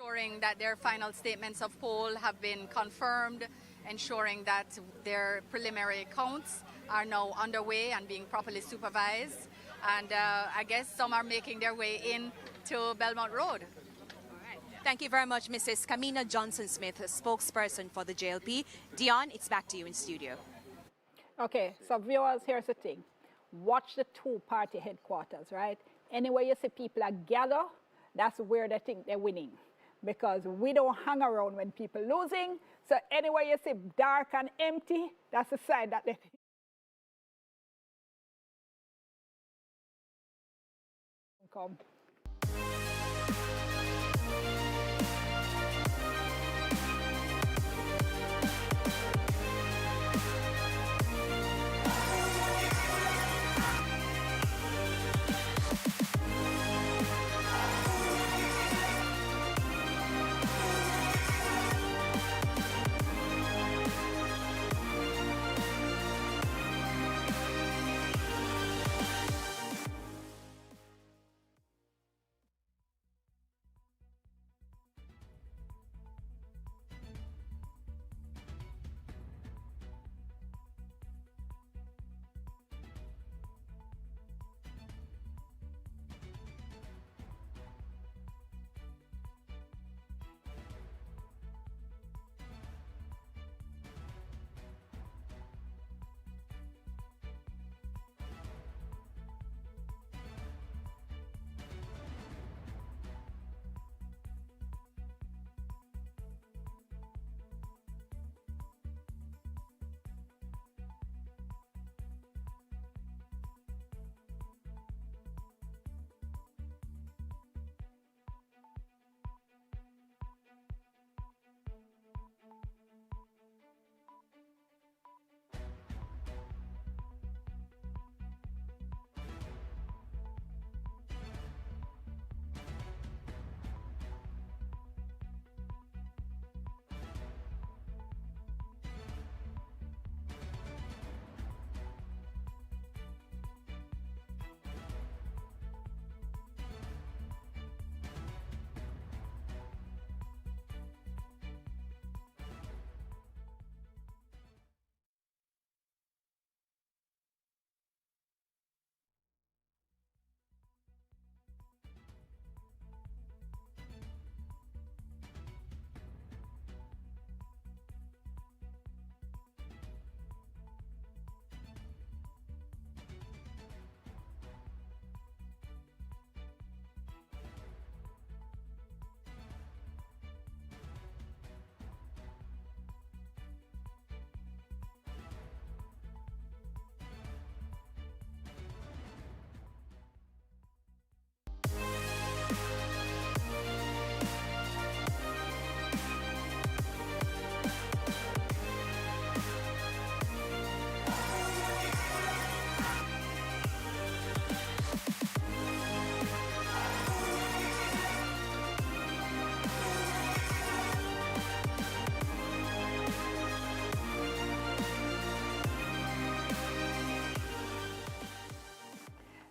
Ensuring that their final statements of poll have been confirmed, ensuring that their preliminary counts are now underway and being properly supervised. And I guess some are making their way in to Belmont Road. Thank you very much, Mrs. Kamina Johnson-Smith, spokesperson for the JLP. Dion, it's back to you in studio. Okay, so viewers, here's the thing. Watch the two-party headquarters, right? Anywhere you see people are gathered, that's where they think they're winning. Because we don't hang around when people losing. So anywhere you see dark and empty, that's the side that they come.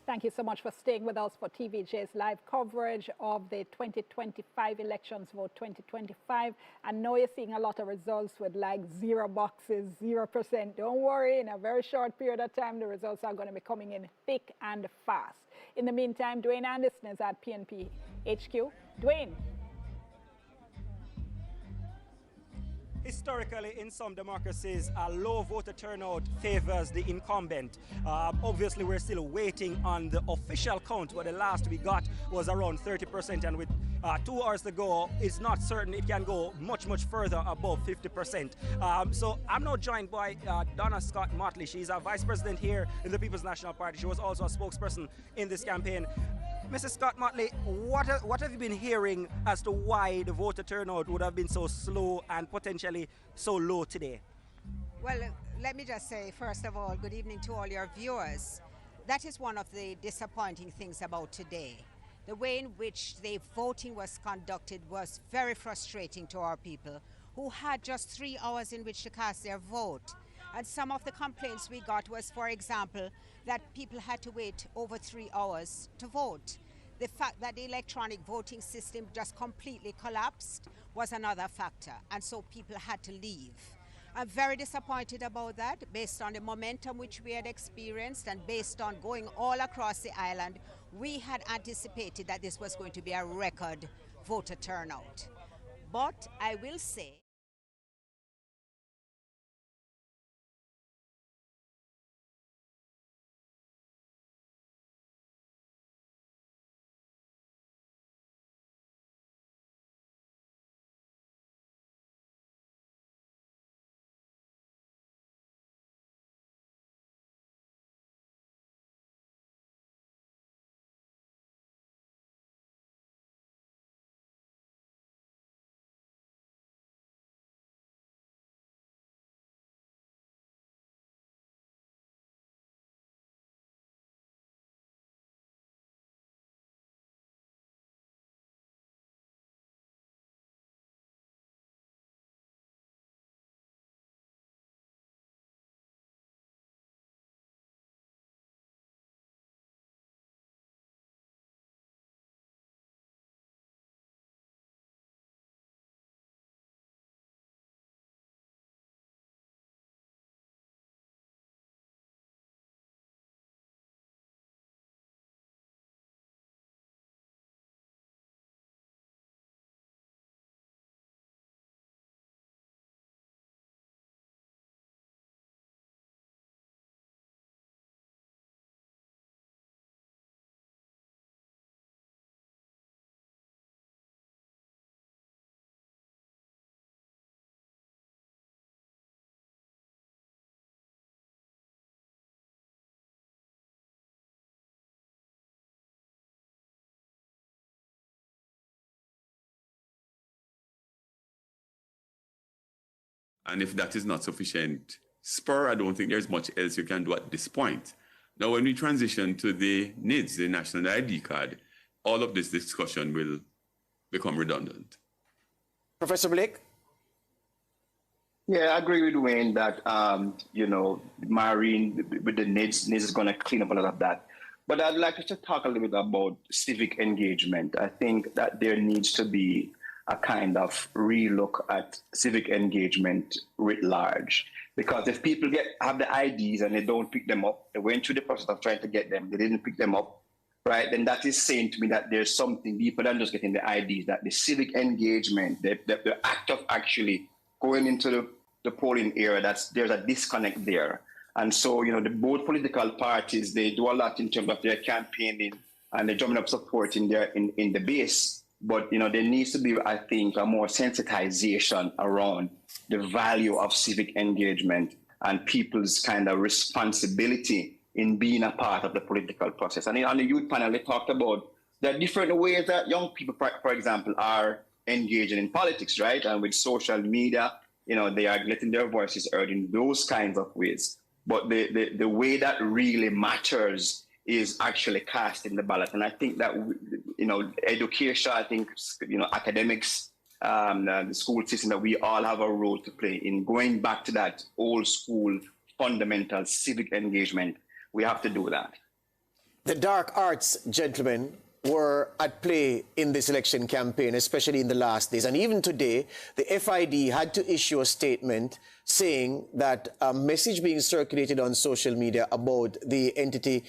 Thank you so much for staying with us for TVJ's live coverage of the 2025 elections, vote 2025. I know you're seeing a lot of results with like 0 boxes, 0%. Don't worry, in a very short period of time, the results are going to be coming in thick and fast. In the meantime, Dwayne Anderson is at PNP HQ. Dwayne. Historically, in some democracies, a low voter turnout favors the incumbent. Obviously, we're still waiting on the official count, but the last we got was around 30%, and with 2 hours to go, it's not certain it can go much further above 50%. So I'm now joined by Donna Scott Motley. She's a vice president here in the People's National Party. She was also a spokesperson in this campaign. Mrs. Scott Motley, what have you been hearing as to why the voter turnout would have been so slow and potentially so low today? Well, let me just say, first of all, good evening to all your viewers. That is one of the disappointing things about today. The way in which the voting was conducted was very frustrating to our people who had just 3 hours in which to cast their vote. And some of the complaints we got was, for example, that people had to wait over 3 hours to vote. The fact that the electronic voting system just completely collapsed was another factor, and so people had to leave. I'm very disappointed about that, based on the momentum which we had experienced and based on going all across the island. We had anticipated that this was going to be a record voter turnout. But I will say, And if that is not sufficient spur, I don't think there's much else you can do at this point. Now, when we transition to the NIDS, the National ID Card, all of this discussion will become redundant. Professor Blake? Yeah, I agree with Wayne that, Maureen, with the NIDS is going to clean up a lot of that. But I'd like to talk a little bit about civic engagement. I think that there needs to be a kind of relook at civic engagement writ large. Because if people have the IDs and they don't pick them up, they went through the process of trying to get them, they didn't pick them up, right? Then that is saying to me that there's something deeper than just getting the IDs, that the civic engagement, the act of actually going into the polling area, there's a disconnect there. And so, both political parties, they do a lot in terms of their campaigning and they're drumming up support in the base. But, there needs to be, I think, a more sensitization around the value of civic engagement and people's kind of responsibility in being a part of the political process. And on the youth panel, they talked about the different ways that young people, for example, are engaging in politics, right? And with social media, they are letting their voices heard in those kinds of ways. But the way that really matters is actually casting the ballot. And I think that, education, I think, academics, the school system, that we all have a role to play in going back to that old school fundamental civic engagement. We have to do that. The dark arts, gentlemen, were at play in this election campaign, especially in the last days. And even today, the FID had to issue a statement saying that a message being circulated on social media about the entity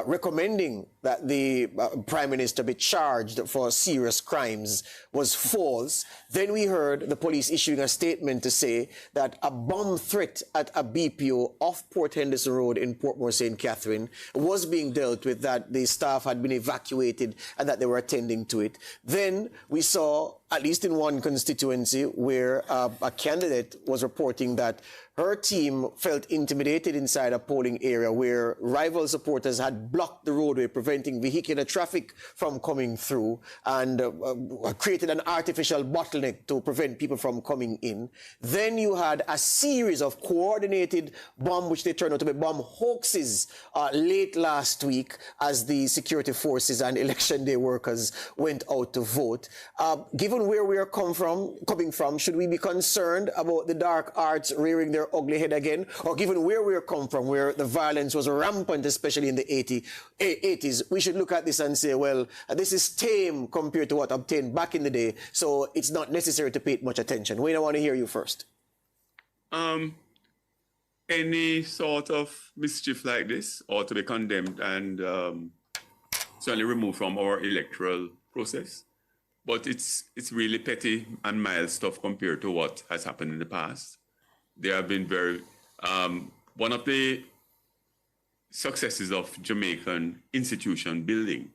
recommending that the Prime Minister be charged for serious crimes was false. Then we heard the police issuing a statement to say that a bomb threat at a BPO off Port Henderson Road in Portmore St. Catherine was being dealt with, that the staff had been evacuated and that they were attending to it. Then we saw, at least in one constituency, where a candidate was reporting that her team felt intimidated inside a polling area where rival supporters had blocked the roadway, preventing vehicular traffic from coming through, and created an artificial bottleneck to prevent people from coming in. Then you had a series of coordinated bomb, which they turned out to be bomb hoaxes late last week as the security forces and election day workers went out to vote. Given given where we are coming from, should we be concerned about the dark arts rearing their ugly head again? Or given where we are come from, where the violence was rampant, especially in the 80s, we should look at this and say, well, this is tame compared to what obtained back in the day, so it's not necessary to pay much attention. Wayne, I want to hear you first. Any sort of mischief like this ought to be condemned and certainly removed from our electoral process. But it's really petty and mild stuff compared to what has happened in the past. There have been one of the successes of Jamaican institution building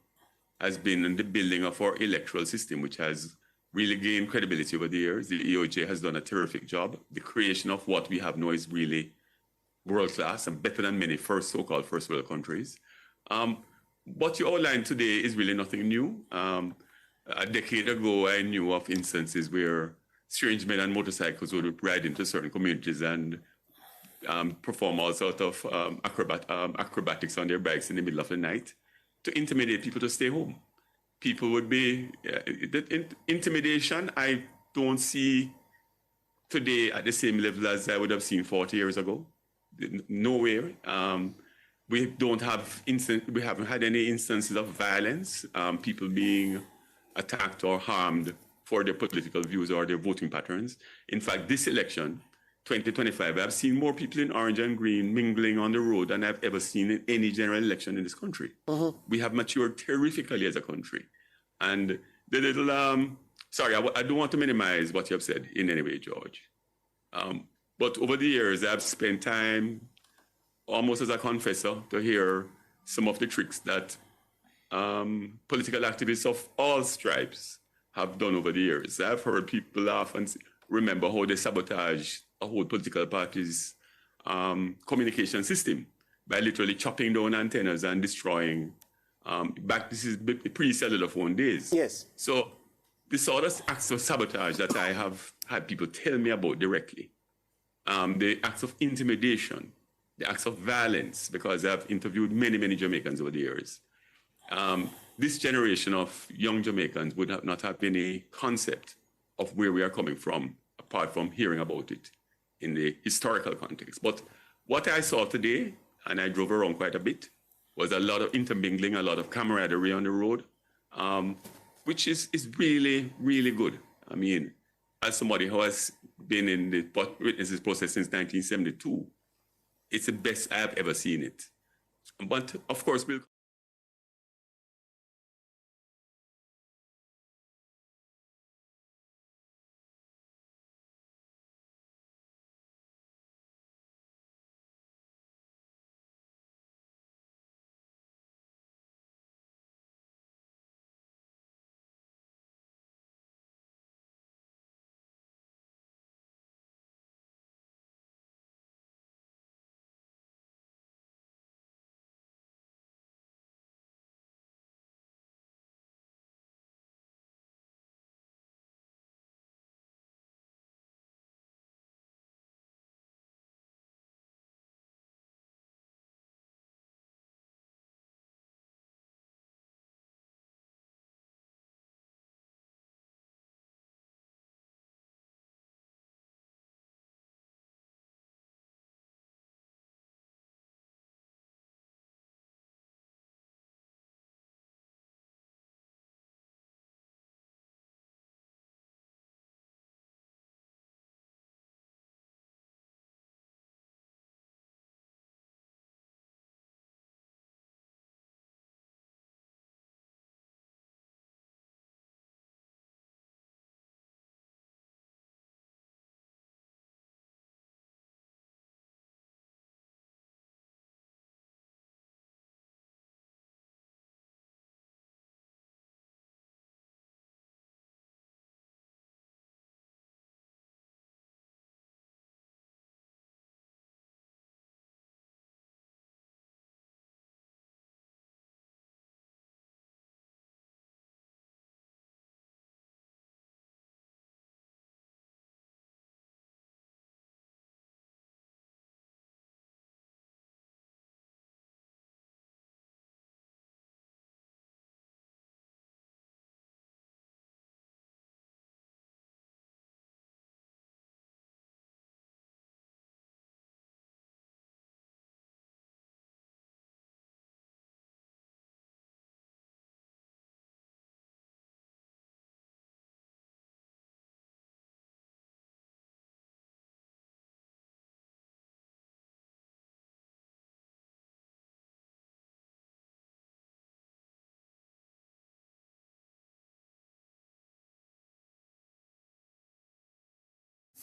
has been in the building of our electoral system, which has really gained credibility over the years. The EOJ has done a terrific job. The creation of what we have now is really world-class and better than many so-called first world countries. What you outlined today is really nothing new. A decade ago, I knew of instances where strange men on motorcycles would ride into certain communities and perform all sorts of acrobatics on their bikes in the middle of the night to intimidate people to stay home. People would be, intimidation, I don't see today at the same level as I would have seen 40 years ago. Nowhere. We haven't had any instances of violence, people being attacked or harmed for their political views or their voting patterns. In fact, this election, 2025, I've seen more people in orange and green mingling on the road than I've ever seen in any general election in this country. We have matured terrifically as a country. And the little, sorry, I don't want to minimize what you have said in any way, George. But over the years, I've spent time almost as a confessor to hear some of the tricks that political activists of all stripes have done over the years. I've heard people laugh and remember how they sabotage a whole political party's communication system by literally chopping down antennas and destroying. This is pre-cellular phone days. Yes. So the sort of acts of sabotage that I have had people tell me about directly, the acts of intimidation, the acts of violence, because I've interviewed many, many Jamaicans over the years. This generation of young Jamaicans would not have any concept of where we are coming from, apart from hearing about it in the historical context. But what I saw today, and I drove around quite a bit, was a lot of intermingling, a lot of camaraderie on the road, which is really, really good. I mean, as somebody who has been in the witnesses process since 1972, it's the best I've ever seen it. But of course, we'll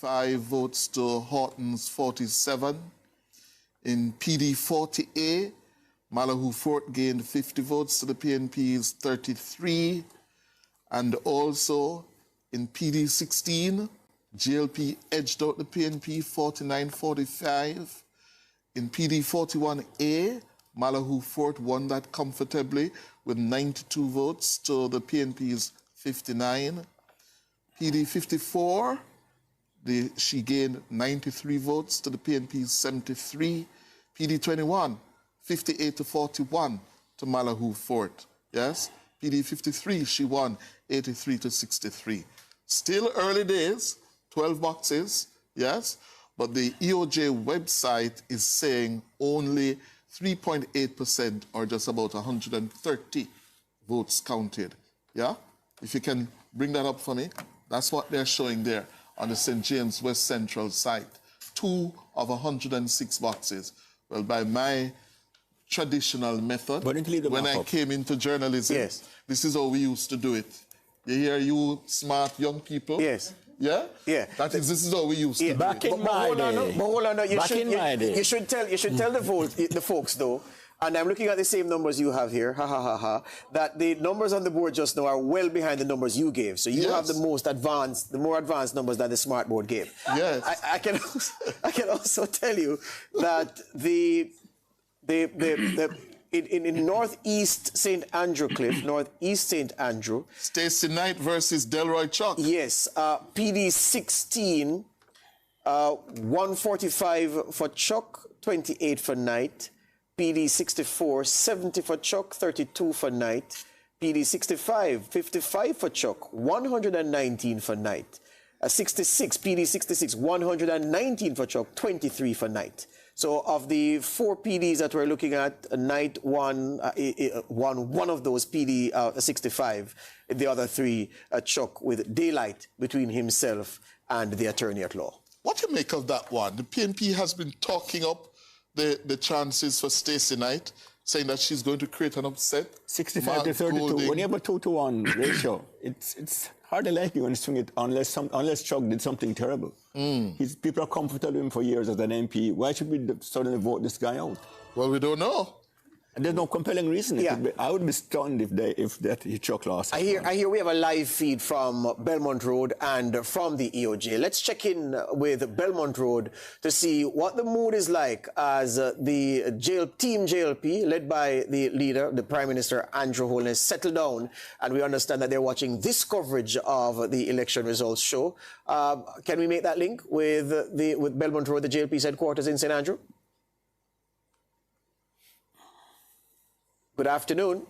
5 votes to Horton's 47. In PD 40A, Malahoo Fort gained 50 votes to the PNP's 33. And also in PD 16, JLP edged out the PNP 49-45. In PD 41A, Malahoo Fort won that comfortably with 92 votes to the PNP's 59. PD 54, she gained 93 votes to the PNP's 73. PD 21, 58-41 to Malahoo Fort. Yes? PD 53, she won 83-63. Still early days, 12 boxes, yes? But the EOJ website is saying only 3.8% or just about 130 votes counted. Yeah? If you can bring that up for me. That's what they're showing there on the St. James West Central site. 2 of 106 boxes. Well, by my traditional method, when I came into journalism, yes, this is how we used to do it. You hear, you smart young people? Yes. Yeah? Yeah. This is how we used to do Back it. in my day. You should tell the folks, though, and I'm looking at the same numbers you have here, that the numbers on the board just now are well behind the numbers you gave. So you have the more advanced numbers that the smart board gave. Yes. I can also tell you that in Northeast St. Andrew Cliff, Northeast St. Andrew. Stacey Knight versus Delroy Chuck. Yes. PD 16, 145 for Chuck, 28 for Knight. PD 64, 70 for Chuck, 32 for Knight. PD 65, 55 for Chuck, 119 for Knight. 66, PD 66, 119 for Chuck, 23 for Knight. So of the 4 PDs that we're looking at, Knight won one of those, PD 65. The other 3, Chuck, with daylight between himself and the attorney at law. What do you make of that one? The PNP has been talking up the chances for Stacey Knight, saying that she's going to create an upset. 65 to 32. When you have a 2-to-1 ratio, it's hardly likely when you swing it unless Chuck did something terrible. People are comfortable with him for years as an MP. Why should we suddenly vote this guy out? Well, we don't know. And there's no compelling reason. Yeah. I would be stunned if Chuck lost. I hear we have a live feed from Belmont Road and from the EOJ. Let's check in with Belmont Road to see what the mood is like as the Team JLP, led by the leader, the Prime Minister Andrew Holness, settle down. And we understand that they're watching this coverage of the election results show. Can we make that link with Belmont Road, the JLP's headquarters in St. Andrew? Good afternoon.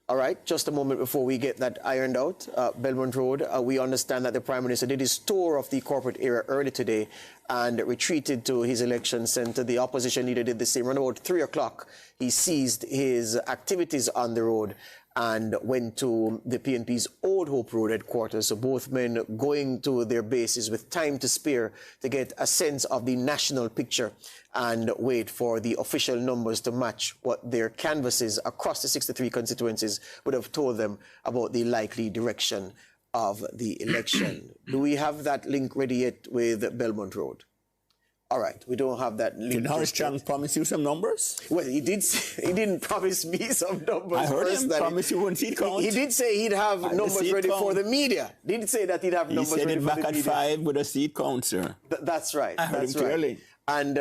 All right, just a moment before we get that ironed out. Belmont Road, we understand that the Prime Minister did his tour of the corporate area early today and retreated to his election centre. The opposition leader did the same. Around about 3 o'clock, he ceased his activities on the road and went to the PNP's Old Hope Road headquarters. So both men going to their bases with time to spare to get a sense of the national picture and wait for the official numbers to match what their canvasses across the 63 constituencies would have told them about the likely direction of the election. Do we have that link ready yet with Belmont Road? All right, we don't have that link. Did Horace Chang promise you some numbers? Well, he didn't promise me some numbers. I heard him promise you one seat count. He did say he'd have numbers ready for the media. Did say that he'd have numbers ready for the media. He said it back at 5 with a seat count, sir. That's right. I heard him clearly. And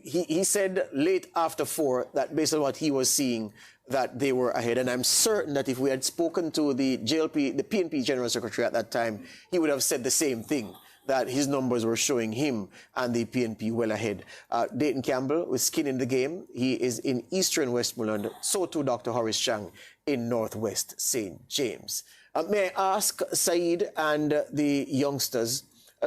he said late after 4 that based on what he was seeing, that they were ahead. And I'm certain that if we had spoken to the JLP, the PNP General Secretary at that time, he would have said the same thing, that his numbers were showing him and the PNP well ahead. Dayton Campbell with skin in the game. He is in Eastern Westmoreland. So too Dr. Horace Chang in Northwest St. James. May I ask Saeed and the youngsters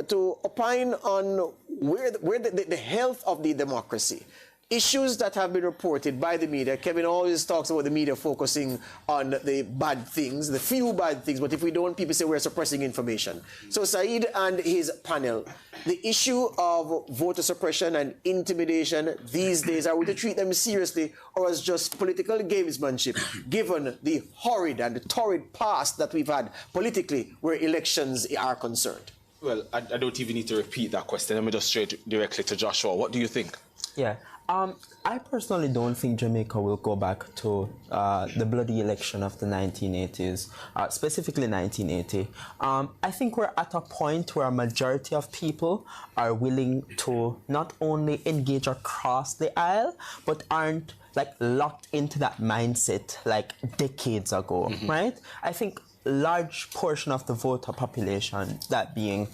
to opine on where the health of the democracy, issues that have been reported by the media. Kevin always talks about the media focusing on the bad things, the few bad things, but if we don't, people say we're suppressing information. So Saeed and his panel, the issue of voter suppression and intimidation these days, are we to treat them seriously or as just political gamesmanship, given the horrid and the torrid past that we've had politically where elections are concerned? Well, I don't even need to repeat that question. Let me just straight directly to Joshua. What do you think? Yeah. I personally don't think Jamaica will go back to the bloody election of the 1980s, specifically 1980. I think we're at a point where a majority of people are willing to not only engage across the aisle, but aren't like locked into that mindset like decades ago, right? I think large portion of the voter population, that being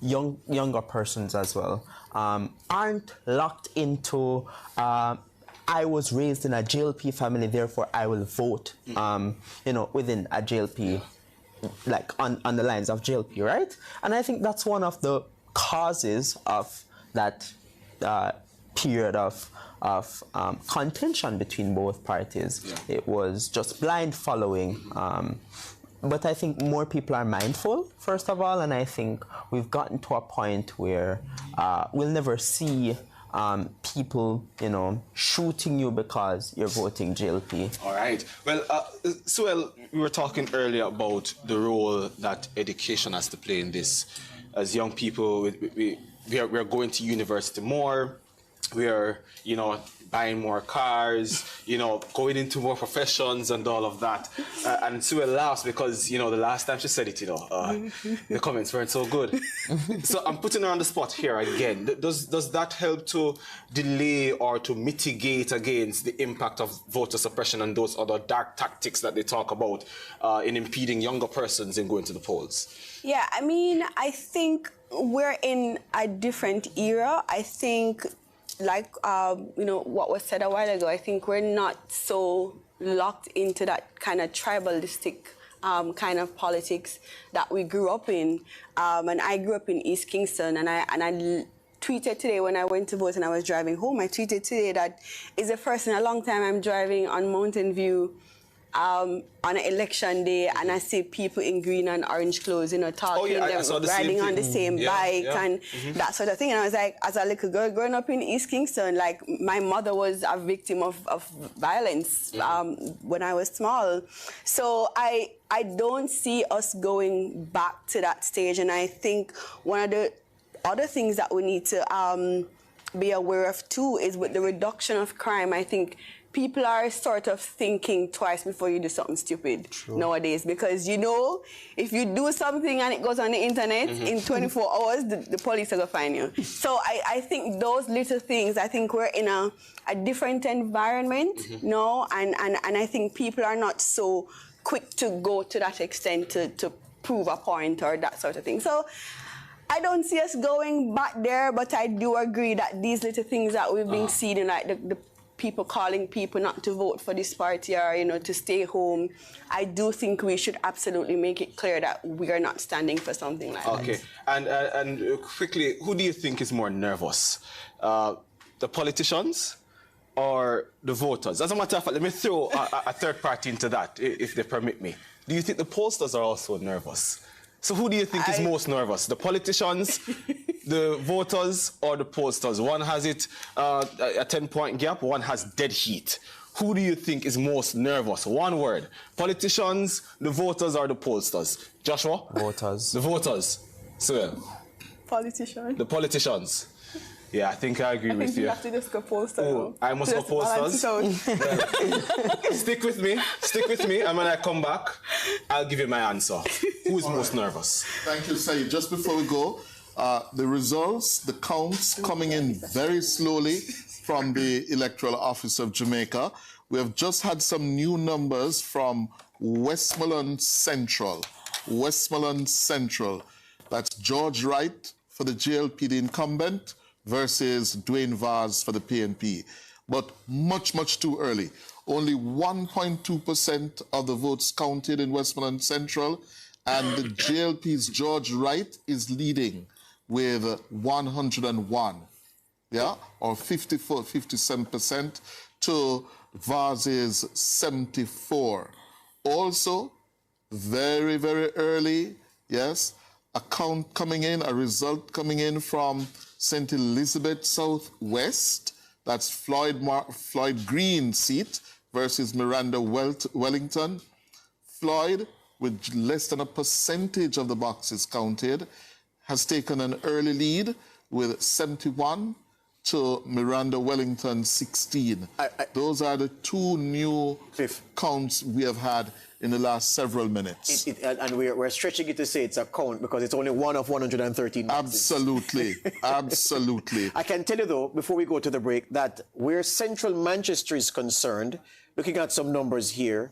younger persons as well, aren't locked into I was raised in a JLP family, therefore I will vote within a JLP, like on the lines of JLP, right? And I think that's one of the causes of that period of contention between both parties. Yeah. It was just blind following. But I think more people are mindful, first of all, and I think we've gotten to a point where we'll never see people, shooting you because you're voting JLP. All right. Well, Suel, we were talking earlier about the role that education has to play in this. As young people, we are going to university more. We are, buying more cars, going into more professions and all of that. And Sue laughs because, the last time she said it, the comments weren't so good. So I'm putting her on the spot here again. Does that help to delay or to mitigate against the impact of voter suppression and those other dark tactics that they talk about in impeding younger persons in going to the polls? Yeah, I think we're in a different era. I think like, what was said a while ago, I think we're not so locked into that kind of tribalistic kind of politics that we grew up in. And I grew up in East Kingston, and I tweeted today when I went to vote and I was driving home, I tweeted today that it's the first in a long time I'm driving on Mountain View on an election day, and I see people in green and orange clothes, talking, riding on the same bike and that sort of thing. And I was like, as a little girl growing up in East Kingston, like my mother was a victim of violence when I was small. So I don't see us going back to that stage. And I think one of the other things that we need to be aware of too is with the reduction of crime. I think people are sort of thinking twice before you do something stupid nowadays, because if you do something and it goes on the internet in 24 hours, the police are going to find you. So I think those little things, I think we're in a different environment now, and I think people are not so quick to go to that extent to prove a point or that sort of thing. So I don't see us going back there, but I do agree that these little things that we've been seeing, like the people calling people not to vote for this party or, to stay home, I do think we should absolutely make it clear that we are not standing for something like that. Okay. And quickly, who do you think is more nervous? The politicians or the voters? As a matter of fact, let me throw a third party into that, if they permit me. Do you think the pollsters are also nervous? So who do you think is most nervous? The politicians, the voters, or the pollsters? One has it a 10-point gap, one has dead heat. Who do you think is most nervous? One word. Politicians, the voters, or the pollsters? Joshua? Voters. The voters. So, politicians. The politicians. Yeah, I think I agree with you. You have to just go pollsters. I must go pollsters. Stick with me, and when I come back, I'll give you my answer. Who is most nervous? Thank you, Saeed. Just before we go, the results, the counts coming in very slowly from the Electoral Office of Jamaica. We have just had some new numbers from Westmoreland Central. Westmoreland Central. That's George Wright for the JLP, the incumbent, versus Dwayne Vaz for the PNP. But much, much too early. Only 1.2% of the votes counted in Westmoreland Central, and the JLP's George Wright is leading with 101, or 57% to Vaz's 74. Also, very, very early, a count coming in, a result coming in from St. Elizabeth Southwest. That's Floyd Green seat versus Miranda Wellington. Floyd, with less than a percentage of the boxes counted, has taken an early lead with 71 to Miranda Wellington 16. Those are the two new counts we have had in the last several minutes. And we're stretching it to say it's a count because it's only one of 113 boxes. Absolutely, absolutely. I can tell you though, before we go to the break, that where Central Manchester is concerned, looking at some numbers here,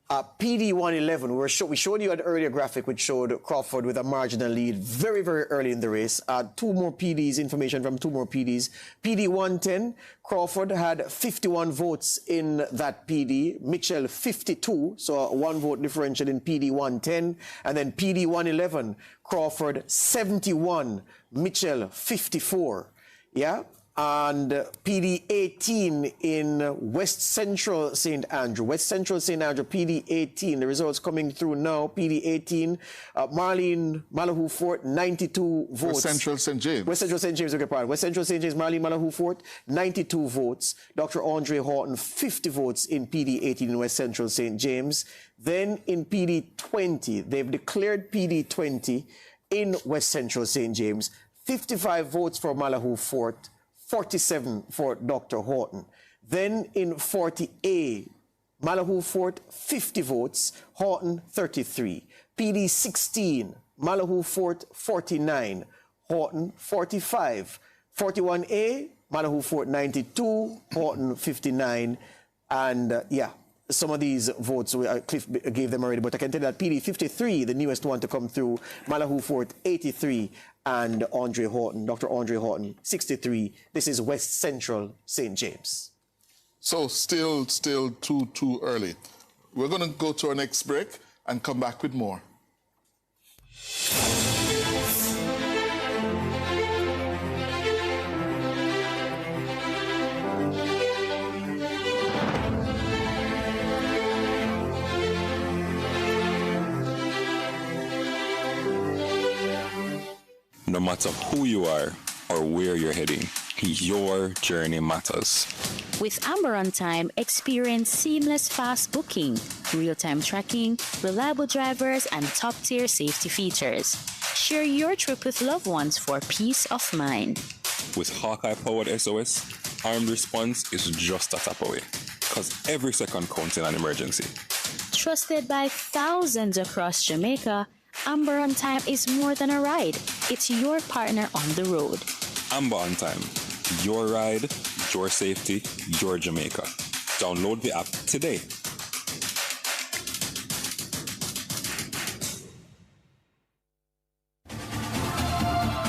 PD 111, we showed you an earlier graphic which showed Crawford with a marginal lead very, very early in the race. Two more PDs, information from two more PDs. PD 110, Crawford had 51 votes in that PD. Mitchell 52, so a 1 vote differential in PD 110. And then PD 111, Crawford 71, Mitchell 54. Yeah? And PD 18 in West Central St. Andrew. West Central St. Andrew, PD 18. The results coming through now. PD 18, Marlene Malahoo Fort, 92 votes. West Central St. James. West Central St. James, okay, pardon. West Central St. James, Marlene Malahoo Fort, 92 votes. Dr. Andre Horton, 50 votes in PD 18 in West Central St. James. Then in PD 20, they've declared PD 20 in West Central St. James. 55 votes for Malahoo Fort, 47 for Dr. Horton. Then in 40A, Malahoo Fort, 50 votes, Horton, 33. PD 16, Malahoo Fort, 49, Horton, 45. 41A, Malahoo Fort, 92, Horton, 59. And some of these votes, Cliff gave them already, but I can tell you that PD 53, the newest one to come through, Malahoo Fort, 83, and Andre Horton, Dr. Andre Horton, 63. This is West Central St. James. So still too early. We're going to go to our next break and come back with more. No matter who you are or where you're heading, your journey matters. With Amber On Time, experience seamless fast booking, real-time tracking, reliable drivers, and top-tier safety features. Share your trip with loved ones for peace of mind. With Hawkeye-powered SOS, armed response is just a tap away, because every second counts in an emergency. Trusted by thousands across Jamaica, Amber On Time is more than a ride. It's your partner on the road. Amber On Time. Your ride, your safety, your Jamaica. Download the app today.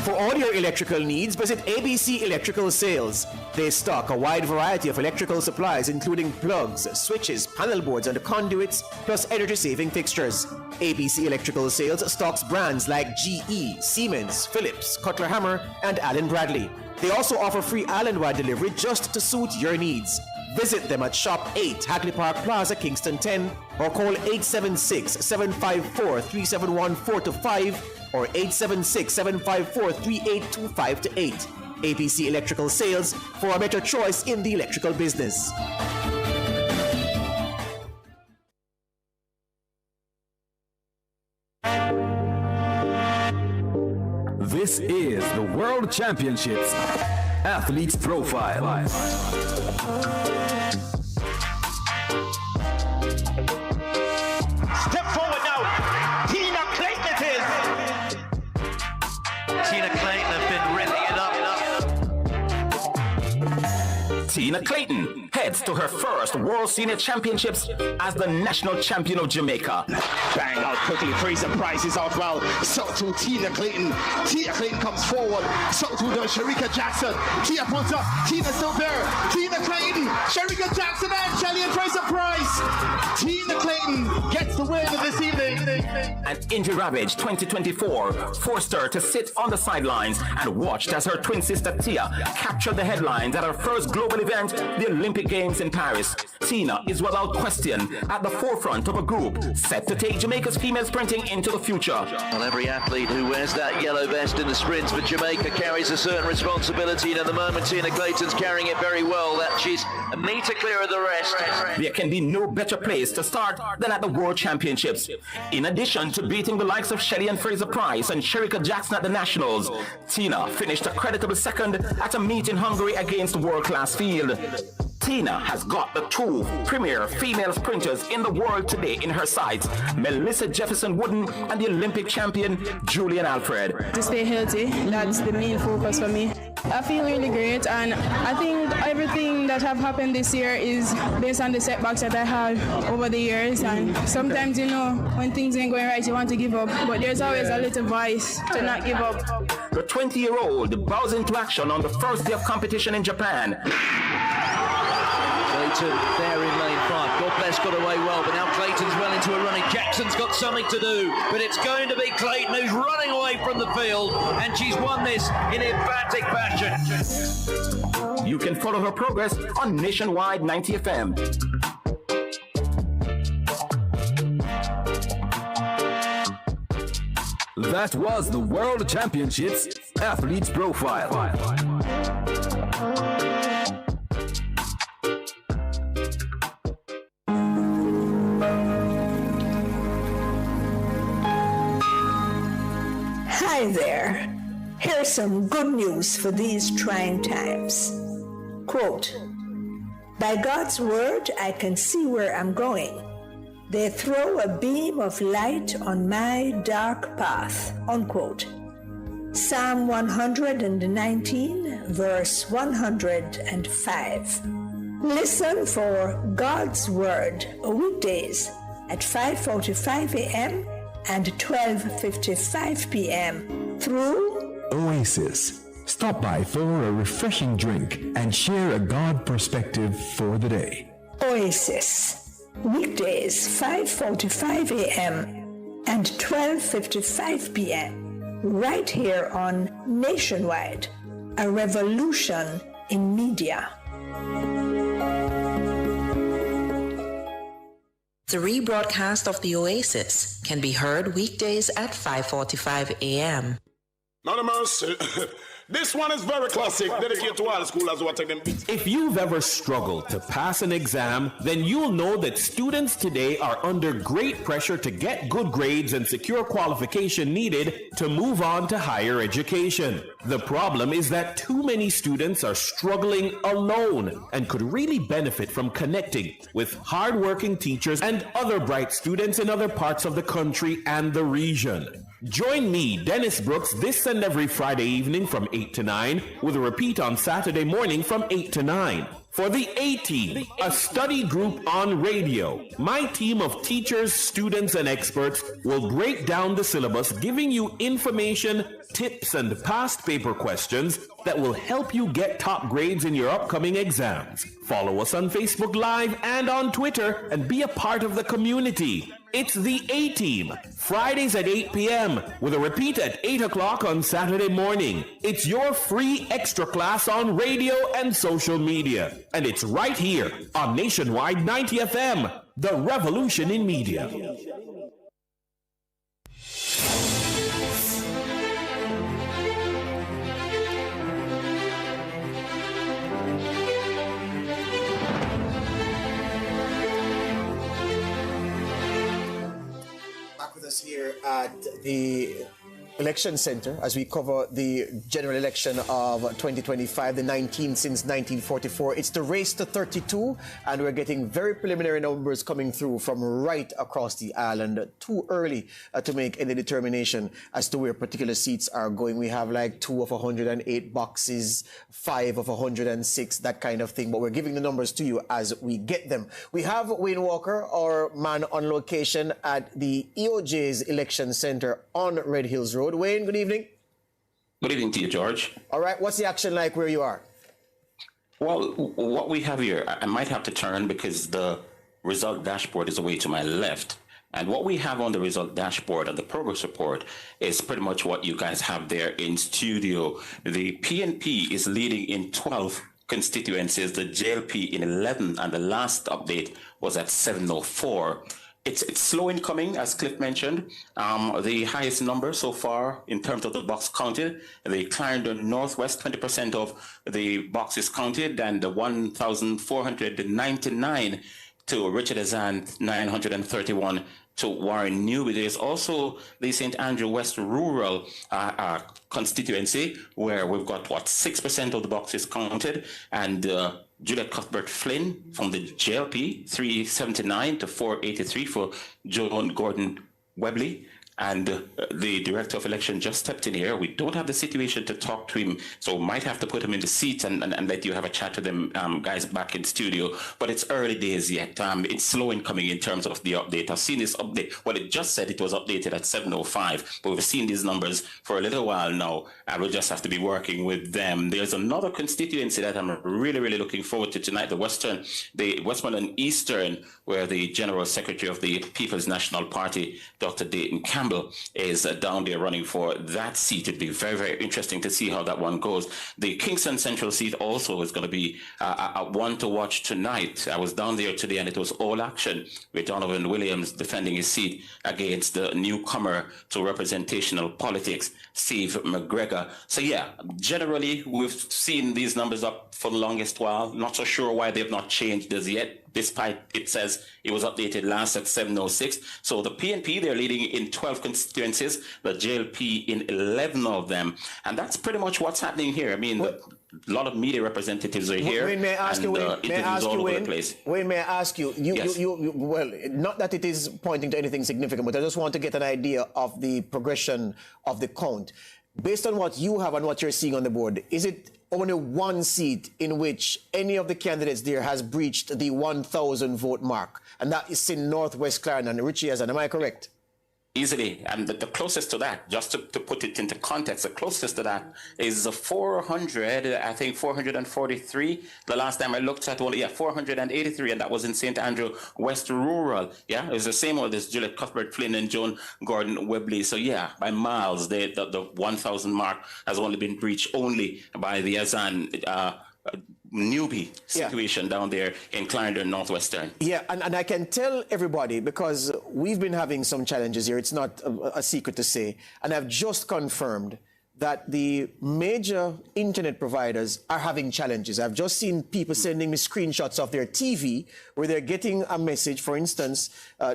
For all your electrical needs, visit ABC Electrical Sales. They stock a wide variety of electrical supplies, including plugs, switches, panel boards, and conduits, plus energy-saving fixtures. ABC Electrical Sales stocks brands like GE, Siemens, Philips, Cutler Hammer, and Allen Bradley. They also offer free island-wide delivery just to suit your needs. Visit them at Shop 8, Hagley Park Plaza, Kingston 10, or call 876-754-3714-5 or 876-754-3825-8. ABC Electrical Sales, for a better choice in the electrical business. This is the World Championships Athletes Profile. Step forward now. Tina Clayton it is. Tina Clayton has been ripping it up. Tina Clayton heads to her first World Senior Championships as the national champion of Jamaica. Bang out quickly. Fraser Price is out well. So to Tina Clayton. Tina Clayton comes forward. So to the Sharika Jackson. Tia points up. Tina's still there. Tina Clayton. Sharika Jackson and Shelly and Fraser Price. Tina Clayton gets the win of this evening. And Injury Ravage 2024 forced her to sit on the sidelines and watched as her twin sister Tia captured the headlines at her first global event represent the Olympic Games in Paris. Tina is without question at the forefront of a group set to take Jamaica's female sprinting into the future. Well, every athlete who wears that yellow vest in the sprints for Jamaica carries a certain responsibility, and at the moment Tina Clayton's carrying it very well. That she's a metre clear of the rest. There can be no better place to start than at the World Championships. In addition to beating the likes of Shelley and Fraser Price and Sherika Jackson at the Nationals, Tina finished a creditable second at a meet in Hungary against world-class field. Tina has got the two premier female sprinters in the world today in her sights, Melissa Jefferson-Wooden and the Olympic champion Julian Alfred. To stay healthy, that's the main focus for me. I feel really great, and I think everything that have happened this year is based on the setbacks that I had over the years, and sometimes, you know, when things ain't going right, you want to give up, but there's always a little voice to not give up. The 20-year-old bows into action on the first day of competition in Japan. Clayton there in lane 5. God bless, got away well, but now Clayton's well into a running. Jackson's got something to do, but it's going to be Clayton who's running away from the field, and she's won this in emphatic fashion. You can follow her progress on Nationwide 90 FM. That was the World Championships Athletes Profile. Hi there. Here's some good news for these trying times. Quote, "By God's word, I can see where I'm going. They throw a beam of light on my dark path." Unquote. Psalm 119, verse 105. Listen for God's word weekdays at 5:45 a.m. and 12:55 p.m. through Oasis. Stop by for a refreshing drink and share a God perspective for the day. Oasis. Weekdays 5:45 a.m. and 12:55 p.m. right here on Nationwide, a revolution in media. The rebroadcast of the Oasis can be heard weekdays at 5:45 a.m. Not a mercy. This one is very classic, dedicated to all the schoolers who are taking beats. If you've ever struggled to pass an exam, then you'll know that students today are under great pressure to get good grades and secure qualification needed to move on to higher education. The problem is that too many students are struggling alone and could really benefit from connecting with hardworking teachers and other bright students in other parts of the country and the region. Join me, Dennis Brooks, this and every Friday evening from 8 to 9, with a repeat on Saturday morning from 8 to 9. For the A-Team, a study group on radio, my team of teachers, students, and experts will break down the syllabus, giving you information, tips, and past paper questions that will help you get top grades in your upcoming exams. Follow us on Facebook Live and on Twitter and be a part of the community. It's the A-Team, Fridays at 8 p.m. with a repeat at 8 o'clock on Saturday morning. It's your free extra class on radio and social media. And it's right here on Nationwide 90 FM, the revolution in media. Here at the Election Center as we cover the general election of 2025, the 19th since 1944. It's the race to 32, and we're getting very preliminary numbers coming through from right across the island. Too early to make any determination as to where particular seats are going. We have like 2 of 108 boxes, 5 of 106, that kind of thing. But we're giving the numbers to you as we get them. We have Wayne Walker, our man on location at the EOJ's Election Center on Red Hills Road. Wayne, good evening. Good evening to you, George. All right, what's the action like where you are? Well, what we have here, I might have to turn because the result dashboard is away to my left. And what we have on the result dashboard and the progress report is pretty much what you guys have there in studio. The PNP is leading in 12 constituencies, the JLP in 11, and the last update was at 704. It's slow in coming, as Cliff mentioned. The highest number so far in terms of the box counted, the Clarendon Northwest, 20% of the boxes counted, and the 1,499 to Richard Azan, 931 to Warren Newby. There's also the St. Andrew West Rural constituency, where we've got, 6% of the boxes counted, and Juliet Cuthbert Flynn from the JLP, 379 to 483 for Joan Gordon Webley. And the Director of Election just stepped in here. We don't have the situation to talk to him, so might have to put him in the seat and let you have a chat to them guys back in studio. But it's early days yet. It's slow in coming in terms of the update. I've seen this update. Well, it just said it was updated at 7:05, but we've seen these numbers for a little while now, and we'll just have to be working with them. There's another constituency that I'm really, really looking forward to tonight, the Westmoreland Eastern, where the General Secretary of the People's National Party, Dr. Dayton Campbell, is down there running for that seat. It'd be very, very interesting to see how that one goes. The Kingston Central seat also is going to be a one to watch tonight. I was down there today, and it was all action with Donovan Williams defending his seat against the newcomer to representational politics, Steve McGregor. So yeah, generally we've seen these numbers up for the longest while. Not so sure why they've not changed as yet, despite it says it was updated last at 7:06. So the PNP, they're leading in 12 constituencies, the JLP in 11 of them. And that's pretty much what's happening here. I mean, a lot of media representatives are here. Wayne, may I ask you, Wayne, may I ask you, Yes. well, not that it is pointing to anything significant, but I just want to get an idea of the progression of the count. Based on what you have and what you're seeing on the board, is it only one seat in which any of the candidates there has breached the 1,000 vote mark, and that is in Northwest Clarendon, Richie Azan? Am I correct? Easily, and the closest to that, just to put it into context, the closest to that is 443. The last time I looked at 483, and that was in St. Andrew West Rural. Yeah, it was the same one as Juliet Cuthbert Flynn and Joan Gordon Webley. So yeah, by miles, the 1,000 mark has only been breached only by the Azan newbie situation down there in Clarendon Northwestern. Yeah, and I can tell everybody, because we've been having some challenges here, it's not a secret to say, and I've just confirmed that the major internet providers are having challenges. I've just seen people sending me screenshots of their TV where they're getting a message. For instance,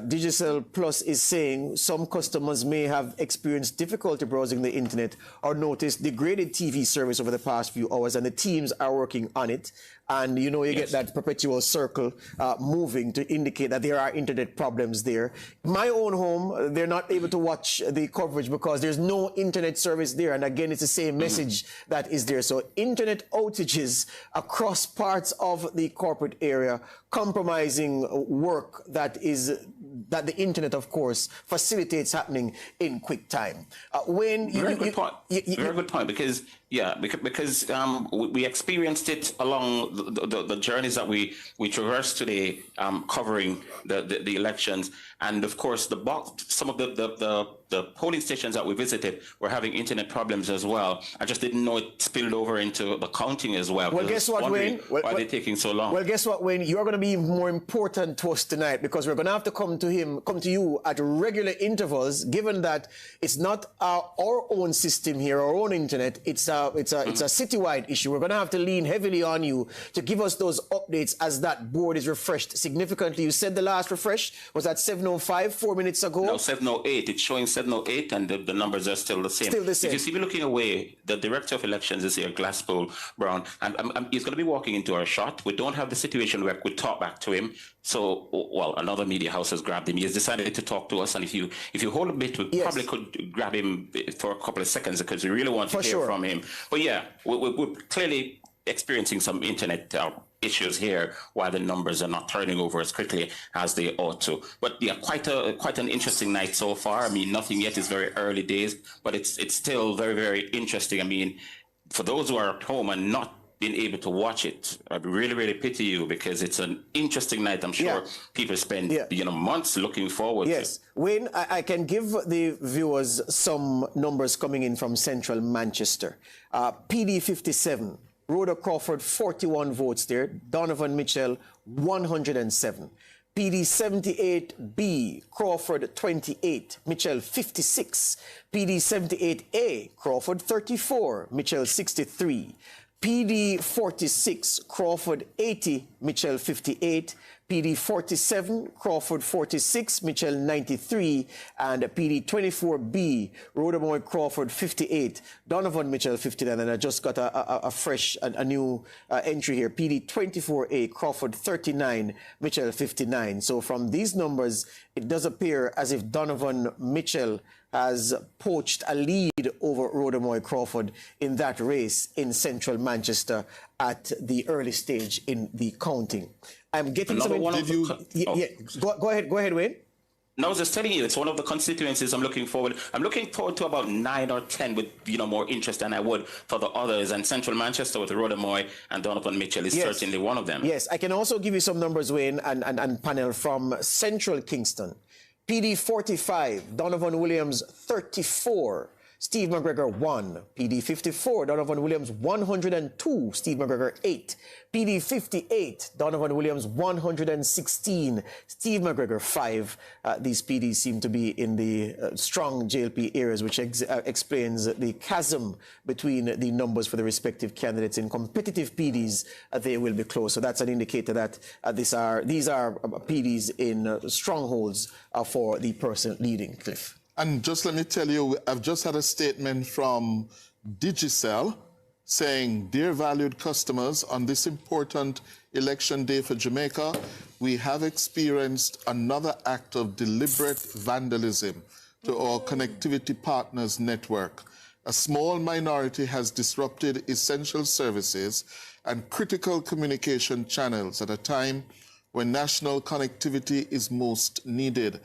Digital Plus is saying some customers may have experienced difficulty browsing the internet or noticed degraded TV service over the past few hours, and the teams are working on it. And you know, you get that perpetual circle moving to indicate that there are internet problems there. My own home, they're not able to watch the coverage because there's no internet service there. And again, it's the same message that is there. So internet outages across parts of the corporate area, compromising work that the internet, of course, facilitates happening in quick time. Very good point, because we experienced it along the journeys that we traversed today, covering the elections, and of course some of the polling stations that we visited were having internet problems as well. I just didn't know it spilled over into the counting as well. Well, guess what, Wayne? Why they're taking so long? Well, guess what, Wayne? You're going to be more important to us tonight, because we're going to have to come to you at regular intervals, given that it's not our own system here, our own internet. It's a citywide issue. We're going to have to lean heavily on you to give us those updates as that board is refreshed significantly. You said the last refresh was at 7:05, 4 minutes ago? No, 7:08. It's showing 7:08, and the numbers are still the same. Still the same. If you see me looking away, the Director of Elections is here, Glasspool Brown, and he's going to be walking into our shot. We don't have the situation where we talk back to him. So, well, another media house has grabbed him. He has decided to talk to us, and if you hold a bit, we probably could grab him for a couple of seconds, because we really want to hear from him. But yeah, we're clearly experiencing some internet issues here, while the numbers are not turning over as quickly as they ought to. But yeah, quite an interesting night so far. I mean, nothing yet, is very early days, but it's still very, very interesting. I mean, for those who are at home and not been able to watch it, I really, really pity you, because it's an interesting night. I'm sure people spend months looking forward to. Wayne, I can give the viewers some numbers coming in from central Manchester. PD 57, Rhoda Crawford, 41 votes there. Donovan Mitchell, 107. PD 78B, Crawford 28, Mitchell 56. PD 78A, Crawford 34, Mitchell 63. PD 46, Crawford 80, Mitchell 58. PD 47, Crawford 46, Mitchell 93, and PD 24B, Rhoda Crawford 58, Donovan Mitchell 59, and I just got a new entry here, PD 24A, Crawford 39, Mitchell 59. So from these numbers, it does appear as if Donovan Mitchell has poached a lead over Rhoda Crawford in that race in central Manchester at the early stage in the counting. I'm getting some... Go ahead, Wayne. No, I was just telling you, it's one of the constituencies I'm looking forward to about 9 or 10 with, more interest than I would for the others. And Central Manchester with Rhoda Moy and Donovan Mitchell is certainly one of them. Yes, I can also give you some numbers, Wayne, and panel from Central Kingston. PD 45, Donovan Williams 34, Steve McGregor 1. PD 54, Donovan Williams 102, Steve McGregor 8. PD 58, Donovan Williams 116, Steve McGregor 5. These PDs seem to be in the strong JLP areas, which explains the chasm between the numbers for the respective candidates. In competitive PDs, they will be close. So that's an indicator that these are PDs in strongholds for the person leading. Cliff. And just let me tell you, I've just had a statement from Digicel saying, dear valued customers, on this important election day for Jamaica, we have experienced another act of deliberate vandalism to our connectivity partners network. A small minority has disrupted essential services and critical communication channels at a time when national connectivity is most needed.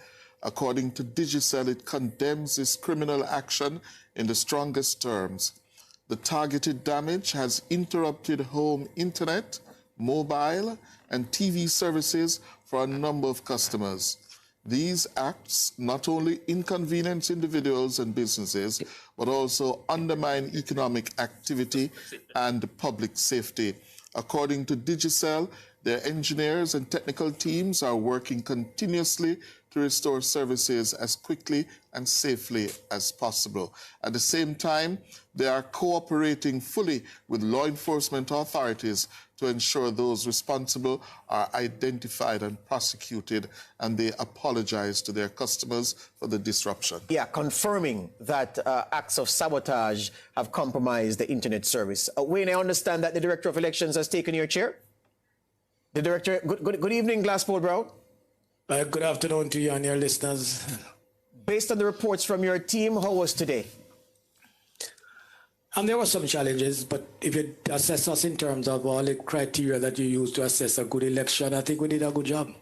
According to Digicel, it condemns this criminal action in the strongest terms. The targeted damage has interrupted home internet, mobile, and TV services for a number of customers. These acts not only inconvenience individuals and businesses, but also undermine economic activity and public safety. According to Digicel, their engineers and technical teams are working continuously to restore services as quickly and safely as possible. At the same time, they are cooperating fully with law enforcement authorities to ensure those responsible are identified and prosecuted, and they apologize to their customers for the disruption. Yeah, confirming that acts of sabotage have compromised the internet service. Wayne, I understand that the Director of Elections has taken your chair. The Director, good evening, Glassford Brown. Good afternoon to you and your listeners. Based on the reports from your team, how was today? There were some challenges, but if you assess us in terms of all the criteria that you use to assess a good election, I think we did a good job.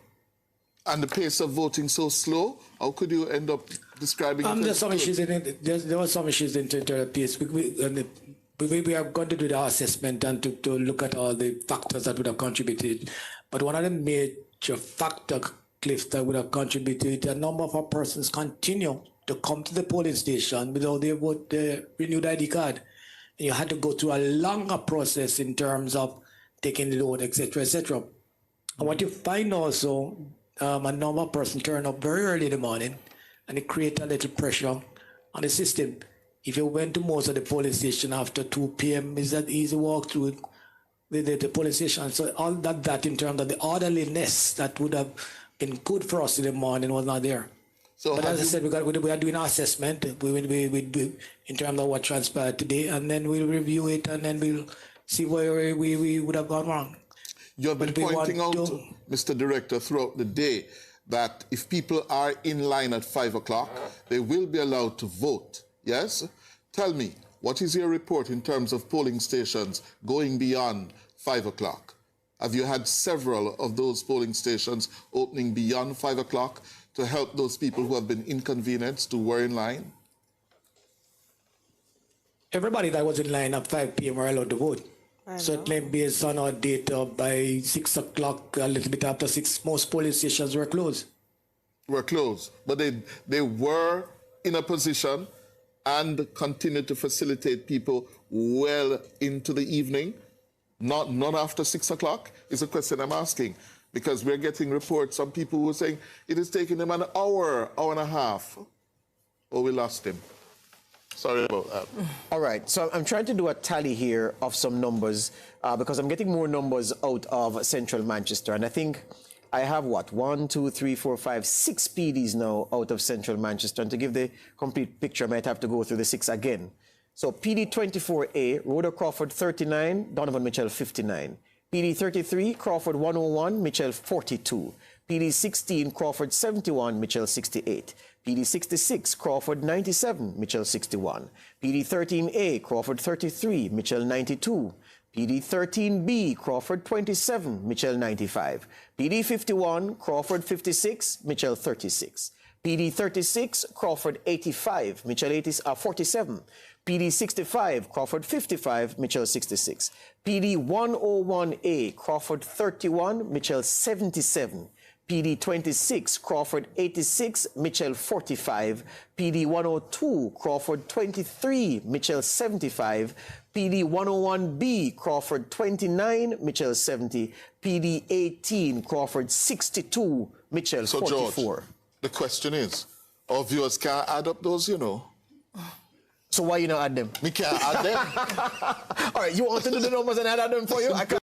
And the pace of voting so slow, how could you end up describing it? There's some issues in it. There were some issues in the pace. We are going to do the assessment and to look at all the factors that would have contributed. But one of the major factors, Cliff, that would have contributed, a number of our persons continue to come to the polling station without their renewed ID card. And you had to go through a longer process in terms of taking the loan, etc., etc. And what you find also, a number of persons turn up very early in the morning, and it creates a little pressure on the system. If you went to most of the polling station after 2 p.m., is that easy walk through the polling station? So all that in terms of the orderliness that would have been good for us in the morning was not there. So but as I said, we are doing our assessment. We do in terms of what transpired today, and then we'll review it, and then we'll see where we would have gone wrong. You have been pointing out, Mr. Director, throughout the day that if people are in line at 5 o'clock, they will be allowed to vote. Yes? Tell me, what is your report in terms of polling stations going beyond 5 o'clock? Have you had several of those polling stations opening beyond 5 o'clock to help those people who have been inconvenienced who were in line? Everybody that was in line at 5 p.m. were allowed to vote. Certainly based on our data, by 6 o'clock, a little bit after 6, most polling stations were closed. Were closed, but they were in a position and continued to facilitate people well into the evening Not after 6 o'clock? Is a question I'm asking. Because we're getting reports, some people who are saying it is taking them an hour and a half. Oh, we lost him. Sorry about that. All right, so I'm trying to do a tally here of some numbers because I'm getting more numbers out of central Manchester. And I think I have, what, 1, 2, 3, 4, 5, 6 PDs now out of central Manchester. And to give the complete picture, I might have to go through the 6 again. So PD 24A, Rhoda Crawford 39, Donovan Mitchell 59. PD 33, Crawford 101, Mitchell 42. PD 16, Crawford 71, Mitchell 68. PD 66, Crawford 97, Mitchell 61. PD 13A, Crawford 33, Mitchell 92. PD 13B, Crawford 27, Mitchell 95. PD 51, Crawford 56, Mitchell 36. PD 36, Crawford 85, Mitchell 47. PD 65, Crawford 55, Mitchell 66. PD 101A, Crawford 31, Mitchell 77. PD 26, Crawford 86, Mitchell 45. PD 102, Crawford 23, Mitchell 75. PD 101B, Crawford 29, Mitchell 70. PD 18, Crawford 62, Mitchell 44. George, the question is, our viewers can't add up those, you know. So why you not add them? Me can't add them. All right, you want to do the numbers and I add them for you? I can't.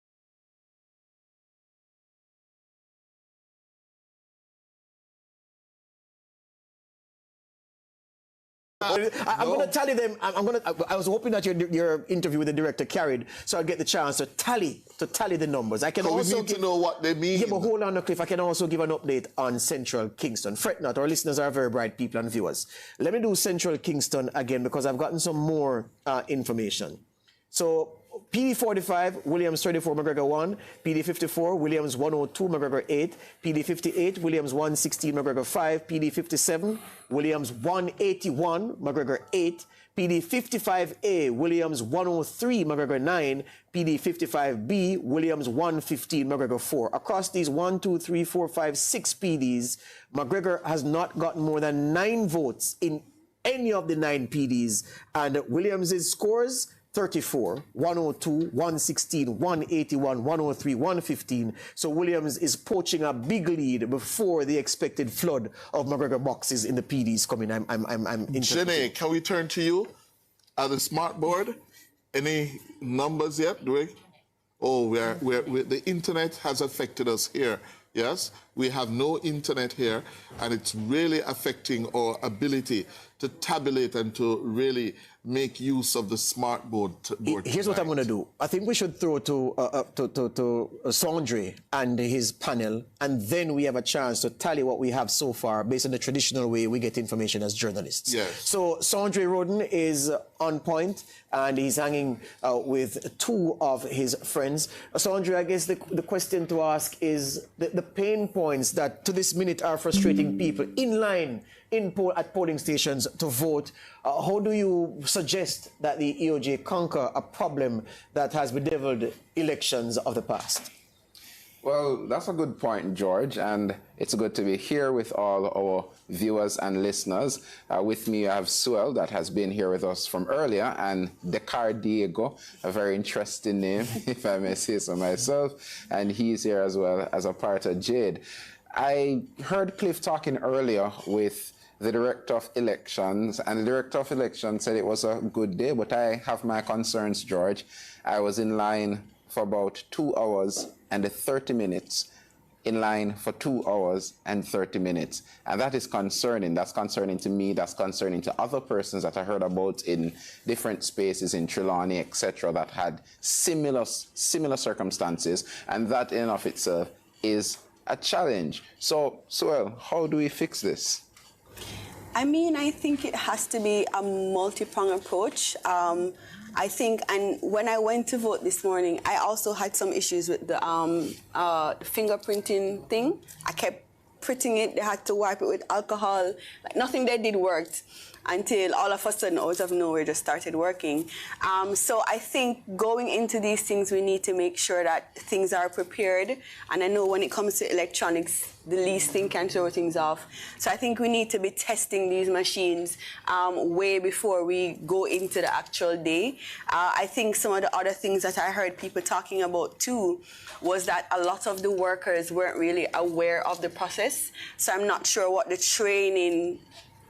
I'm going to tally them. I was hoping that your interview with the director carried, so I'd get the chance to tally the numbers. I can also we need to know what they mean. Yeah, but hold on, Cliff. I can also give an update on Central Kingston. Fret not, our listeners are very bright people and viewers. Let me do Central Kingston again because I've gotten some more information. So PD 45, Williams 34, McGregor 1. PD 54, Williams 102, McGregor 8. PD 58, Williams 116, McGregor 5. PD 57, Williams 181, McGregor 8. PD 55A, Williams 103, McGregor 9. PD 55B, Williams 115, McGregor 4. Across these 1, 2, 3, 4, 5, 6 PDs, McGregor has not gotten more than 9 votes in any of the 9 PDs. And Williams's scores, 34, 102, 116, 181, 103, 115. So Williams is poaching a big lead before the expected flood of McGregor boxes in the PDs coming. Jenny, can we turn to you at the smart board? Any numbers yet? Do we? Oh, the internet has affected us here. Yes, we have no internet here, and it's really affecting our ability to tabulate and to really make use of the smart board. Here's what I'm going to do. I think we should throw to Sondre and his panel, and then we have a chance to tally what we have so far based on the traditional way we get information as journalists. Yes. So Sondre Roden is on point, and he's hanging with 2 of his friends. Sondre, I guess the question to ask is the pain points that to this minute are frustrating people in line at polling stations to vote. How do you suggest that the EOJ conquer a problem that has bedeviled elections of the past? Well, that's a good point, George, and it's good to be here with all our viewers and listeners. With me, I have Suel, that has been here with us from earlier, and Decar Diego, a very interesting name, if I may say so myself, and he's here as well as a part of Jade. I heard Cliff talking earlier with the Director of Elections, and the Director of Elections said it was a good day, but I have my concerns, George. I was in line for about 2 hours and 30 minutes, in line for 2 hours and 30 minutes. And that is concerning. That's concerning to me. That's concerning to other persons that I heard about in different spaces in Trelawney, etc., that had similar circumstances. And that in and of itself is a challenge. So, Suel, how do we fix this? I mean, I think it has to be a multi-pronged approach. I think, and when I went to vote this morning, I also had some issues with the fingerprinting thing. I kept printing it. They had to wipe it with alcohol. Like, nothing they did worked. until all of a sudden, out of nowhere, just started working. So I think going into these things, we need to make sure that things are prepared. And I know when it comes to electronics, the least thing can throw things off. So I think we need to be testing these machines way before we go into the actual day. I think some of the other things that I heard people talking about too was that a lot of the workers weren't really aware of the process. So I'm not sure what the training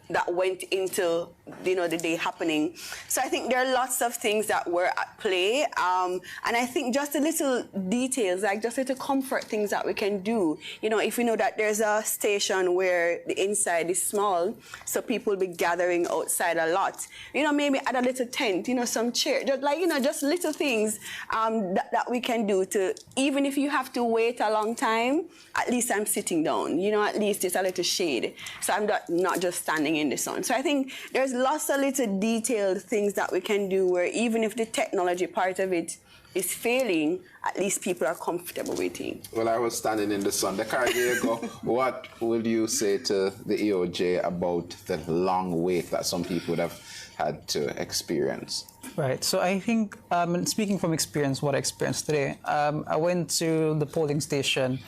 that went into, you know, the day happening. So I think there are lots of things that were at play. And I think just the little details, like just little comfort things that we can do. You know, if we know that there's a station where the inside is small, so people will be gathering outside a lot, you know, maybe add a little tent, you know, some chair, just like, you know, just little things that we can do to, even if you have to wait a long time, at least I'm sitting down, you know, at least it's a little shade. So I'm not just standing in the sun. So I think there's lots of little detailed things that we can do where even if the technology part of it is failing, at least people are comfortable waiting. Well, I was standing in the sun. Diego, what would you say to the EOJ about the long wait that some people would have had to experience? Right. So I think, speaking from experience, what I experienced today, I went to the polling station,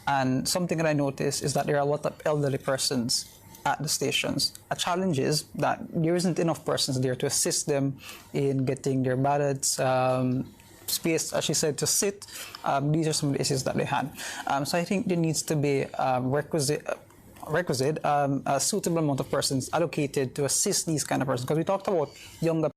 and something that I noticed is that there are a lot of elderly persons at the stations. A challenge is that there isn't enough persons there to assist them in getting their ballots, space, as she said, to sit. These are some of the issues that they had. So I think there needs to be requisite a suitable amount of persons allocated to assist these kind of persons. Because we talked about younger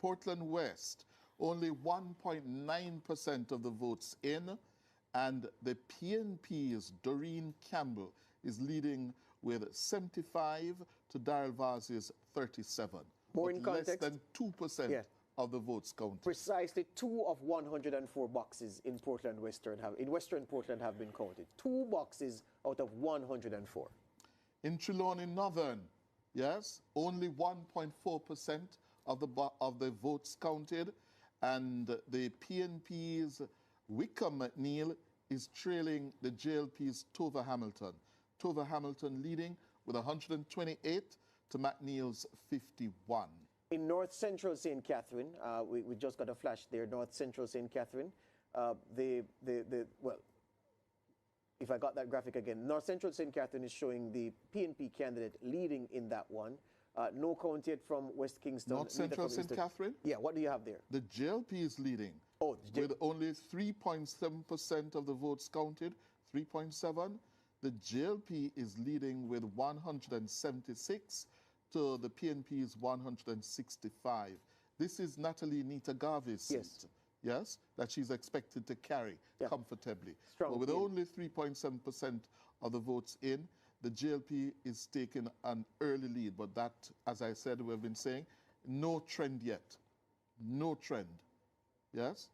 Portland West, only 1.9% of the votes in, and the PNP's Doreen Campbell is leading with 75 to Darrell Vaz's 37. More in context, less than 2% of the votes counted. Precisely 2 of 104 boxes in Western Portland have been counted. 2 boxes out of 104. In Trelawney Northern, yes, only 1.4% of the votes counted, and the PNP's Wickham McNeil is trailing the JLP's Tova Hamilton. Tova Hamilton leading with 128 to McNeil's 51. In North Central St. Catherine, we just got a flash there, North Central St. Catherine, well, if I got that graphic again, North Central St. Catherine is showing the PNP candidate leading in that one. No count yet from West Kingston. North Central St. Catherine? Yeah, what do you have there? The JLP is leading with only 3.7% of the votes counted, 3.7. The JLP is leading with 176 to the PNP's 165. This is Natalie Nita-Garvey's seat, yes, that she's expected to carry comfortably. Strong but with only 3.7% of the votes in, the JLP is taking an early lead, but that, as I said, we've been saying, no trend yet. No trend. Yes?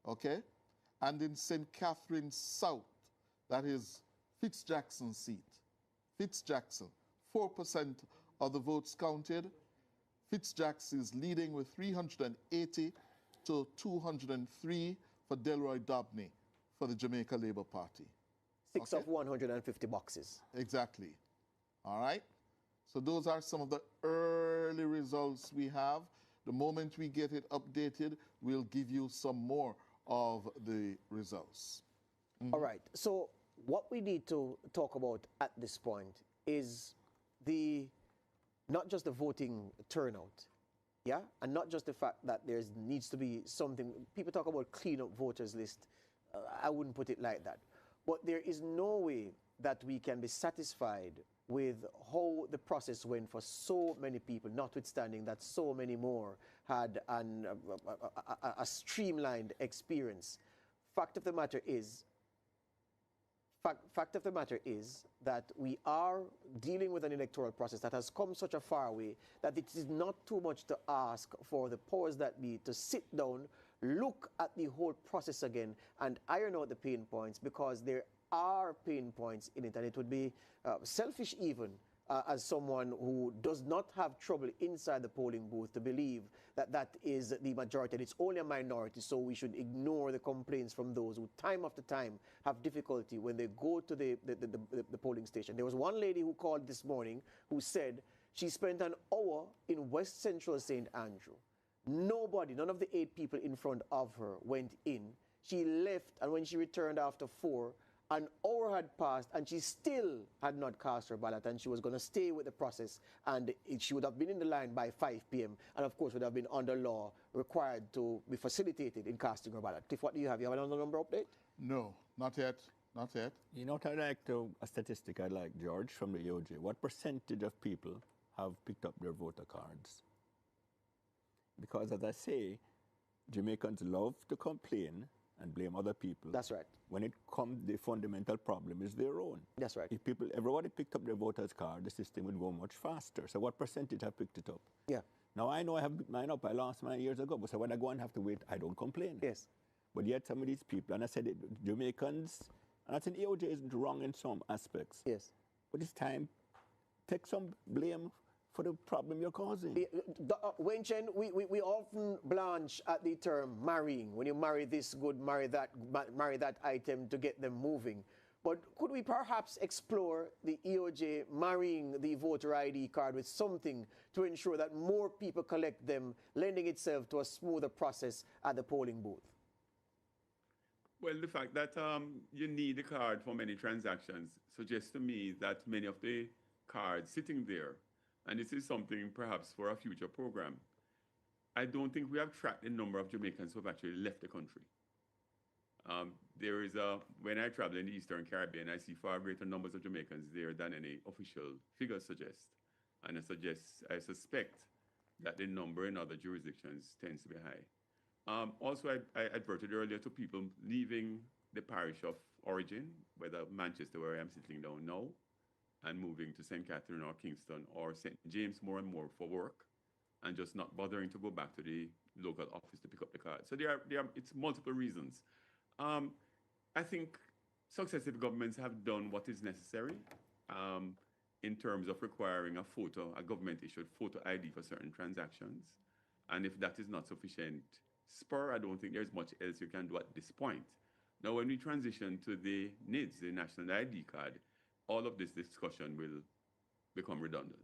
Okay? And in St. Catherine South, that is Fitzjackson's seat. Fitzjackson, 4% of the votes counted. Fitzjackson is leading with 380 to 203 for Delroy Dobney for the Jamaica Labour Party. 6 of 150 boxes. Exactly. All right? So those are some of the early results we have. The moment we get it updated, we'll give you some more of the results. All right. So what we need to talk about at this point is not just the voting turnout, yeah, and not just the fact that there needs to be something. People talk about clean up voters list. I wouldn't put it like that. But there is no way that we can be satisfied with how the process went for so many people, notwithstanding that so many more had a streamlined experience. Fact of the matter is that we are dealing with an electoral process that has come such a far way that it is not too much to ask for the powers that be to sit down, look at the whole process again, and iron out the pain points, because there are pain points in it, and it would be selfish even as someone who does not have trouble inside the polling booth to believe that that is the majority, and it's only a minority, so we should ignore the complaints from those who time after time have difficulty when they go to the polling station. There was one lady who called this morning who said she spent an hour in West Central St. Andrew. Nobody, none of the 8 people in front of her went in. She left, and when she returned after 4, an hour had passed, and she still had not cast her ballot, and she was going to stay with the process, and she would have been in the line by 5 p.m., and of course would have been under law required to be facilitated in casting her ballot. Cliff, what do you have? You have another number update? No, not yet. Not yet. You know what I'd like to, a statistic I'd like, George, from the EOJ. What percentage of people have picked up their voter cards? Because as I say, Jamaicans love to complain and blame other people. That's right. When it comes, the fundamental problem is their own. That's right. If everybody picked up their voter's card, the system would go much faster. So what percentage have picked it up? Yeah. Now I know I have picked mine up. I lost mine years ago. But so when I go and have to wait, I don't complain. Yes. But yet some of these people, and I said it, Jamaicans, and I said EOJ isn't wrong in some aspects. Yes. But it's time, take some blame for the problem you're causing. Wenchen, we often blanch at the term marrying. When you marry this good, marry that item to get them moving. But could we perhaps explore the EOJ marrying the voter ID card with something to ensure that more people collect them, lending itself to a smoother process at the polling booth? Well, the fact that you need a card for many transactions suggests to me that many of the cards sitting there, and this is something perhaps for a future program, I don't think we have tracked the number of Jamaicans who have actually left the country. When I travel in the Eastern Caribbean, I see far greater numbers of Jamaicans there than any official figures suggest. And I suspect that the number in other jurisdictions tends to be high. Also, I adverted earlier to people leaving the parish of origin, whether Manchester, where I am sitting down now, and moving to St. Catherine or Kingston or St. James more and more for work, and just not bothering to go back to the local office to pick up the card. So it's multiple reasons. I think successive governments have done what is necessary in terms of requiring a government-issued photo ID for certain transactions. And if that is not sufficient spur, I don't think there's much else you can do at this point. Now, when we transition to the NIDS, the National ID card, all of this discussion will become redundant.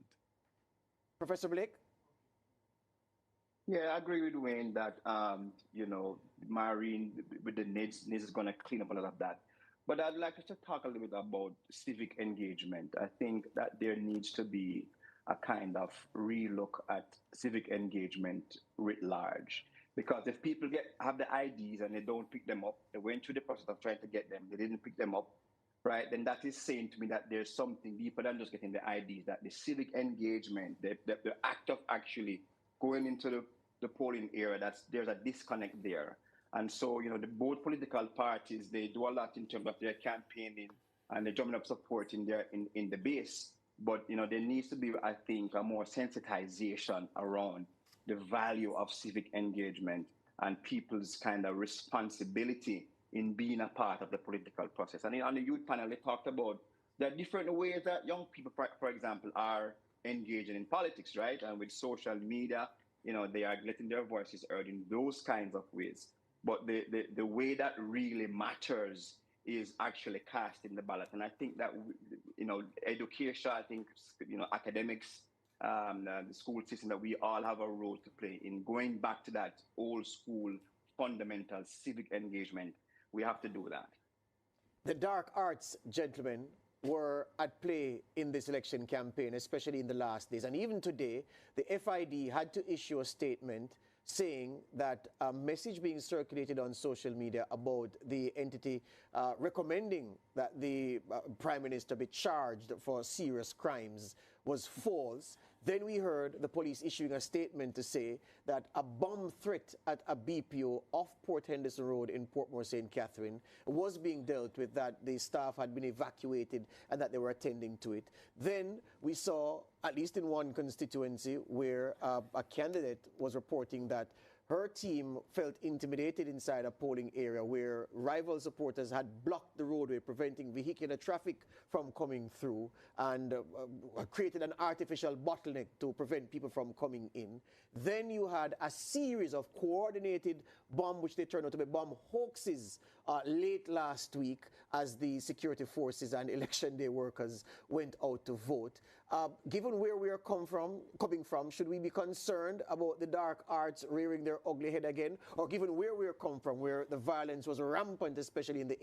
Professor Blake? Yeah, I agree with Wayne that, marrying with the NIDS is going to clean up a lot of that. But I'd like to talk a little bit about civic engagement. I think that there needs to be a kind of relook at civic engagement writ large. Because if people have the IDs and they don't pick them up, they went through the process of trying to get them, they didn't pick them up, right? Then that is saying to me that there's something deeper than just getting the IDs, that the civic engagement, the act of actually going into the polling area, there's a disconnect there. And so, both political parties, they do a lot in terms of their campaigning and the drumming up support in the base. But, there needs to be, I think, a more sensitization around the value of civic engagement and people's kind of responsibility in being a part of the political process. And on the youth panel, they talked about the different ways that young people, for example, are engaging in politics, right? And with social media, they are letting their voices heard in those kinds of ways. But the way that really matters is actually casting the ballot. And I think that, education, I think, academics, the school system, that we all have a role to play in going back to that old school fundamental civic engagement. We have to do that. The dark arts, gentlemen, were at play in this election campaign, especially in the last days. And even today, the FID had to issue a statement saying that a message being circulated on social media about the entity recommending that the Prime Minister be charged for serious crimes was false. Then we heard the police issuing a statement to say that a bomb threat at a BPO off Port Henderson Road in Portmore St. Catherine was being dealt with, that the staff had been evacuated and that they were attending to it. Then we saw, at least in one constituency, where a candidate was reporting that her team felt intimidated inside a polling area where rival supporters had blocked the roadway, preventing vehicular traffic from coming through, and created an artificial bottleneck to prevent people from coming in. Then you had a series of coordinated bomb, which they turned out to be bomb hoaxes late last week as the security forces and election day workers went out to vote. Given where we are coming from, should we be concerned about the dark arts rearing their ugly head again? Or given where we come from, where the violence was rampant, especially in the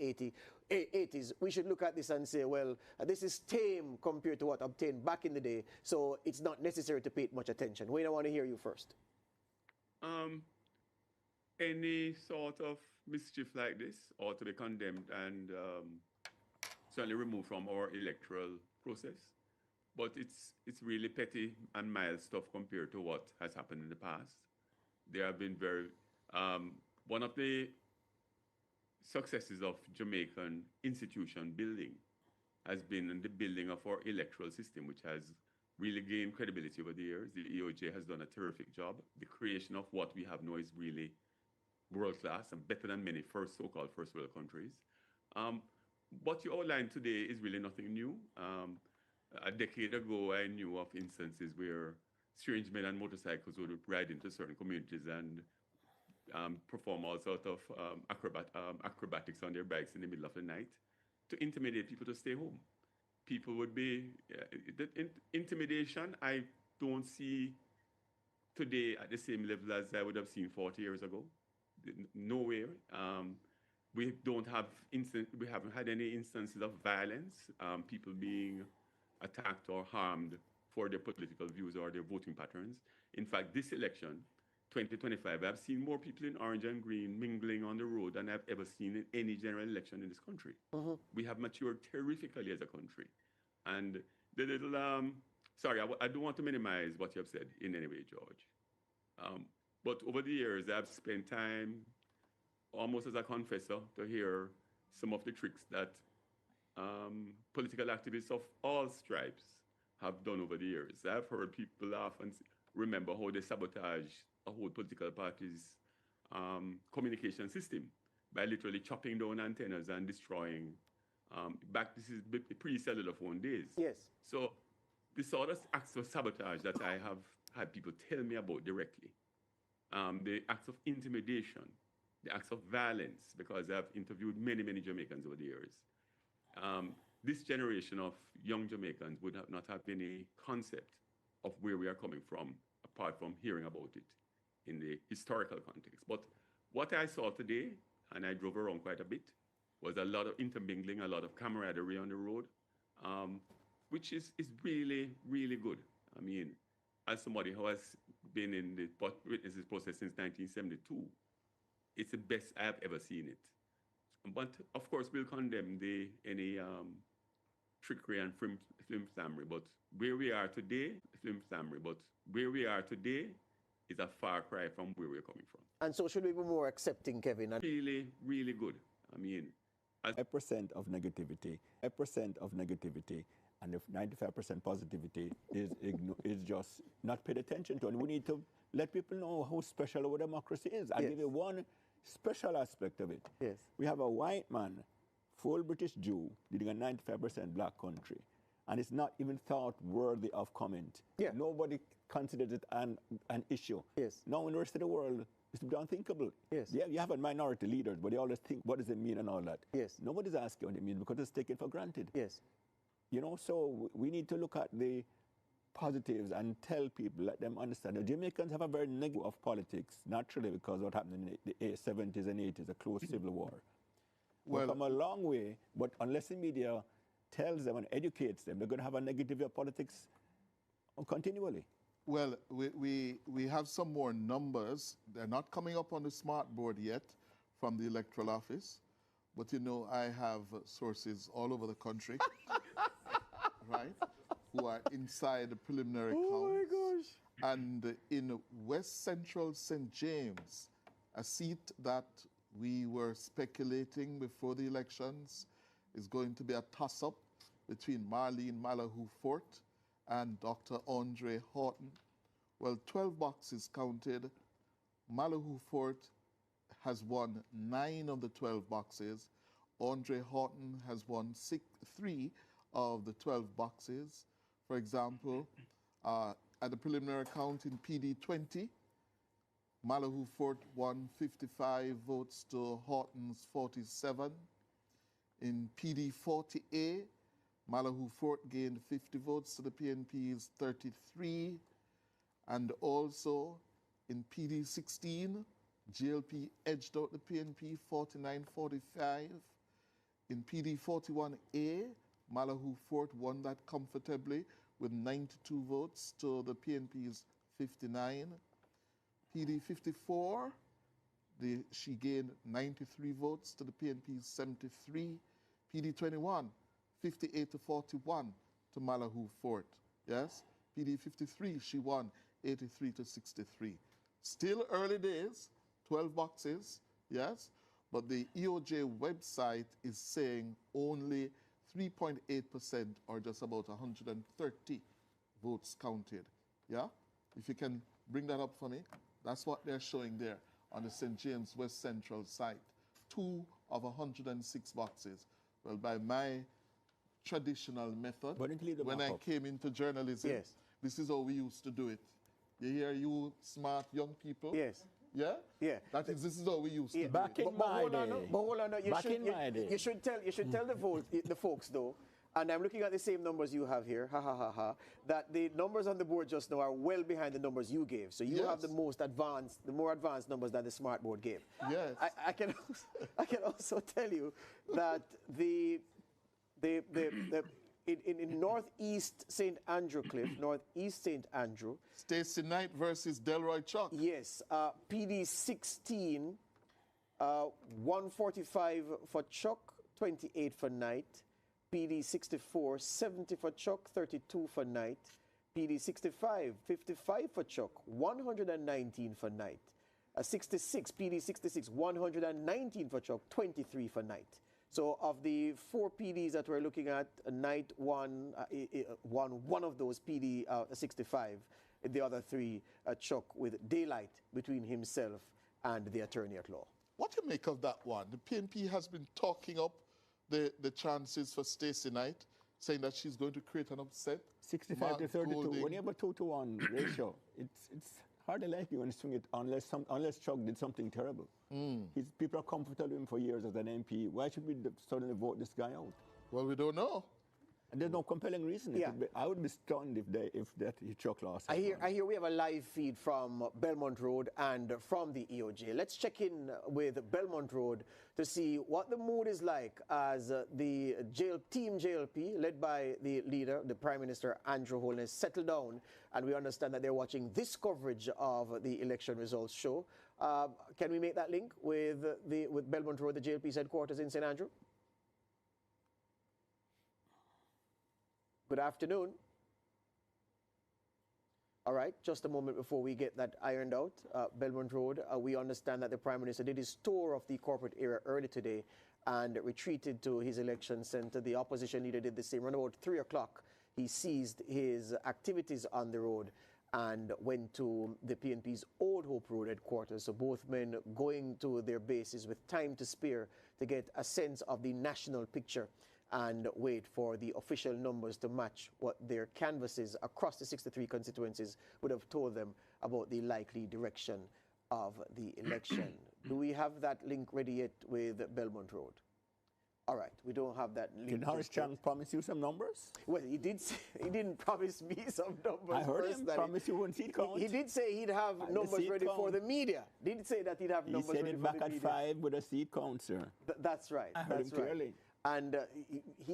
80s, we should look at this and say, well, this is tame compared to what obtained back in the day, so it's not necessary to pay much attention. Wayne, I want to hear you first. Any sort of mischief like this ought to be condemned and certainly removed from our electoral process. But it's really petty and mild stuff compared to what has happened in the past. There have been one of the successes of Jamaican institution building has been the building of our electoral system, which has really gained credibility over the years. The EOJ has done a terrific job. The creation of what we have now is really world-class and better than many so-called first world countries. What you outlined today is really nothing new. A decade ago, I knew of instances where strange men on motorcycles would ride into certain communities and perform all sorts of acrobatics on their bikes in the middle of the night to intimidate people to stay home. People would be, intimidation I don't see today at the same level as I would have seen 40 years ago. Nowhere. We haven't had any instances of violence, people being attacked or harmed for their political views or their voting patterns. In fact, this election, 2025, I've seen more people in orange and green mingling on the road than I've ever seen in any general election in this country. Mm-hmm. We have matured terrifically as a country. And the little, sorry, I don't want to minimize what you have said in any way, George. But over the years, I've spent time almost as a confessor to hear some of the tricks that political activists of all stripes have done over the years. I've heard people laugh and remember how they sabotage a whole political party's communication system by literally chopping down antennas and destroying. This is pre-cellular phone days. Yes. So the sort of acts of sabotage that I have had people tell me about directly, the acts of intimidation, the acts of violence, because I've interviewed many, many Jamaicans over the years. This generation of young Jamaicans would not have any concept of where we are coming from, apart from hearing about it in the historical context. But what I saw today, and I drove around quite a bit, was a lot of intermingling, a lot of camaraderie on the road, which is really, really good. I mean, as somebody who has been in the witnesses process since 1972, it's the best I have ever seen it. But of course, we'll condemn any trickery and flimflammery. But where we are today, is a far cry from where we're coming from. And so should we be more accepting, Kevin? Really, really good. I mean, 5% of negativity, and if 95% positivity is just not paid attention to. And we need to let people know how special our democracy is. I'll give you one special aspect of it. Yes. We have a white man, full British Jew, leading a 95% black country, and it's not even thought worthy of comment. Yeah. Nobody considers it an issue. Yes. Now in the rest of the world, it's unthinkable. Yes. Yeah, you have a minority leaders, but they always think, what does it mean and all that? Yes. Nobody's asking what it means because it's taken for granted. Yes. You know, so we need to look at the positives and tell people, let them understand. The Jamaicans have a very negative of politics, naturally, because what happened in the 70s and 80s, a close civil war. We've come a long way, but unless the media tells them and educates them, they're going to have a negative view of politics continually. Well, we have some more numbers. They're not coming up on the smart board yet from the Electoral Office, but you know I have sources all over the country, right, who are inside the preliminary counts. Oh my gosh. And in West Central St. James, a seat that we were speculating before the elections is going to be a toss-up between Marlene Malahoo Fort and Dr. Andre Horton. Well, 12 boxes counted. Malahoo Fort has won 9 of the 12 boxes. Andre Horton has won 3 of the 12 boxes. For example, at the preliminary count in PD 20, Malahoo Fort won 55 votes to Horton's 47. In PD 40A, Malahoo Fort gained 50 votes to the PNP's 33. And also in PD 16, GLP edged out the PNP 49-45. In PD 41A, Malahoo Fort won that comfortably with 92 votes to the PNP's 59. PD 54, she gained 93 votes to the PNP's 73. PD 21, 58-41 to Malahoo Fort. Yes? PD 53, she won 83-63. Still early days, 12 boxes, yes? But the EOJ website is saying only 3.8% or just about 130 votes counted. Yeah? If you can bring that up for me. That's what they're showing there on the St. James West Central site. 2 of 106 boxes. Well, by my traditional method, when I came into journalism, yes, this is how we used to do it. You hear, you smart young people? Yes. Yeah? Yeah. This is how we used to do it. But hold on, you should tell the folks though, and I'm looking at the same numbers you have here, that the numbers on the board just now are well behind the numbers you gave. So you have the more advanced numbers that the smart board gave. Yes. I can also tell you that in Northeast St. Andrew Cliff, Northeast St. Andrew. Stacey Knight versus Delroy Chuck. Yes. PD 16, 145 for Chuck, 28 for Knight. PD 64, 70 for Chuck, 32 for Knight. PD 65, 55 for Chuck, 119 for Knight. 66, PD 66, 119 for Chuck, 23 for Knight. So of the 4 PDs that we're looking at, Knight won one of those, PD 65. The other 3, Chuck, with daylight between himself and the attorney at law. What do you make of that one? The PNP has been talking up the chances for Stacey Knight, saying that she's going to create an upset. 65 to 32. When you have a 2-to-1 ratio, it's hardly likely when you swing it unless Chuck did something terrible. People are comfortable with him for years as an MP. Why should we suddenly vote this guy out? Well, we don't know. And there's no compelling reason. Yeah. I would be stunned if Chuck lost. I hear we have a live feed from Belmont Road and from the EOJ. Let's check in with Belmont Road to see what the mood is like as the Team JLP, led by the leader, the Prime Minister Andrew Holness, settle down. And we understand that they're watching this coverage of the election results show. Can we make that link with Belmont Road, the JLP's headquarters in St. Andrew? Good afternoon. All right, just a moment before we get that ironed out. Belmont Road, we understand that the Prime Minister did his tour of the corporate area early today and retreated to his election centre. The opposition leader did the same. Around about 3 o'clock, he ceased his activities on the road and went to the PNP's Old Hope Road headquarters. So both men going to their bases with time to spare to get a sense of the national picture and wait for the official numbers to match what their canvasses across the 63 constituencies would have told them about the likely direction of the election. Do we have that link ready yet with Belmont Road? All right, we don't have that link. Did Horace Chang promise you some numbers? Well, he did say, he didn't promise me some numbers. I heard him personally. promise you one seat count. He did say he'd have numbers ready for the media. Did say that he'd have numbers ready for the media. He said it back at 5 with a seat count, sir. That's right. I heard him clearly. And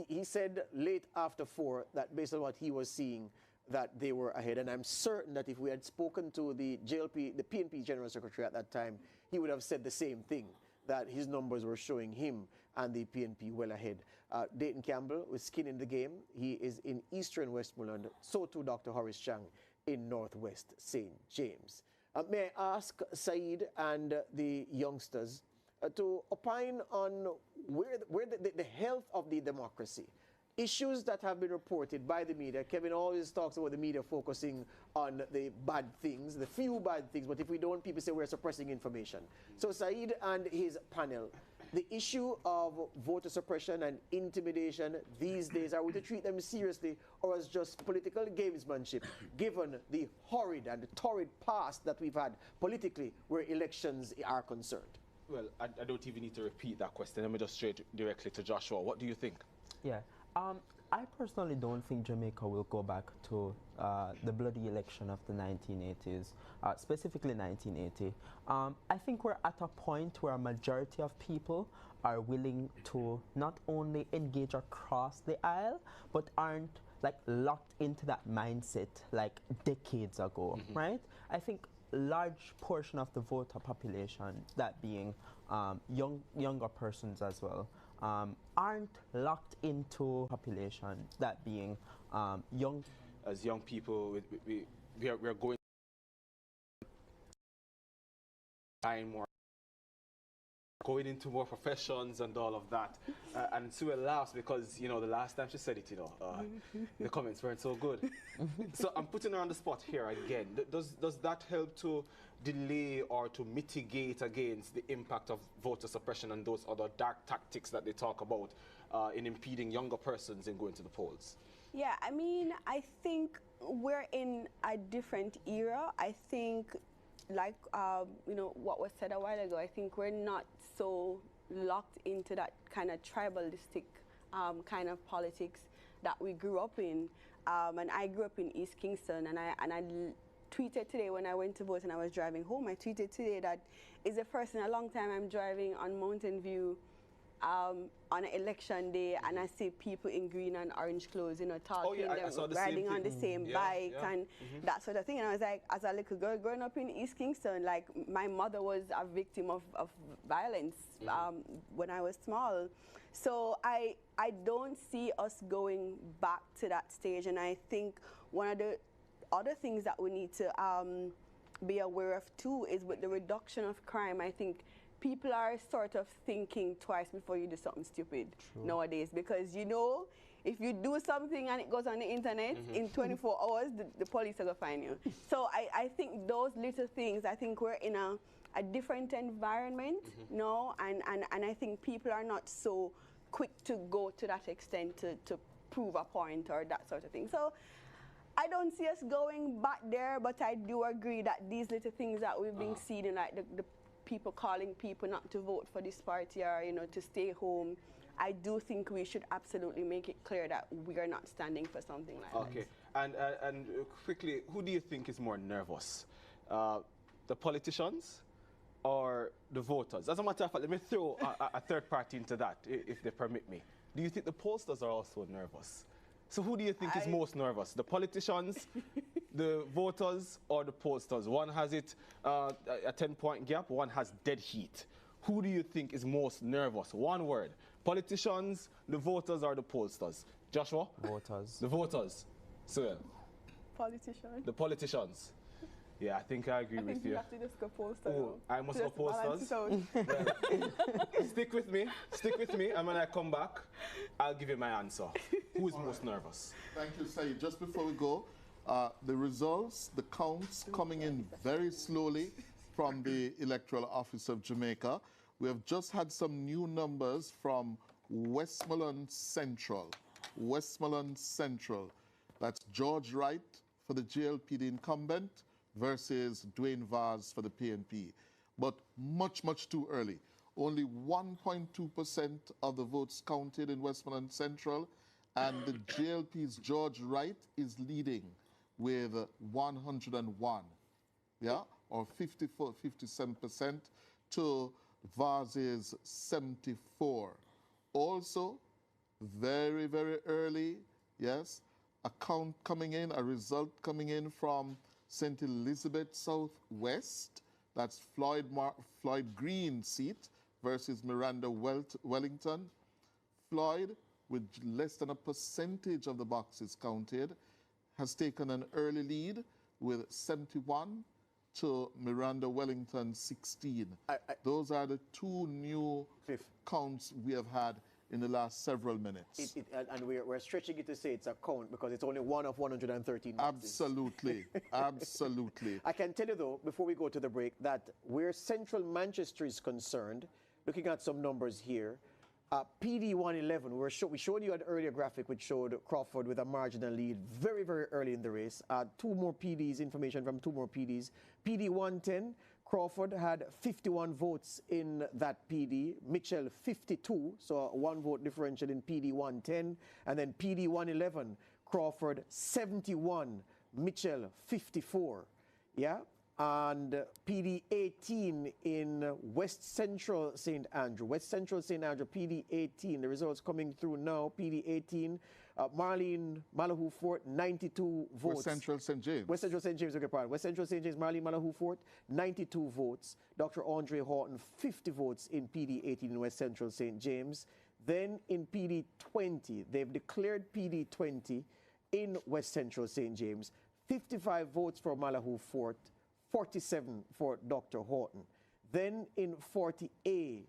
he said late after 4 that based on what he was seeing, that they were ahead. And I'm certain that if we had spoken to the JLP, the PNP General Secretary at that time, he would have said the same thing, that his numbers were showing him and the PNP well ahead. Dayton Campbell with skin in the game. He is in Eastern Westmoreland. So too Dr. Horace Chang in Northwest St. James. May I ask Saeed and the youngsters to opine on where the health of the democracy, issues that have been reported by the media. Kevin always talks about the media focusing on the bad things, the few bad things, but if we don't, people say we're suppressing information. So Saeed and his panel, the issue of voter suppression and intimidation these days, are we to treat them seriously or as just political gamesmanship, given the horrid and the torrid past that we've had politically where elections are concerned? Well, I don't even need to repeat that question. Let me just straight directly to Joshua. What do you think? Yeah. I personally don't think Jamaica will go back to the bloody election of the 1980s, specifically 1980. I think we're at a point where a majority of people are willing to not only engage across the aisle, but aren't like locked into that mindset like decades ago, right? I think large portion of the voter population, that being younger persons as well, aren't locked into population, that being young. As young people, we are going more, going into more professions and all of that. And Sue laughs because, you know, the last time she said it, you know, the comments weren't so good. So I'm putting her on the spot here again. Does that help to delay or to mitigate against the impact of voter suppression and those other dark tactics that they talk about in impeding younger persons in going to the polls? Yeah, I mean, I think we're in a different era. I think, like, you know, what was said a while ago, I think we're not so locked into that kind of tribalistic kind of politics that we grew up in. And I grew up in East Kingston, and I tweeted today when I went to vote and I was driving home, I tweeted today that it's the first in a long time I'm driving on Mountain View on an election day, and I see people in green and orange clothes, you know, talking, riding on the same bike and that sort of thing. And I was like, as a little girl growing up in East Kingston, like, my mother was a victim of violence when I was small. So I don't see us going back to that stage. And I think one of the other things that we need to be aware of too is with the reduction of crime. I think people are sort of thinking twice before you do something stupid nowadays, because, you know, if you do something and it goes on the internet, in 24 hours, the police are going to find you. So I think those little things, I think we're in a different environment now, and I think people are not so quick to go to that extent to prove a point or that sort of thing. So I don't see us going back there, but I do agree that these little things that we've been seeing, like the people calling people not to vote for this party or, you know, to stay home, I do think we should absolutely make it clear that we are not standing for something like that. Okay, and quickly, who do you think is more nervous? The politicians or the voters? As a matter of fact, let me throw a third party into that, if they permit me. Do you think the pollsters are also nervous? So who do you think is most nervous? The politicians, the voters, or the pollsters? One has it a 10-point gap, one has dead heat. Who do you think is most nervous? One word. Politicians, the voters, or the pollsters? Joshua? Voters. The voters. So, Politicians. the politicians. Yeah, I think I agree with you. I think you have to just go pollsters. Oh, I must go posters. Stick with me, and when I come back, I'll give you my answer. Who is most nervous? Thank you, Saeed. Just before we go, the results, the counts coming in very slowly from the Electoral Office of Jamaica. We have just had some new numbers from Westmoreland Central. Westmoreland Central. That's George Wright for the JLP, the incumbent, versus Dwayne Vaz for the PNP. But much, much too early. only 1.2% of the votes counted in Westmoreland Central, and the JLP's George Wright is leading with 101, yeah, or 57% to Vars's 74. Also, very, very early, yes, a result coming in from St. Elizabeth Southwest, that's Floyd Green seat versus Miranda Wellington. Floyd, with less than a percentage of the boxes counted, has taken an early lead with 71 to Miranda Wellington 16. Those are the two new counts we have had in the last several minutes. And we're stretching it to say it's a count because it's only one of 113 boxes. Absolutely, absolutely. I can tell you though, before we go to the break, that where Central Manchester is concerned, looking at some numbers here, PD 111, we showed you an earlier graphic which showed Crawford with a marginal lead very, very early in the race. Two more PDs, information from two more PDs. PD 110, Crawford had 51 votes in that PD, Mitchell 52, so a 1 vote differential in PD 110, and then PD 111, Crawford 71, Mitchell 54, yeah? And PD 18 in West Central St. Andrew. West Central St. Andrew, PD 18. The results coming through now. PD 18, Marlene Malahoo Fort, 92 votes. West Central St. James. West Central St. James, okay, pardon. West Central St. James, Marlene Malahoo Fort, 92 votes. Dr. Andre Horton, 50 votes in PD 18 in West Central St. James. Then in PD 20, they've declared PD 20 in West Central St. James. 55 votes for Malahoo Fort, 47 for Dr. Horton. Then in 40A,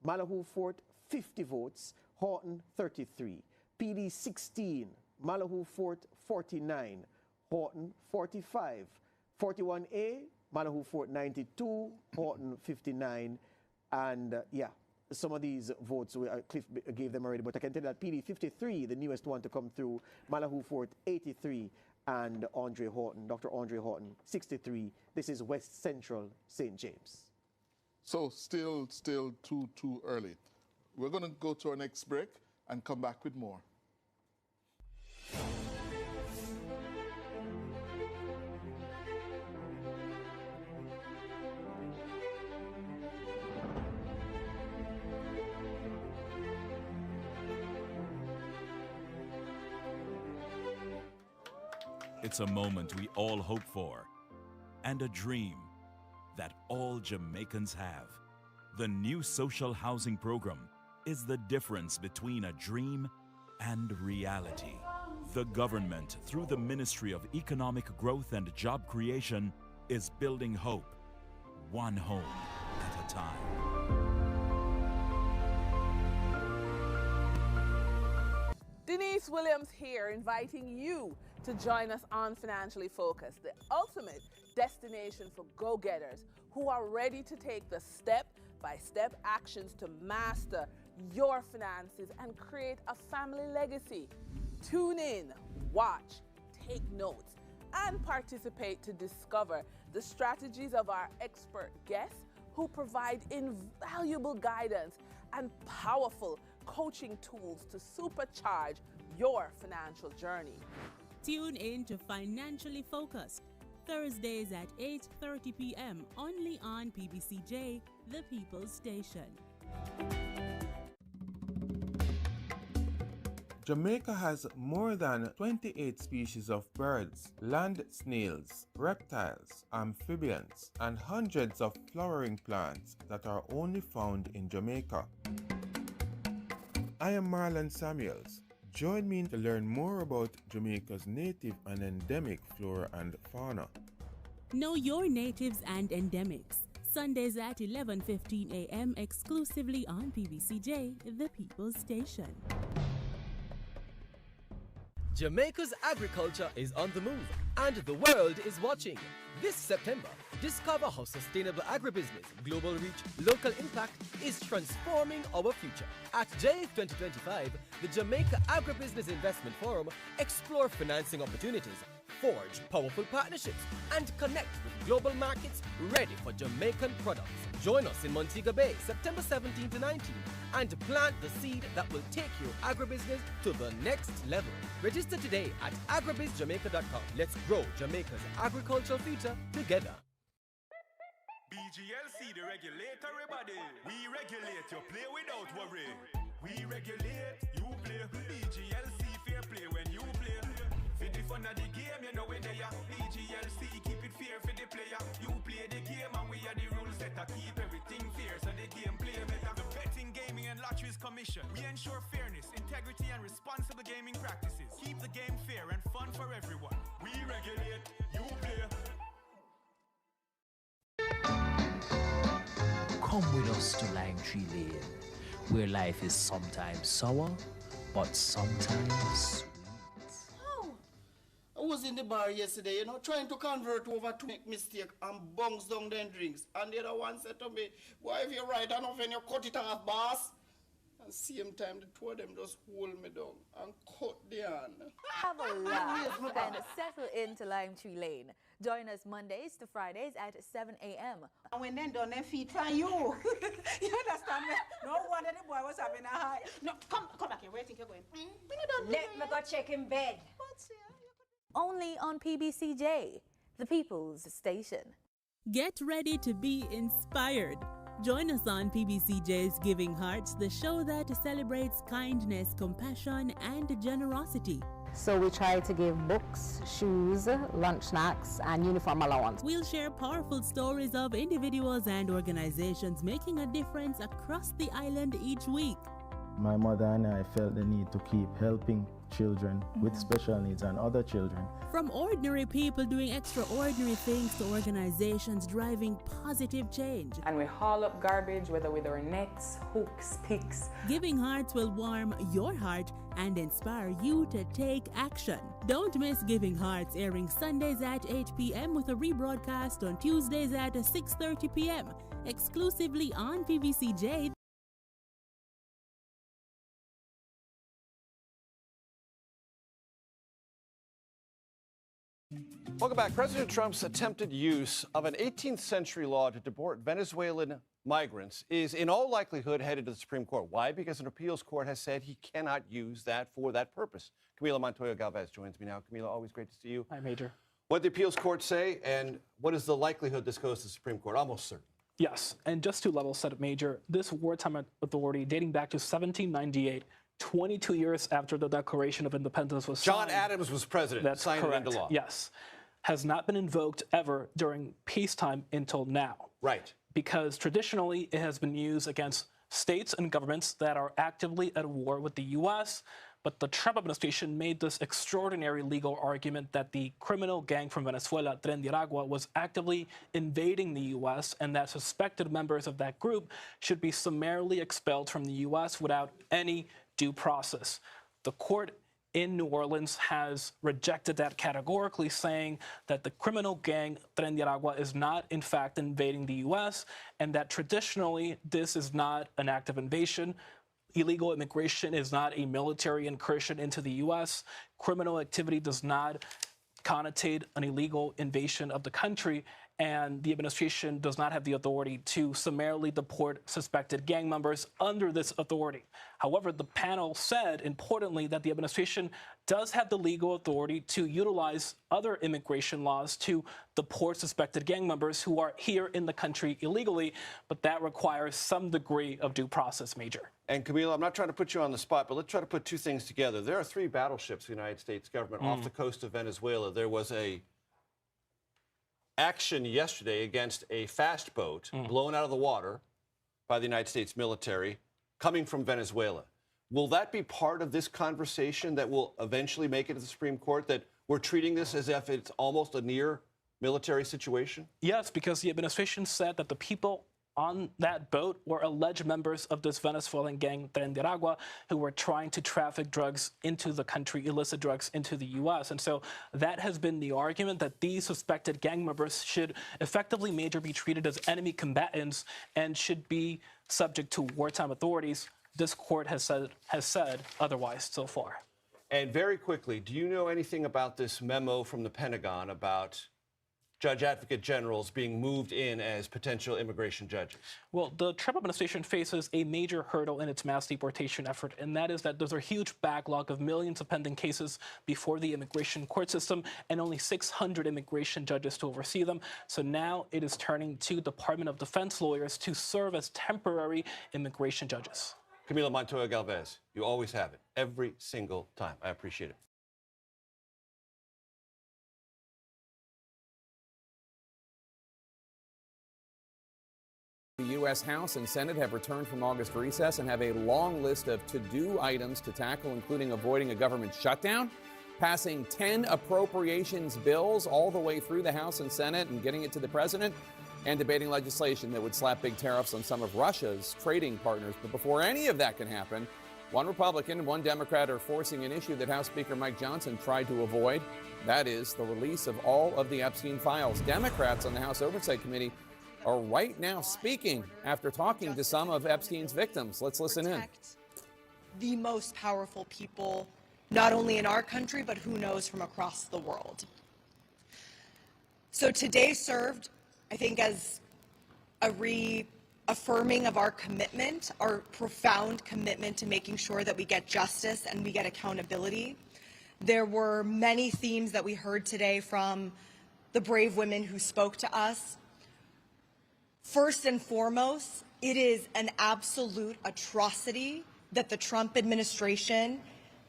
Malahoo Fort, 50 votes, Horton, 33. PD 16, Malahoo Fort, 49, Horton, 45. 41A, Malahoo Fort, 92, Horton, 59. And yeah, some of these votes, Cliff gave them already, but I can tell you that PD 53, the newest one to come through, Malahoo Fort, 83. And Andre Horton, Dr. Andre Horton, 63. This is West Central St. James. So still too early. We're going to go to our next break and come back with more. It's a moment we all hope for, and a dream that all Jamaicans have. The new social housing program is the difference between a dream and reality. The government, through the Ministry of Economic Growth and Job Creation, is building hope, one home at a time. Denise Williams here, inviting you to join us on Financially Focused, the ultimate destination for go-getters who are ready to take the step-by-step actions to master your finances and create a family legacy. Tune in, watch, take notes, and participate to discover the strategies of our expert guests who provide invaluable guidance and powerful coaching tools to supercharge your financial journey. Tune in to Financially Focused, Thursdays at 8:30 p.m. only on PBCJ, the People's Station. Jamaica has more than 28 species of birds, land snails, reptiles, amphibians, and hundreds of flowering plants that are only found in Jamaica. I am Marlon Samuels. Join me to learn more about Jamaica's native and endemic flora and fauna. Know your natives and endemics. Sundays at 11:15 a.m. exclusively on PBCJ, the People's Station. Jamaica's agriculture is on the move and the world is watching. This September, discover how sustainable agribusiness, global reach, local impact is transforming our future. At JAIF 2025, the Jamaica Agribusiness Investment Forum, explore financing opportunities, forge powerful partnerships, and connect with global markets ready for Jamaican products. Join us in Montego Bay, September 17 to 19, and plant the seed that will take your agribusiness to the next level. Register today at agribizjamaica.com. Let's grow Jamaica's agricultural future together. BGLC, the regulatory body. We regulate, you play without worry. We regulate, you play. BGLC, fair play when you play. For the fun of the game, you know where they are. BGLC, keep it fair for the player. You play the game and we are the rules setter. Keep everything fair so the game play better. The Betting, Gaming and Lotteries Commission. We ensure fairness, integrity and responsible gaming practices. Keep the game fair and fun for everyone. We regulate, you play. Come with us to Lime Tree Lane, where life is sometimes sour, but sometimes sweet. Oh, I was in the bar yesterday, you know, trying to convert over to make mistake and bungs down them drinks. And the other one said to me, why if you right enough and you cut it off, boss? And same time, the two of them just hold me down and cut the hand. Have a laugh and settle into Lime Tree Lane. Join us Mondays to Fridays at 7 a.m. And when they done their feet for you. You understand me? No wonder the boy was having a high. No, come back here. Where do you think you're going? Let me go check in bed. Only on PBCJ, the People's Station. Get ready to be inspired. Join us on PBCJ's Giving Hearts, the show that celebrates kindness, compassion, and generosity. So we try to give books, shoes, lunch snacks, and uniform allowance. We'll share powerful stories of individuals and organizations making a difference across the island each week. My mother and I felt the need to keep helping children with special needs and other children. From ordinary people doing extraordinary things to organizations driving positive change. And we haul up garbage, whether with our nets, hooks, picks. Giving Hearts will warm your heart and inspire you to take action. Don't miss Giving Hearts, airing Sundays at 8 p.m. with a rebroadcast on Tuesdays at 6:30 p.m. exclusively on PBCJ. Welcome back. President Trump's attempted use of an 18th century law to deport Venezuelan migrants is in all likelihood headed to the Supreme Court. Why? Because an appeals court has said he cannot use that for that purpose. Camila Montoya Galvez joins me now. Camila, always great to see you. Hi, Major. What did the appeals court say, and what is the likelihood this goes to the Supreme Court? Almost certain. Yes, and just to level set it, Major, this wartime authority dating back to 1798, 22 years after the Declaration of Independence was signed. John Adams was president. That's signed correct. it into law. Yes. Has not been invoked ever during peacetime until now. Right. Because traditionally it has been used against states and governments that are actively at war with the U.S., but the Trump administration made this extraordinary legal argument that the criminal gang from Venezuela, Tren de Aragua, was actively invading the U.S. and that suspected members of that group should be summarily expelled from the U.S. without any due process. The court in New Orleans has rejected that categorically, saying that the criminal gang Tren de Aragua is not, in fact, invading the U.S., and that traditionally this is not an act of invasion. Illegal immigration is not a military incursion into the U.S. Criminal activity does not connotate an illegal invasion of the country, and the administration does not have the authority to summarily deport suspected gang members under this authority. However, the panel said, importantly, that the administration does have the legal authority to utilize other immigration laws to deport suspected gang members who are here in the country illegally, but that requires some degree of due process, Major. And Camila, I'm not trying to put you on the spot, but let's try to put two things together. There are 3 battleships of the United States government off the coast of Venezuela. There was a action yesterday against a fast boat blown out of the water by the United States military coming from Venezuela. Will that be part of this conversation that will eventually make it to the Supreme Court, that we're treating this as if it's almost a near military situation? Yes, because the administration said that the people on that boat were alleged members of this Venezuelan gang, Tren de Aragua, who were trying to traffic drugs into the country, illicit drugs into the U.S. And so that has been the argument, that these suspected gang members should effectively, Major, be treated as enemy combatants and should be subject to wartime authorities. This court has said otherwise so far. And very quickly, do you know anything about this memo from the Pentagon about judge advocate generals being moved in as potential immigration judges? Well, the Trump administration faces a major hurdle in its mass deportation effort, and that is that there's a huge backlog of millions of pending cases before the immigration court system and only 600 immigration judges to oversee them. So now it is turning to Department of Defense lawyers to serve as temporary immigration judges. Camila Montoya Galvez, you always have it, every single time. I appreciate it. The U.S. House and Senate have returned from August recess and have a long list of to-do items to tackle, including avoiding a government shutdown, passing 10 appropriations bills all the way through the House and Senate and getting it to the president, and debating legislation that would slap big tariffs on some of Russia's trading partners. But before any of that can happen, one Republican and one Democrat are forcing an issue that House Speaker Mike Johnson tried to avoid. That is the release of all of the Epstein files. Democrats on the House Oversight Committee are right now speaking after talking to some of Epstein's victims. Let's listen in. The most powerful people, not only in our country, but who knows, from across the world. So today served, I think, as a reaffirming of our commitment, our profound commitment to making sure that we get justice and we get accountability. There were many themes that we heard today from the brave women who spoke to us. First and foremost, it is an absolute atrocity that the Trump administration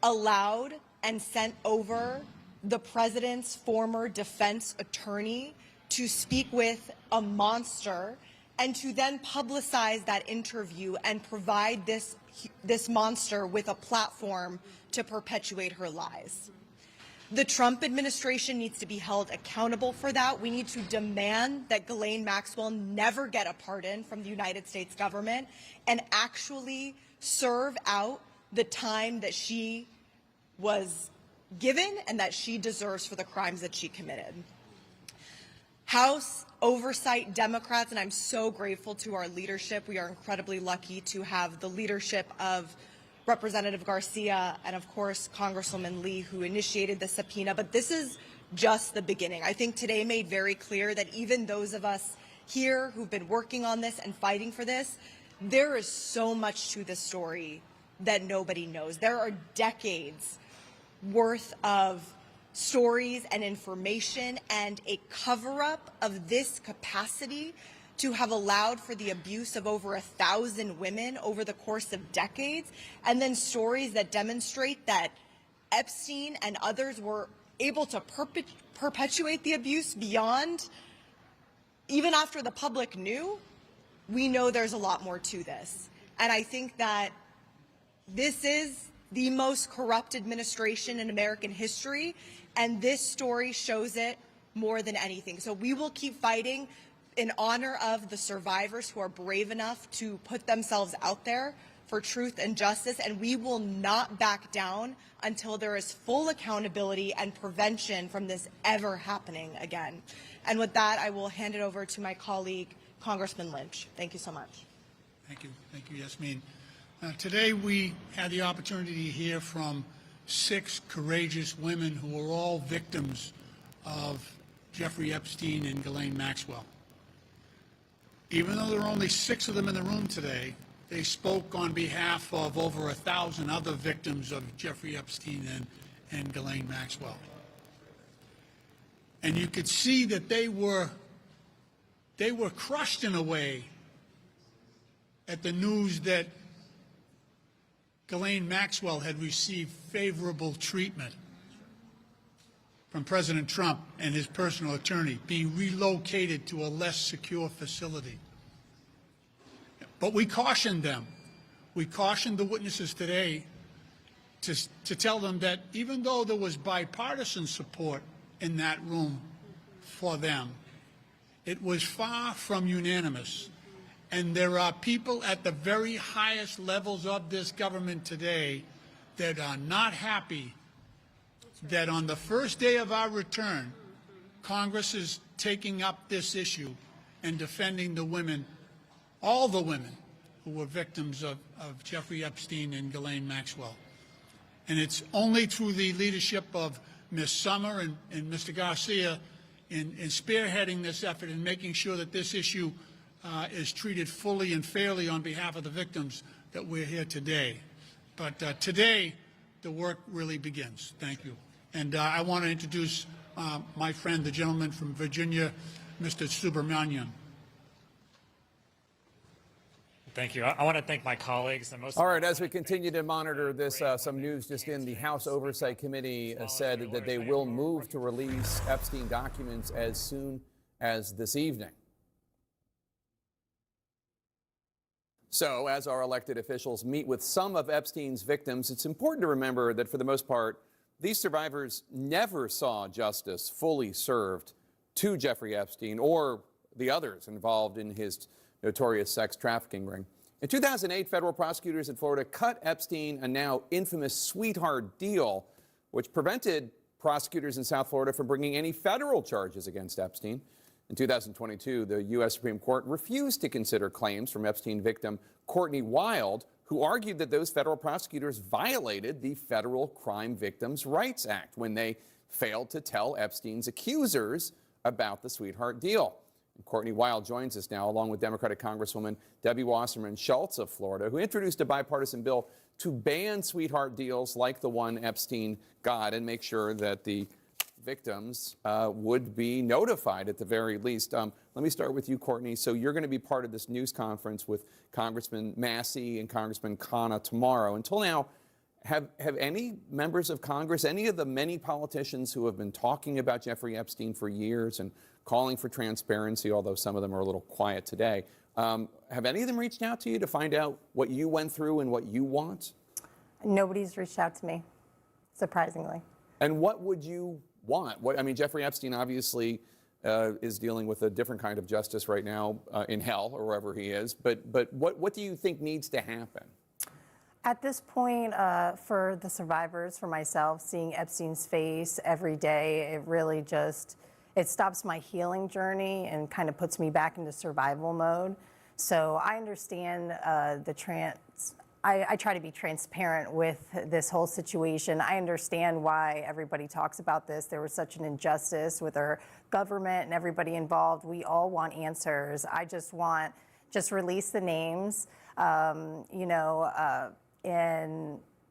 allowed and sent over the president's former defense attorney to speak with a monster and to then publicize that interview and provide this monster with a platform to perpetuate her lies. The Trump administration needs to be held accountable for that. We need to demand that Ghislaine Maxwell never get a pardon from the United States government and actually serve out the time that she was given and that she deserves for the crimes that she committed. House Oversight Democrats, and I'm so grateful to our leadership. We are incredibly lucky to have the leadership of Representative Garcia and, of course, Congresswoman Lee, who initiated the subpoena. But this is just the beginning. I think today made very clear that even those of us here who've been working on this and fighting for this, there is so much to this story that nobody knows. There are decades worth of stories and information and a cover-up of this capacity to have allowed for the abuse of over 1,000 women over the course of decades, and then stories that demonstrate that Epstein and others were able to perpetuate the abuse beyond, even after the public knew. We know there's a lot more to this. And I think that this is the most corrupt administration in American history, and this story shows it more than anything. So we will keep fighting in honor of the survivors who are brave enough to put themselves out there for truth and justice, and we will not back down until there is full accountability and prevention from this ever happening again. And with that, I will hand it over to my colleague, Congressman Lynch. Thank you so much. Thank you. Thank you, Yasmin. Today we had the opportunity to hear from 6 courageous women who were all victims of Jeffrey Epstein and Ghislaine Maxwell. Even though there are only 6 of them in the room today, they spoke on behalf of over 1,000 other victims of Jeffrey Epstein and Ghislaine Maxwell. And you could see that they were crushed in a way at the news that Ghislaine Maxwell had received favorable treatment from President Trump and his personal attorney, being relocated to a less secure facility. But we cautioned them. We cautioned the witnesses today to tell them that even though there was bipartisan support in that room for them, it was far from unanimous. And there are people at the very highest levels of this government today that are not happy that on the first day of our return, Congress is taking up this issue and defending the women, all the women who were victims of Jeffrey Epstein and Ghislaine Maxwell. And it's only through the leadership of Ms. Summer and Mr. Garcia in spearheading this effort and making sure that this issue is treated fully and fairly on behalf of the victims that we're here today. But today, the work really begins. Thank you. And I want to introduce my friend, the gentleman from Virginia, Mr. Subramanian. Thank you. I want to thank my colleagues. And All right, as we continue to monitor this, some news just in, the House Oversight Committee said that they will move to release Epstein documents as soon as this evening. So, as our elected officials meet with some of Epstein's victims, it's important to remember that for the most part, these survivors never saw justice fully served to Jeffrey Epstein or the others involved in his notorious sex trafficking ring. In 2008, federal prosecutors in Florida cut Epstein a now infamous sweetheart deal, which prevented prosecutors in South Florida from bringing any federal charges against Epstein. In 2022, the U.S. Supreme Court refused to consider claims from Epstein victim Courtney Wild, who argued that those federal prosecutors violated the Federal Crime Victims' Rights Act when they failed to tell Epstein's accusers about the sweetheart deal. And Courtney Wild joins us now, along with Democratic Congresswoman Debbie Wasserman Schultz of Florida, who introduced a bipartisan bill to ban sweetheart deals like the one Epstein got and make sure that the victims would be notified at the very least. Let me start with you, Courtney. So you're going to be part of this news conference with Congressman Massey and Congressman Khanna tomorrow. Until now, have any members of Congress, any of the many politicians who have been talking about Jeffrey Epstein for years and calling for transparency, although some of them are a little quiet today, have any of them reached out to you to find out what you went through and what you want? Nobody's reached out to me, surprisingly. And what would you want? I mean, Jeffrey Epstein obviously is dealing with a different kind of justice right now in hell or wherever he is. But what do you think needs to happen? At this point, for the survivors, for myself, seeing Epstein's face every day, it really just, it stops my healing journey and kind of puts me back into survival mode. So I understand I try to be transparent with this whole situation. I understand why everybody talks about this. There was such an injustice with our government and everybody involved. We all want answers. I just want, release the names,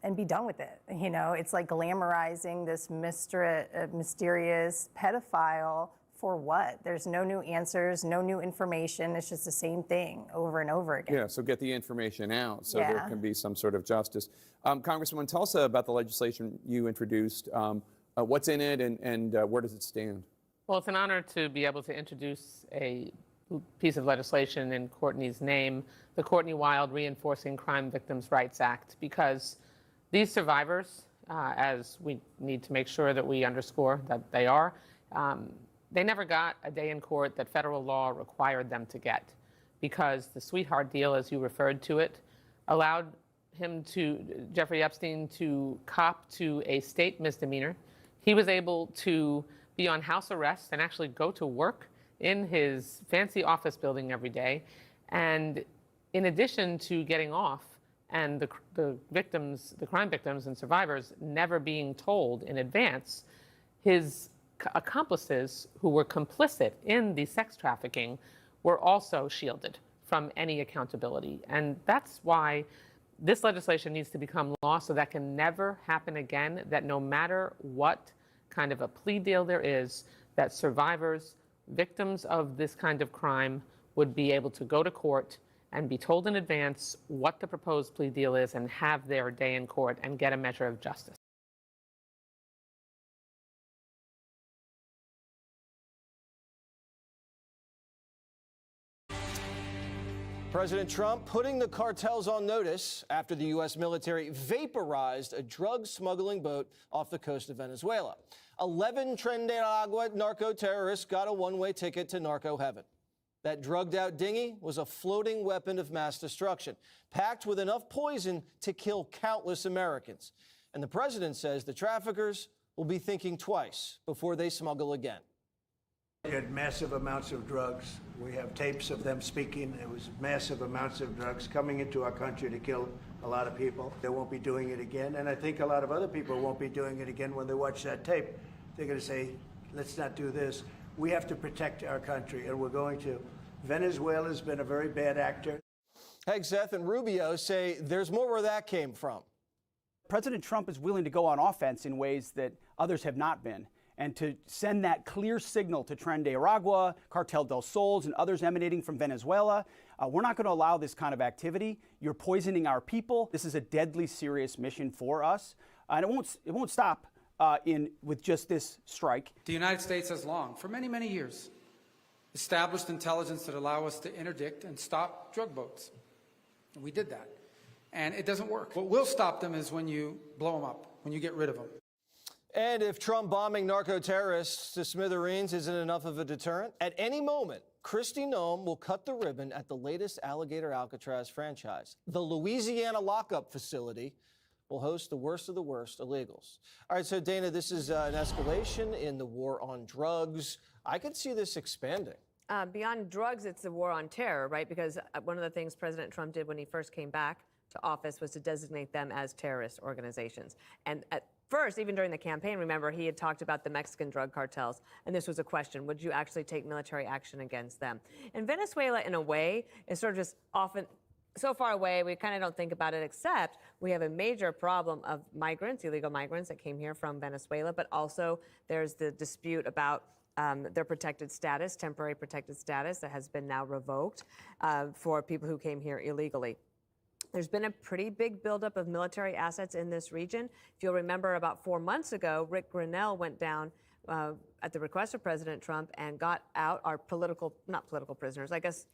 and be done with it. You know, it's like glamorizing this mysterious pedophile for what? There's no new answers, no new information. It's just the same thing over and over again. Yeah, so get the information out so there can be some sort of justice. Congresswoman, tell us about the legislation you introduced. What's in it and where does it stand? Well, it's an honor to be able to introduce a piece of legislation in Courtney's name, the Courtney Wild Reinforcing Crime Victims' Rights Act, because these survivors, as we need to make sure that we underscore that they are, they never got a day in court that federal law required them to get, because the sweetheart deal, as you referred to it, allowed Jeffrey Epstein, to cop to a state misdemeanor. He was able to be on house arrest and actually go to work in his fancy office building every day. And in addition to getting off, and the victims, the crime victims and survivors never being told in advance, his accomplices who were complicit in the sex trafficking were also shielded from any accountability. And that's why this legislation needs to become law, so that can never happen again, that no matter what kind of a plea deal there is, that survivors, victims of this kind of crime would be able to go to court and be told in advance what the proposed plea deal is and have their day in court and get a measure of justice. President Trump putting the cartels on notice after the U.S. military vaporized a drug smuggling boat off the coast of Venezuela. 11 Tren de Agua narco-terrorists got a one-way ticket to narco heaven. That drugged-out dinghy was a floating weapon of mass destruction, packed with enough poison to kill countless Americans. And the president says the traffickers will be thinking twice before they smuggle again. They had massive amounts of drugs. We have tapes of them speaking. It was massive amounts of drugs coming into our country to kill a lot of people. They won't be doing it again, and I think a lot of other people won't be doing it again when they watch that tape. They're going to say, let's not do this. We have to protect our country, and we're going to. Venezuela's been a very bad actor. Hegseth and Rubio say there's more where that came from. President Trump is willing to go on offense in ways that others have not been, and to send that clear signal to Tren de Aragua, Cartel del Sols, and others emanating from Venezuela. We're not going to allow this kind of activity. You're poisoning our people. This is a deadly serious mission for us, and it won't stop with just this strike. The United States has long, for many, many years, established intelligence that allow us to interdict and stop drug boats. And we did that. And it doesn't work. What will stop them is when you blow them up, when you get rid of them. And if Trump bombing narco-terrorists to smithereens isn't enough of a deterrent, at any moment, Kristi Noem will cut the ribbon at the latest Alligator Alcatraz franchise. The Louisiana lockup facility will host the worst of the worst illegals. All right, so Dana, this is an escalation in the war on drugs. I could see this expanding. Beyond drugs, it's the war on terror, right? Because one of the things President Trump did when he first came back to office was to designate them as terrorist organizations. And at first, even during the campaign, remember, he had talked about the Mexican drug cartels, and this was a question: would you actually take military action against them? And Venezuela, in a way, is sort of just often so far away, we kind of don't think about it, except we have a major problem of migrants, illegal migrants that came here from Venezuela, but also there's the dispute about their protected status, temporary protected status, that has been now revoked for people who came here illegally. There's been a pretty big buildup of military assets in this region. If you'll remember, about 4 months ago, Rick Grenell went down at the request of President Trump and got out our not political prisoners, I guess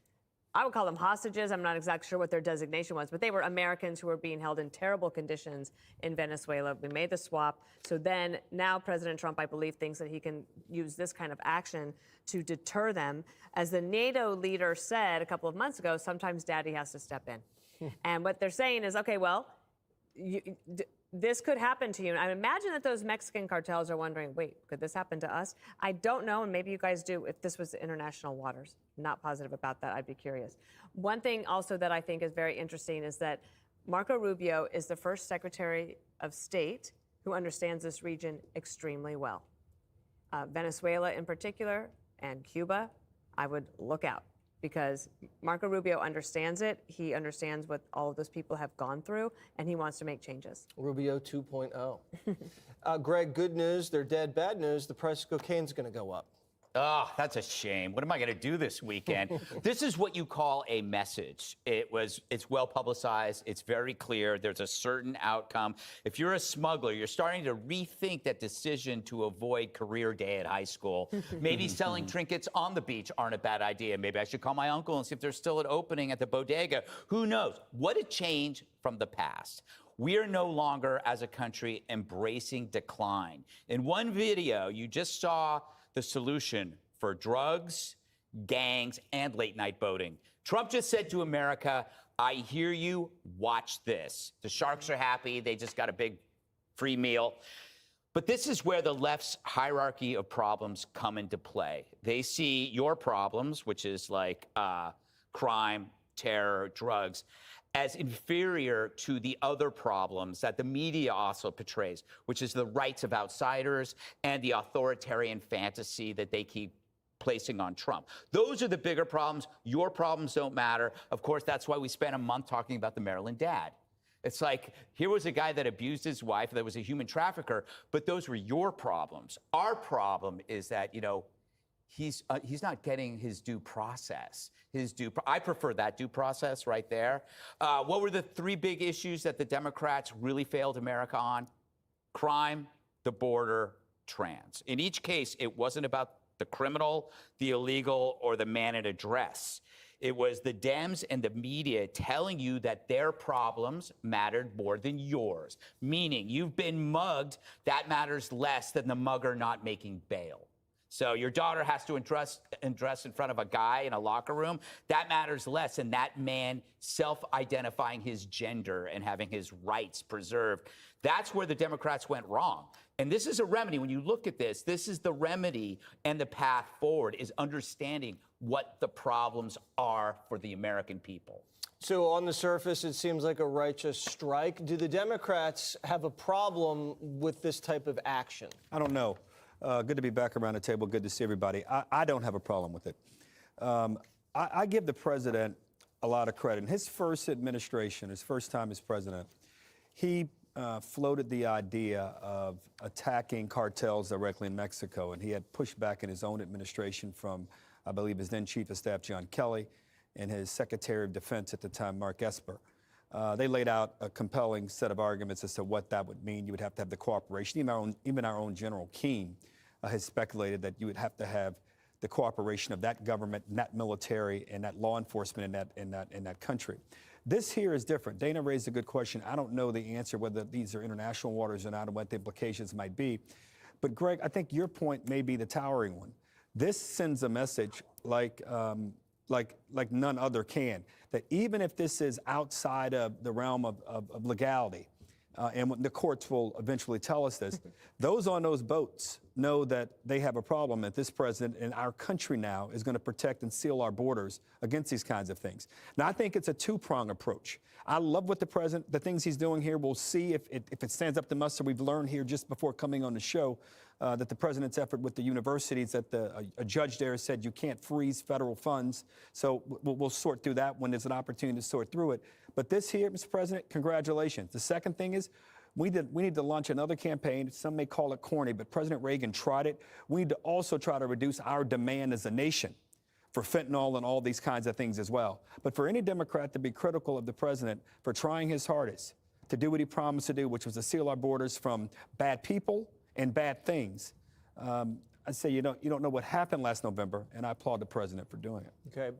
I would call them hostages. I'm not exactly sure what their designation was, but they were Americans who were being held in terrible conditions in Venezuela. We made the swap. So then now President Trump, I believe, thinks that he can use this kind of action to deter them. As the NATO leader said a couple of months ago, sometimes daddy has to step in. And what they're saying is, okay, well, this could happen to you. And I imagine that those Mexican cartels are wondering, wait, could this happen to us? I don't know, and maybe you guys do, if this was international waters. Not positive about that. I'd be curious. One thing also that I think is very interesting is that Marco Rubio is the first Secretary of State who understands this region extremely well. Venezuela in particular, and Cuba, I would look out, because Marco Rubio understands it. He understands what all of those people have gone through, and he wants to make changes. Rubio 2.0. Greg, good news. They're dead. Bad news. The price of cocaine's going to go up. Oh, that's a shame. What am I going to do this weekend? This is what you call a message. It's well publicized. It's very clear. There's a certain outcome. If you're a smuggler, you're starting to rethink that decision to avoid career day at high school. Maybe selling trinkets on the beach aren't a bad idea. Maybe I should call my uncle and see if there's still an opening at the bodega. Who knows? What a change from the past. We are no longer, as a country, embracing decline. In one video, you just saw the solution for drugs, gangs, and late-night boating. Trump just said to America, I hear you, watch this. The sharks are happy. They just got a big free meal. But this is where the left's hierarchy of problems come into play. They see your problems, which is like crime, terror, drugs, as inferior to the other problems that the media also portrays, which is the rights of outsiders and the authoritarian fantasy that they keep placing on Trump. Those are the bigger problems. Your problems don't matter. Of course, that's why we spent a month talking about the Maryland dad. It's like, here was a guy that abused his wife, that was a human trafficker, but those were your problems. Our problem is that, he's not getting his due process. I prefer that due process right there. What were the three big issues that the Democrats really failed America on? Crime, the border, trans. In each case, it wasn't about the criminal, the illegal, or the man in a dress. It was the Dems and the media telling you that their problems mattered more than yours. Meaning, you've been mugged, that matters less than the mugger not making bail. So your daughter has to undress in front of a guy in a locker room. That matters less than that man self-identifying his gender and having his rights preserved. That's where the Democrats went wrong. And this is a remedy. When you look at this is the remedy, and the path forward is understanding what the problems are for the American people. So on the surface, it seems like a righteous strike. Do the Democrats have a problem with this type of action? I don't know. Good to be back around the table. Good to see everybody. I don't have a problem with it. I give the president a lot of credit. In his first administration, his first time as president, he floated the idea of attacking cartels directly in Mexico, and he had pushback in his own administration from, I believe, his then Chief of Staff, John Kelly, and his Secretary of Defense at the time, Mark Esper. They laid out a compelling set of arguments as to what that would mean. You would have to have the cooperation. Even our own General Keane has speculated that you would have to have the cooperation of that government, and that military, and that law enforcement in that country. This here is different. Dana raised a good question. I don't know the answer whether these are international waters or not and what the implications might be. But Greg, I think your point may be the towering one. This sends a message like none other can, that even if this is outside of the realm of legality, and the courts will eventually tell us this, those on those boats know that they have a problem, that this president in our country now is going to protect and seal our borders against these kinds of things. Now, I think it's a two-pronged approach. I love what the things he's doing here. We'll see if it stands up to muster. We've learned here just before coming on the show that the president's effort with the universities, that a judge there said you can't freeze federal funds. So we'll sort through that when there's an opportunity to sort through it. But this here, Mr. President, congratulations. The second thing is we need to launch another campaign. Some may call it corny, but President Reagan tried it. We need to also try to reduce our demand as a nation for fentanyl and all these kinds of things as well. But for any Democrat to be critical of the president for trying his hardest to do what he promised to do, which was to seal our borders from bad people and bad things, I'd say you don't know what happened last November, and I applaud the president for doing it. Okay.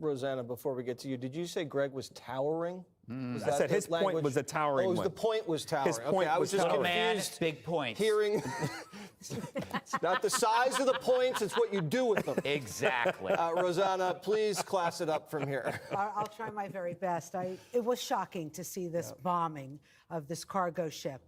Rosanna, before we get to you, did you say Greg was towering? I said his point was a towering one. Oh, the point was towering. His point I was just towering. confused. Big points. Hearing, it's not the size of the points, it's what you do with them. Exactly. Rosanna, please class it up from here. I'll try my very best. It was shocking to see this bombing of this cargo ship.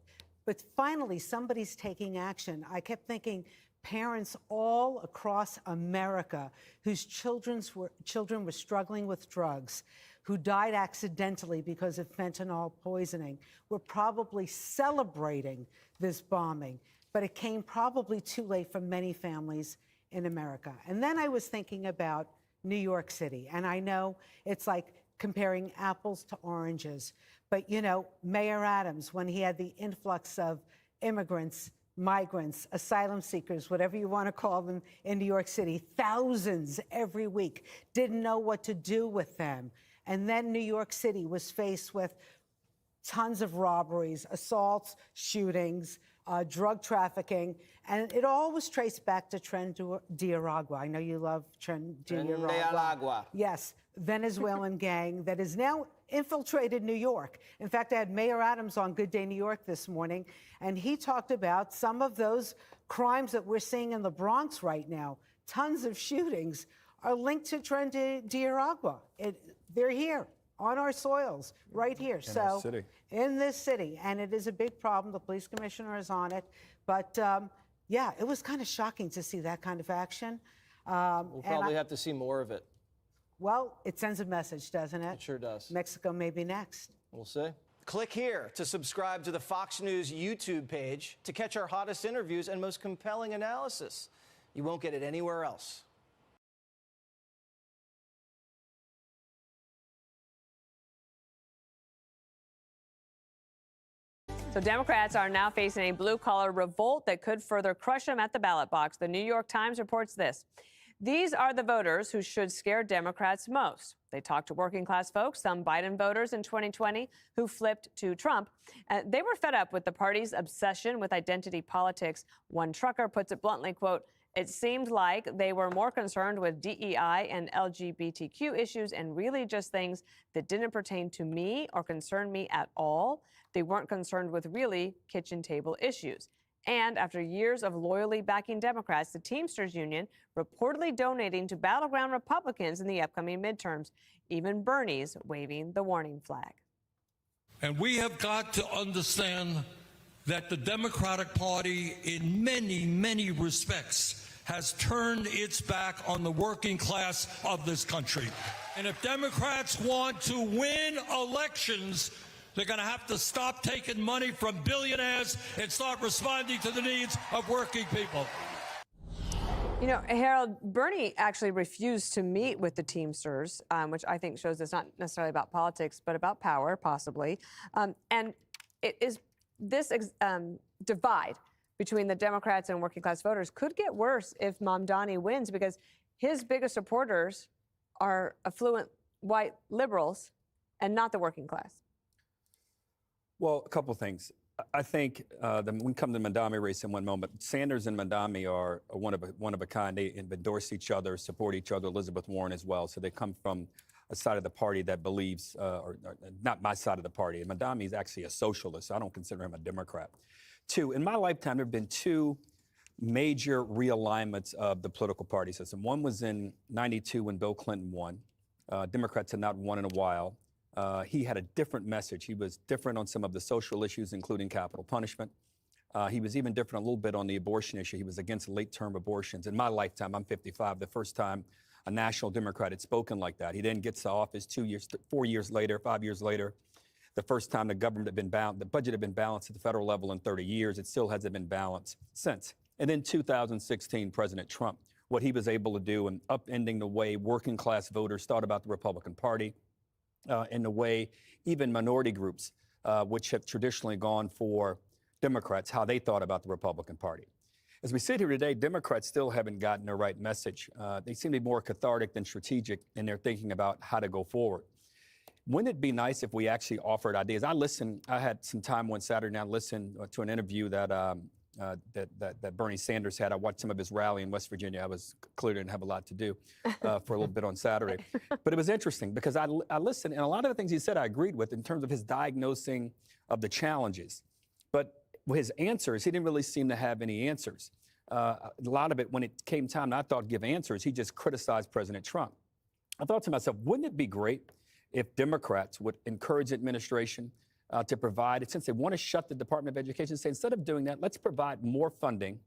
But finally, somebody's taking action. I kept thinking, parents all across America whose children were struggling with drugs, who died accidentally because of fentanyl poisoning, were probably celebrating this bombing. But it came probably too late for many families in America. And then I was thinking about New York City. And I know it's like comparing apples to oranges. But, you know, Mayor Adams, when he had the influx of immigrants, migrants, asylum seekers, whatever you want to call them, in New York City, thousands every week, didn't know what to do with them. And then New York City was faced with tons of robberies, assaults, shootings, drug trafficking, and it all was traced back to Tren de Aragua. I know you love Tren de Aragua. Yes, Venezuelan gang that is now infiltrated New York. In fact, I had Mayor Adams on Good Day New York this morning, and he talked about some of those crimes that we're seeing in the Bronx right now. Tons of shootings are linked to Tren de Aragua. They're here on our soils, right here. In this city. And it is a big problem. The police commissioner is on it. But yeah, it was kind of shocking to see that kind of action. We'll probably have to see more of it. Well, it sends a message, doesn't it? It sure does. Mexico may be next. We'll see. Click here to subscribe to the Fox News YouTube page to catch our hottest interviews and most compelling analysis. You won't get it anywhere else. So Democrats are now facing a blue-collar revolt that could further crush them at the ballot box. The New York Times reports this. These are the voters who should scare Democrats most. They talked to working-class folks, some Biden voters in 2020 who flipped to Trump. They were fed up with the party's obsession with identity politics. One trucker puts it bluntly, quote, "It seemed like they were more concerned with DEI and LGBTQ issues and really just things that didn't pertain to me or concern me at all. They weren't concerned with really kitchen table issues." And after years of loyally backing Democrats, the Teamsters Union reportedly donating to battleground Republicans in the upcoming midterms, even Bernie's waving the warning flag. And we have got to understand that the Democratic Party, in many, many respects, has turned its back on the working class of this country. And if Democrats want to win elections, they're going to have to stop taking money from billionaires and start responding to the needs of working people. You know, Harold, Bernie actually refused to meet with the Teamsters, which I think shows it's not necessarily about politics, but about power, possibly. And it is this divide between the Democrats and working class voters could get worse if Mamdani wins, because his biggest supporters are affluent white liberals and not the working class. Well, a couple of things. I think we can come to the Mamdani race in one moment. Sanders and Mamdani are one of a kind. They endorse each other, support each other. Elizabeth Warren as well. So they come from a side of the party that believes, or not my side of the party. And Mamdani is actually a socialist. So I don't consider him a Democrat. Two, in my lifetime, there have been two major realignments of the political party system. One was in '92 when Bill Clinton won. Democrats had not won in a while. He had a different message. He was different on some of the social issues, including capital punishment. He was even different a little bit on the abortion issue. He was against late-term abortions. In my lifetime, I'm 55, the first time a national Democrat had spoken like that. He then gets to office 5 years later. The first time the government had been balanced, the budget had been balanced at the federal level in 30 years. It still hasn't been balanced since. And then 2016, President Trump, what he was able to do in upending the way working class voters thought about the Republican Party, in the way even minority groups, which have traditionally gone for Democrats, how they thought about the Republican Party. As we sit here today, Democrats still haven't gotten the right message. They seem to be more cathartic than strategic in their thinking about how to go forward. Wouldn't it be nice if we actually offered ideas? I had some time one Saturday night, listened to an interview that Bernie Sanders had. I watched some of his rally in West Virginia. I was clearly didn't have a lot to do for a little bit on Saturday. But it was interesting because I listened, and a lot of the things he said I agreed with in terms of his diagnosing of the challenges. But his answers, he didn't really seem to have any answers. A lot of it, when it came time, and I thought give answers, he just criticized President Trump. I thought to myself, wouldn't it be great if Democrats would encourage administration to provide, since they want to shut the Department of Education, say instead of doing that, let's provide more funding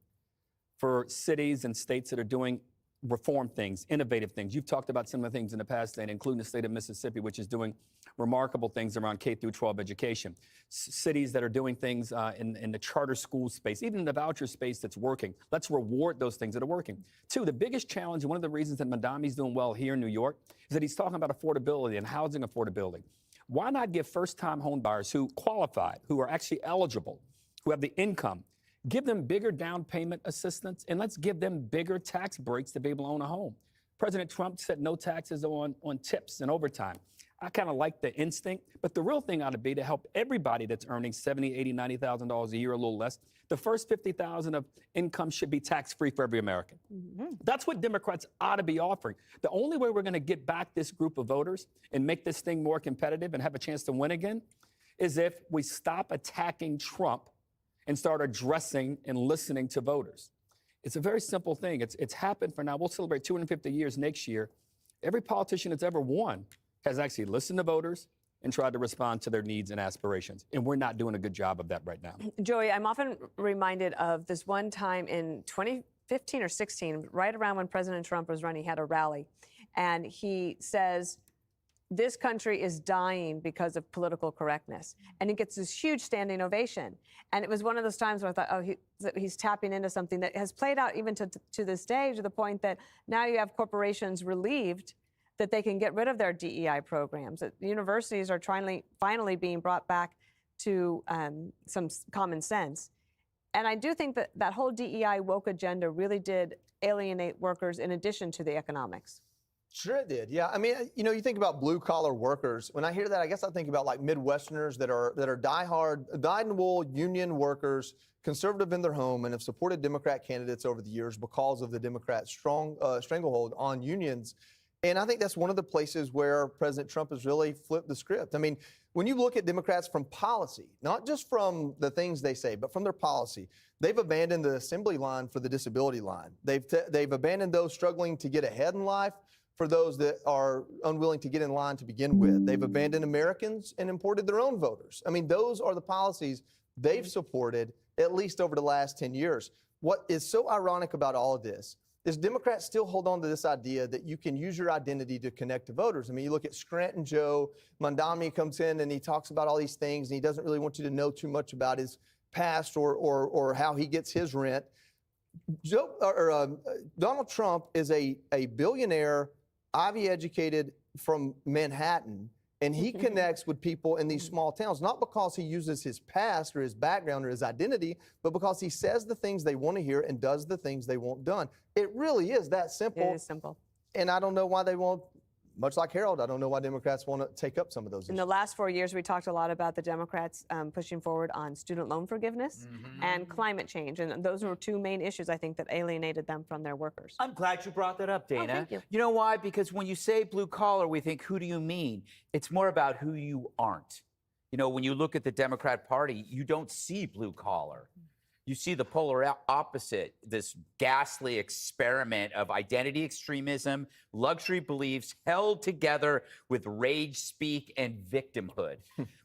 for cities and states that are doing reform things, innovative things. You've talked about some of the things in the past, including the state of Mississippi, which is doing remarkable things around K through 12 education. Cities that are doing things in the charter school space, even in the voucher space that's working. Let's reward those things that are working. Two, the biggest challenge, and one of the reasons that Mamdani's doing well here in New York, is that he's talking about affordability and housing affordability. Why not give first-time home buyers who qualified, who are actually eligible, who have the income, give them bigger down payment assistance, and let's give them bigger tax breaks to be able to own a home. President Trump said no taxes on tips and overtime. I kind of like the instinct, but the real thing ought to be to help everybody that's earning $70,000, $80,000, $90,000 a year, a little less. The first $50,000 of income should be tax-free for every American. Mm-hmm. That's what Democrats ought to be offering. The only way we're going to get back this group of voters and make this thing more competitive and have a chance to win again is if we stop attacking Trump and start addressing and listening to voters. It's a very simple thing. It's happened for now. We'll celebrate 250 years next year. Every politician that's ever won has actually listened to voters and tried to respond to their needs and aspirations. And we're not doing a good job of that right now. Joey, I'm often reminded of this one time in 2015 or 16, right around when President Trump was running, he had a rally. And he says, this country is dying because of political correctness. And he gets this huge standing ovation. And it was one of those times where I thought, oh, he's tapping into something that has played out even to this day, to the point that now you have corporations relieved that they can get rid of their DEI programs. That universities are finally being brought back to some common sense. And I do think that that whole DEI woke agenda really did alienate workers in addition to the economics. Sure it did. Yeah. I mean, you know, you think about blue collar workers. When I hear that, I guess I think about like Midwesterners that are diehard, dyed-in-the-wool union workers, conservative in their home, and have supported Democrat candidates over the years because of the Democrats' strong stranglehold on unions. And I think that's one of the places where President Trump has really flipped the script. I mean, when you look at Democrats from policy, not just from the things they say, but from their policy, they've abandoned the assembly line for the disability line. They've abandoned those struggling to get ahead in life for those that are unwilling to get in line to begin with. They've abandoned Americans and imported their own voters. I mean, those are the policies they've supported at least over the last 10 years. What is so ironic about all of this is Democrats still hold on to this idea that you can use your identity to connect to voters. I mean, you look at Scranton Joe Mondami comes in and he talks about all these things, and he doesn't really want you to know too much about his past or how he gets his rent. Donald Trump is a billionaire, Ivy educated from Manhattan, and he connects with people in these small towns, not because he uses his past or his background or his identity, but because he says the things they want to hear and does the things they want done. It really is that simple. It is simple. And I don't know why they won't, much like Harold, I don't know why Democrats want to take up some of those issues. In the last 4 years, we talked a lot about the Democrats pushing forward on student loan forgiveness and climate change. And those were two main issues, I think, that alienated them from their workers. I'm glad you brought that up, Dana. thank you. You know why? Because when you say blue collar, we think, who do you mean? It's more about who you aren't. You know, when you look at the Democrat Party, you don't see blue collar. You see the polar opposite, this ghastly experiment of identity extremism, luxury beliefs held together with rage speak and victimhood.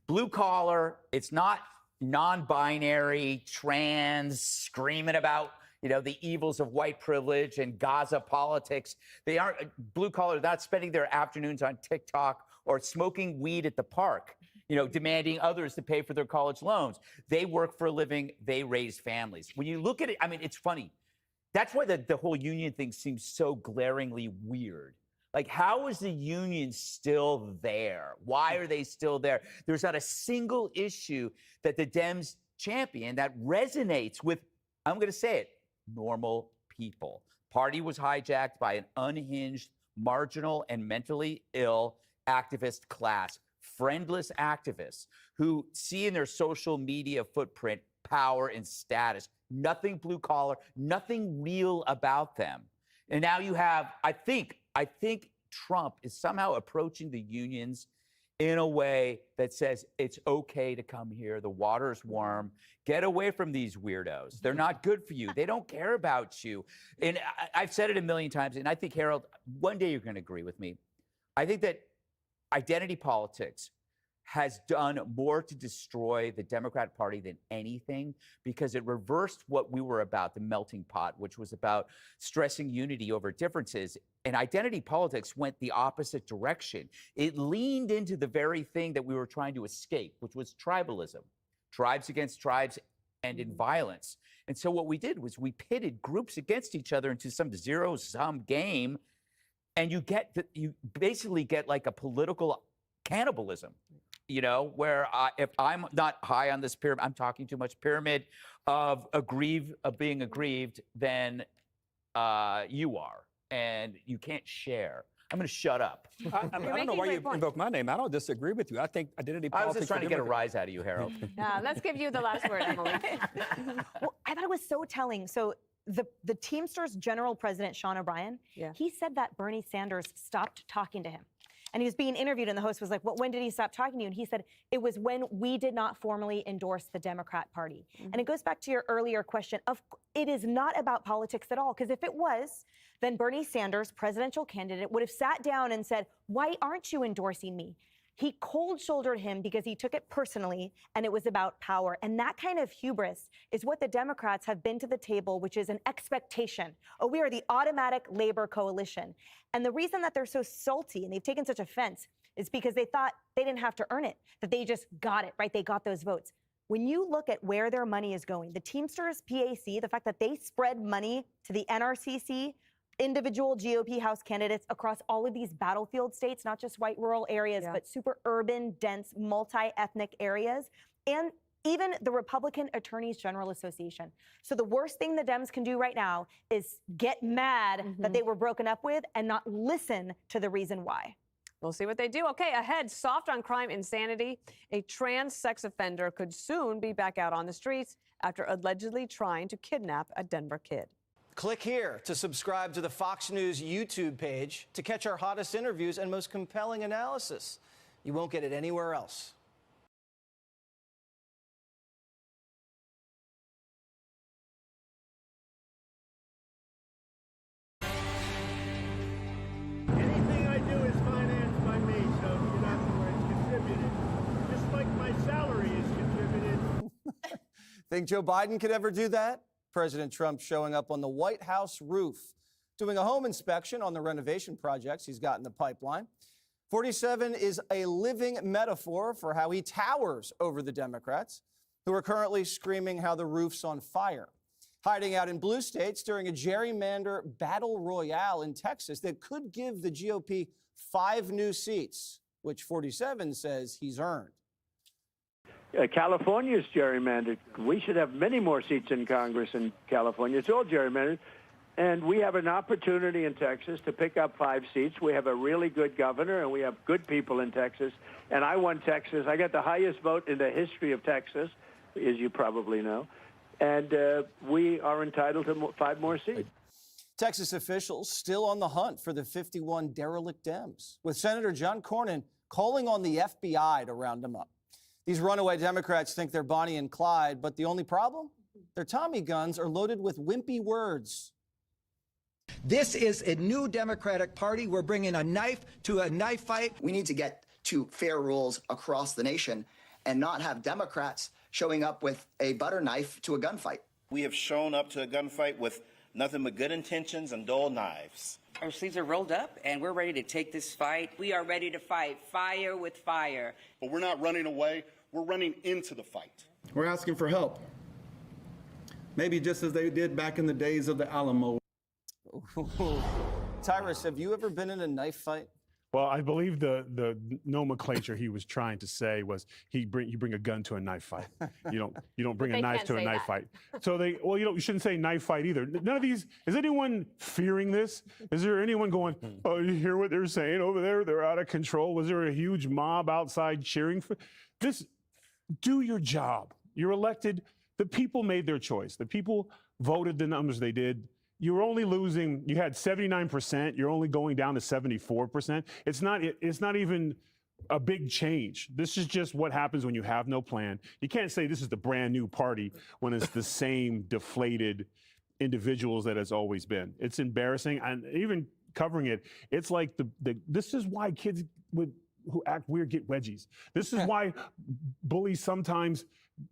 Blue collar, it's not non-binary, trans, screaming about, you know, the evils of white privilege and Gaza politics. They aren't blue collar, not spending their afternoons on TikTok or smoking weed at the park, you know, demanding others to pay for their college loans. They work for a living, they raise families. When you look at it, I mean, it's funny. That's why the whole union thing seems so glaringly weird. Like, how is the union still there? Why are they still there? There's not a single issue that the Dems champion that resonates with, I'm going to say it, normal people. Party was hijacked by an unhinged, marginal, and mentally ill activist class. Friendless activists who see in their social media footprint power and status, nothing blue collar, nothing real about them. And now you have, I think Trump is somehow approaching the unions in a way that says it's okay to come here. The water's warm. Get away from these weirdos. They're not good for you. They don't care about you. And I've said it a million times, and I think, Harold, one day you're going to agree with me. I think that identity politics has done more to destroy the Democrat Party than anything, because it reversed what we were about, the melting pot, which was about stressing unity over differences. And identity politics went the opposite direction. It leaned into the very thing that we were trying to escape, which was tribalism, tribes against tribes, and in violence. And so what we did was we pitted groups against each other into some zero-sum game. And you basically get like a political cannibalism, you know, where if I'm not high on this pyramid, I'm talking too much pyramid of being aggrieved, then you are, and you can't share. I'm going to shut up. I don't know why you invoke my name. I don't disagree with you. I think identity politics. I was just trying to get a rise out of you, Harold. Let's give you the last word, Emily. Well, I thought it was so telling. So the Teamsters General President, Sean O'Brien, he said that Bernie Sanders stopped talking to him. And he was being interviewed, and the host was like, well, when did he stop talking to you? And he said, it was when we did not formally endorse the Democrat Party. And it goes back to your earlier question of, it is not about politics at all. Because if it was, then Bernie Sanders, presidential candidate, would have sat down and said, why aren't you endorsing me? He cold-shouldered him because he took it personally, and it was about power. And that kind of hubris is what the Democrats have been to the table, which is an expectation. Oh, we are the automatic labor coalition. And the reason that they're so salty and they've taken such offense is because they thought they didn't have to earn it, that they just got it, right? They got those votes. When you look at where their money is going, the Teamsters PAC, the fact that they spread money to the NRCC, individual GOP House candidates across all of these battlefield states, not just white rural areas, but super urban, dense, multi-ethnic areas, and even the Republican Attorneys General Association. So the worst thing the Dems can do right now is get mad that they were broken up with and not listen to the reason why. We'll see what they do. Okay, ahead, soft on crime insanity. A trans sex offender could soon be back out on the streets after allegedly trying to kidnap a Denver kid. Click here to subscribe to the Fox News YouTube page to catch our hottest interviews and most compelling analysis. You won't get it anywhere else. Anything I do is financed by me, so you have to where it's contributed. Just like my salary is contributed. Think Joe Biden could ever do that? President Trump showing up on the White House roof doing a home inspection on the renovation projects he's got in the pipeline. 47 is a living metaphor for how he towers over the Democrats, who are currently screaming how the roof's on fire. Hiding out in blue states during a gerrymander battle royale in Texas that could give the GOP 5 new seats, which 47 says he's earned. California's gerrymandered. We should have many more seats in Congress in California. It's all gerrymandered. And we have an opportunity in Texas to pick up 5 seats. We have a really good governor, and we have good people in Texas. And I won Texas. I got the highest vote in the history of Texas, as you probably know. And we are entitled to 5 more seats. Texas officials still on the hunt for the 51 derelict Dems, with Senator John Cornyn calling on the FBI to round them up. These runaway Democrats think they're Bonnie and Clyde, but the only problem? Their Tommy guns are loaded with wimpy words. This is a new Democratic Party. We're bringing a knife to a knife fight. We need to get to fair rules across the nation and not have Democrats showing up with a butter knife to a gunfight. We have shown up to a gunfight with nothing but good intentions and dull knives. Our sleeves are rolled up, and we're ready to take this fight. We are ready to fight fire with fire. But we're not running away. We're running into the fight. We're asking for help. Maybe just as they did back in the days of the Alamo. Tyrus, have you ever been in a knife fight? Well, I believe the nomenclature he was trying to say was you bring a gun to a knife fight. You don't bring a knife to a knife fight. So you shouldn't say knife fight either. None of these. Is anyone fearing this? Is there anyone going, oh, you hear what they're saying over there? They're out of control. Was there a huge mob outside cheering for this? Do your job. You're elected. The people made their choice. The people voted the numbers they did. You're only losing, you had 79%, you're only going down to 74%. It's not even a big change. This is just what happens when you have no plan. You can't say this is the brand new party when it's the same deflated individuals that it's always been. It's embarrassing. And even covering it, it's like this is why kids who act weird get wedgies. This is why bullies sometimes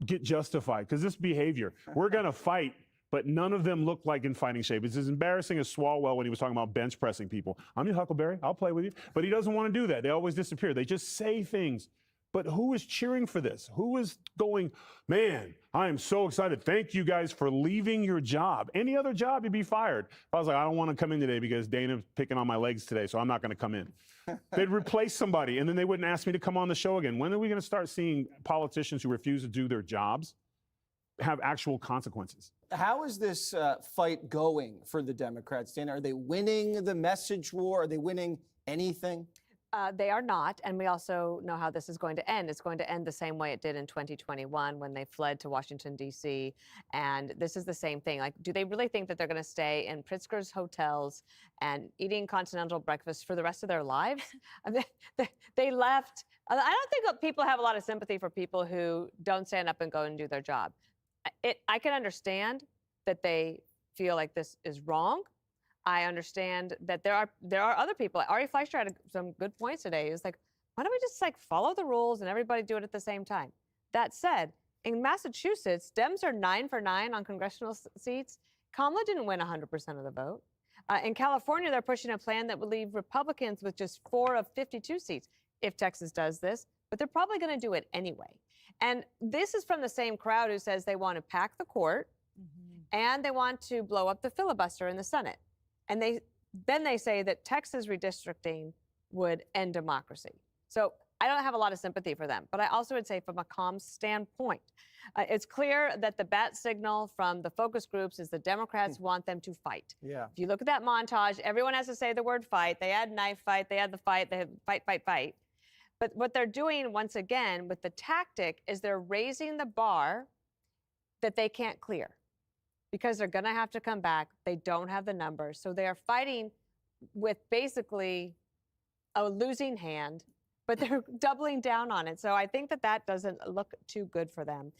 get justified, because this behavior, we're gonna fight, but none of them look like in fighting shape. It's as embarrassing as Swalwell when he was talking about bench pressing people. I'm your Huckleberry, I'll play with you. But he doesn't want to do that. They always disappear. They just say things. But who is cheering for this? Who is going, man, I am so excited. Thank you guys for leaving your job. Any other job, you'd be fired. If I was like, I don't want to come in today because Dana's picking on my legs today, so I'm not going to come in. They'd replace somebody, and then they wouldn't ask me to come on the show again. When are we going to start seeing politicians who refuse to do their jobs have actual consequences? How is this fight going for the Democrats, Dana? Are they winning the message war? Are they winning anything? They are not, and we also know how this is going to end. It's going to end the same way it did in 2021 when they fled to Washington, D.C., and this is the same thing. Like, do they really think that they're going to stay in Pritzker's hotels and eating continental breakfast for the rest of their lives? I mean, they left. I don't think people have a lot of sympathy for people who don't stand up and go and do their job. I can understand that they feel like this is wrong. I understand that there are other people. Ari Fleischer had some good points today. He was like, why don't we just follow the rules and everybody do it at the same time? That said, in Massachusetts, Dems are 9 for 9 on congressional seats. Kamala didn't win 100% of the vote. In California, they're pushing a plan that would leave Republicans with just 4 of 52 seats if Texas does this, but they're probably going to do it anyway. And this is from the same crowd who says they want to pack the court and they want to blow up the filibuster in the Senate. And then they say that Texas redistricting would end democracy. So I don't have a lot of sympathy for them. But I also would say from a calm standpoint, it's clear that the bat signal from the focus groups is the Democrats want them to fight. Yeah. If you look at that montage, everyone has to say the word fight. They had knife fight. They had the fight. They had fight, fight, fight. But what they're doing, once again, with the tactic is they're raising the bar that they can't clear, because they're going to have to come back. They don't have the numbers. So they are fighting with basically a losing hand, but they're doubling down on it. So I think that doesn't look too good for them.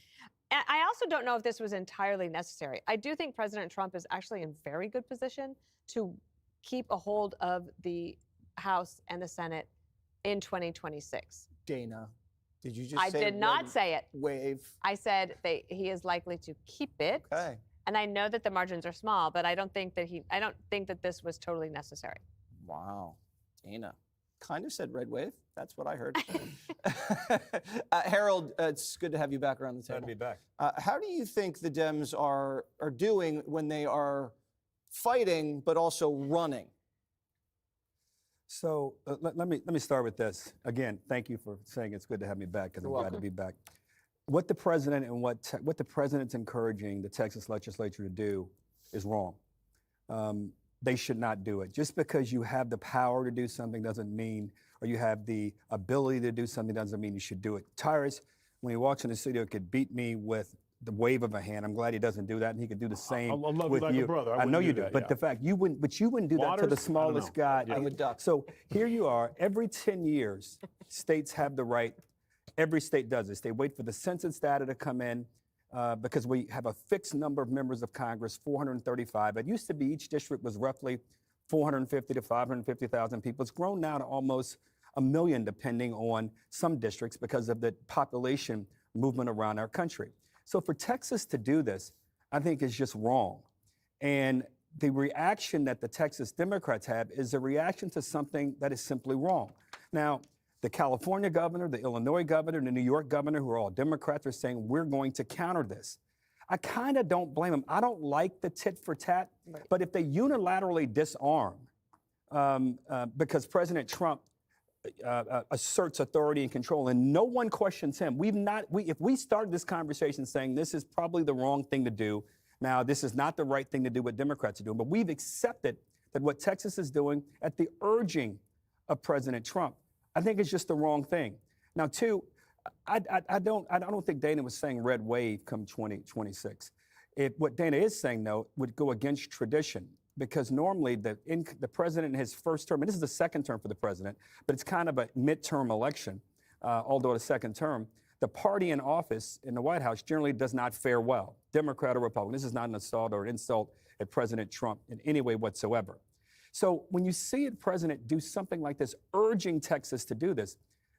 And I also don't know if this was entirely necessary. I do think President Trump is actually in very good position to keep a hold of the House and the Senate in 2026. Dana, did you just I say did not say it. Wave. I said he is likely to keep it. Okay. And I know that the margins are small, but I don't think that this was totally necessary. Wow. Dana kind of said red wave. That's what I heard. Harold, it's good to have you back around the table. Glad to be back. How do you think the Dems are doing when they are fighting but also running? So let me start with this. Again, thank you for saying it's good to have me back, because I'm glad to be back. What the president and what the president's encouraging the Texas legislature to do is wrong. They should not do it. Just because you have the power to do something doesn't mean, or you have the ability to do something doesn't mean you should do it. Tyrus, when he walks in the studio, could beat me with the wave of a hand. I'm glad he doesn't do that, and he could do the same I love with you like you. a brother. I know you do, that, but yeah. the fact you wouldn't do that to the smallest guy. I'm a duck. So here you are. Every 10 years, states have the right. Every state does this. They wait for the census data to come in because we have a fixed number of members of Congress, 435. It used to be each district was roughly 450 to 550,000 people. It's grown now to almost 1 million, depending on some districts, because of the population movement around our country. So for Texas to do this, I think is just wrong. And the reaction that the Texas Democrats have is a reaction to something that is simply wrong. Now, the California governor, the Illinois governor, the New York governor, who are all Democrats, are saying we're going to counter this. I kind of don't blame them. I don't like the tit for tat, but if they unilaterally disarm, because President Trump asserts authority and control, and no one questions him. If we started this conversation saying this is probably the wrong thing to do, now this is not the right thing to do what Democrats are doing, but we've accepted that what Texas is doing at the urging of President Trump, I think it's just the wrong thing. Now, two, I don't think Dana was saying red wave come 2026. What Dana is saying, though, would go against tradition. Because normally the president in his first term, and this is the second term for the president, but it's kind of a midterm election, although the second term, the party in office in the White House generally does not fare well, Democrat or Republican. This is not an assault or an insult at President Trump in any way whatsoever. So when you see a president do something like this, urging Texas to do this,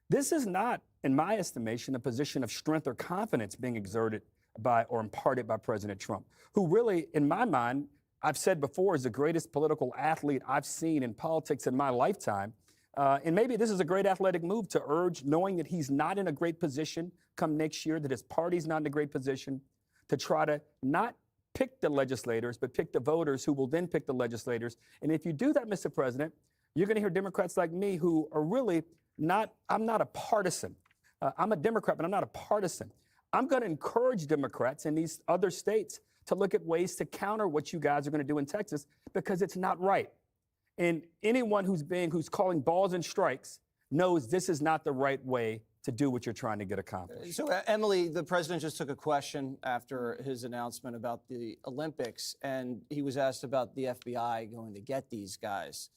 this is not, in my estimation, a position of strength or confidence being exerted by or imparted by President Trump, who really, in my mind, I've said before, is the greatest political athlete I've seen in politics in my lifetime. And maybe this is a great athletic move to urge, knowing that he's not in a great position come next year, that his party's not in a great position, to try to not pick the legislators, but pick the voters who will then pick the legislators. And if you do that, Mr. President, you're going to hear Democrats like me who are really not, I'm not a partisan. I'm a Democrat, but I'm not a partisan. I'm going to encourage Democrats in these other states to look at ways to counter what you guys are going to do in Texas, because it's not right. And anyone who's calling balls and strikes knows this is not the right way to do what you're trying to get accomplished. So, Emily, the president just took a question after his announcement about the Olympics, and he was asked about the FBI going to get these guys.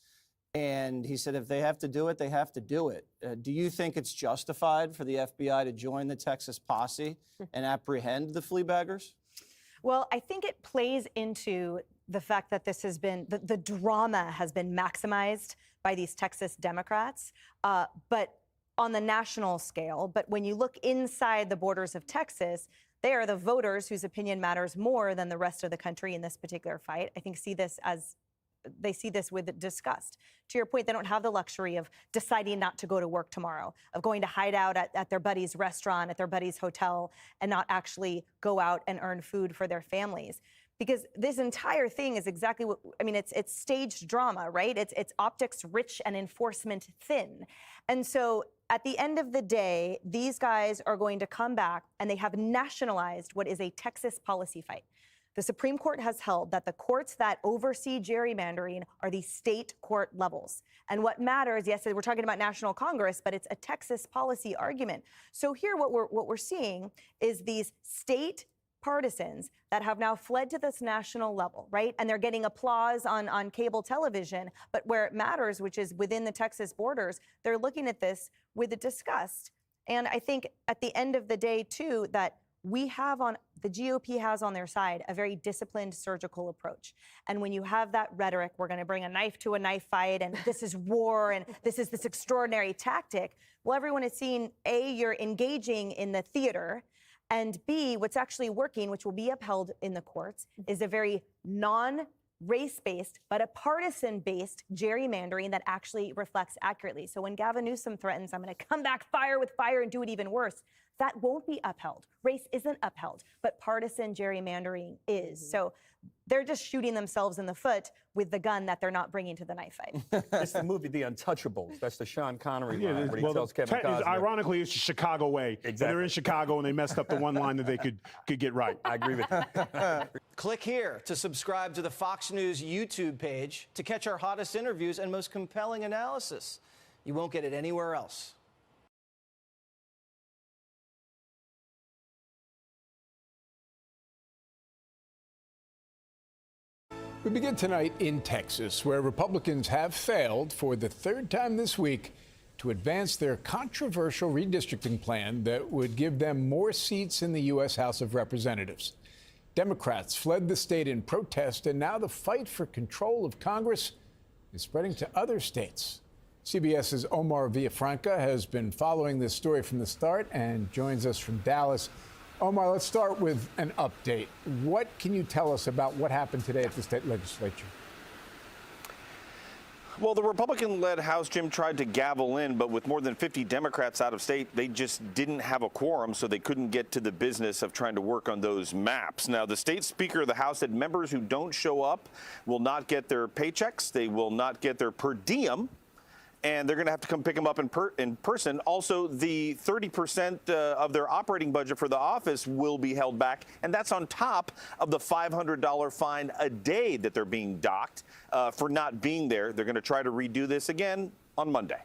And he said if they have to do it, they have to do it. Do you think it's justified for the FBI to join the Texas posse and apprehend the flea baggers? Well, I think it plays into the fact that this has been, the drama has been maximized by these Texas Democrats, but on the national scale. But when you look inside the borders of Texas, they are the voters whose opinion matters more than the rest of the country in this particular fight. I think they see this with disgust. To your point, they don't have the luxury of deciding not to go to work tomorrow, of going to hide out at their buddy's restaurant, at their buddy's hotel, and not actually go out and earn food for their families. Because this entire thing is exactly what, I mean, it's staged drama, right? It's optics rich and enforcement thin. And so at the end of the day, these guys are going to come back and they have nationalized what is a Texas policy fight. The Supreme Court has held that the courts that oversee gerrymandering are the state court levels. And what matters, yes, we're talking about national Congress, but it's a Texas policy argument. So here what we're seeing is these state partisans that have now fled to this national level, right? And they're getting applause on cable television, but where it matters, which is within the Texas borders, they're looking at this with a disgust. And I think at the end of the day, too, that the GOP has on their side a very disciplined surgical approach. And when you have that rhetoric, we're going to bring a knife to a knife fight, and this is war, and this is this extraordinary tactic. Well, everyone is seeing, A, you're engaging in the theater, And B, what's actually working, which will be upheld in the courts, is a very non-race-based, but a partisan-based gerrymandering that actually reflects accurately. So when Gavin Newsom threatens, I'm going to come back fire with fire and do it even worse, that won't be upheld. Race isn't upheld, but partisan gerrymandering is. So they're just shooting themselves in the foot with the gun that they're not bringing to the knife fight. It's the movie The Untouchables. That's the Sean Connery line where he well, tells Kevin Costner. Ironically, it's the Chicago way. Exactly. And they're in Chicago, and they messed up the one line that they could get right. I agree with you. Click here to subscribe to the Fox News YouTube page to catch our hottest interviews and most compelling analysis. You won't get it anywhere else. We begin tonight in Texas, where Republicans have failed for the third time this week to advance their controversial redistricting plan that would give them more seats in the U.S. House of Representatives. Democrats fled the state in protest, and now the fight for control of Congress is spreading to other states. CBS's Omar Villafranca has been following this story from the start and joins us from Dallas. Omar, let's start with an update. What can you tell us about what happened today at the state legislature? Well, the Republican-led House, Jim, tried to gavel in, but with more than 50 Democrats out of state, they just didn't have a quorum, so they couldn't get to the business of trying to work on those maps. Now, the state speaker of the House said members who don't show up will not get their paychecks. They will not get their per diem, and they're going to have to come pick them up in person. Also, the 30% of their operating budget for the office will be held back, and that's on top of the $500 fine a day that they're being docked for not being there. They're going to try to redo this again on Monday.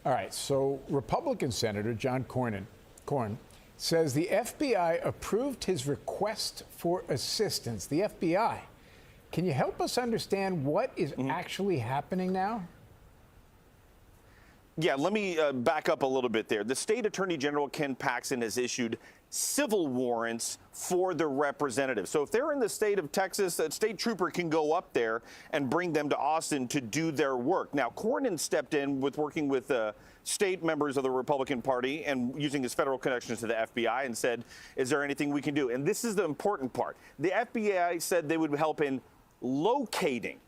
All right, so Republican Senator John Cornyn says the FBI approved his request for assistance. The FBI. Can you help us understand what is actually happening now? Yeah, let me back up a little bit there. The state attorney general, Ken Paxton, has issued civil warrants for the representatives. So if they're in the state of Texas, a state trooper can go up there and bring them to Austin to do their work. Now, Cornyn stepped in with working with state members of the Republican Party and using his federal connections to the FBI and said, is there anything we can do? And this is the important part. The FBI said they would help in locating.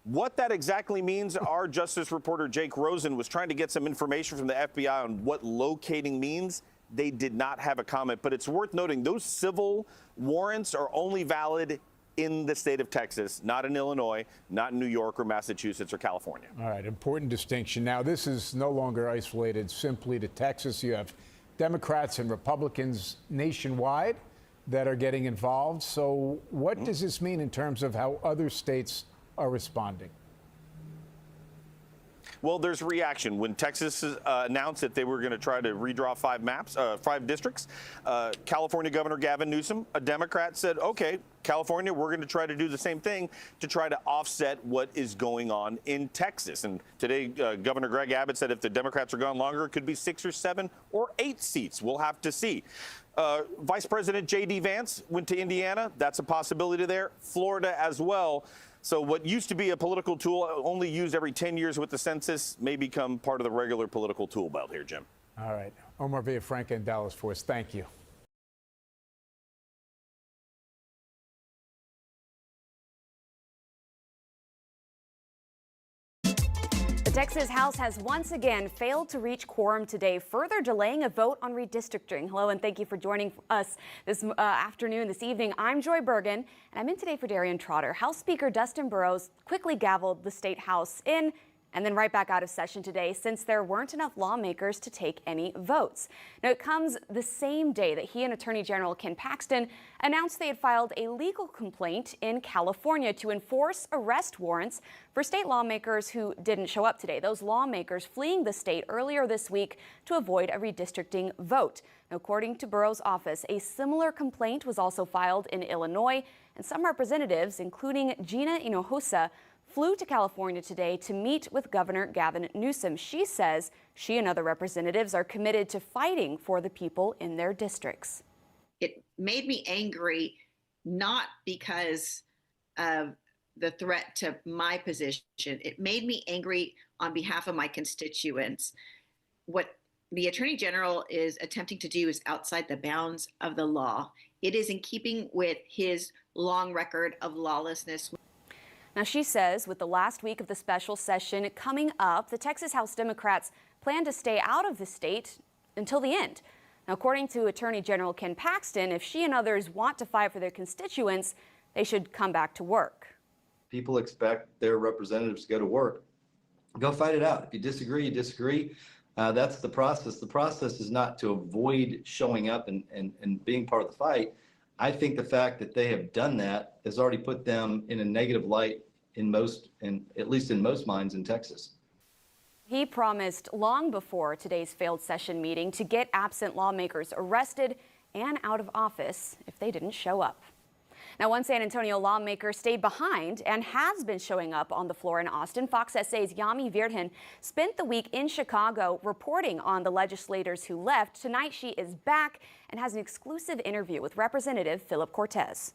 What that exactly means, our Justice reporter Jake Rosen was trying to get some information from the FBI on what locating means. They did not have a comment, but it's worth noting those civil warrants are only valid in the state of Texas, not in Illinois, not in New York or Massachusetts or California. All right, important distinction. Now, this is no longer isolated simply to Texas. You have Democrats and Republicans nationwide that are getting involved. So what does this mean in terms of how other states are responding? Well, there's reaction. When Texas announced that they were going to try to redraw five districts, California Governor Gavin Newsom, a Democrat, said, okay, California, we're going to try to do the same thing to try to offset what is going on in Texas. And today, Governor Greg Abbott said if the Democrats are gone longer, it could be 6 or 7 or 8 seats. We'll have to see. Vice President J.D. Vance went to Indiana. That's a possibility there. Florida as well. So what used to be a political tool only used every 10 years with the census may become part of the regular political tool belt here, Jim. All right. Omar Villafranca in Dallas for us. Thank you. The Texas House has once again failed to reach quorum today, further delaying a vote on redistricting. Hello, and thank you for joining us this evening. I'm Joy Bergen, and I'm in today for Darian Trotter. House Speaker Dustin Burrows quickly gavelled the state House in and then right back out of session today since there weren't enough lawmakers to take any votes. Now, it comes the same day that he and Attorney General Ken Paxton announced they had filed a legal complaint in California to enforce arrest warrants for state lawmakers who didn't show up today. Those lawmakers fleeing the state earlier this week to avoid a redistricting vote. Now, according to Burrows' office, a similar complaint was also filed in Illinois, and some representatives, including Gina Hinojosa, flew to California today to meet with Governor Gavin Newsom. She says she and other representatives are committed to fighting for the people in their districts. It made me angry, not because of the threat to my position. It made me angry on behalf of my constituents. What the Attorney General is attempting to do is outside the bounds of the law. It is in keeping with his long record of lawlessness. Now, she says with the last week of the special session coming up, the Texas House Democrats plan to stay out of the state until the end. Now, according to Attorney General Ken Paxton, if she and others want to fight for their constituents, they should come back to work. People expect their representatives to go to work. Go fight it out. If you disagree, you disagree. That's the process. The process is not to avoid showing up and being part of the fight. I think the fact that they have done that has already put them in a negative light at least in most minds in Texas. He promised long before today's failed session meeting to get absent lawmakers arrested and out of office if they didn't show up. Now, one San Antonio lawmaker stayed behind and has been showing up on the floor in Austin. Fox SA's Yami Virdhan spent the week in Chicago reporting on the legislators who left. Tonight, she is back and has an exclusive interview with Representative Philip Cortez.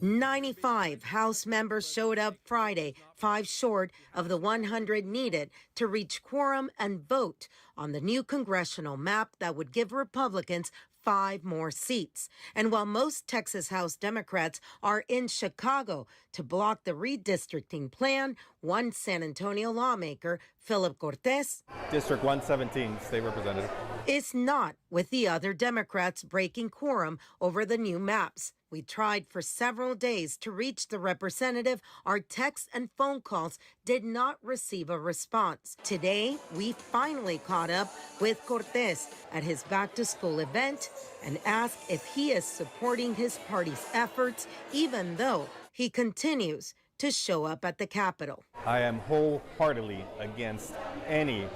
95 House members showed up Friday, 5 short of the 100 needed to reach quorum and vote on the new congressional map that would give Republicans 5 more seats. And while most Texas House Democrats are in Chicago to block the redistricting plan, one San Antonio lawmaker, Philip Cortez, District 117, State Representative, is not with the other Democrats breaking quorum over the new maps. We tried for several days to reach the representative. Our texts and phone calls did not receive a response. Today, we finally caught up with Cortez at his back-to-school event and asked if he is supporting his party's efforts, even though he continues to show up at the Capitol. I am wholeheartedly against any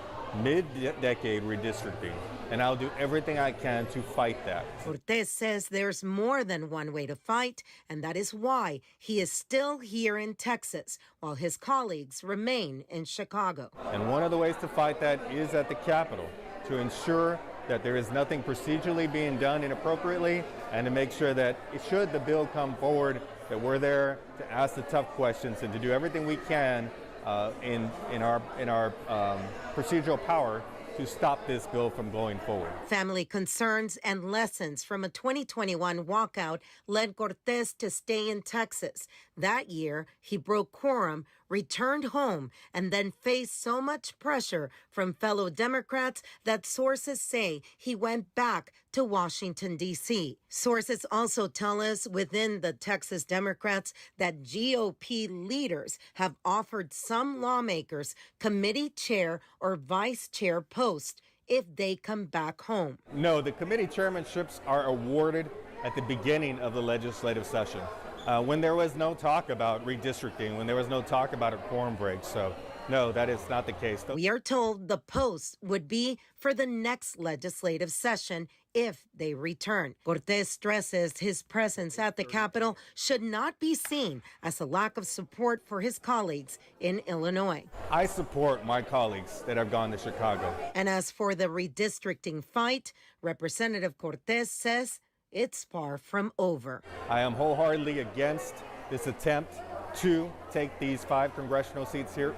mid-decade redistricting, and I'll do everything I can to fight that. Cortez says there's more than one way to fight, and that is why he is still here in Texas, while his colleagues remain in Chicago. And one of the ways to fight that is at the Capitol, to ensure that there is nothing procedurally being done inappropriately, and to make sure that should the bill come forward, that we're there to ask the tough questions and to do everything we can in our procedural power to stop this bill from going forward. Family concerns and lessons from a 2021 walkout led Cortez to stay in Texas. That year, he broke quorum, returned home, and then faced so much pressure from fellow Democrats that sources say he went back to Washington, D.C. Sources also tell us within the Texas Democrats that GOP leaders have offered some lawmakers committee chair or vice chair posts if they come back home. No, the committee chairmanships are awarded at the beginning of the legislative session, when there was no talk about redistricting, when there was no talk about a quorum break. So, no, that is not the case. We are told the posts would be for the next legislative session if they return. Cortez stresses his presence at the Capitol should not be seen as a lack of support for his colleagues in Illinois. I support my colleagues that have gone to Chicago. And as for the redistricting fight, Representative Cortez says it's far from over. I am wholeheartedly against this attempt to take these 5 congressional seats here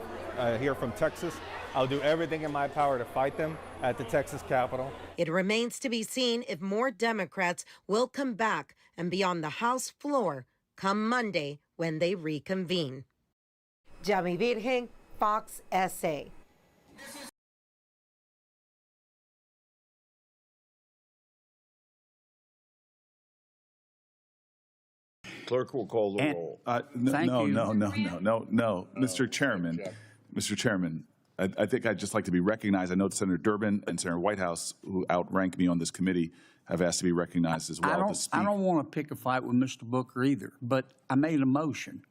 from Texas. I'll do everything in my power to fight them at the Texas Capitol. It remains to be seen if more Democrats will come back and be on the House floor come Monday when they reconvene. Yami Virdhan, Fox SA. Clerk will call the roll. No. Mr. Chairman, I think I'd just like to be recognized. I know Senator Durbin and Senator Whitehouse, who outrank me on this committee, have asked to be recognized as well to speak. I don't want to pick a fight with Mr. Booker either, but I made a motion.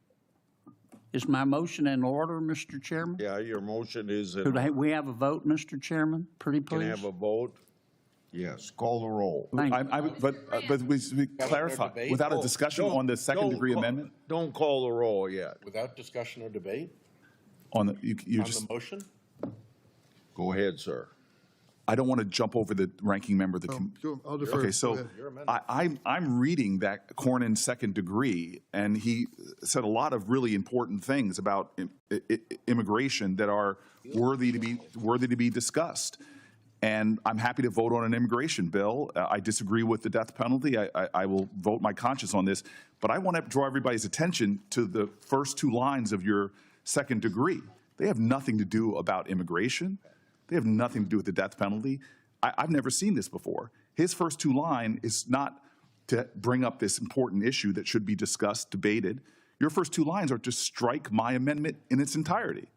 Is my motion in order, Mr. Chairman? Yeah, your motion is in Could order. we have a vote, Mr. Chairman? Pretty please. Can I have a vote? Yes, call the roll. But we clarify, without a discussion on the second-degree amendment? Don't call the roll yet. Without discussion or debate? On the, you On just, the motion? Go ahead, sir. I don't want to jump over the ranking member of the I'll defer. Okay, so I'm reading that Cornyn's second degree, and he said a lot of really important things about immigration that are worthy to be discussed. And I'm happy to vote on an immigration bill. I disagree with the death penalty. I will vote my conscience on this. But I want to draw everybody's attention to the first two lines of your second degree. They have nothing to do about immigration. They have nothing to do with the death penalty. I've never seen this before. His first two lines is not to bring up this important issue that should be discussed, debated. Your first two lines are to strike my amendment in its entirety.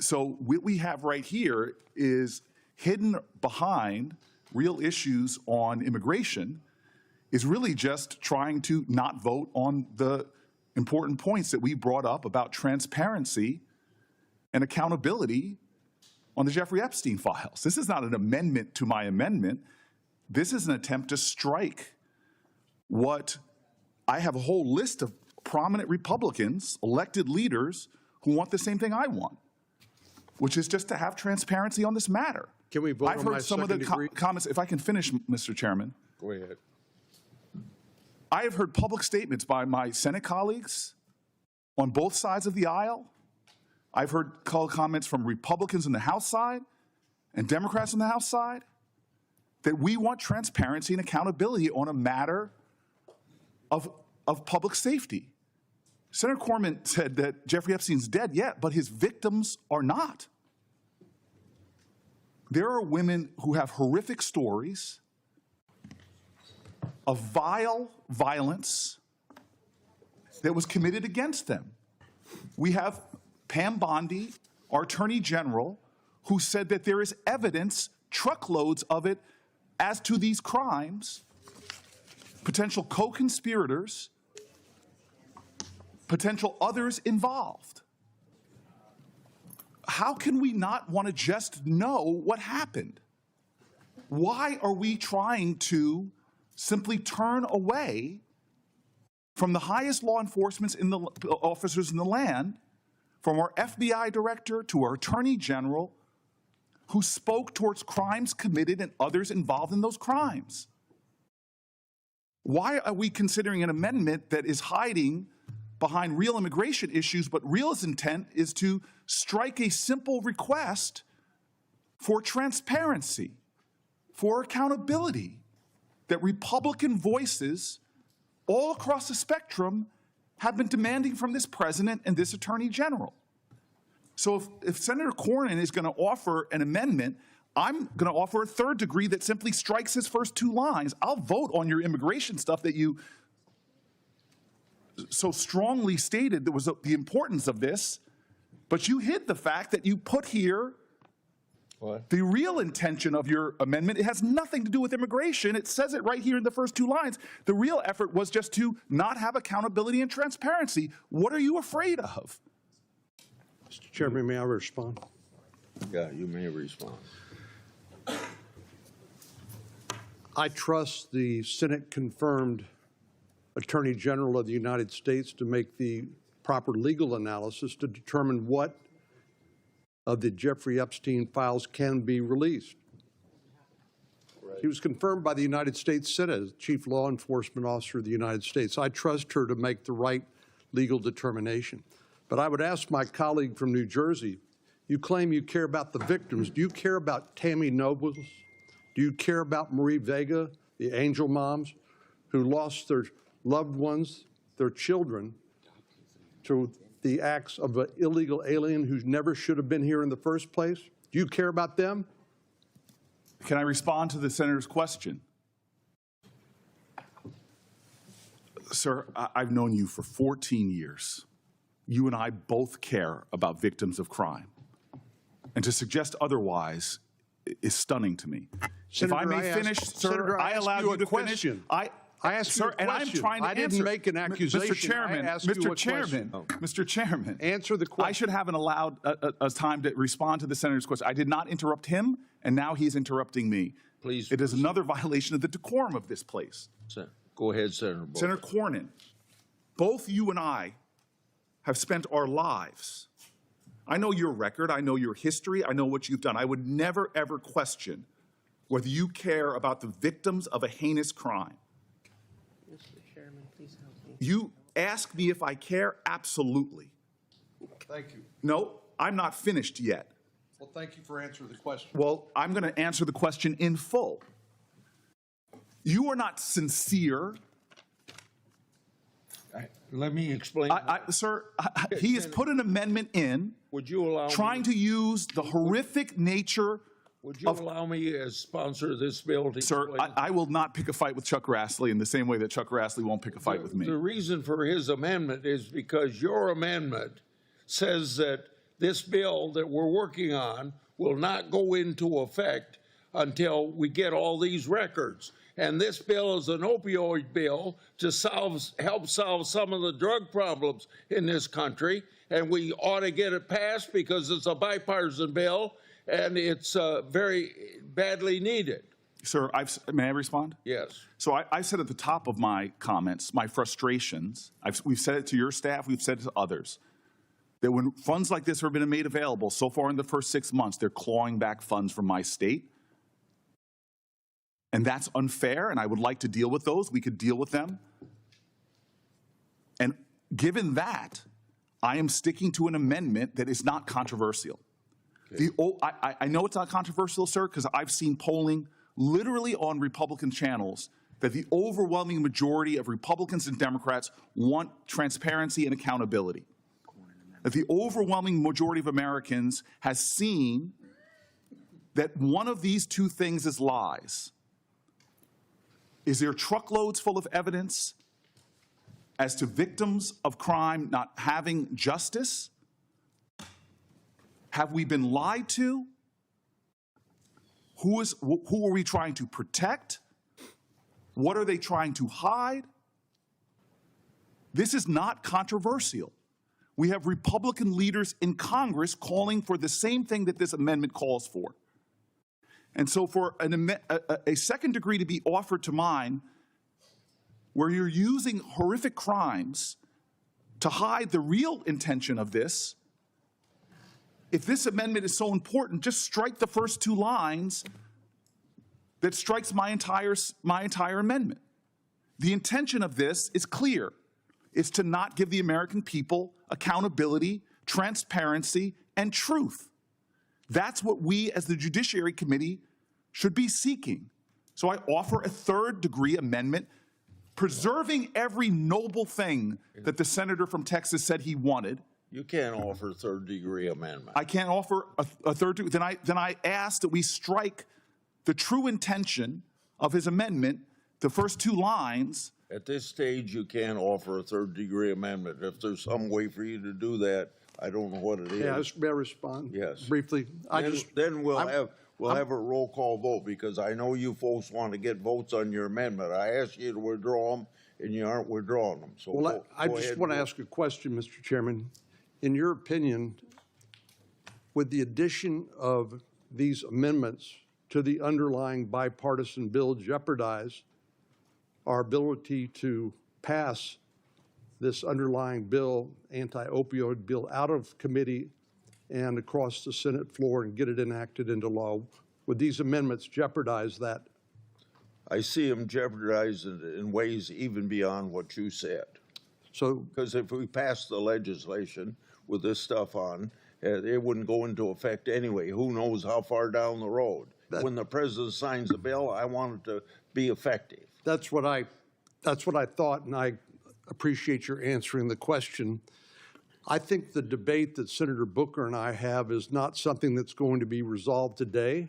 So what we have right here is hidden behind real issues on immigration is really just trying to not vote on the important points that we brought up about transparency and accountability on the Jeffrey Epstein files. This is not an amendment to my amendment. This is an attempt to strike what I have a whole list of prominent Republicans, elected leaders, who want the same thing I want, which is just to have transparency on this matter. Can we vote I've on heard my some of the second degree? comments. If I can finish, Mr. Chairman. Go ahead. I have heard public statements by my Senate colleagues on both sides of the aisle. I've heard comments from Republicans on the House side and Democrats on the House side that we want transparency and accountability on a matter of public safety. Senator Cornyn said that Jeffrey Epstein's dead yet, but his victims are not. There are women who have horrific stories of vile violence that was committed against them. We have Pam Bondi, our Attorney General, who said that there is evidence, truckloads of it, as to these crimes, potential co-conspirators, potential others involved. How can we not want to just know what happened? Why are we trying to simply turn away from the highest law enforcement officers in the land, from our FBI director to our Attorney General, who spoke towards crimes committed and others involved in those crimes? Why are we considering an amendment that is hiding behind real immigration issues, but real intent is to strike a simple request for transparency, for accountability, that Republican voices all across the spectrum have been demanding from this president and this Attorney General? So if Senator Cornyn is going to offer an amendment, I'm going to offer a third degree that simply strikes his first two lines. I'll vote on your immigration stuff that you so strongly stated that was the importance of this, but you hid the fact that you put here the real intention of your amendment. It has nothing to do with immigration. It says it right here in the first two lines. The real effort was just to not have accountability and transparency. What are you afraid of? Mr. Chairman, may I respond? Yeah, you may respond. I trust the Senate-confirmed Attorney General of the United States to make the proper legal analysis to determine what of the Jeffrey Epstein files can be released. He was confirmed by the United States Senate as Chief Law Enforcement Officer of the United States. I trust her to make the right legal determination. But I would ask my colleague from New Jersey, you claim you care about the victims. Do you care about Tammy Nobles? Do you care about Marie Vega, the angel moms who lost their loved ones, their children, to the acts of an illegal alien who never should have been here in the first place? Do you care about them? Can I respond to the senator's question? Sir, I've known you for 14 years. You and I both care about victims of crime. And to suggest otherwise is stunning to me. Senator, if I may finish, sir, I allowed you to finish. I asked you a question. And I'm trying to I didn't answer. make an accusation. Mr. Chairman, Mr. Chairman, answer the question. I should have allowed a time to respond to the senator's question. I did not interrupt him, and now he's interrupting me. Please. It is another violation of the decorum of this place. Go ahead, Senator Bolt. Senator Cornyn, both you and I have spent our lives I know your record. I know your history. I know what you've done. I would never, ever question whether you care about the victims of a heinous crime. Mr. Chairman, please help me. You ask me if I care? Absolutely. Thank you. No, I'm not finished yet. Well, thank you for answering the question. Well, I'm going to answer the question in full. You are not sincere. Let me explain. Sir, he has put an amendment in. Would you allow trying to use the horrific nature. Would you allow me as sponsor of this bill to Sir, I will not pick a fight with Chuck Grassley in the same way that Chuck Grassley won't pick a fight with me. The reason for his amendment is because your amendment says that this bill that we're working on will not go into effect until we get all these records. And this bill is an opioid bill to help solve some of the drug problems in this country. And we ought to get it passed because it's a bipartisan bill and it's very badly needed. Sir, may I respond? Yes. So I said at the top of my comments, my frustrations, we've said it to your staff, we've said it to others, that when funds like this have been made available so far in the first 6 months, they're clawing back funds from my state. And that's unfair, and I would like to deal with those. We could deal with them. And given that, I am sticking to an amendment that is not controversial. Okay. I know it's not controversial, sir, because I've seen polling literally on Republican channels that the overwhelming majority of Republicans and Democrats want transparency and accountability. That the overwhelming majority of Americans has seen that one of these two things is lies. Is there truckloads full of evidence as to victims of crime not having justice? Have we been lied to? Who are we trying to protect? What are they trying to hide? This is not controversial. We have Republican leaders in Congress calling for the same thing that this amendment calls for. And so for a second degree to be offered to mine, where you're using horrific crimes to hide the real intention of this, if this amendment is so important, just strike the first two lines that strikes my entire amendment. The intention of this is clear. It's to not give the American people accountability, transparency, and truth. That's what we as the Judiciary Committee should be seeking. So I offer a third-degree amendment, preserving every noble thing that the senator from Texas said he wanted. You can't offer third-degree amendment. I can't offer a third degree. Then I ask that we strike the true intention of his amendment, the first two lines. At this stage, you can't offer a third-degree amendment. If there's some way for you to do that, I don't know what it is. Yeah, may I respond? Yes. Briefly. Then we'll have a roll call vote, because I know you folks want to get votes on your amendment. I asked you to withdraw them, and you aren't withdrawing them. So well, I just want to ask a question, Mr. Chairman. In your opinion, would the addition of these amendments to the underlying bipartisan bill jeopardize our ability to pass this underlying bill, anti-opioid bill, out of committee and across the Senate floor and get it enacted into law? Would these amendments jeopardize that? I see them jeopardized in ways even beyond what you said. So, because if we pass the legislation with this stuff on, it wouldn't go into effect anyway. Who knows how far down the road? When the president signs the bill, I want it to be effective. That's what I thought, and I appreciate your answering the question. I think the debate that Senator Booker and I have is not something that's going to be resolved today.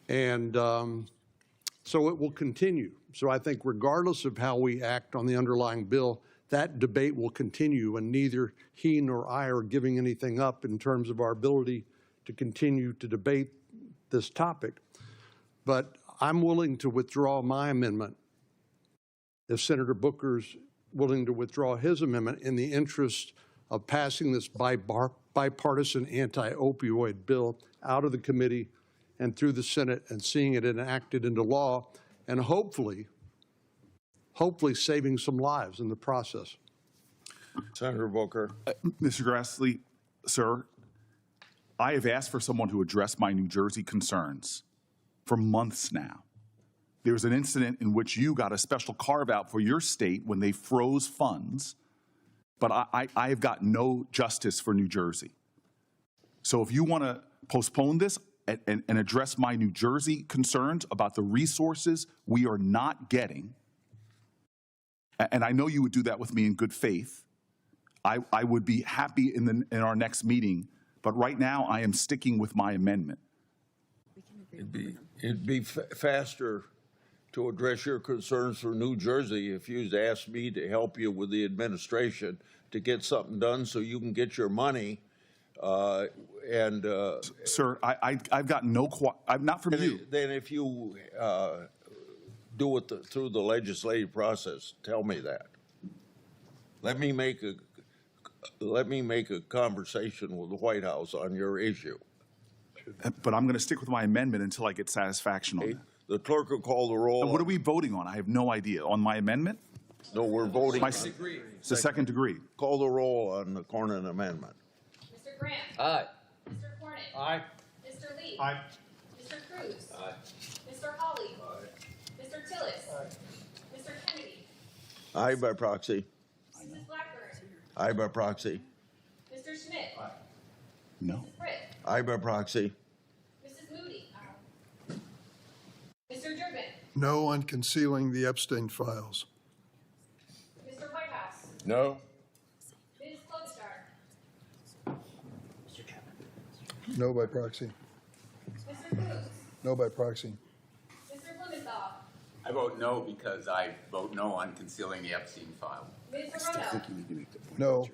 And so it will continue. So I think regardless of how we act on the underlying bill, that debate will continue, and neither he nor I are giving anything up in terms of our ability to continue to debate this topic. But I'm willing to withdraw my amendment if Senator Booker's willing to withdraw his amendment in the interest of passing this bipartisan anti-opioid bill out of the committee and through the Senate and seeing it enacted into law, and hopefully saving some lives in the process. Senator Booker. Mr. Grassley, sir, I have asked for someone to address my New Jersey concerns for months now. There was an incident in which you got a special carve-out for your state when they froze funds, but I have got no justice for New Jersey. So if you want to postpone this and address my New Jersey concerns about the resources we are not getting, and I know you would do that with me in good faith, I would be happy in our next meeting, but right now I am sticking with my amendment. It'd be faster to address your concerns for New Jersey if you'd asked me to help you with the administration to get something done so you can get your money. Sir, I've got no, not from you. Then if you do it through the legislative process, tell me that. Let me make a conversation with the White House on your issue. But I'm going to stick with my amendment until I get satisfaction on that. The clerk will call the roll. Now, what are we voting on? I have no idea. On my amendment? No, we're voting. It's the second degree. Call the roll on the Cornyn amendment. Mr. Grant. Aye. Mr. Cornyn. Aye. Mr. Lee. Aye. Mr. Cruz. Aye. Mr. Hawley. Aye. Mr. Tillis. Aye. Mr. Kennedy. Aye by proxy. Mrs. Blackburn. Aye by proxy. Mr. Schmidt. Aye. No. Mrs. Britt. Aye by proxy. Mrs. Moody. Aye. Mr. Durbin. No on concealing the Epstein files. Mr. Whitehouse. No. Ms. Klobuchar. No by proxy. Mr. Cruz. No by proxy. Mr. Blumenthal. I vote no because I vote no on concealing the Epstein file. Ms. Rono. No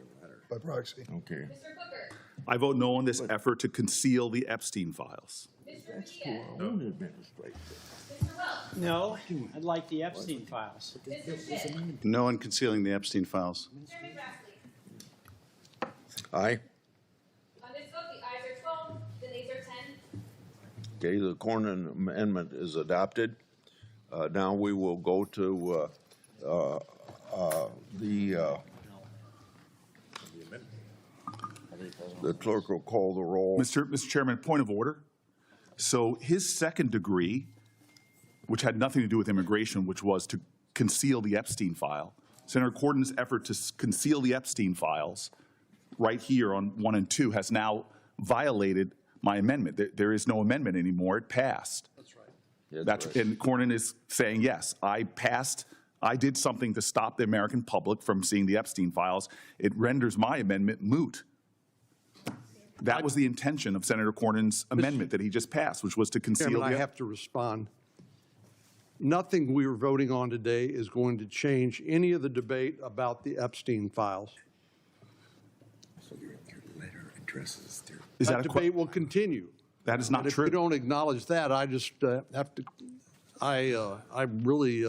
by proxy. Okay. Mr. Booker. I vote no on this effort to conceal the Epstein files. Mr. Padilla. Mr. Welch. No, I'd like the Epstein files. Mr. Schmidt. No on concealing the Epstein files. Chairman Grassley. Aye. On this vote, the ayes are 12, the nays are 10. Okay, the Cornyn amendment is adopted. Now we will go to the clerk will call the roll. Mr. Chairman, point of order. So his second degree, which had nothing to do with immigration, which was to conceal the Epstein file, Senator Cornyn's effort to conceal the Epstein files right here on 1 and 2 has now violated my amendment. There is no amendment anymore. It passed. That's right. And Cornyn is saying, yes, I did something to stop the American public from seeing the Epstein files. It renders my amendment moot. That was the intention of Senator Cornyn's amendment that he just passed, which was to conceal Chairman, I have to respond. Nothing we are voting on today is going to change any of the debate about the Epstein files. So your letter addresses their... That debate will continue. That is not and true. If you don't acknowledge that, I just have to, I really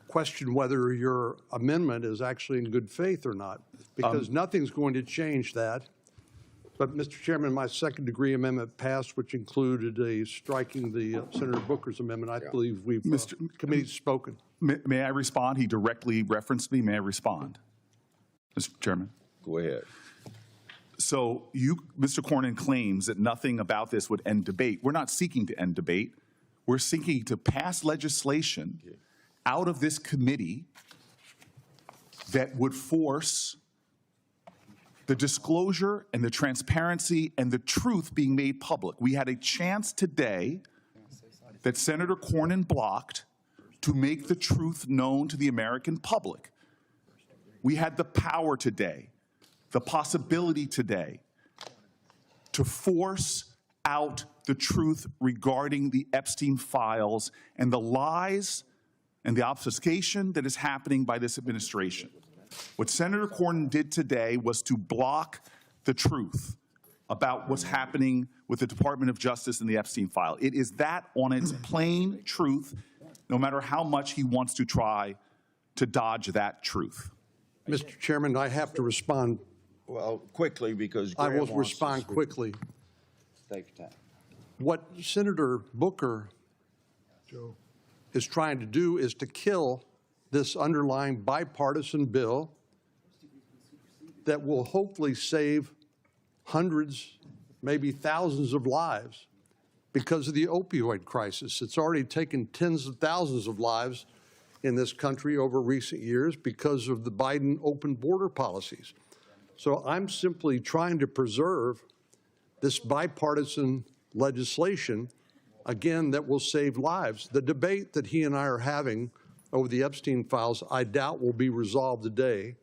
question whether your amendment is actually in good faith or not, because nothing's going to change that. But, Mr. Chairman, my second degree amendment passed, which included striking the Senator Booker's amendment. I believe we've, committee's spoken. May I respond? He directly referenced me. May I respond? Mr. Chairman. Go ahead. So Mr. Cornyn claims that nothing about this would end debate. We're not seeking to end debate. We're seeking to pass legislation out of this committee that would force the disclosure and the transparency and the truth being made public. We had a chance today that Senator Cornyn blocked to make the truth known to the American public. We had the power today, the possibility today, to force out the truth regarding the Epstein files and the lies and the obfuscation that is happening by this administration. What Senator Cornyn did today was to block the truth about what's happening with the Department of Justice and the Epstein file. It is that on its plain truth, no matter how much he wants to try to dodge that truth. Mr. Chairman, I have to respond. Well, quickly, because I will Graham wants to respond speak. quickly. Take your time. What Senator Booker is trying to do is to kill this underlying bipartisan bill that will hopefully save hundreds, maybe thousands of lives because of the opioid crisis. It's already taken tens of thousands of lives in this country over recent years because of the Biden open border policies. So I'm simply trying to preserve this bipartisan legislation, again, that will save lives. The debate that he and I are having over the Epstein files, I doubt will be resolved today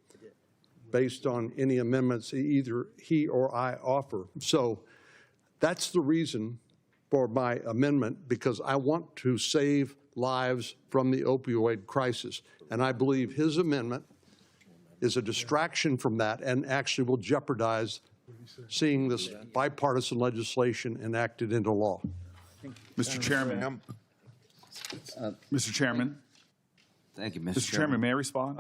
based on any amendments either he or I offer. So that's the reason for my amendment, because I want to save lives from the opioid crisis. And I believe his amendment is a distraction from that and actually will jeopardize seeing this bipartisan legislation enacted into law. Mr. Chairman. Mr. Chairman. Thank you, Mr. Mr. Chairman, may I respond?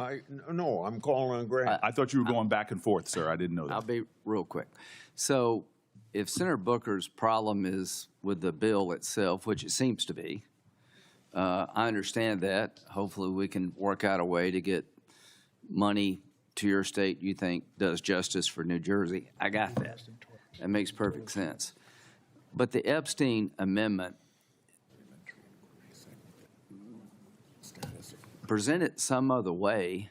No, I'm calling on Grant. I thought you were going back and forth, sir. I didn't know that. I'll be real quick. So if Senator Booker's problem is with the bill itself, which it seems to be, I understand that. Hopefully we can work out a way to get money to your state you think does justice for New Jersey. I got that. That makes perfect sense. But the Epstein amendment, present it some other way,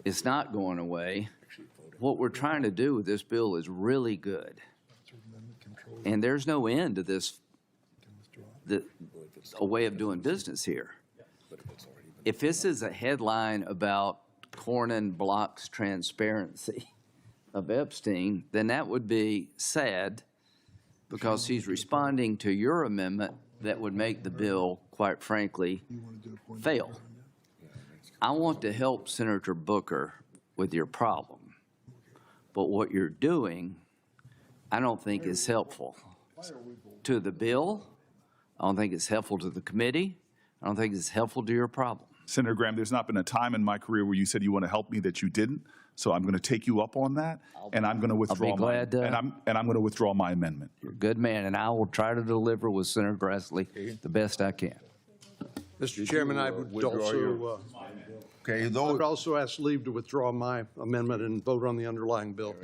it's not going away. What we're trying to do with this bill is really good. And there's no end to this, a way of doing business here. If this is a headline about Cornyn blocks transparency of Epstein, then that would be sad, because he's responding to your amendment that would make the bill, quite frankly, fail. I want to help Senator Booker with your problem, but what you're doing, I don't think is helpful to the bill. I don't think it's helpful to the committee. I don't think it's helpful to your problem. Senator Graham, there's not been a time in my career where you said you want to help me that you didn't. So I'm going to take you up on that, and I'm going to withdraw I'm going to withdraw my amendment. You're a good man, and I will try to deliver with Senator Grassley the best I can. Mr. Chairman, I would also, I would also ask leave to withdraw my amendment and vote on the underlying bill.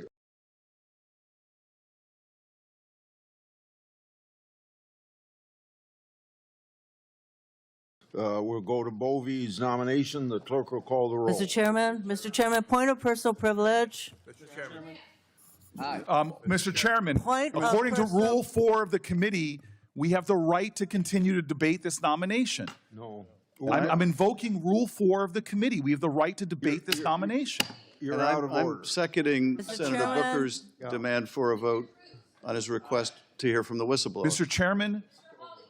We'll go to Bovey's nomination. The clerk will call the roll. Mr. Chairman, point of personal privilege. Mr. Chairman, according to Rule 4 of the committee, we have the right to continue to debate this nomination. No. I'm invoking Rule 4 of the committee. We have the right to debate this nomination. You're out of order. I'm seconding Senator Chairman? Booker's demand for a vote on his request to hear from the whistleblower. Mr. Chairman,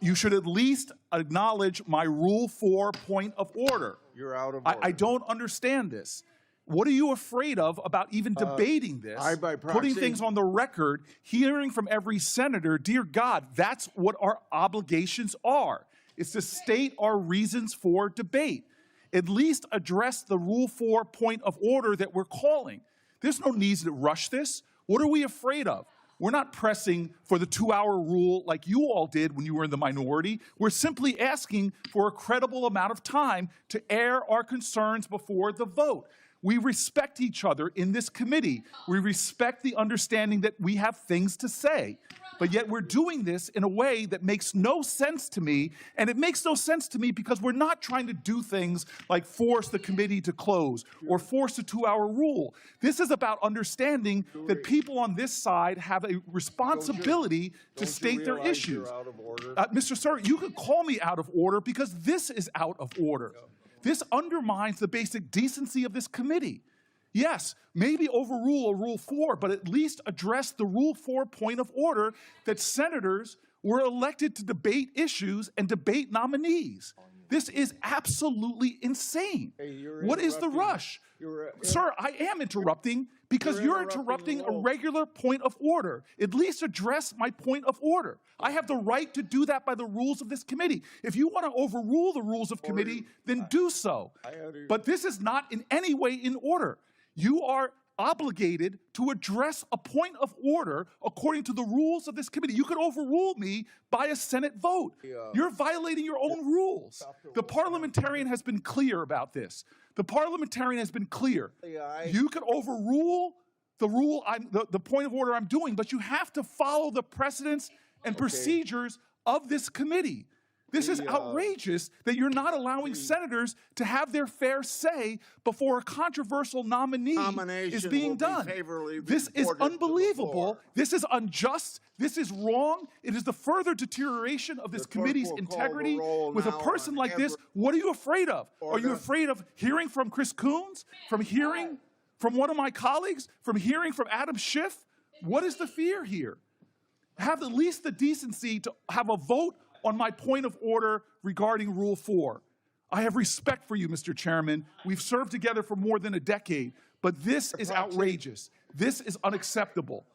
you should at least acknowledge my Rule 4 point of order. You're out of order. I don't understand this. What are you afraid of about even debating this, putting things on the record, hearing from every senator? Dear God, that's what our obligations are. It's to state our reasons for debate. At least address the Rule 4 point of order that we're calling. There's no need to rush this. What are we afraid of? We're not pressing for the 2-hour rule like you all did when you were in the minority. We're simply asking for a credible amount of time to air our concerns before the vote. We respect each other in this committee. We respect the understanding that we have things to say. But yet we're doing this in a way that makes no sense to me. And it makes no sense to me because we're not trying to do things like force the committee to close or force a 2-hour rule. This is about understanding that people on this side have a responsibility to state their issues. Mr. Sir, you could call me out of order because this is out of order. This undermines the basic decency of this committee. Yes, maybe overrule a Rule 4, but at least address the Rule 4 point of order that senators were elected to debate issues and debate nominees. This is absolutely insane. What is the rush? Sir, I am interrupting because you're interrupting a regular point of order. At least address my point of order. I have the right to do that by the rules of this committee. If you want to overrule the rules of committee, then do so. But this is not in any way in order. You are obligated to address a point of order according to the rules of this committee. You could overrule me by a Senate vote. You're violating your own rules. The parliamentarian has been clear about this. The parliamentarian has been clear. You could overrule the point of order I'm doing, but you have to follow the precedents and procedures of this committee. This is outrageous that you're not allowing senators to have their fair say before a controversial nominee is being done. This is unbelievable. This is unjust. This is wrong. It is the further deterioration of this committee's integrity. With a person like this, what are you afraid of? Are you afraid of hearing from Chris Coons? From hearing from one of my colleagues? From hearing from Adam Schiff? What is the fear here? Have at least the decency to have a vote on my point of order regarding Rule 4. I have respect for you, Mr. Chairman. We've served together for more than a decade, but this is outrageous. This is unacceptable.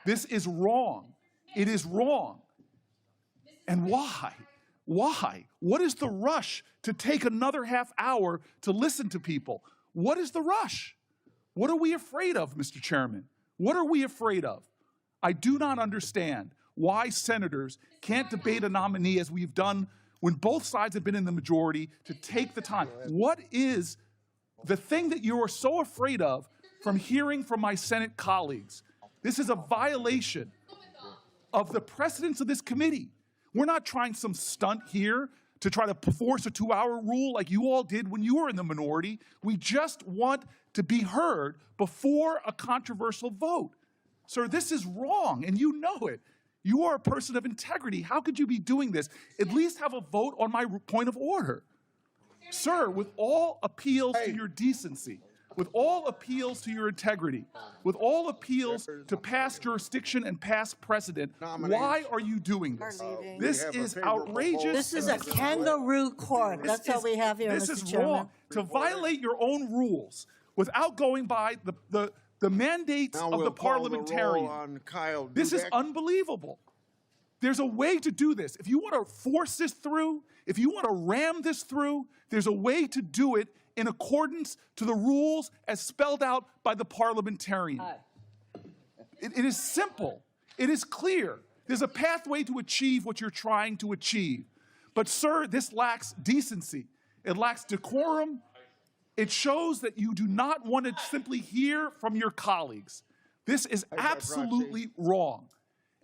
This is wrong. It is wrong. And why? Why? What is the rush to take another half hour to listen to people? What is the rush? What are we afraid of, Mr. Chairman? What are we afraid of? I do not understand why senators can't debate a nominee as we've done when both sides have been in the majority to take the time. What is the thing that you are so afraid of from hearing from my Senate colleagues? This is a violation of the precedents of this committee. We're not trying some stunt here to try to force a 2-hour rule like you all did when you were in the minority. We just want to be heard before a controversial vote. Sir, this is wrong, and you know it. You are a person of integrity. How could you be doing this? At least have a vote on my point of order. Sir, with all appeals to your decency, with all appeals to your integrity, with all appeals to past jurisdiction and past precedent, why are you doing this? This is outrageous. This is a kangaroo court. That's all we have here, This Mr. is Chairman. wrong. To violate your own rules without going by the mandates of the parliamentarian. This is unbelievable. There's a way to do this. If you want to force this through, if you want to ram this through, there's a way to do it in accordance to the rules as spelled out by the parliamentarian. It is simple. It is clear. There's a pathway to achieve what you're trying to achieve. But, sir, this lacks decency. It lacks decorum. It shows that you do not want to simply hear from your colleagues. This is absolutely wrong.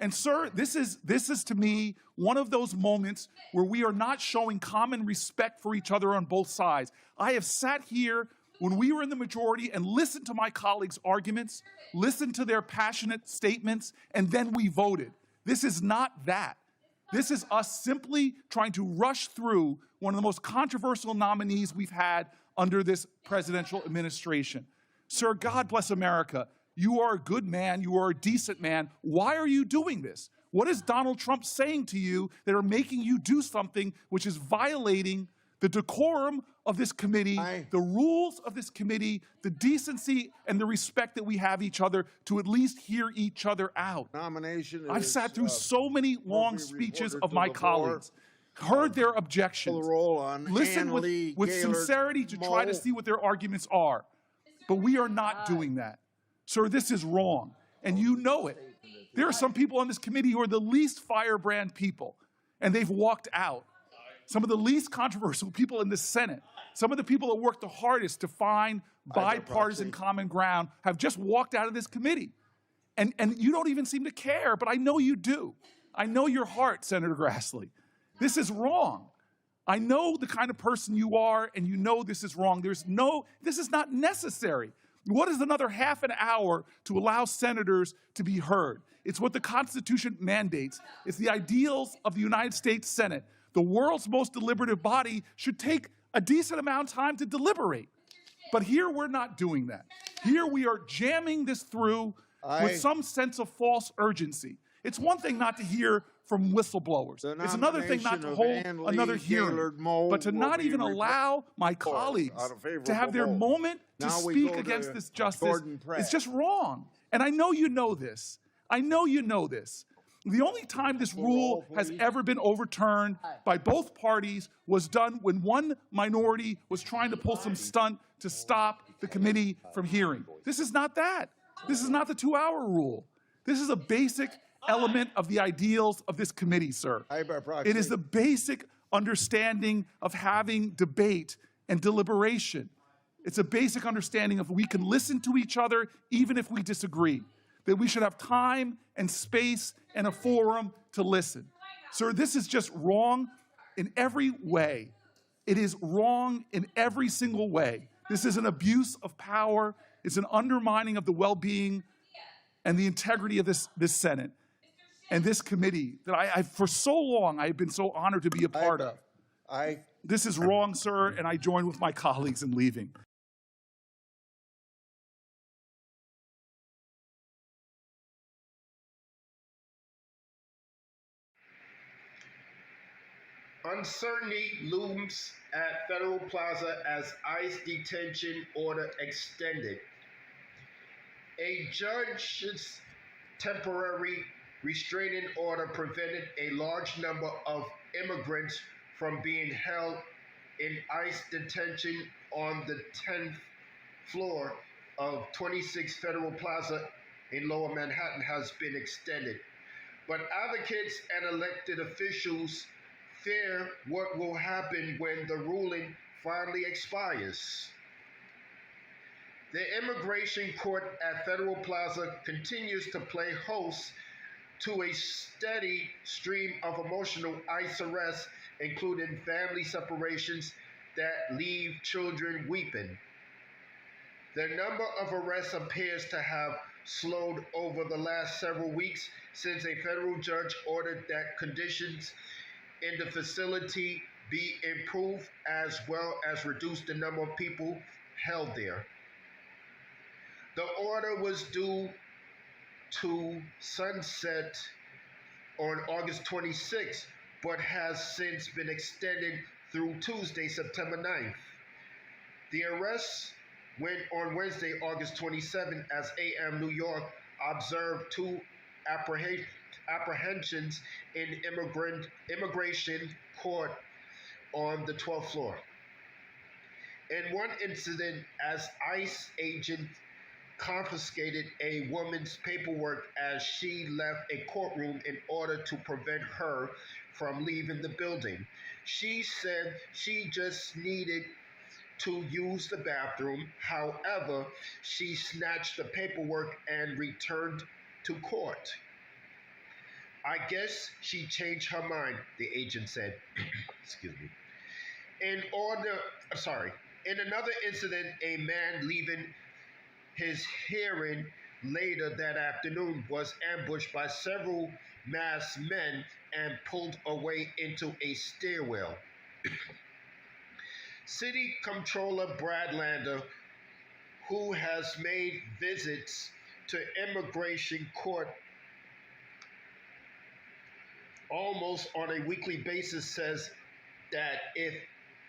And, sir, this is to me one of those moments where we are not showing common respect for each other on both sides. I have sat here when we were in the majority and listened to my colleagues' arguments, listened to their passionate statements, and then we voted. This is not that. This is us simply trying to rush through one of the most controversial nominees we've had under this presidential administration. Sir, God bless America. You are a good man. You are a decent man. Why are you doing this? What is Donald Trump saying to you that are making you do something which is violating the decorum of this committee, the rules of this committee, the decency and the respect that we have each other to at least hear each other out? I've sat through so many long speeches of my colleagues, heard their objections, listened with sincerity to try to see what their arguments are. But we are not doing that. Sir, this is wrong, and you know it. There are some people on this committee who are the least firebrand people, and they've walked out. Some of the least controversial people in the Senate, some of the people that worked the hardest to find bipartisan common ground have just walked out of this committee. And you don't even seem to care, but I know you do. I know your heart, Senator Grassley. This is wrong. I know the kind of person you are, and you know this is wrong. This is not necessary. What is another half an hour to allow senators to be heard? It's what the Constitution mandates. It's the ideals of the United States Senate. The world's most deliberative body should take a decent amount of time to deliberate. But here we're not doing that. Here we are jamming this through with some sense of false urgency. It's one thing not to hear from whistleblowers. It's another thing not to hold another hearing, but to not even allow my colleagues to have their moment to speak against this justice is just wrong. And I know you know this. I know you know this. The only time this rule has ever been overturned by both parties was done when one minority was trying to pull some stunt to stop the committee from hearing. This is not that. This is not the 2-hour rule. This is a basic element of the ideals of this committee, sir. It is the basic understanding of having debate and deliberation. It's a basic understanding of we can listen to each other even if we disagree, that we should have time and space and a forum to listen. Sir, this is just wrong in every way. It is wrong in every single way. This is an abuse of power. It's an undermining of the well-being and the integrity of this Senate and this committee that I for so long, I've been so honored to be a part of. This is wrong, sir, and I join with my colleagues in leaving. Uncertainty looms at Federal Plaza as ICE detention order extended. A judge's temporary restraining order prevented a large number of immigrants from being held in ICE detention on the 10th floor of 26 Federal Plaza in Lower Manhattan has been extended. But advocates and elected officials fear what will happen when the ruling finally expires. The immigration court at Federal Plaza continues to play host to a steady stream of emotional ICE arrests, including family separations that leave children weeping. The number of arrests appears to have slowed over the last several weeks since a federal judge ordered that conditions in the facility be improved, as well as reduce the number of people held there. The order was due to sunset on August 26, but has since been extended through Tuesday, September 9th. The arrests went on Wednesday, August 27, as AM New York observed two apprehensions in immigration court on the 12th floor. In one incident, as ICE agents confiscated a woman's paperwork as she left a courtroom in order to prevent her from leaving the building. She said she just needed to use the bathroom. However, she snatched the paperwork and returned to court. I guess she changed her mind, the agent said. Excuse me. In another incident, a man leaving his hearing later that afternoon was ambushed by several masked men and pulled away into a stairwell. City Comptroller Brad Lander, who has made visits to immigration court almost on a weekly basis, says that it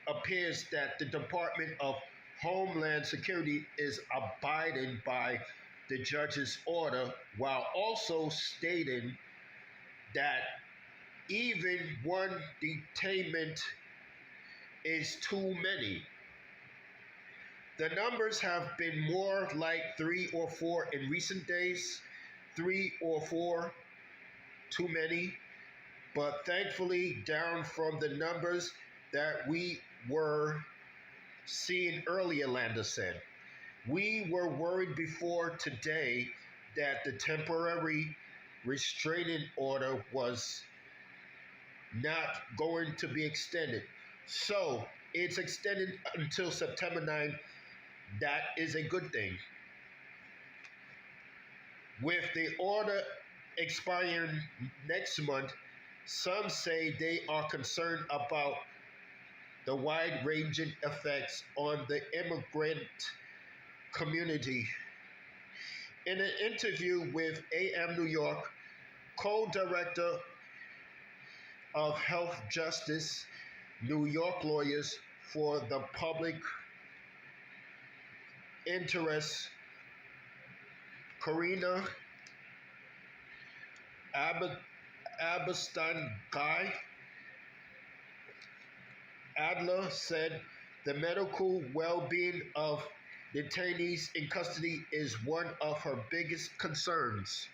appears that the Department of Homeland Security is abiding by the judge's order, while also stating that even one detainment is too many. The numbers have been more like 3 or 4 in recent days, 3 or 4 too many, but thankfully down from the numbers that we were seeing earlier, Lander said. We were worried before today that the temporary restraining order was not going to be extended. So it's extended until September 9th. That is a good thing. With the order expiring next month, some say they are concerned about the wide-ranging effects on the immigrant community. In an interview with AM New York, co-director of Health Justice New York Lawyers for the Public Interest, Karina Epstein guy, Adler said the medical well-being of detainees in custody is one of her biggest concerns.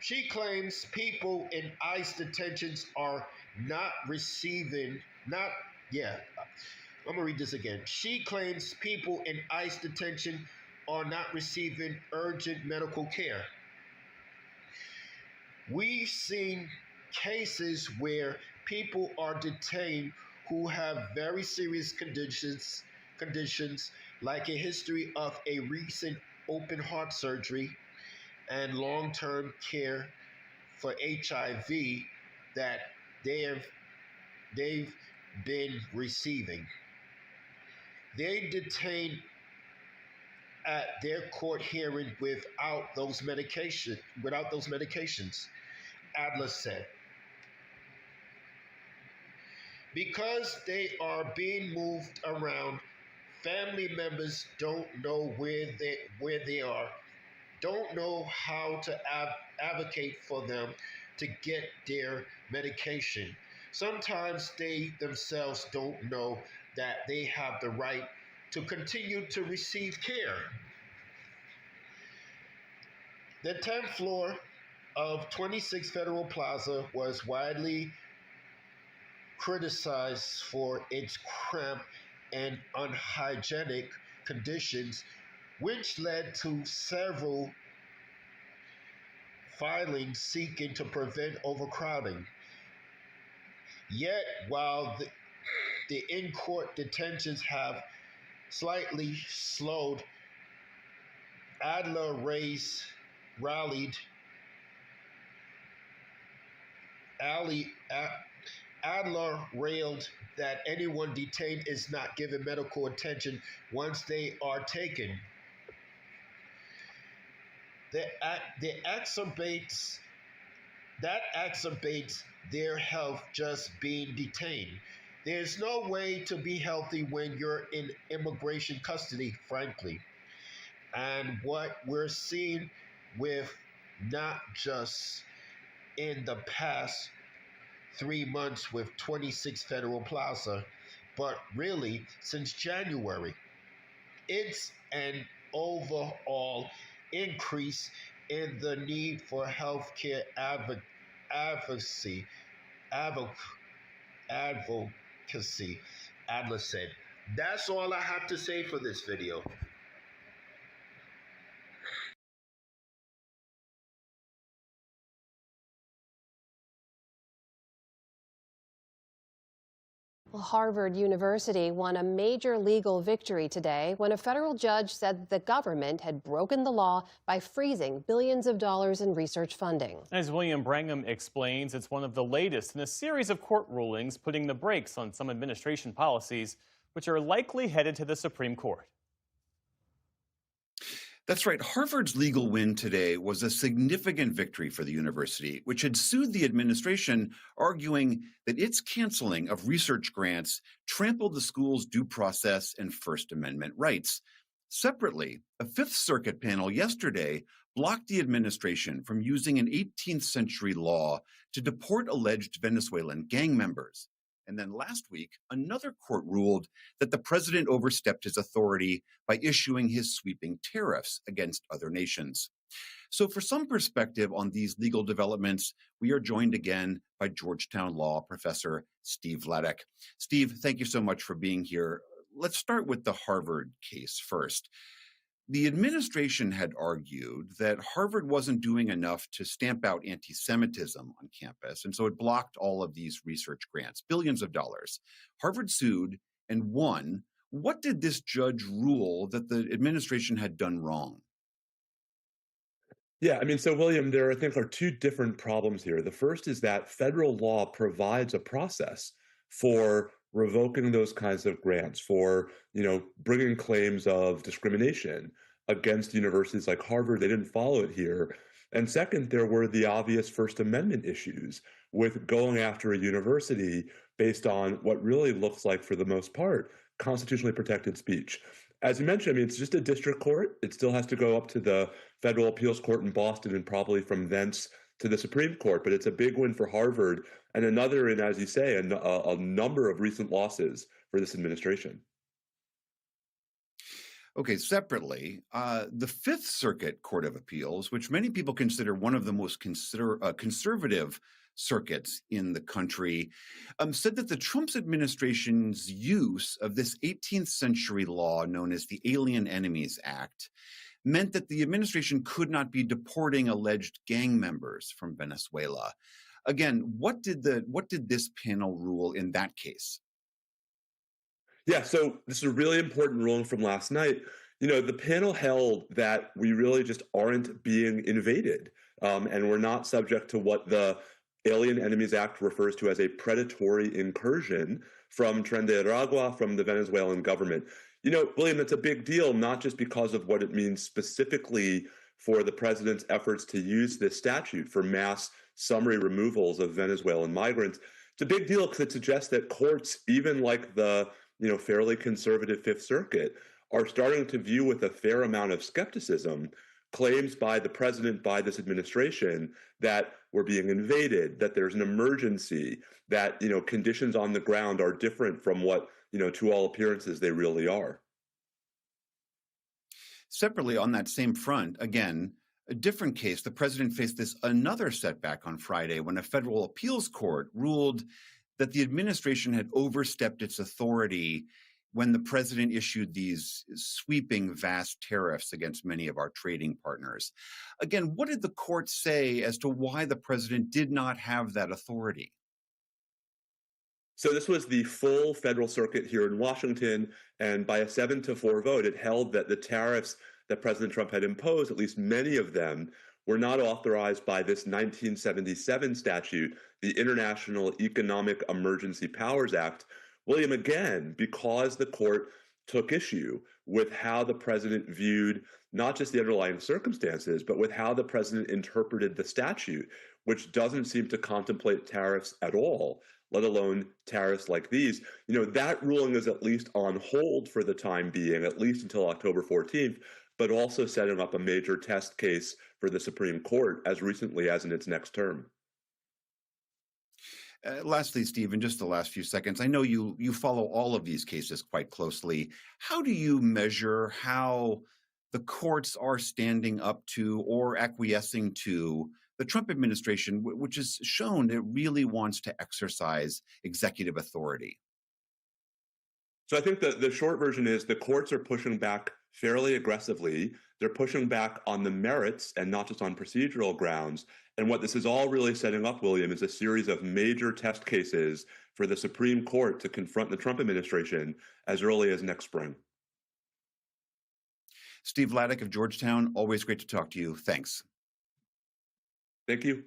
She claims people in ICE detentions are not receiving, I'm gonna read this again. She claims people in ICE detention are not receiving urgent medical care. We've seen cases where people are detained who have very serious conditions like a history of a recent open heart surgery and long-term care for HIV that they've been receiving. They detained at their court hearing without those medications, Adler said. Because they are being moved around, family members don't know where they are, don't know how to advocate for them to get their medication. Sometimes they themselves don't know that they have the right to continue to receive care. The 10th floor of 26 Federal Plaza was widely criticized for its cramped and unhygienic conditions, which led to several filings seeking to prevent overcrowding. Yet, while the in-court detentions have slightly slowed, Adler railed that anyone detained is not given medical attention once they are taken. That exacerbates their health just being detained. There's no way to be healthy when you're in immigration custody, frankly. And what we're seeing with not just in the past 3 months with 26 Federal Plaza, but really since January, it's an overall increase in the need for healthcare advocacy, Adler said. That's all I have to say for this video. Well, Harvard University won a major legal victory today when a federal judge said the government had broken the law by freezing billions of dollars in research funding. As William Brangham explains, it's one of the latest in a series of court rulings putting the brakes on some administration policies, which are likely headed to the Supreme Court. That's right. Harvard's legal win today was a significant victory for the university, which had sued the administration, arguing that its canceling of research grants trampled the school's due process and First Amendment rights. Separately, a Fifth Circuit panel yesterday blocked the administration from using an 18th century law to deport alleged Venezuelan gang members. And then last week, another court ruled that the president overstepped his authority by issuing his sweeping tariffs against other nations. So for some perspective on these legal developments, we are joined again by Georgetown Law professor Steve Vladek. Steve, thank you so much for being here. Let's start with the Harvard case first. The administration had argued that Harvard wasn't doing enough to stamp out anti-Semitism on campus, and so it blocked all of these research grants, billions of dollars. Harvard sued and won. What did this judge rule that the administration had done wrong? Yeah, I mean, so William, there I think are two different problems here. The first is that federal law provides a process for revoking those kinds of grants, for, bringing claims of discrimination against universities like Harvard. They didn't follow it here. And second, there were the obvious First Amendment issues with going after a university based on what really looks like, for the most part, constitutionally protected speech. As you mentioned, I mean, it's just a district court. It still has to go up to the federal appeals court in Boston and probably from thence to the Supreme Court, but it's a big win for Harvard and another in, as you say, a number of recent losses for this administration. Okay, separately, the Fifth Circuit Court of Appeals, which many people consider one of the most conservative circuits in the country, said that the Trump administration's use of this 18th century law known as the Alien Enemies Act meant that the administration could not be deporting alleged gang members from Venezuela. Again, what did this panel rule in that case? Yeah, so this is a really important ruling from last night. You know, the panel held that we really just aren't being invaded, and we're not subject to what the Alien Enemies Act refers to as a predatory incursion from Tren de Aragua, from the Venezuelan government. You know, William, that's a big deal, not just because of what it means specifically for the president's efforts to use this statute for mass summary removals of Venezuelan migrants. It's a big deal because it suggests that courts, even like the fairly conservative Fifth Circuit, are starting to view with a fair amount of skepticism claims by the president, by this administration, that we're being invaded, that there's an emergency, that conditions on the ground are different from what to all appearances they really are. Separately, on that same front, again, a different case, the president faced another setback on Friday when a federal appeals court ruled that the administration had overstepped its authority when the president issued these sweeping, vast tariffs against many of our trading partners. Again, what did the court say as to why the president did not have that authority? So this was the full federal circuit here in Washington, and by a 7-4 vote, it held that the tariffs that President Trump had imposed, at least many of them, were not authorized by this 1977 statute, the International Economic Emergency Powers Act. William, again, because the court took issue with how the president viewed not just the underlying circumstances, but with how the president interpreted the statute, which doesn't seem to contemplate tariffs at all, let alone tariffs like these. That ruling is at least on hold for the time being, at least until October 14th, but also setting up a major test case for the Supreme Court as recently as in its next term. Lastly, Steve, in just the last few seconds, I know you follow all of these cases quite closely. How do you measure how the courts are standing up to or acquiescing to the Trump administration, which has shown it really wants to exercise executive authority? So I think the short version is the courts are pushing back fairly aggressively. They're pushing back on the merits and not just on procedural grounds. And what this is all really setting up, William, is a series of major test cases for the Supreme Court to confront the Trump administration as early as next spring. Steve Vladeck of Georgetown, always great to talk to you. Thanks. Thank you.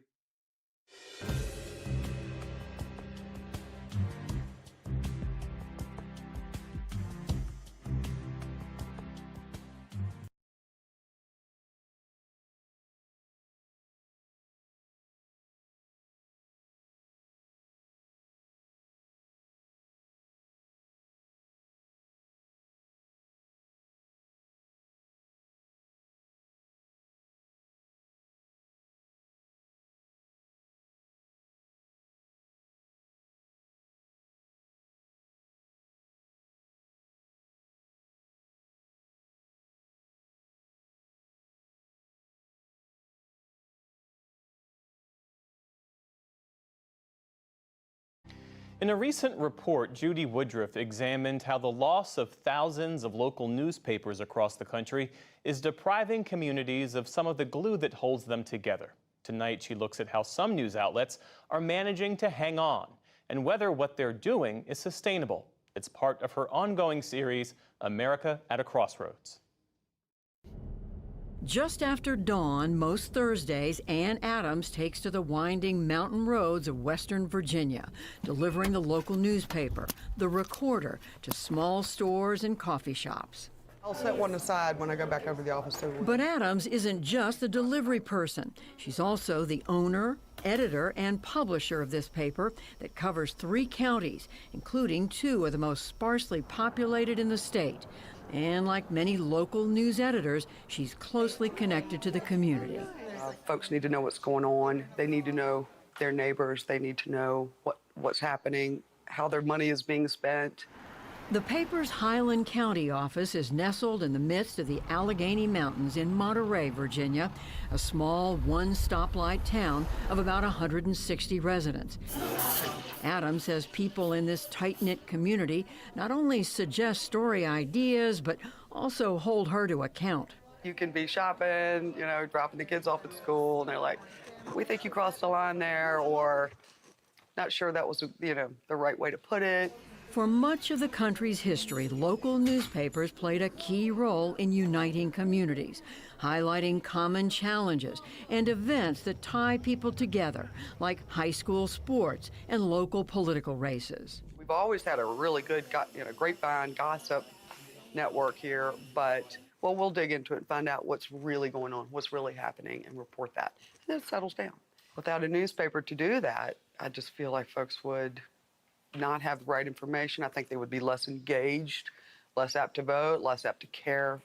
In a recent report, Judy Woodruff examined how the loss of thousands of local newspapers across the country is depriving communities of some of the glue that holds them together. Tonight, she looks at how some news outlets are managing to hang on and whether what they're doing is sustainable. It's part of her ongoing series, America at a Crossroads. Just after dawn, most Thursdays, Ann Adams takes to the winding mountain roads of Western Virginia, delivering the local newspaper, The Recorder, to small stores and coffee shops. I'll set one aside when I go back over to the office. But Adams isn't just the delivery person. She's also the owner, editor, and publisher of this paper that covers 3 counties, including 2 of the most sparsely populated in the state. And like many local news editors, she's closely connected to the community. Folks need to know what's going on. They need to know their neighbors. They need to know what's happening, how their money is being spent. The paper's Highland County office is nestled in the midst of the Allegheny Mountains in Monterey, Virginia, a small one-stoplight town of about 160 residents. Adam says people in this tight-knit community not only suggest story ideas, but also hold her to account. You can be shopping, dropping the kids off at school, and they're like, we think you crossed the line there, or not sure that was, the right way to put it. For much of the country's history, local newspapers played a key role in uniting communities, highlighting common challenges and events that tie people together, like high school sports and local political races. We've always had a really good, grapevine gossip network here, but, we'll dig into it and find out what's really going on, what's really happening, and report that. And then it settles down. Without a newspaper to do that, I just feel like folks would not have the right information. I think they would be less engaged, less apt to vote, less apt to care.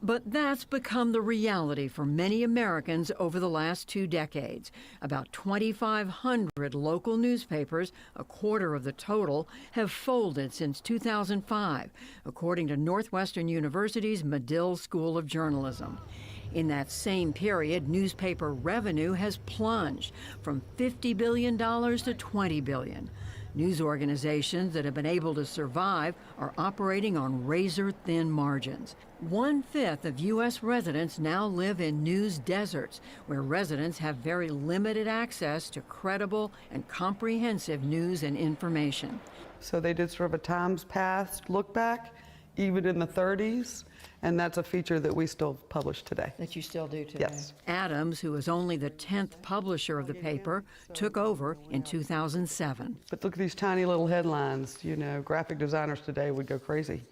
But that's become the reality for many Americans over the last 2 decades. About 2,500 local newspapers, a quarter of the total, have folded since 2005, according to Northwestern University's Medill School of Journalism. In that same period, newspaper revenue has plunged from $50 billion to $20 billion. News organizations that have been able to survive are operating on razor-thin margins. 1/5 of U.S. residents now live in news deserts, where residents have very limited access to credible and comprehensive news and information. So they did sort of a times past look back, even in the 30s, and that's a feature that we still publish today. That you still do today? Yes. Adams, who is only the 10th publisher of the paper, took over in 2007. But look at these tiny little headlines. Graphic designers today would go crazy.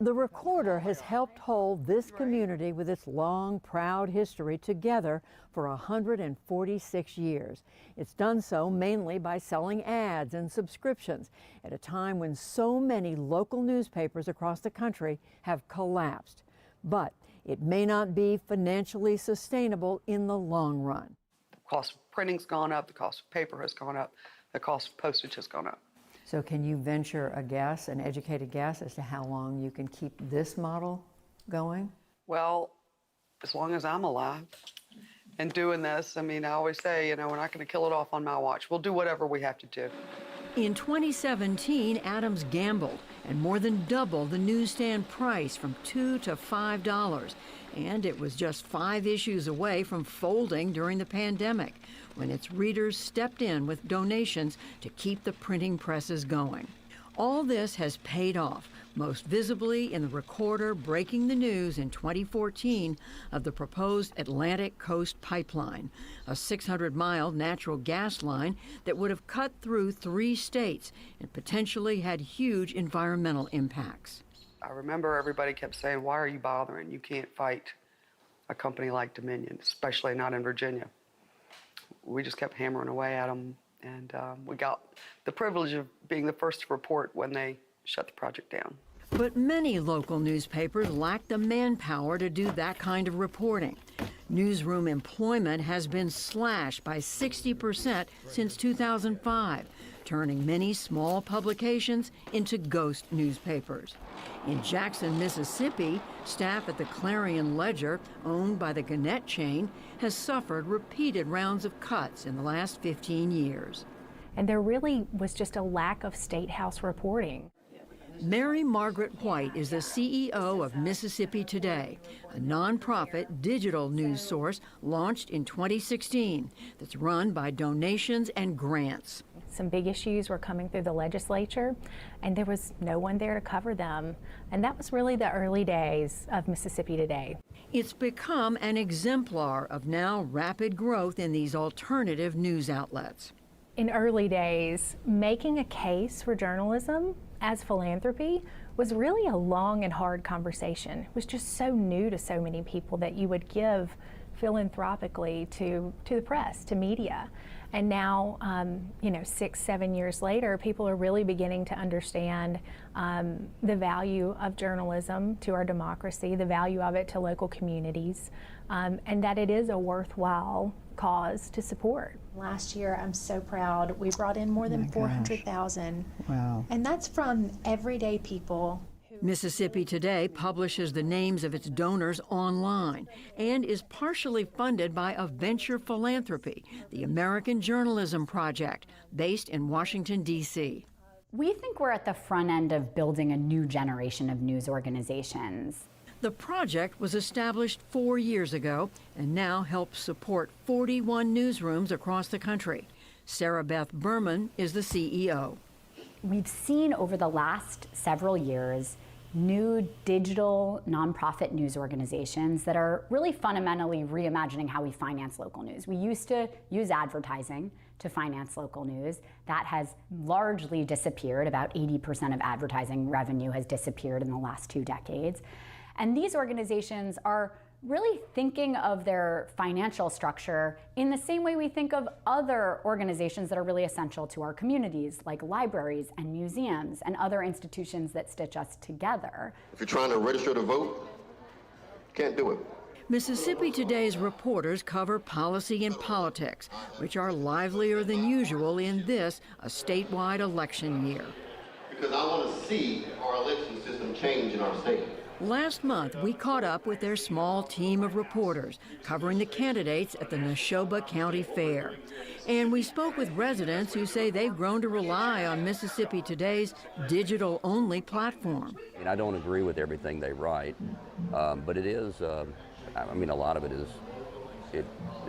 The Recorder has helped hold this community with its long, proud history together for 146 years. It's done so mainly by selling ads and subscriptions at a time when so many local newspapers across the country have collapsed. But it may not be financially sustainable in the long run. The cost of printing's gone up, the cost of paper has gone up, the cost of postage has gone up. So can you venture a guess, an educated guess, as to how long you can keep this model going? Well, as long as I'm alive and doing this, I always say, we're not going to kill it off on my watch. We'll do whatever we have to do. In 2017, Adams gambled and more than doubled the newsstand price from $2 to $5. And it was just 5 issues away from folding during the pandemic, when its readers stepped in with donations to keep the printing presses going. All this has paid off, most visibly in the Recorder breaking the news in 2014 of the proposed Atlantic Coast Pipeline, a 600-mile natural gas line that would have cut through 3 states and potentially had huge environmental impacts. I remember everybody kept saying, why are you bothering? You can't fight a company like Dominion, especially not in Virginia. We just kept hammering away at them, and we got the privilege of being the first to report when they shut the project down. But many local newspapers lack the manpower to do that kind of reporting. Newsroom employment has been slashed by 60% since 2005, turning many small publications into ghost newspapers. In Jackson, Mississippi, staff at the Clarion Ledger, owned by the Gannett chain, has suffered repeated rounds of cuts in the last 15 years. And there really was just a lack of State House reporting. Mary Margaret White is the CEO of Mississippi Today, a nonprofit digital news source launched in 2016 that's run by donations and grants. Some big issues were coming through the legislature, and there was no one there to cover them. And that was really the early days of Mississippi Today. It's become an exemplar of now rapid growth in these alternative news outlets. In early days, making a case for journalism as philanthropy was really a long and hard conversation. It was just so new to so many people that you would give philanthropically to the press, to media. And now, 6, 7 years later, people are really beginning to understand the value of journalism to our democracy, the value of it to local communities, and that it is a worthwhile cause to support. Last year, I'm so proud, we brought in more than 400,000. Wow. And that's from everyday people. Mississippi Today publishes the names of its donors online and is partially funded by a venture philanthropy, the American Journalism Project, based in Washington, D.C. We think we're at the front end of building a new generation of news organizations. The project was established 4 years ago and now helps support 41 newsrooms across the country. Sarah Beth Berman is the CEO. We've seen over the last several years new digital nonprofit news organizations that are really fundamentally reimagining how we finance local news. We used to use advertising to finance local news. That has largely disappeared. About 80% of advertising revenue has disappeared in the last 2 decades. And these organizations are really thinking of their financial structure in the same way we think of other organizations that are really essential to our communities, like libraries and museums and other institutions that stitch us together. If you're trying to register to vote, you can't do it. Mississippi Today's reporters cover policy and politics, which are livelier than usual in this, a statewide election year. Because I want to see our election system change in our state. Last month, we caught up with their small team of reporters covering the candidates at the Neshoba County Fair. And we spoke with residents who say they've grown to rely on Mississippi Today's digital-only platform. And I don't agree with everything they write, but it is, a lot of it is, it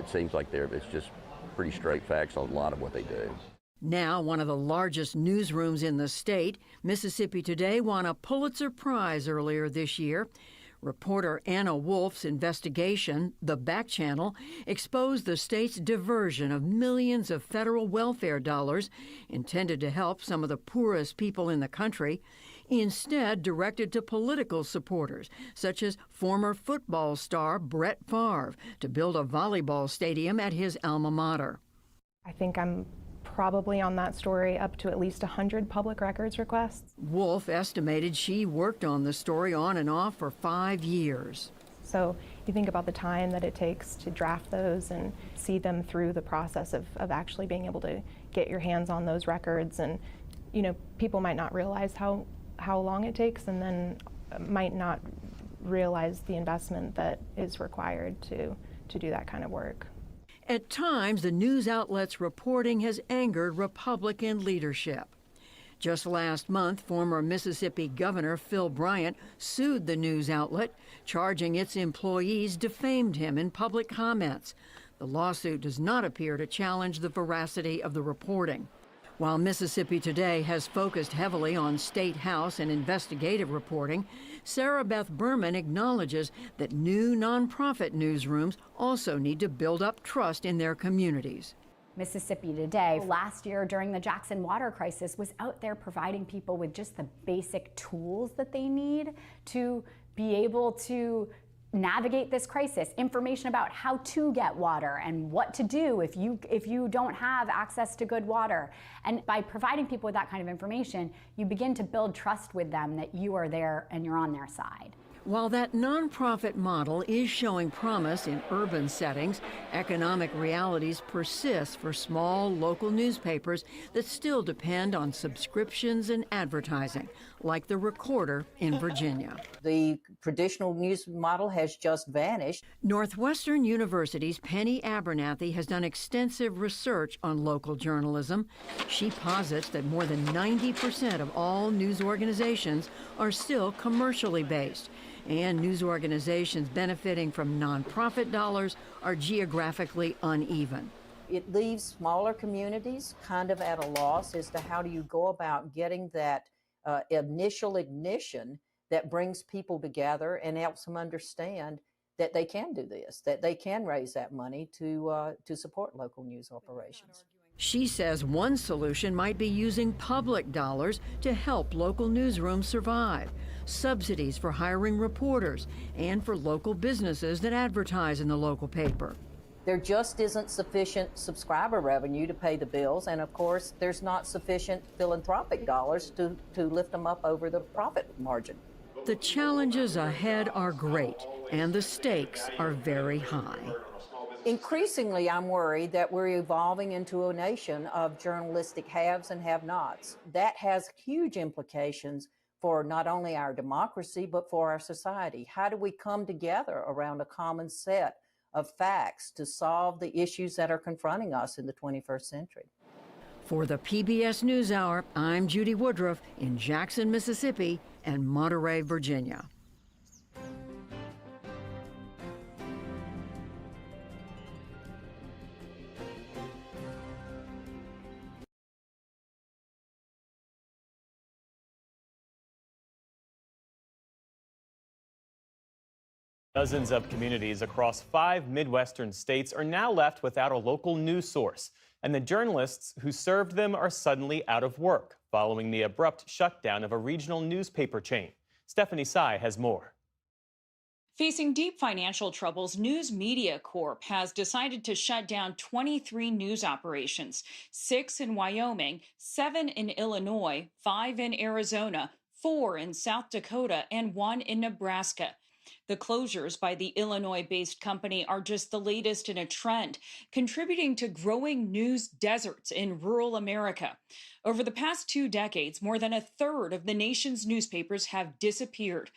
seems like it's just pretty straight facts on a lot of what they do. Now one of the largest newsrooms in the state, Mississippi Today won a Pulitzer Prize earlier this year. Reporter Anna Wolf's investigation, The Back Channel, exposed the state's diversion of millions of federal welfare dollars intended to help some of the poorest people in the country, instead directed to political supporters, such as former football star Brett Favre, to build a volleyball stadium at his alma mater. I think I'm probably on that story up to at least 100 public records requests. Wolf estimated she worked on the story on and off for 5 years. So you think about the time that it takes to draft those and see them through the process of actually being able to get your hands on those records. And, people might not realize how long it takes, and then might not realize the investment that is required to do that kind of work. At times, the news outlet's reporting has angered Republican leadership. Just last month, former Mississippi Governor Phil Bryant sued the news outlet, charging its employees defamed him in public comments. The lawsuit does not appear to challenge the veracity of the reporting. While Mississippi Today has focused heavily on state house and investigative reporting, Sarah Beth Berman acknowledges that new nonprofit newsrooms also need to build up trust in their communities. Mississippi Today, last year during the Jackson water crisis, was out there providing people with just the basic tools that they need to be able to navigate this crisis, information about how to get water and what to do if you don't have access to good water. And by providing people with that kind of information, you begin to build trust with them that you are there and you're on their side. While that nonprofit model is showing promise in urban settings, economic realities persist for small local newspapers that still depend on subscriptions and advertising, like the Recorder in Virginia. The traditional news model has just vanished. Northwestern University's Penny Abernathy has done extensive research on local journalism. She posits that more than 90% of all news organizations are still commercially based, and news organizations benefiting from nonprofit dollars are geographically uneven. It leaves smaller communities kind of at a loss as to how do you go about getting that initial ignition that brings people together and helps them understand that they can do this, that they can raise that money to support local news operations. She says one solution might be using public dollars to help local newsrooms survive, subsidies for hiring reporters, and for local businesses that advertise in the local paper. There just isn't sufficient subscriber revenue to pay the bills, and of course, there's not sufficient philanthropic dollars to lift them up over the profit margin. The challenges ahead are great, and the stakes are very high. Increasingly, I'm worried that we're evolving into a nation of journalistic haves and have-nots. That has huge implications for not only our democracy, but for our society. How do we come together around a common set of facts to solve the issues that are confronting us in the 21st century? For the PBS NewsHour, I'm Judy Woodruff in Jackson, Mississippi, and Monterey, Virginia. Dozens of communities across 5 Midwestern states are now left without a local news source, and the journalists who served them are suddenly out of work following the abrupt shutdown of a regional newspaper chain. Stephanie Sy has more. Facing deep financial troubles, News Media Corp has decided to shut down 23 news operations, 6 in Wyoming, 7 in Illinois, 5 in Arizona, 4 in South Dakota, and 1 in Nebraska. The closures by the Illinois-based company are just the latest in a trend, contributing to growing news deserts in rural America. Over the past 2 decades, more than a third of the nation's newspapers have disappeared.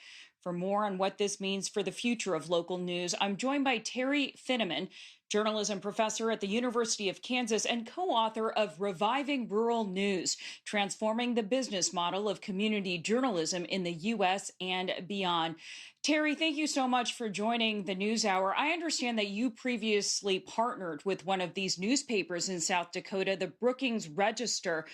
For more on what this means for the future of local news, I'm joined by Terry Finneman, journalism professor at the University of Kansas and co-author of Reviving Rural News, Transforming the Business Model of Community Journalism in the U.S. and Beyond. Terry, thank you so much for joining the NewsHour. I understand that you previously partnered with one of these newspapers in South Dakota, the Brookings Register.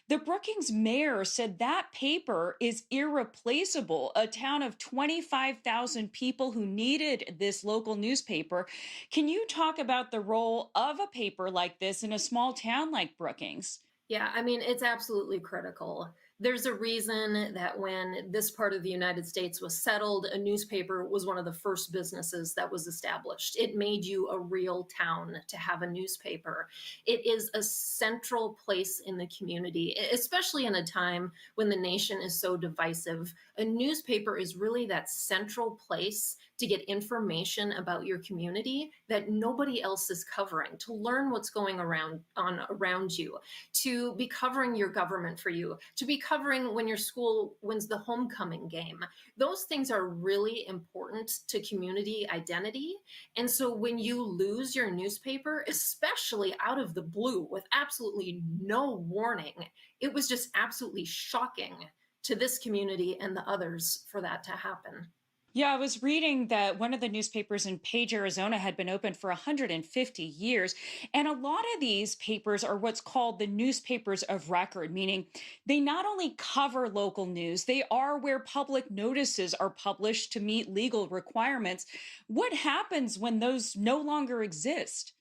The Brookings mayor said that paper is irreplaceable, a town of 25,000 people who needed this local newspaper. Can you talk about the role of a paper like this in a small town like Brookings? Yeah, I mean, it's absolutely critical. There's a reason that when this part of the United States was settled, a newspaper was one of the first businesses that was established. It made you a real town to have a newspaper. It is a central place in the community, especially in a time when the nation is so divisive. A newspaper is really that central place to get information about your community that nobody else is covering, to learn what's going around you, to be covering your government for you, to be covering when your school wins the homecoming game. Those things are really important to community identity. And so when you lose your newspaper, especially out of the blue with absolutely no warning, it was just absolutely shocking to this community and the others for that to happen. Yeah, I was reading that one of the newspapers in Page, Arizona had been open for 150 years. And a lot of these papers are what's called the newspapers of record, meaning they not only cover local news, they are where public notices are published to meet legal requirements. What happens when those no longer exist?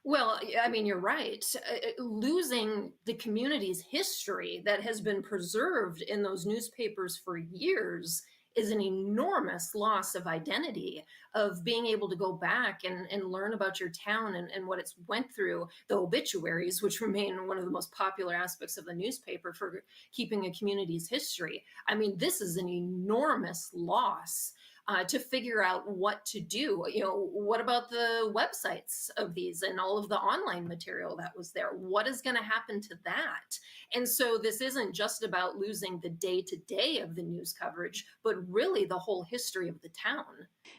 Well, I mean, you're right. Losing the community's history that has been preserved in those newspapers for years is an enormous loss of identity, of being able to go back and learn about your town and what it's went through. The obituaries, which remain one of the most popular aspects of the newspaper for keeping a community's history. I mean, this is an enormous loss. To figure out what to do. You know, what about the websites of these and all of the online material that was there? What is going to happen to that? And so this isn't just about losing the day-to-day of the news coverage, but really the whole history of the town.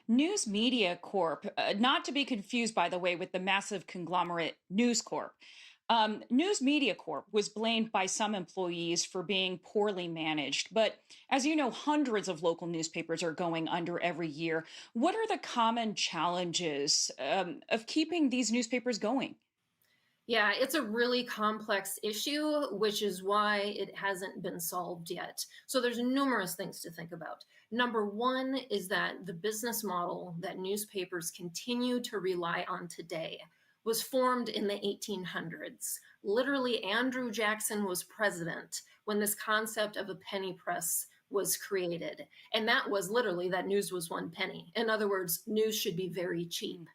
News Media Corp, not to be confused, by the way, with the massive conglomerate News Corp. News Media Corp was blamed by some employees for being poorly managed. But as you know, hundreds of local newspapers are going under every year. What are the common challenges of keeping these newspapers going? Yeah, it's a really complex issue, which is why it hasn't been solved yet. So there's numerous things to think about. Number one is that the business model that newspapers continue to rely on today was formed in the 1800s. Literally, Andrew Jackson was president when this concept of a penny press was created. And that was literally that news was 1 penny. In other words, news should be very cheap.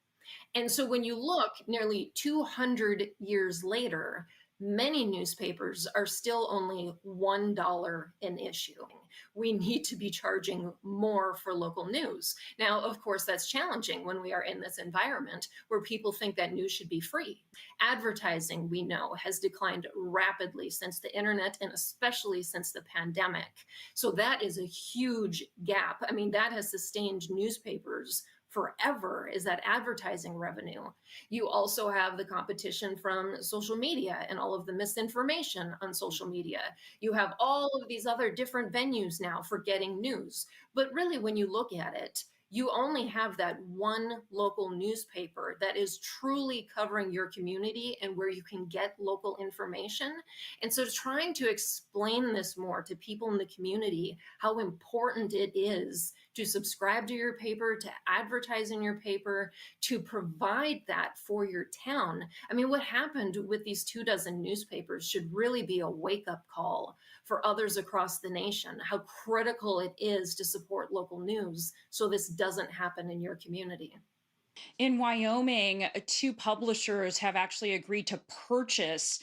And so when you look nearly 200 years later, many newspapers are still only $1 an issue. We need to be charging more for local news. Now, of course, that's challenging when we are in this environment where people think that news should be free. Advertising, we know, has declined rapidly since the internet and especially since the pandemic. So that is a huge gap. I mean, that has sustained newspapers forever, is that advertising revenue. You also have the competition from social media and all of the misinformation on social media. You have all of these other different venues now for getting news. But really, when you look at it, you only have that one local newspaper that is truly covering your community and where you can get local information. And so trying to explain this more to people in the community, how important it is to subscribe to your paper, to advertise in your paper, to provide that for your town. I mean, what happened with these 24 newspapers should really be a wake-up call for others across the nation, how critical it is to support local news so this doesn't happen in your community. In Wyoming, 2 publishers have actually agreed to purchase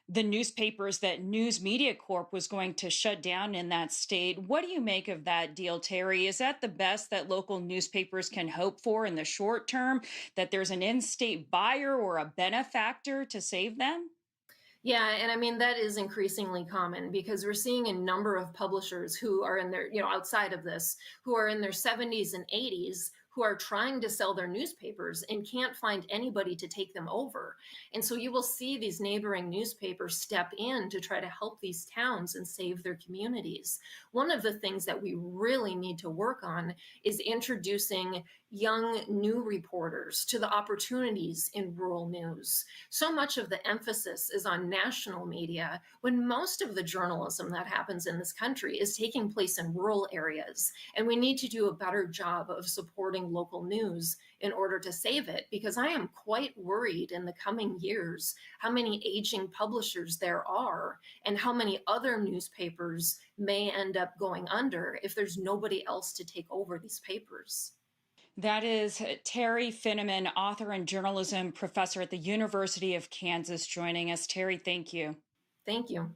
the newspapers that News Media Corp was going to shut down in that state. What do you make of that deal, Terry? Is that the best that local newspapers can hope for in the short term, that there's an in-state buyer or a benefactor to save them? Yeah, and I mean, that is increasingly common because we're seeing a number of publishers who are in their, outside of this, who are in their 70s and 80s, who are trying to sell their newspapers and can't find anybody to take them over. And so you will see these neighboring newspapers step in to try to help these towns and save their communities. One of the things that we really need to work on is introducing young new reporters to the opportunities in rural news. So much of the emphasis is on national media when most of the journalism that happens in this country is taking place in rural areas. And we need to do a better job of supporting local news in order to save it, because I am quite worried in the coming years how many aging publishers there are and how many other newspapers may end up going under if there's nobody else to take over these papers. That is Terry Finneman, author and journalism professor at the University of Kansas, joining us. Terry, thank you. Thank you.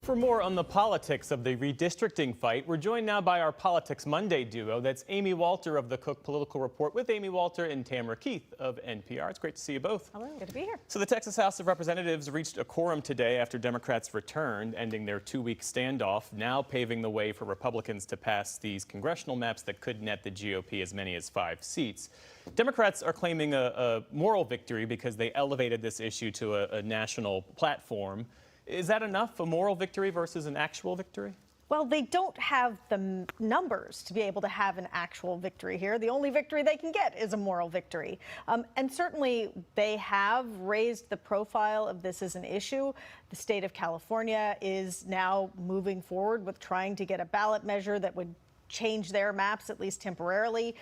For more on the politics of the redistricting fight, we're joined now by our Politics Monday duo. That's Amy Walter of the Cook Political Report with Amy Walter and Tamara Keith of NPR. It's great to see you both. Hello, good to be here. So the Texas House of Representatives reached a quorum today after Democrats returned, ending their 2-week standoff, now paving the way for Republicans to pass these congressional maps that could net the GOP as many as 5 seats. Democrats are claiming a moral victory because they elevated this issue to a national platform. Is that enough, a moral victory versus an actual victory? Well, they don't have the numbers to be able to have an actual victory here. The only victory they can get is a moral victory. And certainly they have raised the profile of this as an issue. The state of California is now moving forward with trying to get a ballot measure that would change their maps, at least temporarily.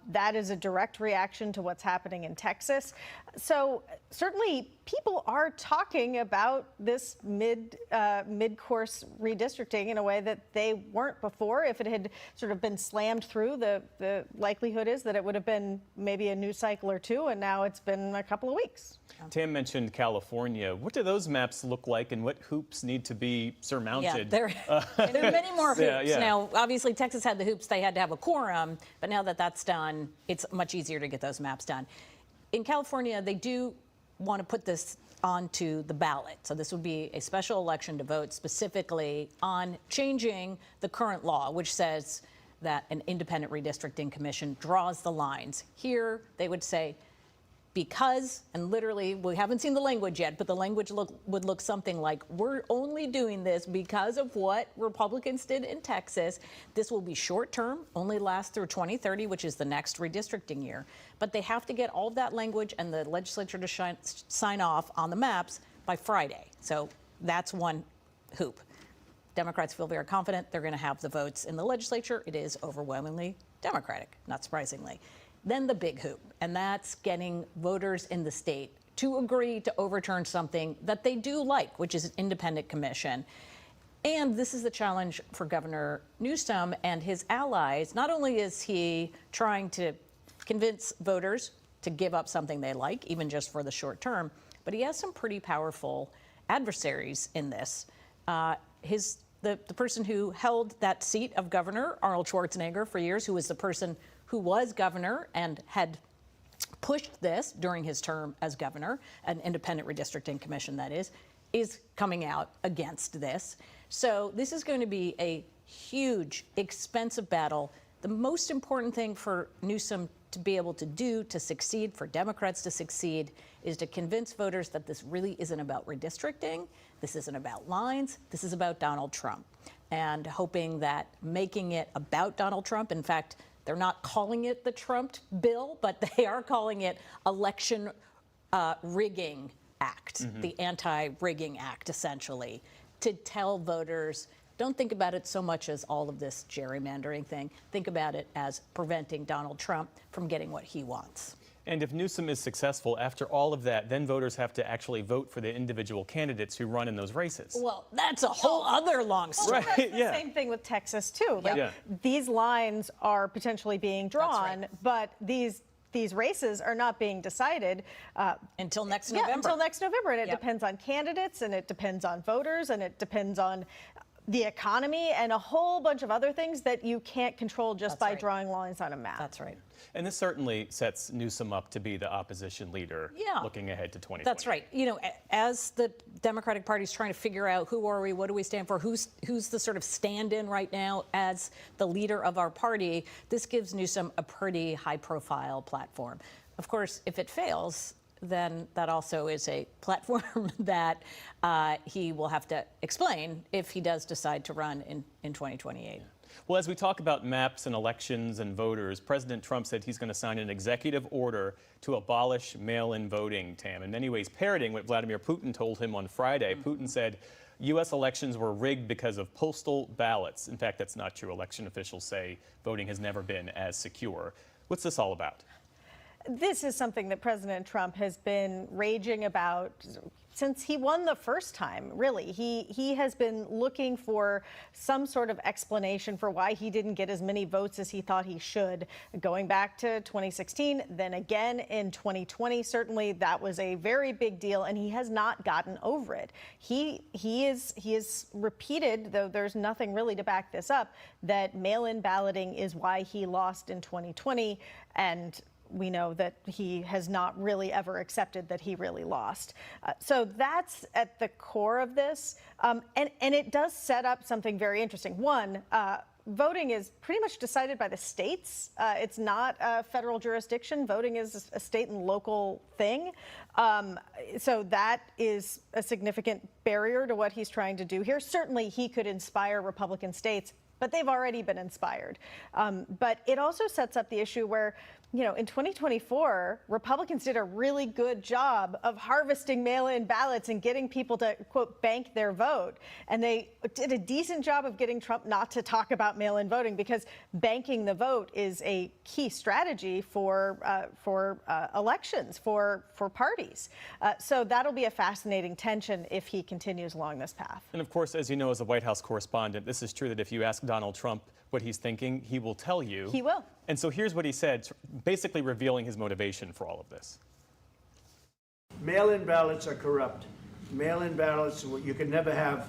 That is a direct reaction to what's happening in Texas. So certainly people are talking about this mid-course redistricting in a way that they weren't before. If it had sort of been slammed through, the likelihood is that it would have been maybe a news cycle or 2, and now it's been a couple of weeks. Tim mentioned California. What do those maps look like, and what hoops need to be surmounted? Yeah, there are many more hoops. Yeah. Now, obviously, Texas had the hoops. They had to have a quorum, but now that that's done, it's much easier to get those maps done. In California, they do want to put this onto the ballot. So this would be a special election to vote specifically on changing the current law, which says that an independent redistricting commission draws the lines. Here, they would say, because, and literally, we haven't seen the language yet, but the language would look something like, we're only doing this because of what Republicans did in Texas. This will be short term, only last through 2030, which is the next redistricting year. But they have to get all of that language and the legislature to sign off on the maps by Friday. So that's one hoop. Democrats feel very confident they're going to have the votes in the legislature. It is overwhelmingly Democratic, not surprisingly. Then the big hoop, and that's getting voters in the state to agree to overturn something that they do like, which is an independent commission. And this is the challenge for Governor Newsom and his allies. Not only is he trying to convince voters to give up something they like, even just for the short term, but he has some pretty powerful adversaries in this. The person who held that seat of governor, Arnold Schwarzenegger, for years, who was the person who was governor and had pushed this during his term as governor, an independent redistricting commission that is coming out against this. So this is going to be a huge, expensive battle. The most important thing for Newsom to be able to do to succeed, for Democrats to succeed, is to convince voters that this really isn't about redistricting, this isn't about lines, this is about Donald Trump. And hoping that making it about Donald Trump, in fact, they're not calling it the Trump bill, but they are calling it Election Rigging Act, the Anti-Rigging Act, essentially, to tell voters, don't think about it so much as all of this gerrymandering thing. Think about it as preventing Donald Trump from getting what he wants. And if Newsom is successful after all of that, then voters have to actually vote for the individual candidates who run in those races. Well, that's a whole other long story. That's the same thing with Texas, too. Like, these lines are potentially being drawn, but these races are not being decided until next November. Until next November, and it depends on candidates, and it depends on voters, and it depends on the economy and a whole bunch of other things that you can't control just by drawing lines on a map. That's right. And this certainly sets Newsom up to be the opposition leader looking ahead to 2020. That's right. You know, as the Democratic Party is trying to figure out who are we, what do we stand for, who's the sort of stand-in right now as the leader of our party, this gives Newsom a pretty high-profile platform. Of course, if it fails, then that also is a platform that he will have to explain if he does decide to run in 2028. Well, as we talk about maps and elections and voters, President Trump said he's going to sign an executive order to abolish mail-in voting, Tam. In many ways, parroting what Vladimir Putin told him on Friday. Putin said U.S. elections were rigged because of postal ballots. In fact, that's not true. Election officials say voting has never been as secure. What's this all about? This is something that President Trump has been raging about since he won the first time, really. He has been looking for some sort of explanation for why he didn't get as many votes as he thought he should, going back to 2016, then again in 2020. Certainly that was a very big deal, and he has not gotten over it. He is repeated, though there's nothing really to back this up, that mail-in balloting is why he lost in 2020, and we know that he has not really ever accepted that he really lost. So that's at the core of this. And it does set up something very interesting. One, voting is pretty much decided by the states. It's not a federal jurisdiction. Voting is a state and local thing. So that is a significant barrier to what he's trying to do here. Certainly he could inspire Republican states, but they've already been inspired. But it also sets up the issue where, you know, in 2024, Republicans did a really good job of harvesting mail-in ballots and getting people to, quote, bank their vote. And they did a decent job of getting Trump not to talk about mail-in voting, because banking the vote is a key strategy for elections, for parties. So that'll be a fascinating tension if he continues along this path. And of course, as you know, as a White House correspondent, this is true that if you ask Donald Trump what he's thinking, he will tell you. He will. And so here's what he said, basically revealing his motivation for all of this. Mail-in ballots are corrupt. Mail-in ballots, you can never have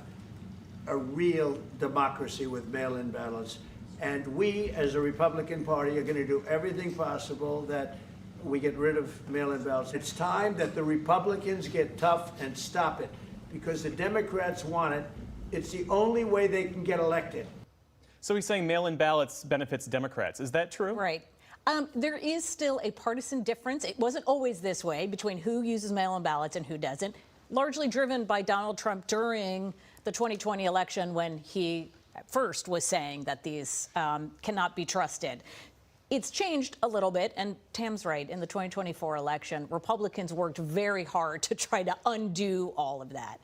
a real democracy with mail-in ballots. And we, as a Republican Party, are going to do everything possible that we get rid of mail-in ballots. It's time that the Republicans get tough and stop it, because the Democrats want it. It's the only way they can get elected. So he's saying mail-in ballots benefits Democrats. Is that true? Right. There is still a partisan difference. It wasn't always this way between who uses mail-in ballots and who doesn't, largely driven by Donald Trump during the 2020 election when he at first was saying that these cannot be trusted. It's changed a little bit, and Tam's right. In the 2024 election, Republicans worked very hard to try to undo all of that.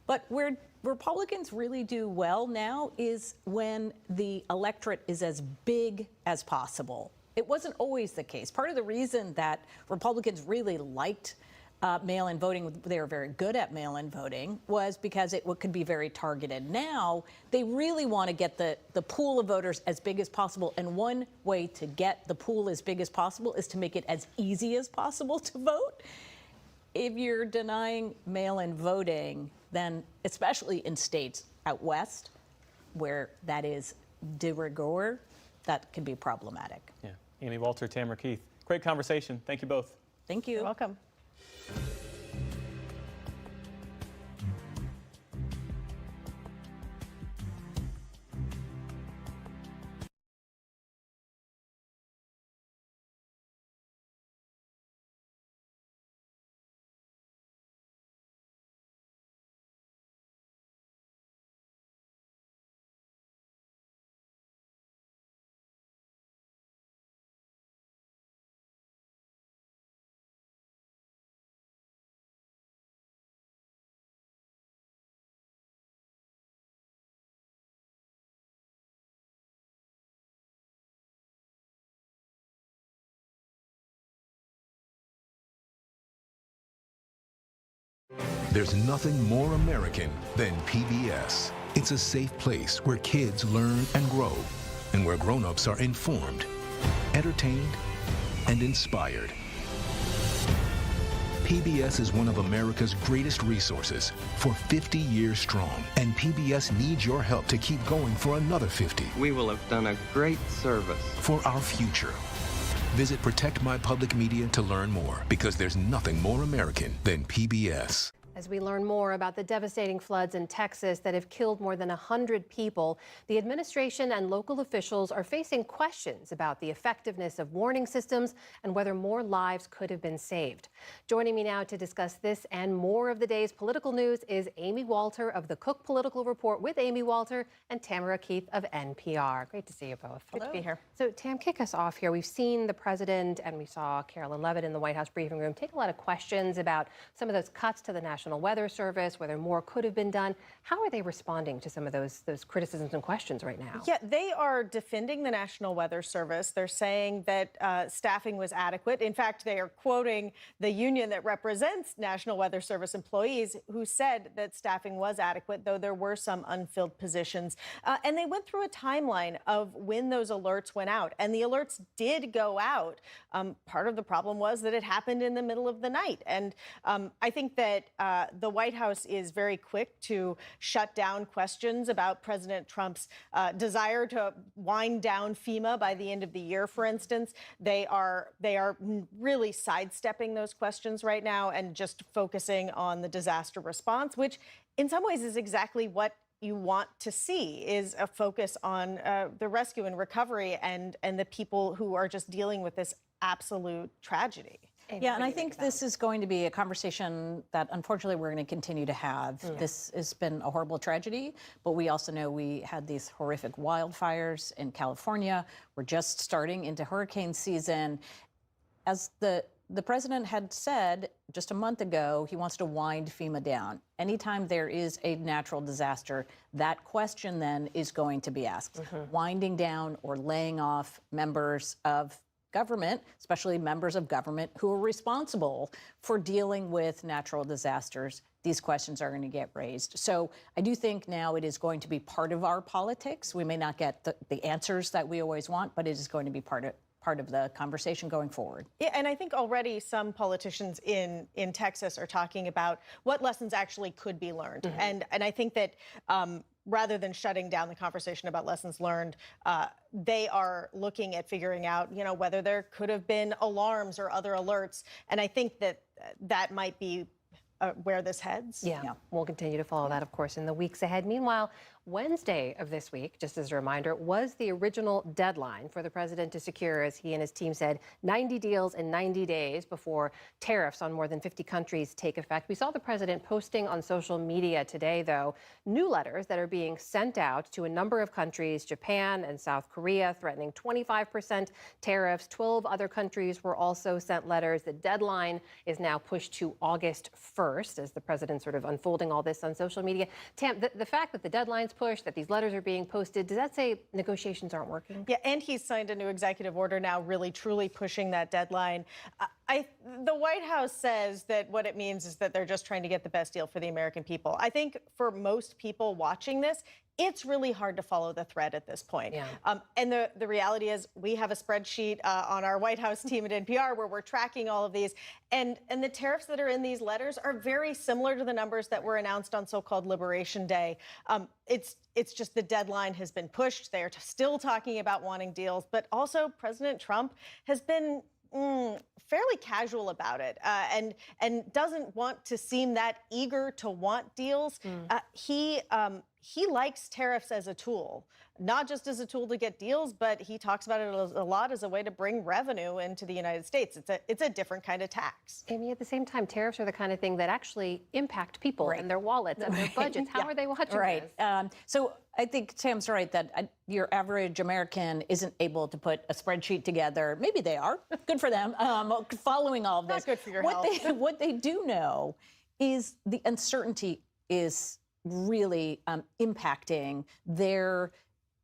But where Republicans really do well now is when the electorate is as big as possible. It wasn't always the case. Part of the reason that Republicans really liked mail-in voting, they were very good at mail-in voting, was because it could be very targeted. Now, they really want to get the pool of voters as big as possible, and one way to get the pool as big as possible is to make it as easy as possible to vote. If you're denying mail-in voting, then especially in states out west, where that is de rigueur, that can be problematic. Yeah. Amy Walter, Tamara Keith. Great conversation. Thank you both. Thank you. You're welcome. There's nothing more American than PBS. It's a safe place where kids learn and grow, and where grown-ups are informed, entertained, and inspired. PBS is one of America's greatest resources for 50 years strong, and PBS needs your help to keep going for another 50. We will have done a great service. For our future. Visit Protect My Public Media to learn more, because there's nothing more American than PBS. As we learn more about the devastating floods in Texas that have killed more than 100 people, the administration and local officials are facing questions about the effectiveness of warning systems and whether more lives could have been saved. Joining me now to discuss this and more of the day's political news is Amy Walter of the Cook Political Report with Amy Walter and Tamara Keith of NPR. Great to see you both. Good to be here. So, Tam, kick us off here. We've seen the president and we saw Carolyn Levitt in the White House briefing room take a lot of questions about some of those cuts to the National Weather Service, whether more could have been done. How are they responding to some of those criticisms and questions right now? Yeah, they are defending the National Weather Service. They're saying that staffing was adequate. In fact, they are quoting the union that represents National Weather Service employees who said that staffing was adequate, though there were some unfilled positions. And they went through a timeline of when those alerts went out. And the alerts did go out. Part of the problem was that it happened in the middle of the night. And I think that the White House is very quick to shut down questions about President Trump's desire to wind down FEMA by the end of the year, for instance. They are really sidestepping those questions right now and just focusing on the disaster response, which in some ways is exactly what you want to see, is a focus on the rescue and recovery and the people who are just dealing with this absolute tragedy. Yeah, and I think this is going to be a conversation that unfortunately we're going to continue to have. This has been a horrible tragedy, but we also know we had these horrific wildfires in California. We're just starting into hurricane season. As the president had said just a month ago, he wants to wind FEMA down. Anytime there is a natural disaster, that question then is going to be asked. Winding down or laying off members of government, especially members of government who are responsible for dealing with natural disasters, these questions are going to get raised. So I do think now it is going to be part of our politics. We may not get the answers that we always want, but it is going to be part of the conversation going forward. Yeah, and I think already some politicians in Texas are talking about what lessons actually could be learned. And I think that rather than shutting down the conversation about lessons learned, they are looking at figuring out, whether there could have been alarms or other alerts. And I think that might be where this heads. Yeah, we'll continue to follow that, of course, in the weeks ahead. Meanwhile, Wednesday of this week, just as a reminder, was the original deadline for the president to secure, as he and his team said, 90 deals in 90 days before tariffs on more than 50 countries take effect. We saw the president posting on social media today, though, new letters that are being sent out to a number of countries, Japan and South Korea, threatening 25% tariffs. 12 other countries were also sent letters. The deadline is now pushed to August 1st, as the president sort of unfolding all this on social media. Tam, the fact that the deadline's pushed, that these letters are being posted, does that say negotiations aren't working? Yeah, and he's signed a new executive order now, really truly pushing that deadline. The White House says that what it means is that they're just trying to get the best deal for the American people. I think for most people watching this, it's really hard to follow the thread at this point. Yeah. And the reality is we have a spreadsheet on our White House team at NPR where we're tracking all of these. And the tariffs that are in these letters are very similar to the numbers that were announced on so-called Liberation Day. It's just the deadline has been pushed. They're still talking about wanting deals. But also President Trump has been fairly casual about it and doesn't want to seem that eager to want deals. He likes tariffs as a tool, not just as a tool to get deals, but he talks about it a lot as a way to bring revenue into the United States. It's a different kind of tax. Amy, at the same time, tariffs are the kind of thing that actually impact people and their wallets and their budgets. How are they watching this? So I think Tam's right that your average American isn't able to put a spreadsheet together. Maybe they are. Good for them. Following all of this. Not good for your health. What they do know is the uncertainty is really impacting their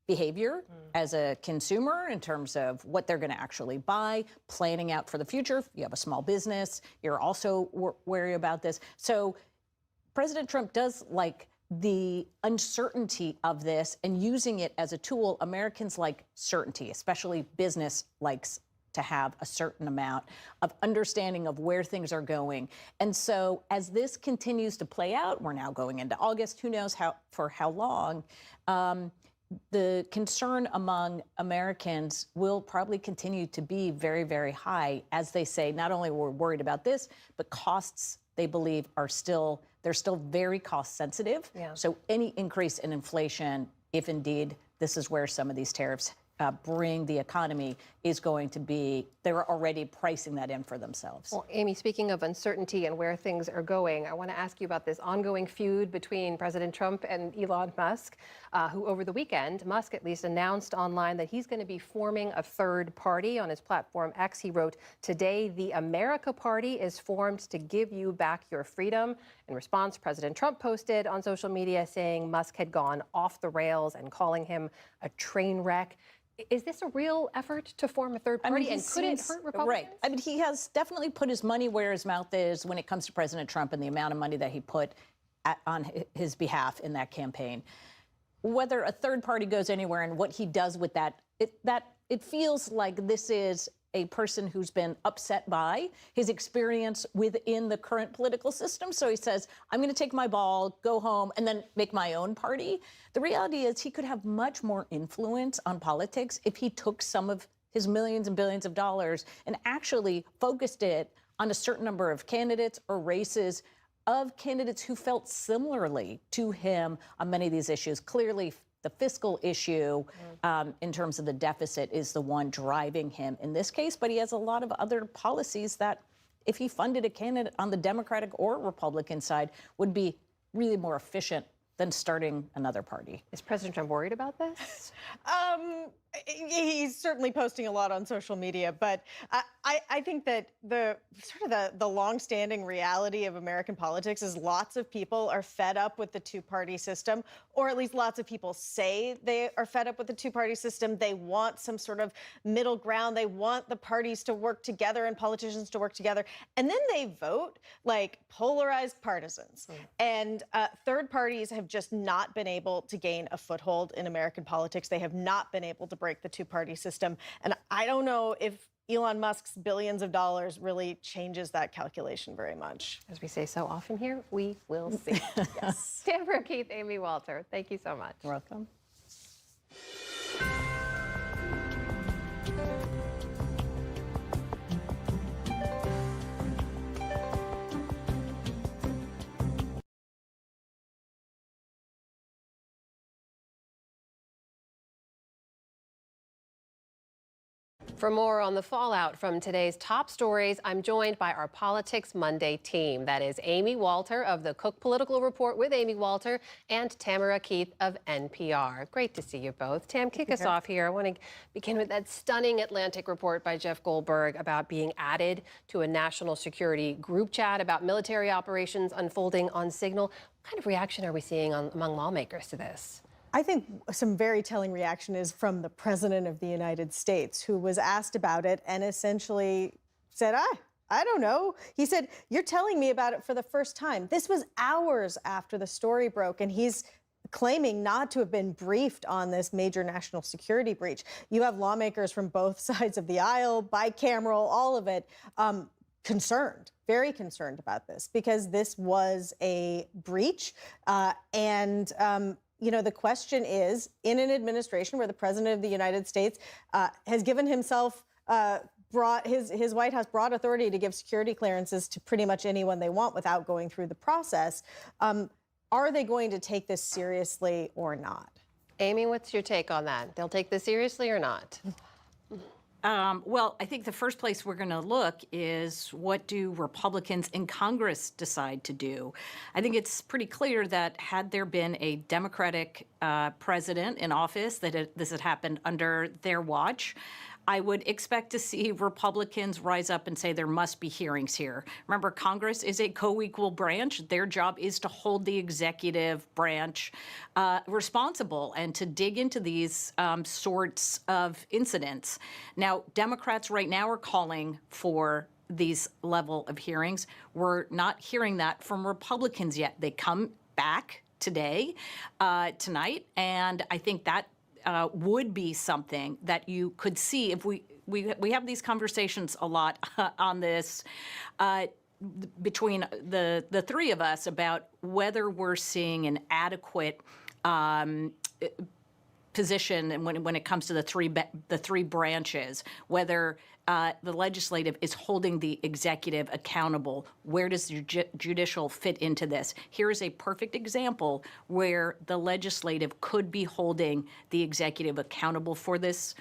behavior as a consumer in terms of what they're going to actually buy, planning out for the future. If you have a small business, you're also wary about this. So President Trump does like the uncertainty of this and using it as a tool. Americans like certainty, especially business likes to have a certain amount of understanding of where things are going. And so as this continues to play out, we're now going into August, who knows for how long, the concern among Americans will probably continue to be very, very high as they say, not only we're worried about this, but costs they believe they're still very cost sensitive. Yeah. So any increase in inflation, if indeed this is where some of these tariffs bring the economy, is going to be, they're already pricing that in for themselves. Well, Amy, speaking of uncertainty and where things are going, I want to ask you about this ongoing feud between President Trump and Elon Musk, who over the weekend, Musk at least announced online that he's going to be forming a third party. On his platform X, he wrote, "Today, the America Party is formed to give you back your freedom." In response, President Trump posted on social media saying Musk had gone off the rails and calling him a train wreck. Is this a real effort to form a third party, and could it hurt Republicans? Right. I mean, he has definitely put his money where his mouth is when it comes to President Trump and the amount of money that he put on his behalf in that campaign. Whether a third party goes anywhere and what he does with that, it feels like this is a person who's been upset by his experience within the current political system. So he says, I'm going to take my ball, go home, and then make my own party. The reality is he could have much more influence on politics if he took some of his millions and billions of dollars and actually focused it on a certain number of candidates or races of candidates who felt similarly to him on many of these issues. Clearly, the fiscal issue in terms of the deficit is the one driving him in this case, but he has a lot of other policies that if he funded a candidate on the Democratic or Republican side would be really more efficient than starting another party. Is President Trump worried about this? He's certainly posting a lot on social media, but I think that the longstanding reality of American politics is lots of people are fed up with the two-party system, or at least lots of people say they are fed up with the two-party system. They want some sort of middle ground. They want the parties to work together and politicians to work together. And then they vote like polarized partisans. And third parties have just not been able to gain a foothold in American politics. They have not been able to break the two-party system. And I don't know if Elon Musk's billions of dollars really changes that calculation very much. As we say so often here, we will see. Yes. Tamara Keith, Amy Walter, thank you so much. You're welcome. For more on the fallout from today's top stories, I'm joined by our Politics Monday team. That is Amy Walter of the Cook Political Report with Amy Walter and Tamara Keith of NPR. Great to see you both. Tam, kick us off here. I want to begin with that stunning Atlantic report by Jeff Goldberg about being added to a national security group chat about military operations unfolding on Signal. What kind of reaction are we seeing among lawmakers to this? I think some very telling reaction is from the President of the United States, who was asked about it and essentially said, I don't know. He said, you're telling me about it for the first time. This was hours after the story broke, and he's claiming not to have been briefed on this major national security breach. You have lawmakers from both sides of the aisle, bicameral, all of it, concerned, very concerned about this, because this was a breach. You know, the question is, in an administration where the President of the United States has given himself, his White House broad authority to give security clearances to pretty much anyone they want without going through the process, are they going to take this seriously or not? Amy, what's your take on that? They'll take this seriously or not? Well, I think the first place we're going to look is what do Republicans in Congress decide to do? I think it's pretty clear that had there been a Democratic president in office, that this had happened under their watch, I would expect to see Republicans rise up and say there must be hearings here. Remember, Congress is a co-equal branch. Their job is to hold the executive branch responsible and to dig into these sorts of incidents. Now, Democrats right now are calling for these level of hearings. We're not hearing that from Republicans yet. They come back today, tonight, and I think that would be something that you could see if we have these conversations a lot on this between the three of us about whether we're seeing an adequate position when it comes to the three branches, whether the legislative is holding the executive accountable. Where does the judicial fit into this? Here is a perfect example where the legislative could be holding the executive accountable for this.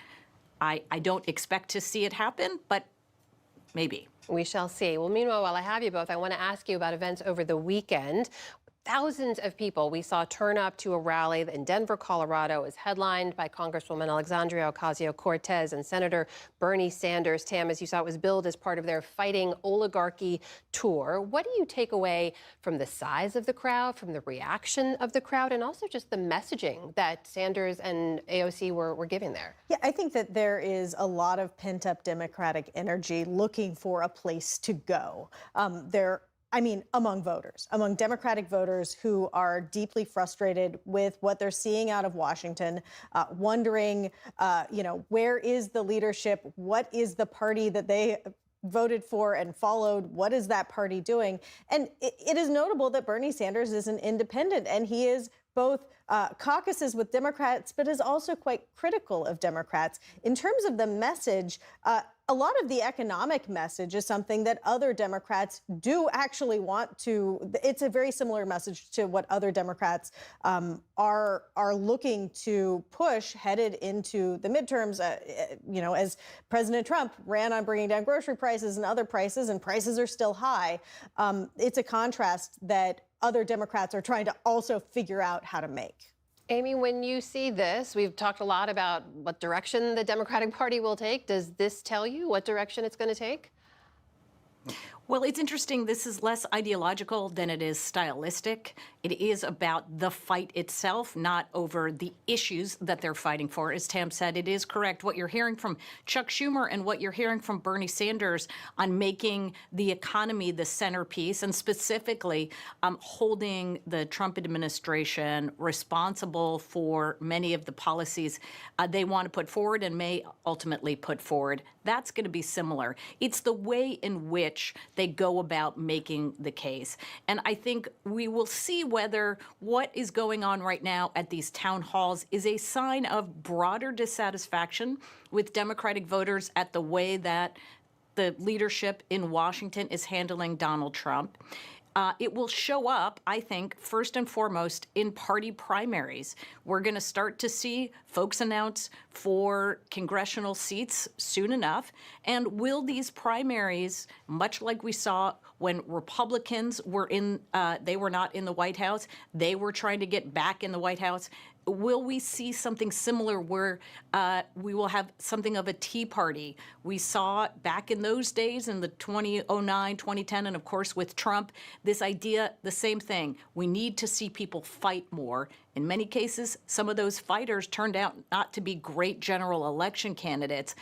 I don't expect to see it happen, but maybe. We shall see. Well, meanwhile, while I have you both, I want to ask you about events over the weekend. Thousands of people we saw turn up to a rally in Denver, Colorado. It was headlined by Congresswoman Alexandria Ocasio-Cortez and Senator Bernie Sanders. Tam, as you saw, it was billed as part of their Fighting Oligarchy tour. What do you take away from the size of the crowd, from the reaction of the crowd, and also just the messaging that Sanders and AOC were giving there? Yeah, I think that there is a lot of pent-up Democratic energy looking for a place to go. Among voters, among Democratic voters who are deeply frustrated with what they're seeing out of Washington, wondering, where is the leadership? What is the party that they voted for and followed? What is that party doing? And it is notable that Bernie Sanders is an independent, and he is both caucuses with Democrats, but is also quite critical of Democrats. In terms of the message, a lot of the economic message is something that other Democrats do actually want to. It's a very similar message to what other Democrats are looking to push headed into the midterms. As President Trump ran on bringing down grocery prices and other prices, and prices are still high. It's a contrast that other Democrats are trying to also figure out how to make. Amy, when you see this, we've talked a lot about what direction the Democratic Party will take. Does this tell you what direction it's going to take? Well, it's interesting. This is less ideological than it is stylistic. It is about the fight itself, not over the issues that they're fighting for. As Tam said, it is correct. What you're hearing from Chuck Schumer and what you're hearing from Bernie Sanders on making the economy the centerpiece, and specifically holding the Trump administration responsible for many of the policies they want to put forward and may ultimately put forward. That's going to be similar. It's the way in which they go about making the case. And I think we will see whether what is going on right now at these town halls is a sign of broader dissatisfaction with Democratic voters at the way that the leadership in Washington is handling Donald Trump. It will show up, I think, first and foremost in party primaries. We're going to start to see folks announce for congressional seats soon enough. And will these primaries, much like we saw when Republicans were they were not in the White House, they were trying to get back in the White House, will we see something similar where we will have something of a Tea Party? We saw back in those days in the 2009, 2010, and of course with Trump, this idea, the same thing. We need to see people fight more. In many cases, some of those fighters turned out not to be great general election candidates.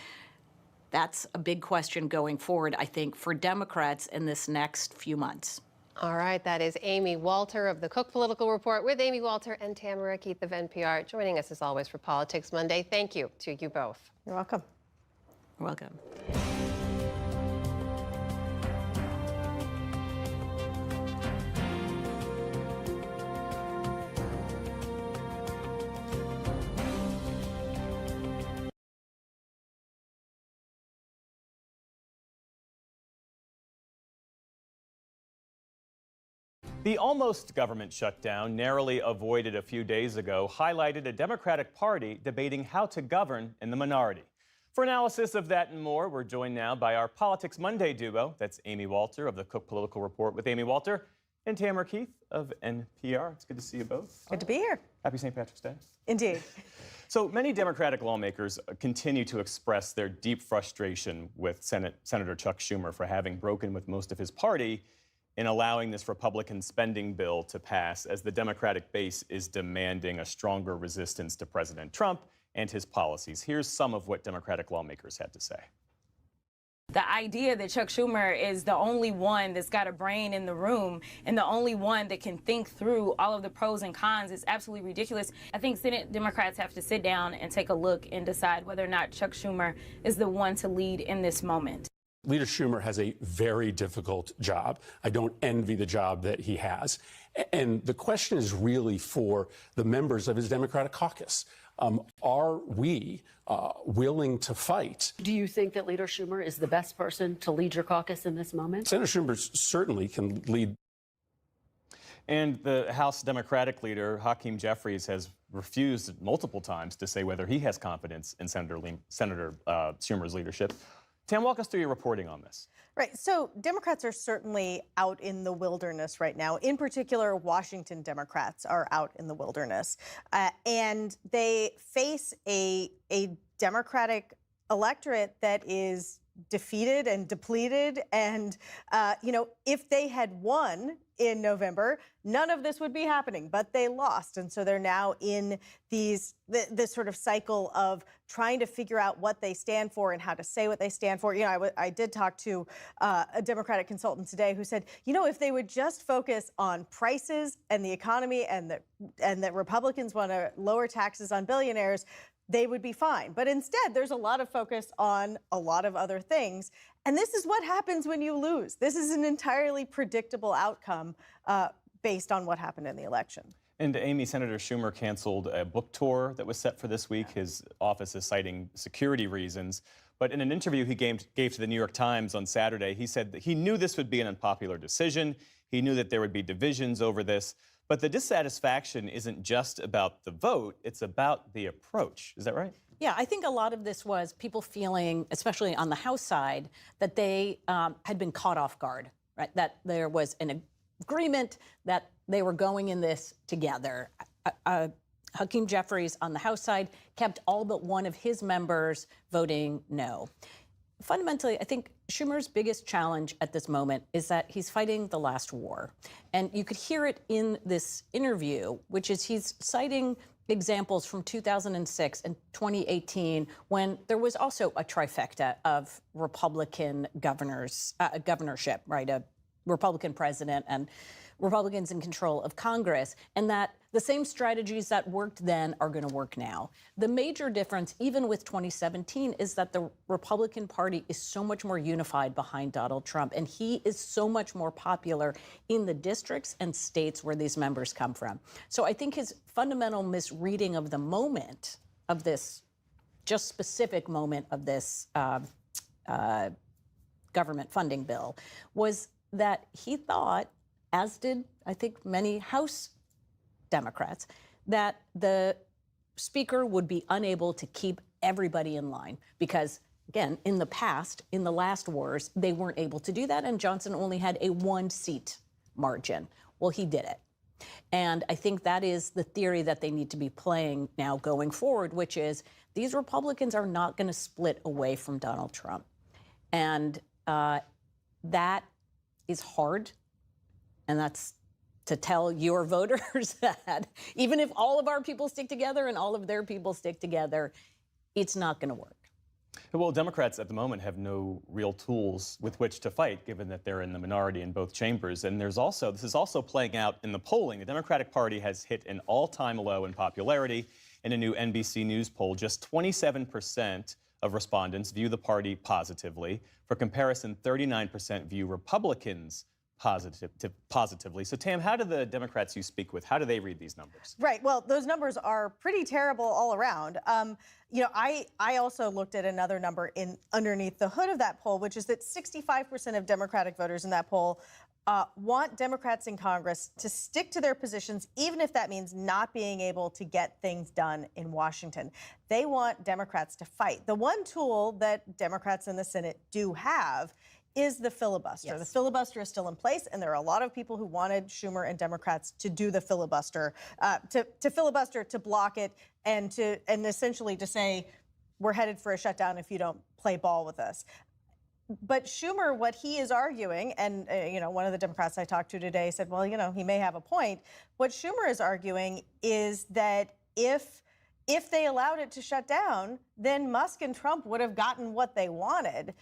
That's a big question going forward, I think, for Democrats in this next few months. All right, that is Amy Walter of the Cook Political Report with Amy Walter and Tamara Keith of NPR joining us as always for Politics Monday. Thank you to you both. You're welcome. You're welcome. The almost government shutdown, narrowly avoided a few days ago, highlighted a Democratic Party debating how to govern in the minority. For analysis of that and more, we're joined now by our Politics Monday duo. That's Amy Walter of the Cook Political Report with Amy Walter and Tamara Keith of NPR. It's good to see you both. Good to be here. Happy St. Patrick's Day. Indeed. So many Democratic lawmakers continue to express their deep frustration with Senator Chuck Schumer for having broken with most of his party in allowing this Republican spending bill to pass, as the Democratic base is demanding a stronger resistance to President Trump and his policies. Here's some of what Democratic lawmakers had to say. The idea that Chuck Schumer is the only one that's got a brain in the room and the only one that can think through all of the pros and cons is absolutely ridiculous. I think Senate Democrats have to sit down and take a look and decide whether or not Chuck Schumer is the one to lead in this moment. Leader Schumer has a very difficult job. I don't envy the job that he has. And the question is really for the members of his Democratic caucus. Are we willing to fight? Do you think that Leader Schumer is the best person to lead your caucus in this moment? Senator Schumer certainly can lead. And the House Democratic leader, Hakeem Jeffries, has refused multiple times to say whether he has confidence in Senator Schumer's leadership. Tam, walk us through your reporting on this. Right. So Democrats are certainly out in the wilderness right now. In particular, Washington Democrats are out in the wilderness. And they face a Democratic electorate that is defeated and depleted. And, if they had won in November, none of this would be happening, but they lost. And so they're now in this sort of cycle of trying to figure out what they stand for and how to say what they stand for. I did talk to a Democratic consultant today who said, if they would just focus on prices and the economy and that Republicans want to lower taxes on billionaires, they would be fine. But instead, there's a lot of focus on a lot of other things. And this is what happens when you lose. This is an entirely predictable outcome based on what happened in the election. And Amy, Senator Schumer canceled a book tour that was set for this week. His office is citing security reasons. But in an interview he gave to the New York Times on Saturday, he said that he knew this would be an unpopular decision. He knew that there would be divisions over this. But the dissatisfaction isn't just about the vote, it's about the approach. Is that right? Yeah, I think a lot of this was people feeling, especially on the House side, that they had been caught off guard, right? That there was an agreement that they were going in this together. Hakeem Jeffries on the House side kept all but one of his members voting no. Fundamentally, I think Schumer's biggest challenge at this moment is that he's fighting the last war. And you could hear it in this interview, which is he's citing examples from 2006 and 2018 when there was also a trifecta of Republican governorship, right? A Republican president and Republicans in control of Congress, and that the same strategies that worked then are going to work now. The major difference, even with 2017, is that the Republican Party is so much more unified behind Donald Trump, and he is so much more popular in the districts and states where these members come from. So I think his fundamental misreading of the moment of this, just specific moment of this government funding bill, was that he thought as did, I think, many House Democrats, that the Speaker would be unable to keep everybody in line because, again, in the past, in the last wars, they weren't able to do that, and Johnson only had a 1-seat margin. Well, he did it. And I think that is the theory that they need to be playing now going forward, which is these Republicans are not going to split away from Donald Trump. And that is hard. And that's to tell your voters that even if all of our people stick together and all of their people stick together, it's not going to work. Well, Democrats at the moment have no real tools with which to fight, given that they're in the minority in both chambers. And this is also playing out in the polling. The Democratic Party has hit an all-time low in popularity. In a new NBC News poll, just 27% of respondents view the party positively. For comparison, 39% view Republicans positively. So, Tam, how do the Democrats you speak with, how do they read these numbers? Right. Well, those numbers are pretty terrible all around. You know, I also looked at another number underneath the hood of that poll, which is that 65% of Democratic voters in that poll want Democrats in Congress to stick to their positions, even if that means not being able to get things done in Washington. They want Democrats to fight. The one tool that Democrats in the Senate do have is the filibuster. Yes. The filibuster is still in place, and there are a lot of people who wanted Schumer and Democrats to do the filibuster, to filibuster, to block it, and essentially to say, we're headed for a shutdown if you don't play ball with us. But Schumer, what he is arguing, and you know, one of the Democrats I talked to today said, well, you know, he may have a point. What Schumer is arguing is that if they allowed it to shut down, then Musk and Trump would have gotten what they wanted.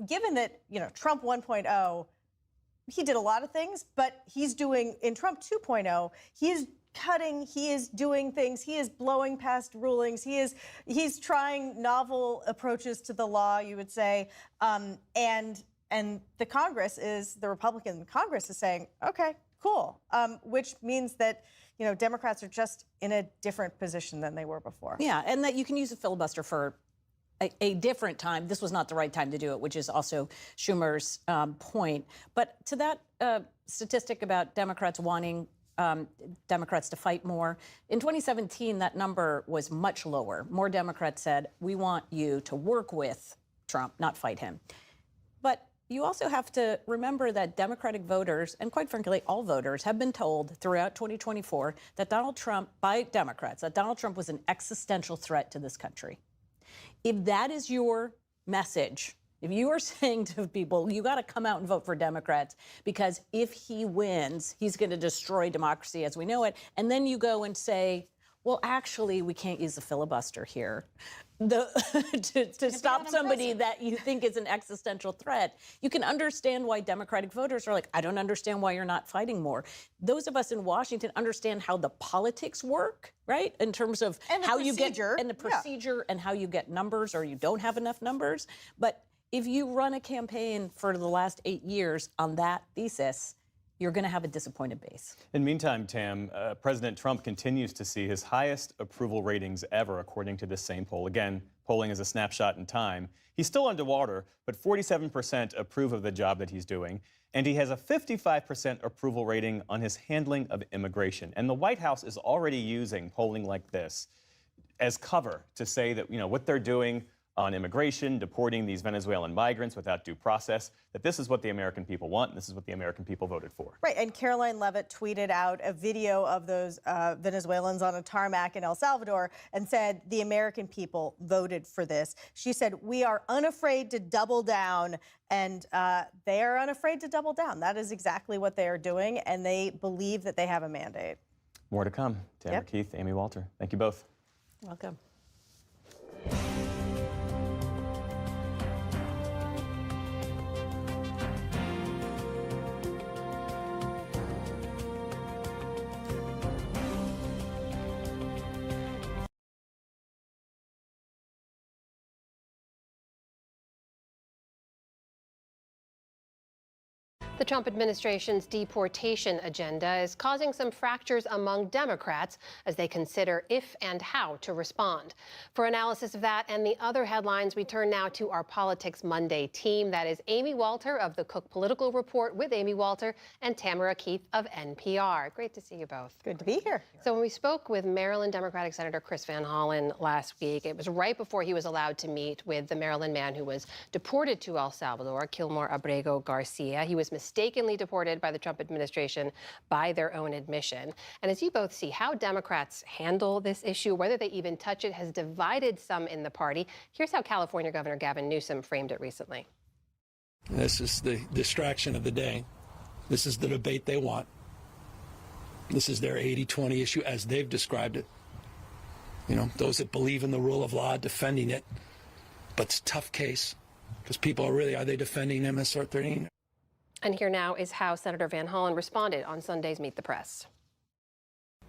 Given that, you know, Trump 1.0, he did a lot of things, but he's doing, in Trump 2.0, he's cutting, he is doing things, he is blowing past rulings, he's trying novel approaches to the law, you would say, and the Congress is, the Republican Congress is saying, okay, cool, which means that, you know, Democrats are just in a different position than they were before. Yeah, and that you can use a filibuster for a different time. This was not the right time to do it, which is also Schumer's point. But to that statistic about Democrats wanting Democrats to fight more, in 2017, that number was much lower. More Democrats said, we want you to work with Trump, not fight him. But you also have to remember that Democratic voters, and quite frankly, all voters, have been told throughout 2024 that Donald Trump, by Democrats, that Donald Trump was an existential threat to this country. If that is your message, if you are saying to people, you got to come out and vote for Democrats, because if he wins, he's going to destroy democracy as we know it, and then you go and say, well, actually, we can't use the filibuster here to stop somebody that you think is an existential threat. You can understand why Democratic voters are like, I don't understand why you're not fighting more. Those of us in Washington understand how the politics work, right? In terms of how you get, and the procedure, and how you get numbers or you don't have enough numbers. But if you run a campaign for the last 8 years on that thesis, you're going to have a disappointed base. In the meantime, Tam, President Trump continues to see his highest approval ratings ever, according to this same poll. Again, polling is a snapshot in time. He's still underwater, but 47% approve of the job that he's doing. And he has a 55% approval rating on his handling of immigration. And the White House is already using polling like this as cover to say that, you know, what they're doing on immigration, deporting these Venezuelan migrants without due process, that this is what the American people want, and this is what the American people voted for. Right, and Caroline Levitt tweeted out a video of those Venezuelans on a tarmac in El Salvador and said, the American people voted for this. She said, we are unafraid to double down, and they are unafraid to double down. That is exactly what they are doing, and they believe that they have a mandate. More to come. Tamara Keith, Amy Walter, thank you both. Welcome. The Trump administration's deportation agenda is causing some fractures among Democrats as they consider if and how to respond. For analysis of that and the other headlines, we turn now to our Politics Monday team. That is Amy Walter of the Cook Political Report with Amy Walter and Tamara Keith of NPR. Great to see you both. Good to be here. So when we spoke with Maryland Democratic Senator Chris Van Hollen last week, it was right before he was allowed to meet with the Maryland man who was deported to El Salvador, Kilmore Abrego Garcia. He was mistakenly deported by the Trump administration by their own admission. And as you both see, how Democrats handle this issue, whether they even touch it, has divided some in the party. Here's how California Governor Gavin Newsom framed it recently. This is the distraction of the day. This is the debate they want. This is their 80-20 issue as they've described it. You know, those that believe in the rule of law defending it. But it's a tough case because people are they defending MS-13? And here now is how Senator Van Hollen responded on Sunday's Meet the Press.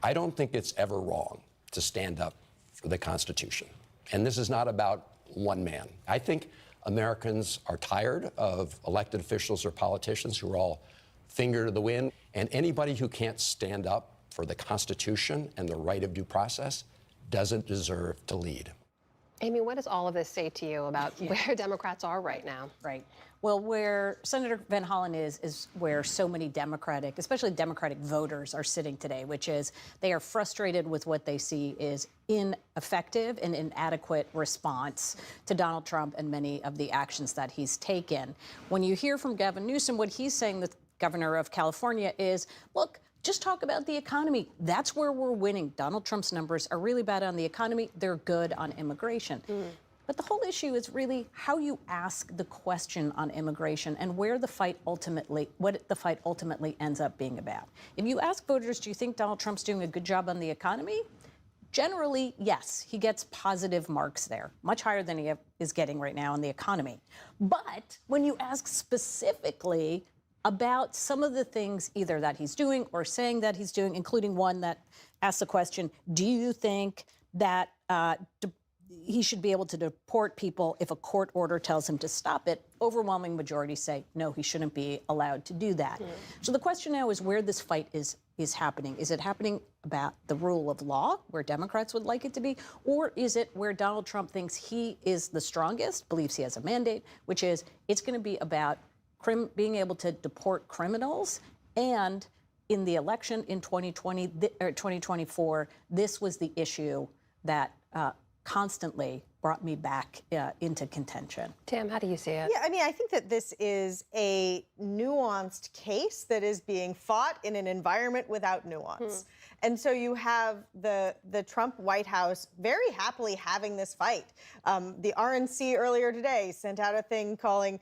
I don't think it's ever wrong to stand up for the Constitution. And this is not about one man. I think Americans are tired of elected officials or politicians who are all finger to the wind. And anybody who can't stand up for the Constitution and the right of due process doesn't deserve to lead. Amy, what does all of this say to you about where Democrats are right now? Right. Well, where Senator Van Hollen is where so many Democratic, especially Democratic voters, are sitting today, which is they are frustrated with what they see is ineffective and inadequate response to Donald Trump and many of the actions that he's taken. When you hear from Gavin Newsom, what he's saying, the governor of California, is, look, just talk about the economy. That's where we're winning. Donald Trump's numbers are really bad on the economy. They're good on immigration. But the whole issue is really how you ask the question on immigration and where the fight ultimately, what the fight ultimately ends up being about. If you ask voters, do you think Donald Trump's doing a good job on the economy? Generally, yes, he gets positive marks there, much higher than he is getting right now on the economy. But when you ask specifically about some of the things either that he's doing or saying that he's doing, including one that asks the question, do you think that he should be able to deport people if a court order tells him to stop it? Overwhelming majority say, no, he shouldn't be allowed to do that. So the question now is where this fight is happening. Is it happening about the rule of law, where Democrats would like it to be, or is it where Donald Trump thinks he is the strongest, believes he has a mandate, which is it's going to be about being able to deport criminals? And in the election in 2020 or 2024, this was the issue that constantly brought me back into contention. Tam, how do you see it? Yeah, I mean, I think that this is a nuanced case that is being fought in an environment without nuance. And so you have the Trump White House very happily having this fight. The RNC earlier today sent out a thing calling,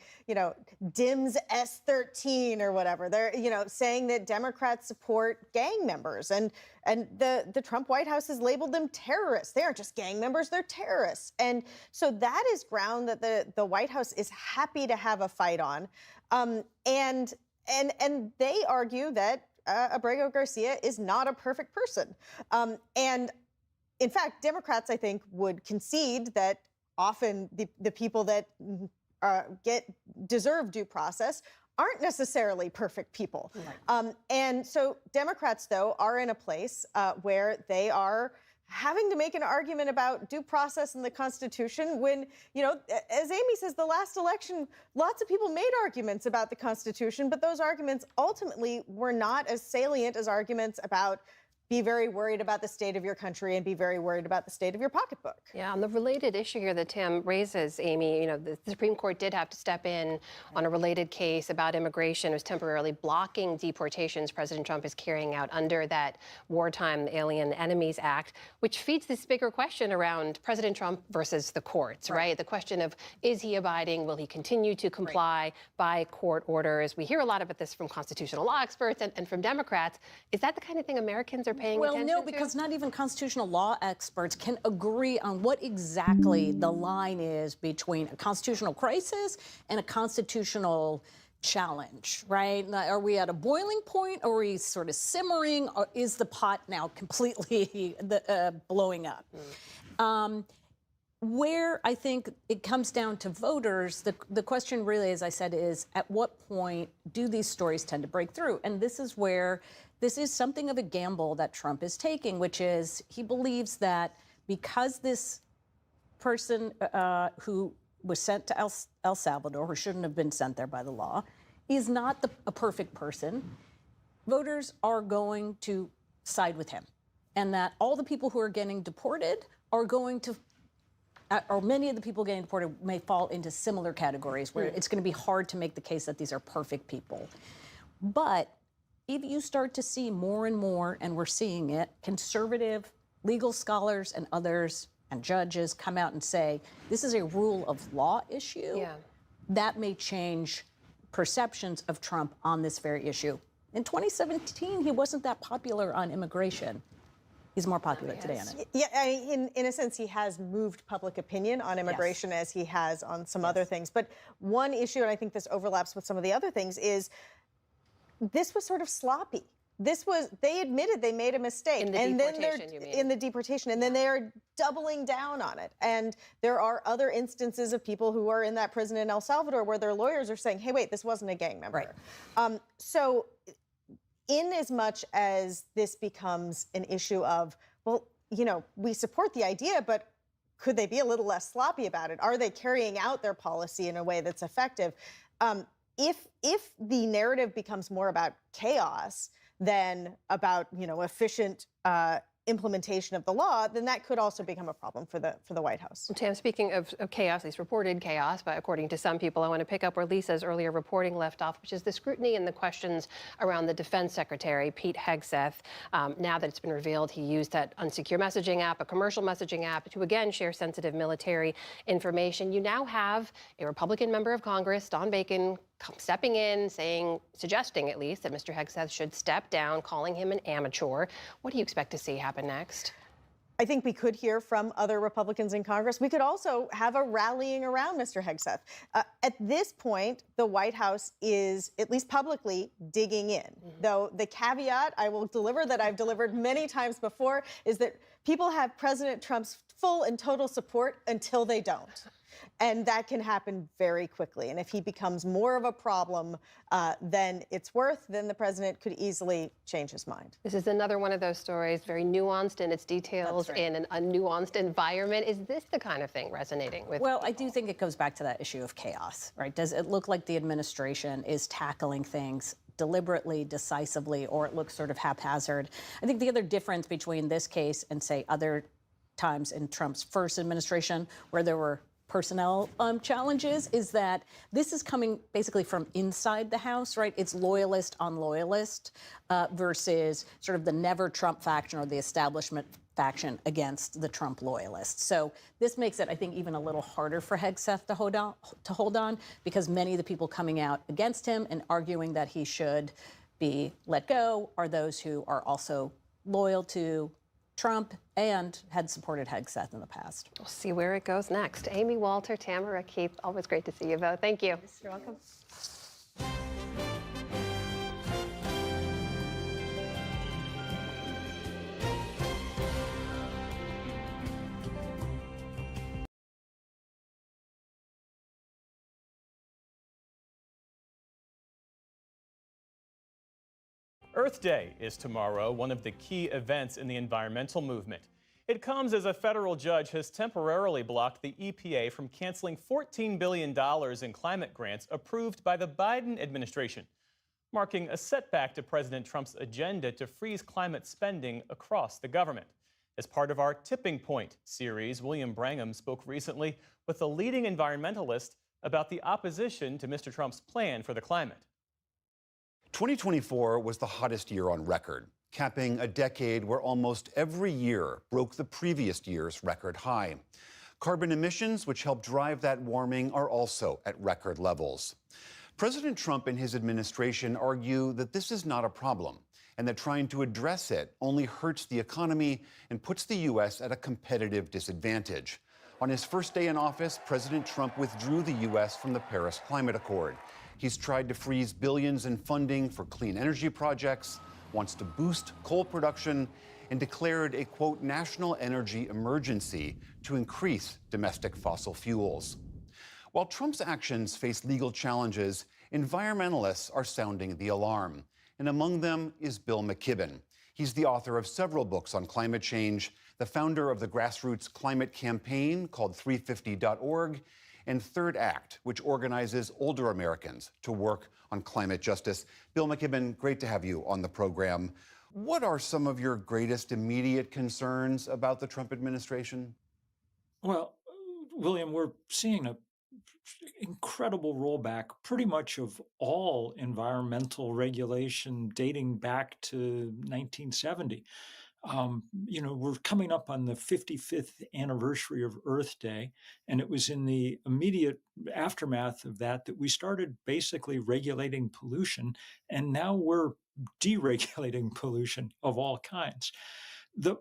DIMS S13 or whatever. They're, saying that Democrats support gang members. And the Trump White House has labeled them terrorists. They aren't just gang members, they're terrorists. And so that is ground that the White House is happy to have a fight on. And they argue that Abrego Garcia is not a perfect person. And in fact, Democrats, I think, would concede that often the people that deserve due process aren't necessarily perfect people. Right. And so Democrats, though, are in a place where they are having to make an argument about due process in the Constitution when, as Amy says, the last election, lots of people made arguments about the Constitution, but those arguments ultimately were not as salient as arguments about be very worried about the state of your country and be very worried about the state of your pocketbook. Yeah, on the related issue here that Tim raises, Amy, the Supreme Court did have to step in on a related case about immigration. It was temporarily blocking deportations President Trump is carrying out under that Wartime Alien Enemies Act, which feeds this bigger question around President Trump versus the courts, right? The question of, is he abiding? Will he continue to comply by court orders? We hear a lot about this from constitutional law experts and from Democrats. Is that the kind of thing Americans are paying attention to? Well, no, because not even constitutional law experts can agree on what exactly the line is between a constitutional crisis and a constitutional challenge, right? Are we at a boiling point, or are we sort of simmering, or is the pot now completely blowing up? where I think it comes down to voters, the question really, as I said, is at what point do these stories tend to break through? And this is where this is something of a gamble that Trump is taking, which is he believes that because this person who was sent to El Salvador, who shouldn't have been sent there by the law, is not a perfect person, voters are going to side with him. And that all the people who are getting deported are going to, or many of the people getting deported may fall into similar categories where it's going to be hard to make the case that these are perfect people. But if you start to see more and more, and we're seeing it, conservative legal scholars and others and judges come out and say, this is a rule of law issue, that may change perceptions of Trump on this very issue. In 2017, he wasn't that popular on immigration. He's more popular today on it. Yeah, in a sense, he has moved public opinion on immigration as he has on some other things. But one issue, and I think this overlaps with some of the other things, is this was sort of sloppy. They admitted they made a mistake. In the deportation, you mean? In the deportation, and then they are doubling down on it. And there are other instances of people who are in that prison in El Salvador where their lawyers are saying, hey, wait, this wasn't a gang member. Right. So in as much as this becomes an issue of, well, you know, we support the idea, but could they be a little less sloppy about it? Are they carrying out their policy in a way that's effective? If the narrative becomes more about chaos than about, you know, efficient implementation of the law, then that could also become a problem for the White House. Tam, speaking of chaos, at least reported chaos, but according to some people, I want to pick up where Lisa's earlier reporting left off, which is the scrutiny and the questions around the Defense Secretary, Pete Hegseth. Now that it's been revealed he used that unsecure messaging app, a commercial messaging app, to again share sensitive military information. You now have a Republican member of Congress, Don Bacon, stepping in, suggesting at least that Mr. Hegseth should step down, calling him an amateur. What do you expect to see happen next? I think we could hear from other Republicans in Congress. We could also have a rallying around Mr. Hegseth. At this point, the White House is, at least publicly, digging in. Though the caveat I will deliver that I've delivered many times before is that people have President Trump's full and total support until they don't. And that can happen very quickly. And if he becomes more of a problem than it's worth, then the president could easily change his mind. This is another one of those stories, very nuanced in its details, in an unnuanced environment. Is this the kind of thing resonating with Well, I do think it goes back to that issue of chaos, right? Does it look like the administration is tackling things deliberately, decisively, or it looks sort of haphazard? I think the other difference between this case and, say, other times in Trump's first administration, where there were personnel challenges, is that this is coming basically from inside the House, right? It's loyalist on loyalist versus sort of the never Trump faction or the establishment faction against the Trump loyalists. So this makes it, I think, even a little harder for Hegseth to hold on because many of the people coming out against him and arguing that he should be let go are those who are also loyal to Trump and had supported Hegseth in the past. We'll see where it goes next. Amy, Walter, Tamara, Keith, always great to see you both. Thank you. You're welcome. Earth Day is tomorrow, one of the key events in the environmental movement. It comes as a federal judge has temporarily blocked the EPA from canceling $14 billion in climate grants approved by the Biden administration, marking a setback to President Trump's agenda to freeze climate spending across the government. As part of our Tipping Point series, William Brangham spoke recently with a leading environmentalist about the opposition to Mr. Trump's plan for the climate. 2024 was the hottest year on record, capping a decade where almost every year broke the previous year's record high. Carbon emissions, which help drive that warming, are also at record levels. President Trump and his administration argue that this is not a problem and that trying to address it only hurts the economy and puts the U.S. at a competitive disadvantage. On his first day in office, President Trump withdrew the U.S. from the Paris Climate Accord. He's tried to freeze billions in funding for clean energy projects, wants to boost coal production and declared a, quote, national energy emergency to increase domestic fossil fuels. While Trump's actions face legal challenges, environmentalists are sounding the alarm. And among them is Bill McKibben. He's the author of several books on climate change, the founder of the grassroots climate campaign called 350.org, and Third Act, which organizes older Americans to work on climate justice. Bill McKibben, great to have you on the program. What are some of your greatest immediate concerns about the Trump administration? Well, William, we're seeing an incredible rollback pretty much of all environmental regulation dating back to 1970. We're coming up on the 55th anniversary of Earth Day, and it was in the immediate aftermath of that that we started basically regulating pollution, and now we're deregulating pollution of all kinds. The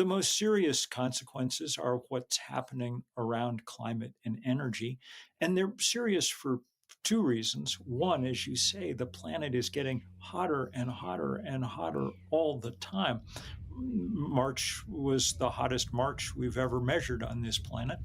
most serious consequences are what's happening around climate and energy, and they're serious for two reasons. One, as you say, the planet is getting hotter and hotter and hotter all the time. March was the hottest March we've ever measured on this planet.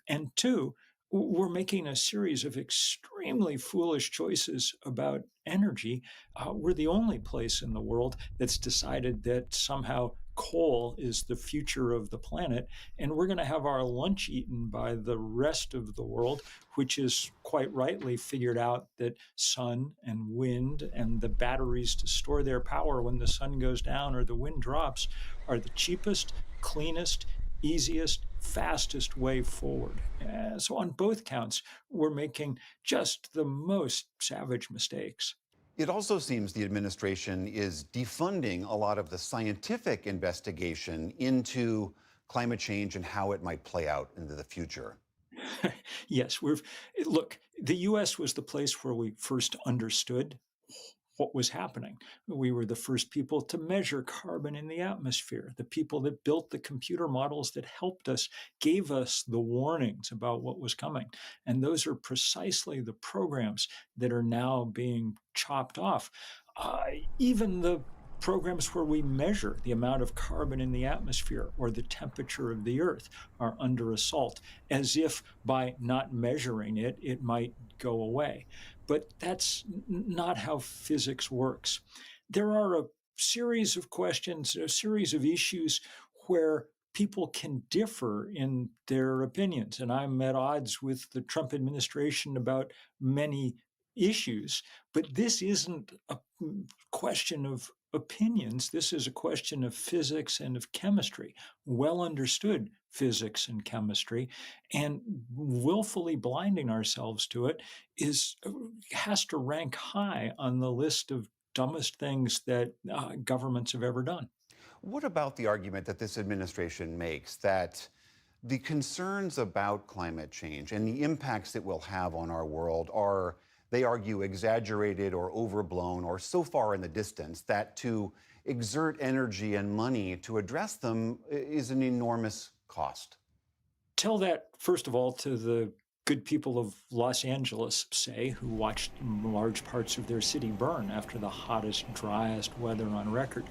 And two, we're making a series of extremely foolish choices about energy. We're the only place in the world that's decided that somehow coal is the future of the planet, and we're going to have our lunch eaten by the rest of the world, which is quite rightly figured out that sun and wind and the batteries to store their power when the sun goes down or the wind drops are the cheapest, cleanest, easiest, fastest way forward. So on both counts, we're making just the most savage mistakes. It also seems the administration is defunding a lot of the scientific investigation into climate change and how it might play out into the future. Yes, look, the U.S. was the place where we first understood what was happening. We were the first people to measure carbon in the atmosphere. The people that built the computer models that helped us gave us the warnings about what was coming. And those are precisely the programs that are now being chopped off. Even the programs where we measure the amount of carbon in the atmosphere or the temperature of the earth are under assault, as if by not measuring it, it might go away. But that's not how physics works. There are a series of questions, a series of issues where people can differ in their opinions. And I'm at odds with the Trump administration about many issues, but this isn't a question of opinions. This is a question of physics and of chemistry, well understood physics and chemistry, and willfully blinding ourselves to it has to rank high on the list of dumbest things that governments have ever done. What about the argument that this administration makes that the concerns about climate change and the impacts it will have on our world are, they argue, exaggerated or overblown or so far in the distance that to exert energy and money to address them is an enormous cost? Tell that, first of all, to the good people of Los Angeles, say, who watched large parts of their city burn after the hottest, driest weather on record.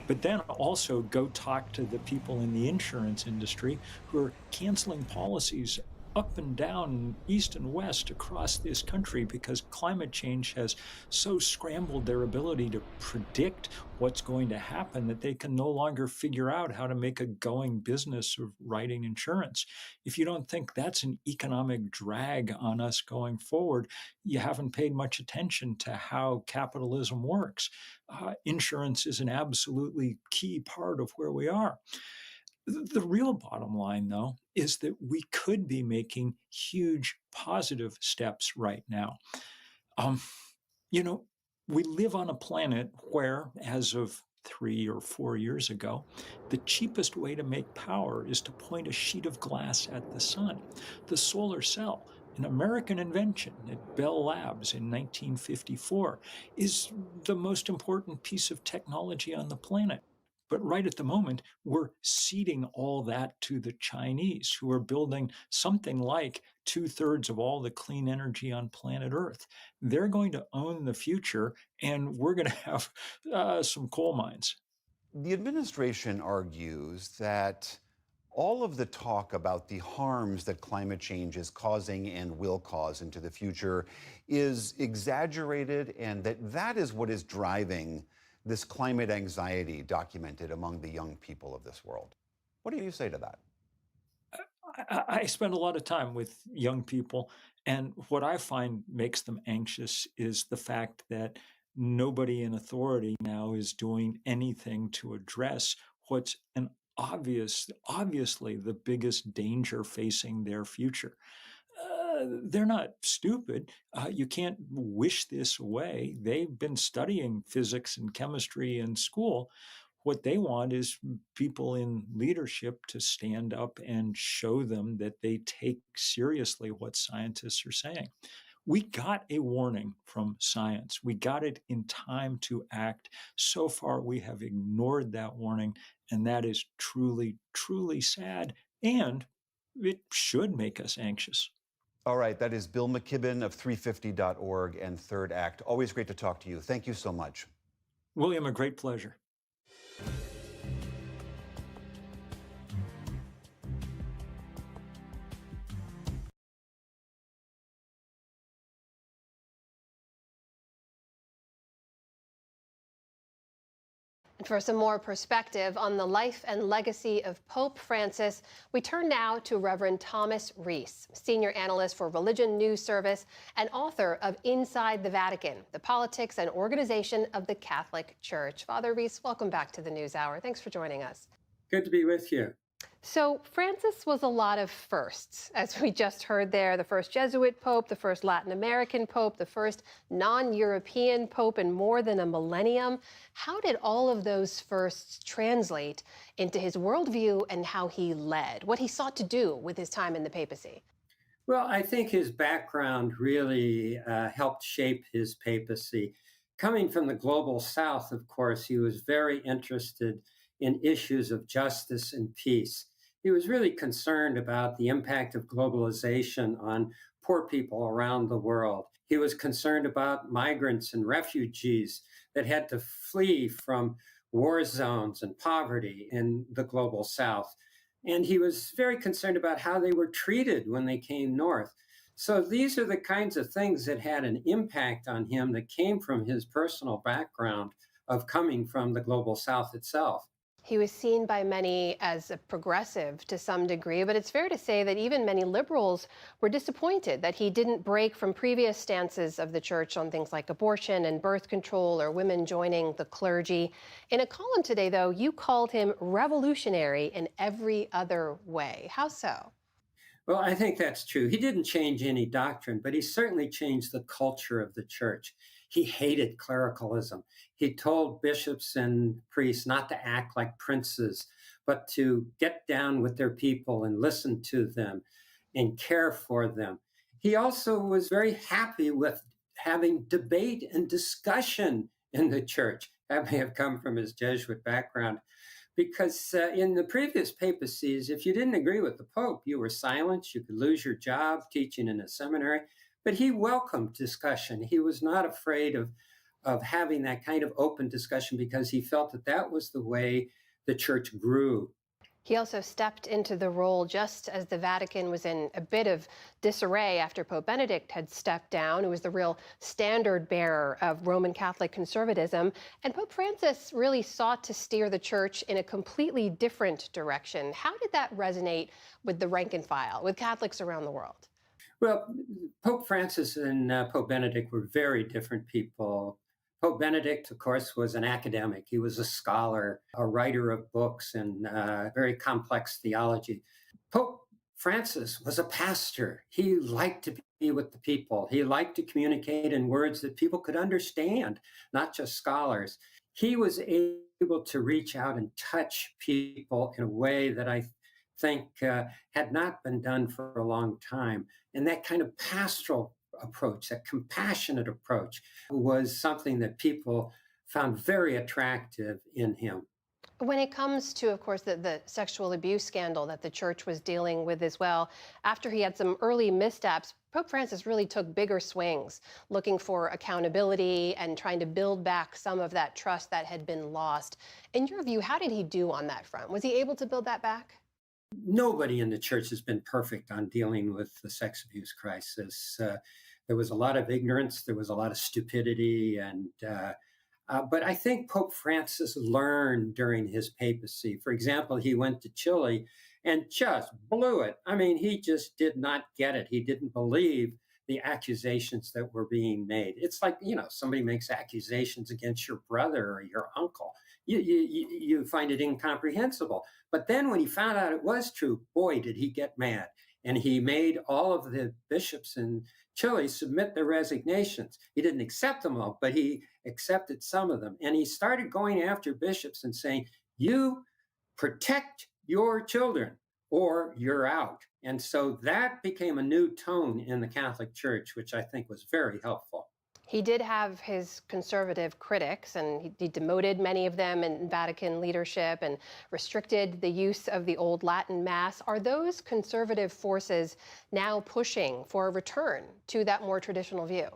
But then also go talk to the people in the insurance industry who are canceling policies up and down, east and west across this country because climate change has so scrambled their ability to predict what's going to happen that they can no longer figure out how to make a going business of writing insurance. If you don't think that's an economic drag on us going forward, you haven't paid much attention to how capitalism works. Insurance is an absolutely key part of where we are. The real bottom line, though, is that we could be making huge positive steps right now. We live on a planet where, as of 3 or 4 years ago, the cheapest way to make power is to point a sheet of glass at the sun. The solar cell, an American invention at Bell Labs in 1954, is the most important piece of technology on the planet. But right at the moment, we're ceding all that to the Chinese, who are building something like 2/3 of all the clean energy on planet Earth. They're going to own the future, and we're going to have some coal mines. The administration argues that all of the talk about the harms that climate change is causing and will cause into the future is exaggerated, and that is what is driving this climate anxiety documented among the young people of this world. What do you say to that? I spend a lot of time with young people, and what I find makes them anxious is the fact that nobody in authority now is doing anything to address what's obviously the biggest danger facing their future. They're not stupid. You can't wish this away. They've been studying physics and chemistry in school. What they want is people in leadership to stand up and show them that they take seriously what scientists are saying. We got a warning from science. We got it in time to act. So far, we have ignored that warning, and that is truly, truly sad, and it should make us anxious. All right, that is Bill McKibben of 350.org and Third Act. Always great to talk to you. Thank you so much. William, a great pleasure. And for some more perspective on the life and legacy of Pope Francis, we turn now to Reverend Thomas Reese, senior analyst for Religion News Service and author of Inside the Vatican, the Politics and Organization of the Catholic Church. Father Reese, welcome back to the NewsHour. Thanks for joining us. Good to be with you. So Francis was a lot of firsts, as we just heard there. The first Jesuit pope, the first Latin American pope, the first non-European pope in more than a millennium. How did all of those firsts translate into his worldview and how he led, what he sought to do with his time in the papacy? Well, I think his background really helped shape his papacy. Coming from the global South, of course, he was very interested in issues of justice and peace. He was really concerned about the impact of globalization on poor people around the world. He was concerned about migrants and refugees that had to flee from war zones and poverty in the global South. And he was very concerned about how they were treated when they came north. So these are the kinds of things that had an impact on him that came from his personal background of coming from the global South itself. He was seen by many as a progressive to some degree, but it's fair to say that even many liberals were disappointed that he didn't break from previous stances of the church on things like abortion and birth control or women joining the clergy. In a column today, though, you called him revolutionary in every other way. How so? Well, I think that's true. He didn't change any doctrine, but he certainly changed the culture of the church. He hated clericalism. He told bishops and priests not to act like princes, but to get down with their people and listen to them and care for them. He also was very happy with having debate and discussion in the church. That may have come from his Jesuit background. Because in the previous papacies, if you didn't agree with the Pope, you were silenced. You could lose your job teaching in a seminary. But he welcomed discussion. He was not afraid of having that kind of open discussion because he felt that that was the way the church grew. He also stepped into the role just as the Vatican was in a bit of disarray after Pope Benedict had stepped down, who was the real standard bearer of Roman Catholic conservatism. And Pope Francis really sought to steer the church in a completely different direction. How did that resonate with the rank and file, with Catholics around the world? Well, Pope Francis and Pope Benedict were very different people. Pope Benedict, of course, was an academic. He was a scholar, a writer of books and very complex theology. Pope Francis was a pastor. He liked to be with the people. He liked to communicate in words that people could understand, not just scholars. He was able to reach out and touch people in a way that I think had not been done for a long time. And that kind of pastoral approach, that compassionate approach, was something that people found very attractive in him. When it comes to, of course, the sexual abuse scandal that the church was dealing with as well, after he had some early missteps, Pope Francis really took bigger swings, looking for accountability and trying to build back some of that trust that had been lost. In your view, how did he do on that front? Was he able to build that back? Nobody in the church has been perfect on dealing with the sex abuse crisis. There was a lot of ignorance, there was a lot of stupidity, but I think Pope Francis learned during his papacy. For example, he went to Chile and just blew it. I mean, he just did not get it. He didn't believe the accusations that were being made. It's like, somebody makes accusations against your brother or your uncle. You find it incomprehensible. But then when he found out it was true, boy, did he get mad. And he made all of the bishops in Chile submit their resignations. He didn't accept them all, but he accepted some of them. And he started going after bishops and saying, you protect your children or you're out. And so that became a new tone in the Catholic Church, which I think was very helpful. He did have his conservative critics, and he demoted many of them in Vatican leadership and restricted the use of the old Latin Mass. Are those conservative forces now pushing for a return to that more traditional view?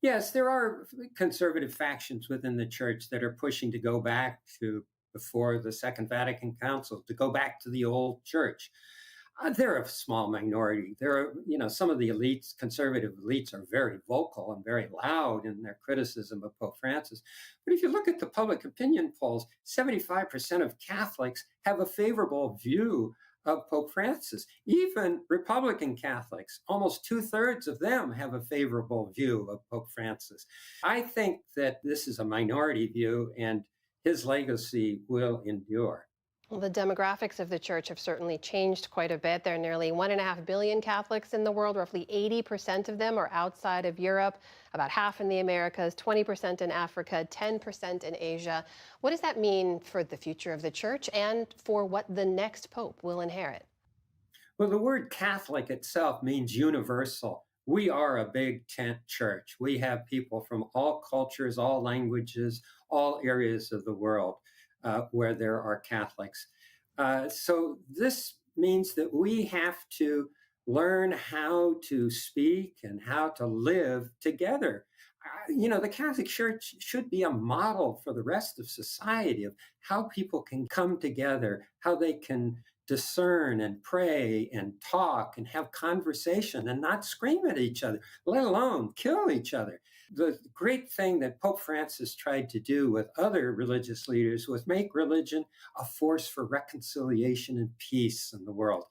Yes, there are conservative factions within the church that are pushing to go back to before the Second Vatican Council, to go back to the old church. They're a small minority. There are, some of the elites, conservative elites, are very vocal and very loud in their criticism of Pope Francis. But if you look at the public opinion polls, 75% of Catholics have a favorable view of Pope Francis. Even Republican Catholics, almost 2/3 of them have a favorable view of Pope Francis. I think that this is a minority view, and his legacy will endure. Well, the demographics of the church have certainly changed quite a bit. There are nearly 1.5 billion Catholics in the world. Roughly 80% of them are outside of Europe, about half in the Americas, 20% in Africa, 10% in Asia. What does that mean for the future of the church and for what the next pope will inherit? Well, the word Catholic itself means universal. We are a big tent church. We have people from all cultures, all languages, all areas of the world where there are Catholics. So this means that we have to learn how to speak and how to live together. The Catholic Church should be a model for the rest of society of how people can come together, how they can discern and pray and talk and have conversation and not scream at each other, let alone kill each other. The great thing that Pope Francis tried to do with other religious leaders was make religion a force for reconciliation and peace in the world.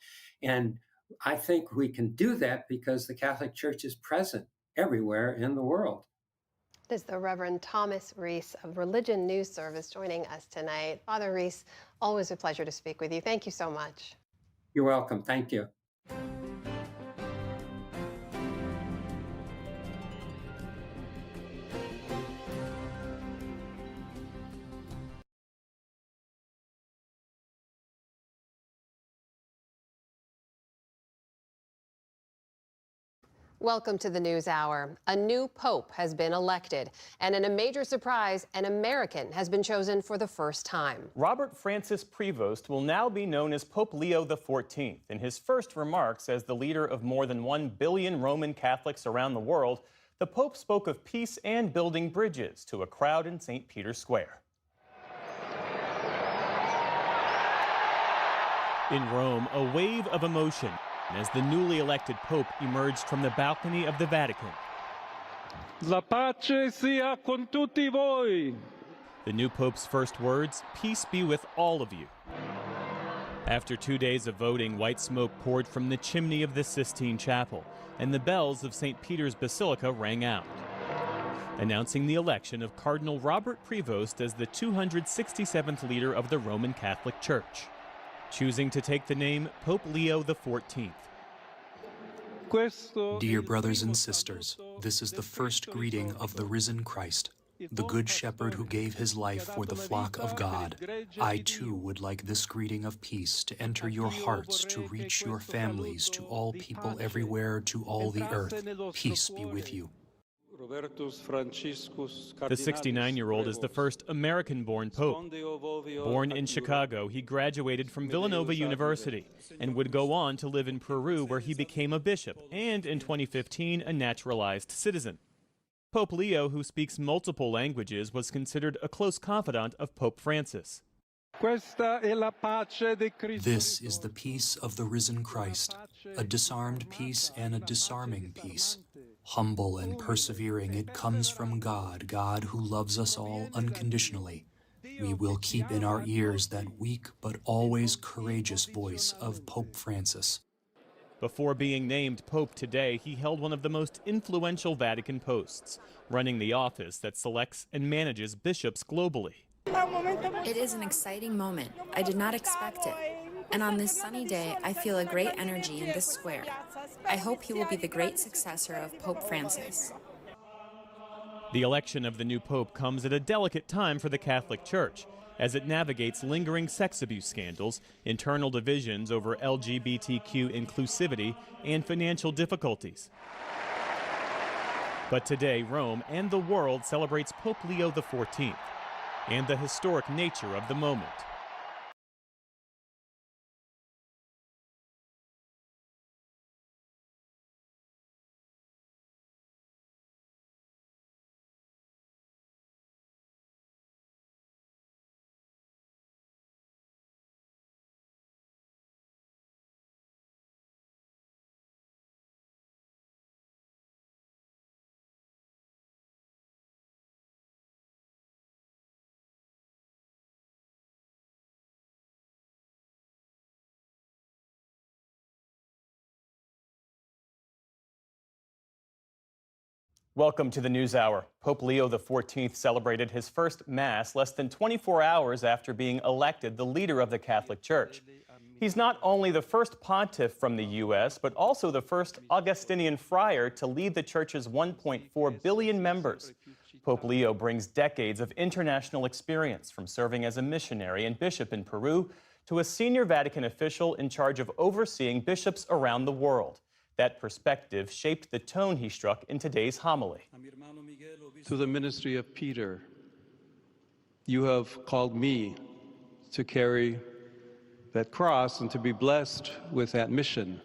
And I think we can do that because the Catholic Church is present everywhere in the world. This is the Reverend Thomas Reese of Religion News Service joining us tonight. Father Reese, always a pleasure to speak with you. Thank you so much. You're welcome. Thank you. Welcome to the News Hour. A new pope has been elected, and in a major surprise, an American has been chosen for the first time. Robert Francis Prevost will now be known as Pope Leo XIV. In his first remarks as the leader of more than 1 billion Roman Catholics around the world, the Pope spoke of peace and building bridges to a crowd in St. Peter's Square. In Rome, a wave of emotion as the newly elected Pope emerged from the balcony of the Vatican. La pace sia con tutti voi. The new Pope's first words, peace be with all of you. After 2 days of voting, white smoke poured from the chimney of the Sistine Chapel, and the bells of St. Peter's Basilica rang out, announcing the election of Cardinal Robert Prevost as the 267th leader of the Roman Catholic Church, choosing to take the name Pope Leo XIV. Dear brothers and sisters, this is the first greeting of the risen Christ, the Good Shepherd who gave his life for the flock of God. I too would like this greeting of peace to enter your hearts, to reach your families, to all people everywhere, to all the earth. Peace be with you. The 69-year-old is the first American-born pope. Born in Chicago, he graduated from Villanova University and would go on to live in Peru, where he became a bishop and, in 2015, a naturalized citizen. Pope Leo, who speaks multiple languages, was considered a close confidant of Pope Francis. This is the peace of the risen Christ, a disarmed peace and a disarming peace. Humble and persevering, it comes from God, God who loves us all unconditionally. We will keep in our ears that weak but always courageous voice of Pope Francis. Before being named Pope today, he held one of the most influential Vatican posts, running the office that selects and manages bishops globally. It is an exciting moment. I did not expect it. And on this sunny day, I feel a great energy in this square. I hope he will be the great successor of Pope Francis. The election of the new pope comes at a delicate time for the Catholic Church, as it navigates lingering sex abuse scandals, internal divisions over LGBTQ inclusivity, and financial difficulties. But today, Rome and the world celebrates Pope Leo XIV and the historic nature of the moment. Welcome to the NewsHour. Pope Leo XIV celebrated his first Mass less than 24 hours after being elected the leader of the Catholic Church. He's not only the first pontiff from the U.S., but also the first Augustinian friar to lead the Church's 1.4 billion members. Pope Leo brings decades of international experience, from serving as a missionary and bishop in Peru to a senior Vatican official in charge of overseeing bishops around the world. That perspective shaped the tone he struck in today's homily. To the ministry of Peter, you have called me to carry that cross and to be blessed with that mission.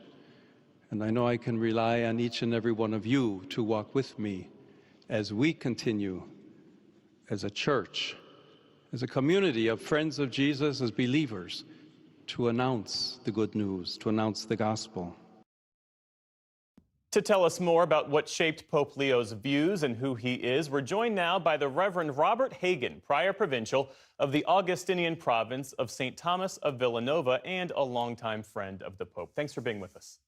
And I know I can rely on each and every one of you to walk with me as we continue as a church, as a community of friends of Jesus, as believers, to announce the good news, to announce the gospel. To tell us more about what shaped Pope Leo's views and who he is, we're joined now by the Reverend Robert Hagan, Prior Provincial of the Augustinian province of St. Thomas of Villanova and a longtime friend of the Pope. Thanks for being with us.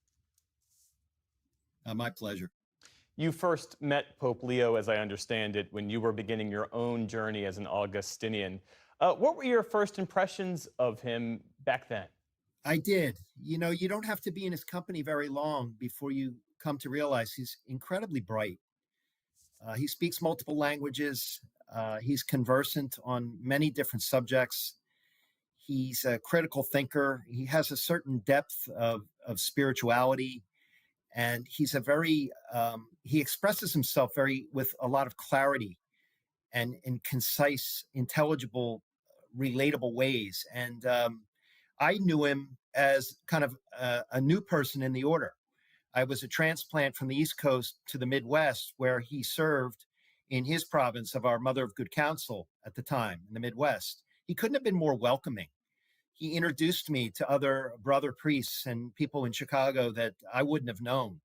My pleasure. You first met Pope Leo, as I understand it, when you were beginning your own journey as an Augustinian. What were your first impressions of him back then? I did. You know, you don't have to be in his company very long before you come to realize he's incredibly bright. He speaks multiple languages. He's conversant on many different subjects. He's a critical thinker. He has a certain depth of spirituality. And he's a very, he expresses himself with a lot of clarity and in concise, intelligible, relatable ways. And I knew him as kind of a new person in the order. I was a transplant from the East Coast to the Midwest, where he served in his province of our Mother of Good Counsel at the time in the Midwest. He couldn't have been more welcoming. He introduced me to other brother priests and people in Chicago that I wouldn't have known.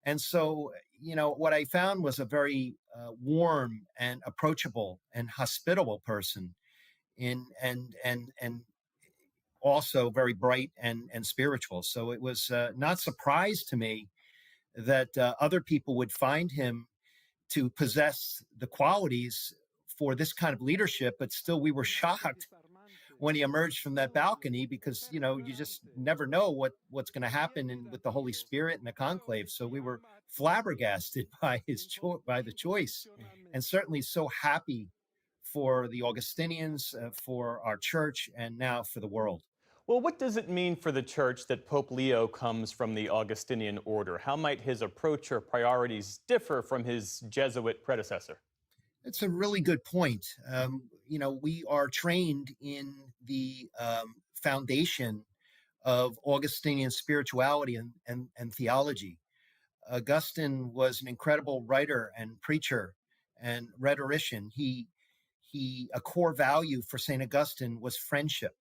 And so, you know, what I found was a very warm and approachable and hospitable person, and also very bright and spiritual. So it was not surprised to me that other people would find him to possess the qualities for this kind of leadership, but still we were shocked when he emerged from that balcony, because, you know, you just never know what's going to happen with the Holy Spirit and the conclave. So we were flabbergasted by by the choice, and certainly so happy for the Augustinians, for our church, and now for the world. Well, what does it mean for the Church that Pope Leo comes from the Augustinian order? How might his approach or priorities differ from his Jesuit predecessor? It's a really good point. We are trained in the foundation of Augustinian spirituality and theology. Augustine was an incredible writer and preacher and rhetorician. A core value for St. Augustine was friendship.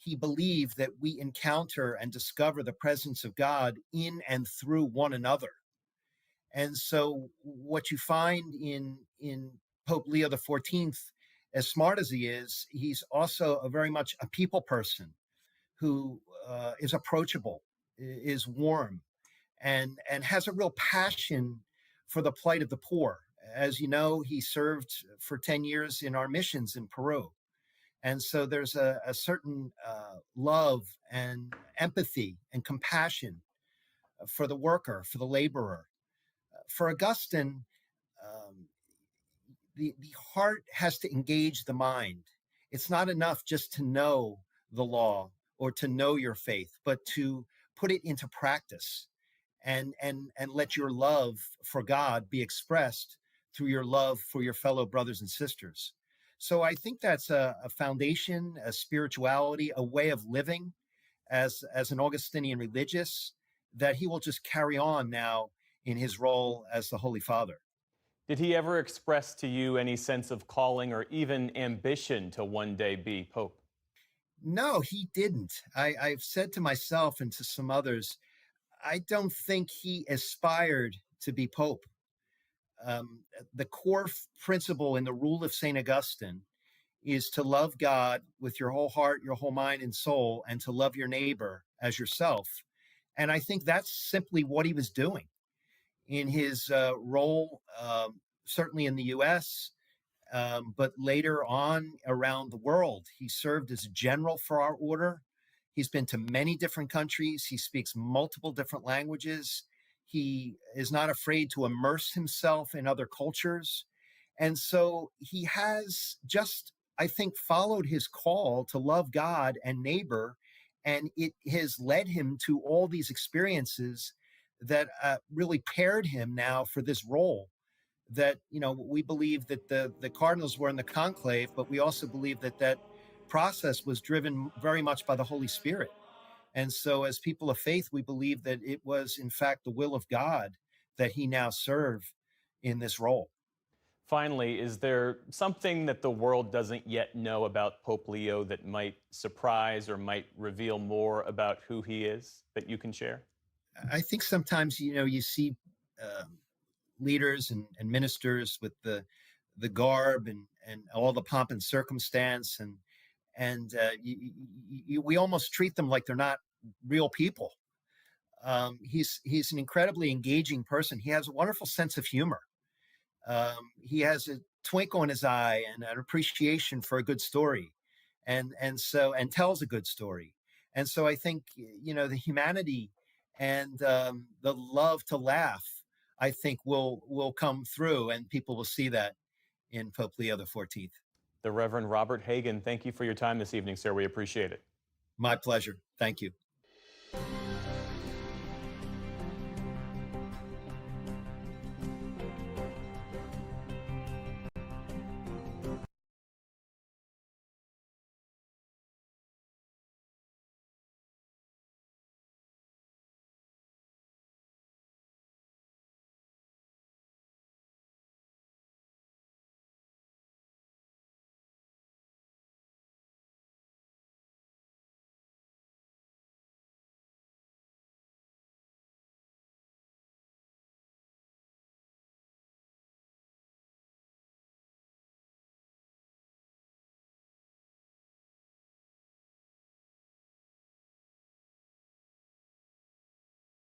He believed that we encounter and discover the presence of God in and through one another. And so what you find in Pope Leo XIV, as smart as he is, he's also very much a people person who is approachable, is warm, and has a real passion for the plight of the poor. As you know, he served for 10 years in our missions in Peru. And so there's a certain love and empathy and compassion for the worker, for the laborer. For Augustine, the heart has to engage the mind. It's not enough just to know the law or to know your faith, but to put it into practice and let your love for God be expressed through your love for your fellow brothers and sisters. So I think that's a foundation, a spirituality, a way of living as an Augustinian religious that he will just carry on now in his role as the Holy Father. Did he ever express to you any sense of calling or even ambition to one day be Pope? No, he didn't. I've said to myself and to some others, I don't think he aspired to be Pope. The core principle in the rule of St. Augustine is to love God with your whole heart, your whole mind and soul, and to love your neighbor as yourself. And I think that's simply what he was doing in his role, certainly in the U.S., but later on around the world. He served as a general for our order. He's been to many different countries. He speaks multiple different languages. He is not afraid to immerse himself in other cultures. And so he has just, I think, followed his call to love God and neighbor. And it has led him to all these experiences that really paired him now for this role. That, we believe that the cardinals were in the conclave, but we also believe that process was driven very much by the Holy Spirit. And so as people of faith, we believe that it was, in fact, the will of God that he now serve in this role. Finally, is there something that the world doesn't yet know about Pope Leo that might surprise or might reveal more about who he is that you can share? I think sometimes, you see leaders and ministers with the garb and all the pomp and circumstance, and we almost treat them like they're not real people. He's an incredibly engaging person. He has a wonderful sense of humor. He has a twinkle in his eye and an appreciation for a good story, and tells a good story. And so I think the humanity and the love to laugh, I think, will come through, and people will see that in Pope Leo XIV. The Reverend Robert Hagan, thank you for your time this evening, sir. We appreciate it. My pleasure. Thank you.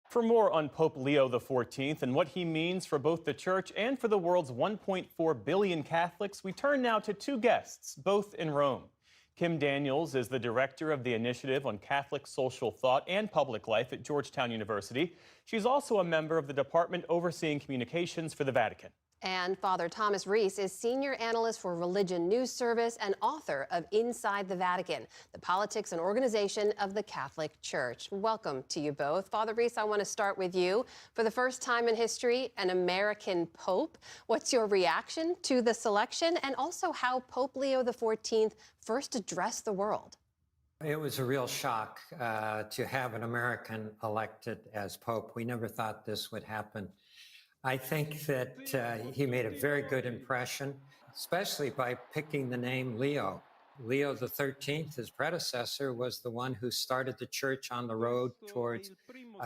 For more on Pope Leo XIV and what he means for both the Church and for the world's 1.4 billion Catholics, we turn now to two guests, both in Rome. Kim Daniels is the director of the Initiative on Catholic Social Thought and Public Life at Georgetown University. She's also a member of the department overseeing communications for the Vatican. And Father Thomas Reese is Senior Analyst for Religion News Service and author of Inside the Vatican, the Politics and Organization of the Catholic Church. Welcome to you both. Father Reese, I want to start with you. For the first time in history, an American Pope. What's your reaction to the selection, and also how Pope Leo XIV first addressed the world? It was a real shock to have an American elected as Pope. We never thought this would happen. I think that he made a very good impression, especially by picking the name Leo. Leo XIII, his predecessor, was the one who started the church on the road towards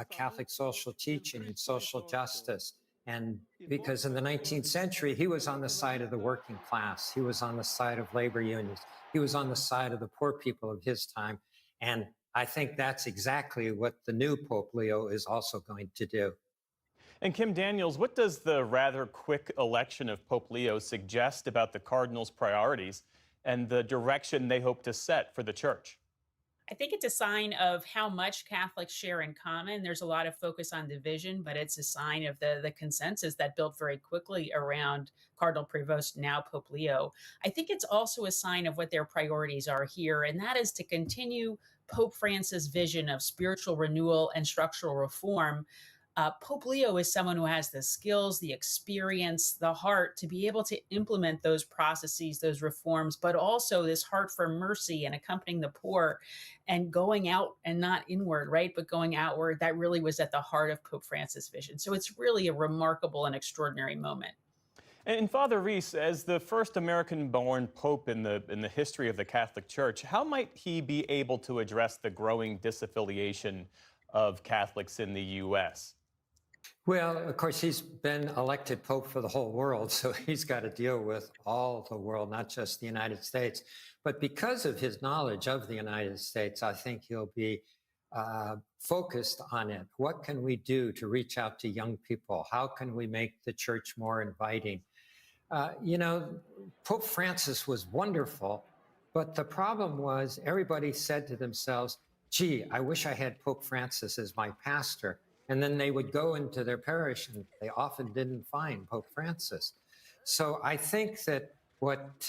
Catholic social teaching and social justice. And because in the 19th century, he was on the side of the working class. He was on the side of labor unions. He was on the side of the poor people of his time. And I think that's exactly what the new Pope Leo is also going to do. And Kim Daniels, what does the rather quick election of Pope Leo suggest about the Cardinals' priorities and the direction they hope to set for the Church? I think it's a sign of how much Catholics share in common. There's a lot of focus on division, but it's a sign of the consensus that built very quickly around Cardinal Prevost, now Pope Leo. I think it's also a sign of what their priorities are here, and that is to continue Pope Francis' vision of spiritual renewal and structural reform. Pope Leo is someone who has the skills, the experience, the heart to be able to implement those processes, those reforms, but also this heart for mercy and accompanying the poor and going out and not inward, right? But going outward. That really was at the heart of Pope Francis' vision. So it's really a remarkable and extraordinary moment. And Father Reese, as the first American-born Pope in the history of the Catholic Church, how might he be able to address the growing disaffiliation of Catholics in the U.S.? Well, of course, he's been elected Pope for the whole world, so he's got to deal with all the world, not just the United States. But because of his knowledge of the United States, I think he'll be focused on it. What can we do to reach out to young people? How can we make the church more inviting? Pope Francis was wonderful, but the problem was everybody said to themselves, gee, I wish I had Pope Francis as my pastor. And then they would go into their parish and they often didn't find Pope Francis. So I think that what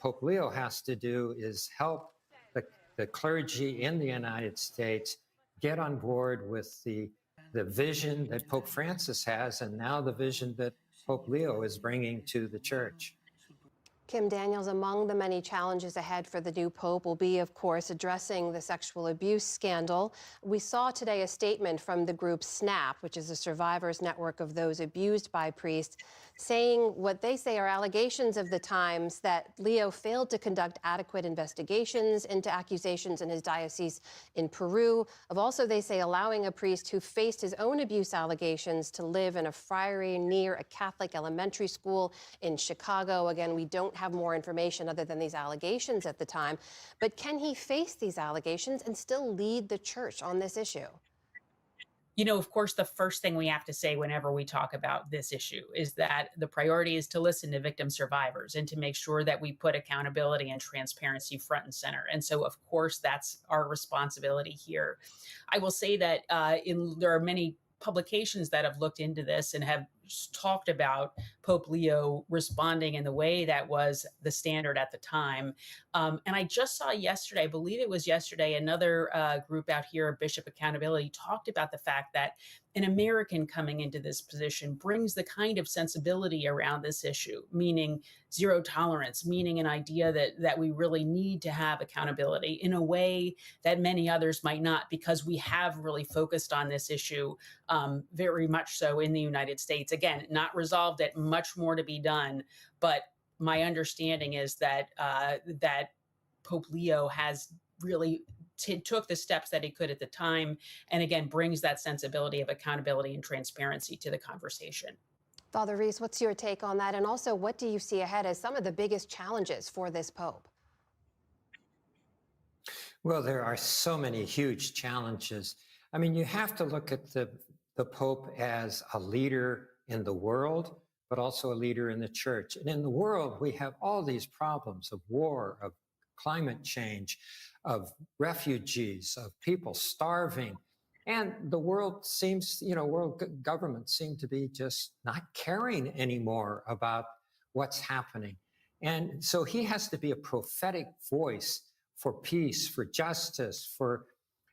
Pope Leo has to do is help the clergy in the United States get on board with the vision that Pope Francis has, and now the vision that Pope Leo is bringing to the church. Kim Daniels, among the many challenges ahead for the new pope will be, of course, addressing the sexual abuse scandal. We saw today a statement from the group SNAP, which is a survivors network of those abused by priests, saying what they say are allegations of the times that Leo failed to conduct adequate investigations into accusations in his diocese in Peru, of also, they say, allowing a priest who faced his own abuse allegations to live in a friary near a Catholic elementary school in Chicago. Again, we don't have more information other than these allegations at the time, but can he face these allegations and still lead the church on this issue? Of course, the first thing we have to say whenever we talk about this issue is that the priority is to listen to victim survivors and to make sure that we put accountability and transparency front and center. And so, of course, that's our responsibility here. I will say that there are many publications that have looked into this and have talked about Pope Leo responding in the way that was the standard at the time. And I just saw yesterday, I believe it was yesterday, another group out here, Bishop Accountability, talked about the fact that an American coming into this position brings the kind of sensibility around this issue, meaning zero tolerance, meaning an idea that we really need to have accountability in a way that many others might not, because we have really focused on this issue very much so in the United States. Again, not resolved it, much more to be done. But my understanding is that that Pope Leo has really took the steps that he could at the time, and again, brings that sensibility of accountability and transparency to the conversation. Father Reese, what's your take on that? And also, what do you see ahead as some of the biggest challenges for this Pope? Well, there are so many huge challenges. I mean, you have to look at the Pope as a leader in the world, but also a leader in the church. And in the world, we have all these problems of war, of climate change, of refugees, of people starving. And the world seems, world governments seem to be just not caring anymore about what's happening. And so he has to be a prophetic voice for peace, for justice, for,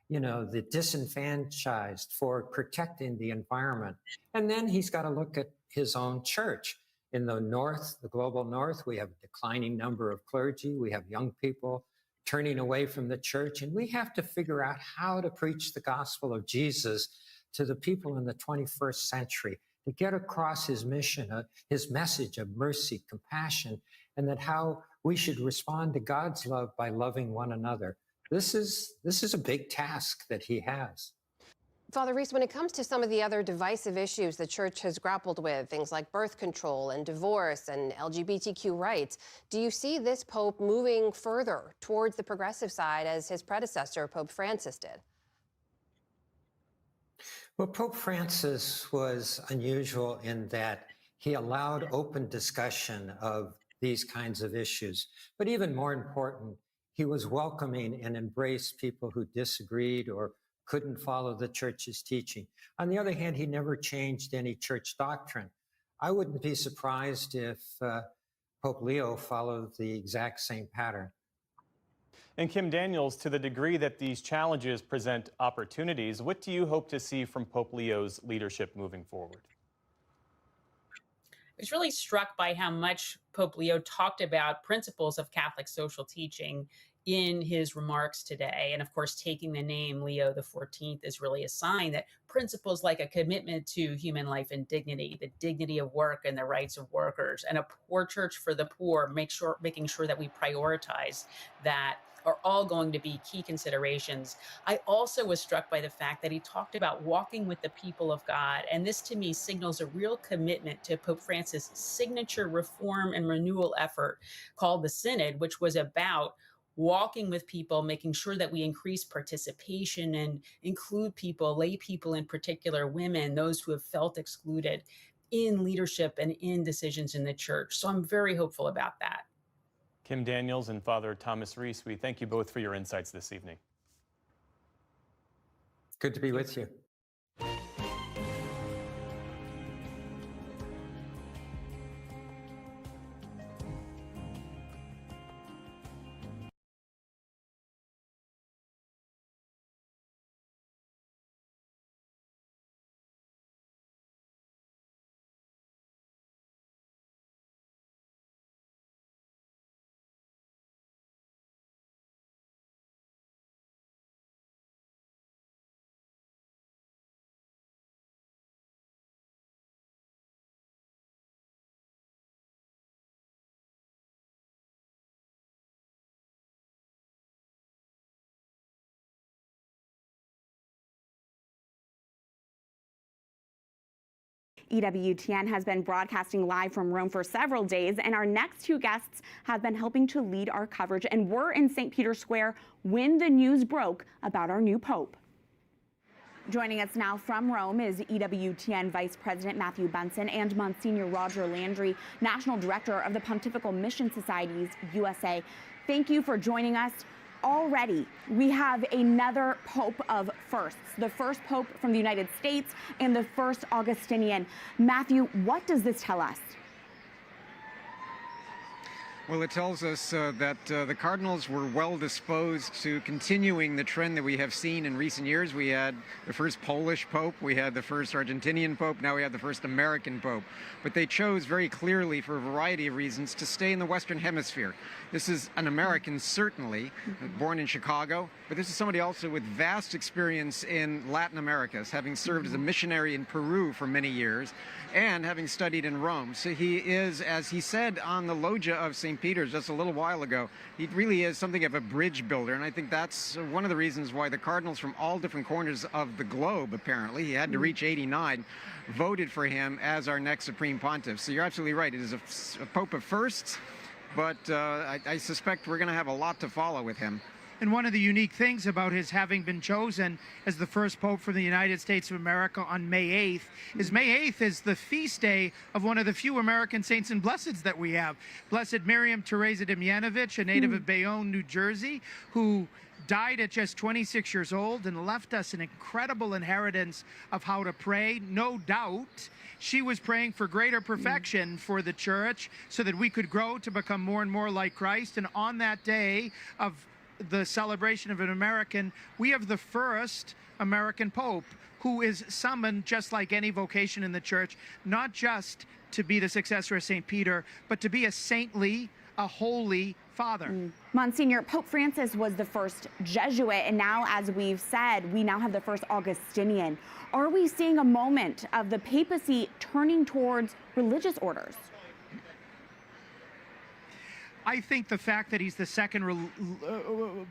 the disenfranchised, for protecting the environment. And then he's got to look at his own church. In the North, the global North, we have a declining number of clergy. We have young people turning away from the church. And we have to figure out how to preach the gospel of Jesus to the people in the 21st century, to get across his mission, his message of mercy, compassion, and that how we should respond to God's love by loving one another. This is a big task that he has. Father Reese, when it comes to some of the other divisive issues the church has grappled with, things like birth control and divorce and LGBTQ rights, do you see this pope moving further towards the progressive side as his predecessor, Pope Francis, did? Well, Pope Francis was unusual in that he allowed open discussion of these kinds of issues. But even more important, he was welcoming and embraced people who disagreed or couldn't follow the church's teaching. On the other hand, he never changed any church doctrine. I wouldn't be surprised if Pope Leo followed the exact same pattern. And Kim Daniels, to the degree that these challenges present opportunities, what do you hope to see from Pope Leo's leadership moving forward? I was really struck by how much Pope Leo talked about principles of Catholic social teaching in his remarks today. And of course, taking the name Leo XIV is really a sign that principles like a commitment to human life and dignity, the dignity of work and the rights of workers, and a poor church for the poor, making sure that we prioritize that, are all going to be key considerations. I also was struck by the fact that he talked about walking with the people of God. And this to me signals a real commitment to Pope Francis' signature reform and renewal effort called the Synod, which was about walking with people, making sure that we increase participation and include people, lay people in particular, women, those who have felt excluded in leadership and in decisions in the church. So I'm very hopeful about that. Kim Daniels and Father Thomas Reese, we thank you both for your insights this evening. Good to be with you. EWTN has been broadcasting live from Rome for several days, and our next two guests have been helping to lead our coverage and were in St. Peter's Square when the news broke about our new pope. Joining us now from Rome is EWTN Vice President Matthew Benson and Monsignor Roger Landry, National Director of the Pontifical Mission Societies USA. Thank you for joining us. Already, we have another pope of firsts, the first pope from the United States and the first Augustinian. Matthew, what does this tell us? Well, it tells us that the cardinals were well disposed to continuing the trend that we have seen in recent years. We had the first Polish pope, we had the first Argentinian pope, now we have the first American pope. But they chose very clearly, for a variety of reasons, to stay in the Western Hemisphere. This is an American, certainly, born in Chicago, but this is somebody also with vast experience in Latin America, having served as a missionary in Peru for many years and having studied in Rome. So he is, as he said on the loggia of St. Peter's just a little while ago, he really is something of a bridge builder. And I think that's one of the reasons why the cardinals from all different corners of the globe, apparently, he had to reach 89, voted for him as our next Supreme Pontiff. So you're absolutely right. It is a pope of firsts, but I suspect we're going to have a lot to follow with him. And one of the unique things about his having been chosen as the first pope for the United States of America on May 8th is May 8th is the feast day of one of the few American saints and blesseds that we have. Blessed Miriam Teresa Demyanovich, a native of Bayonne, New Jersey, who died at just 26 years old and left us an incredible inheritance of how to pray. No doubt she was praying for greater perfection for the church so that we could grow to become more and more like Christ. And on that day of the celebration of an American, we have the first American Pope who is summoned, just like any vocation in the church, not just to be the successor of St. Peter, but to be a saintly, a holy father. Monsignor, Pope Francis was the first Jesuit, and now, as we've said, we now have the first Augustinian. Are we seeing a moment of the papacy turning towards religious orders? I think the fact that he's the second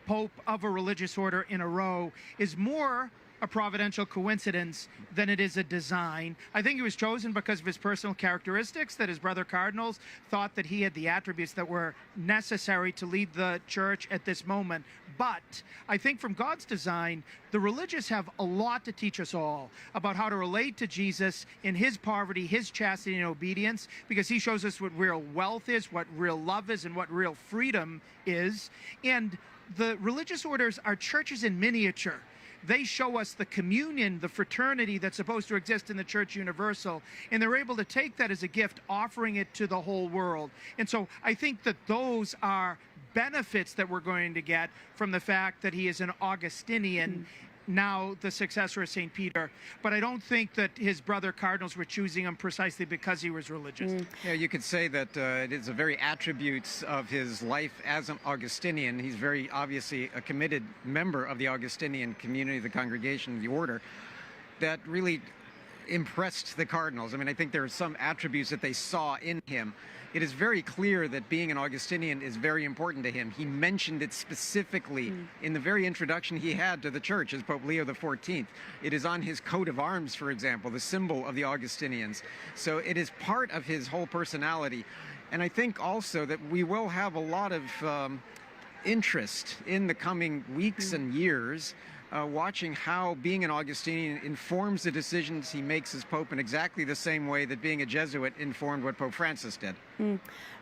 Pope of a religious order in a row is more a providential coincidence than it is a design. I think he was chosen because of his personal characteristics, that his brother cardinals thought that he had the attributes that were necessary to lead the church at this moment. But I think from God's design, the religious have a lot to teach us all about how to relate to Jesus in his poverty, his chastity and obedience, because he shows us what real wealth is, what real love is, and what real freedom is. And the religious orders are churches in miniature. They show us the communion, the fraternity that's supposed to exist in the Church Universal, and they're able to take that as a gift, offering it to the whole world. And so I think that those are benefits that we're going to get from the fact that he is an Augustinian, now the successor of St. Peter. But I don't think that his brother cardinals were choosing him precisely because he was religious. Yeah, you could say that it is the very attributes of his life as an Augustinian. He's very obviously a committed member of the Augustinian community, the congregation, the order, that really impressed the cardinals. I mean, I think there are some attributes that they saw in him. It is very clear that being an Augustinian is very important to him. He mentioned it specifically in the very introduction he had to the church as Pope Leo XIV. It is on his coat of arms, for example, the symbol of the Augustinians. So it is part of his whole personality. And I think also that we will have a lot of interest in the coming weeks and years watching how being an Augustinian informs the decisions he makes as Pope in exactly the same way that being a Jesuit informed what Pope Francis did.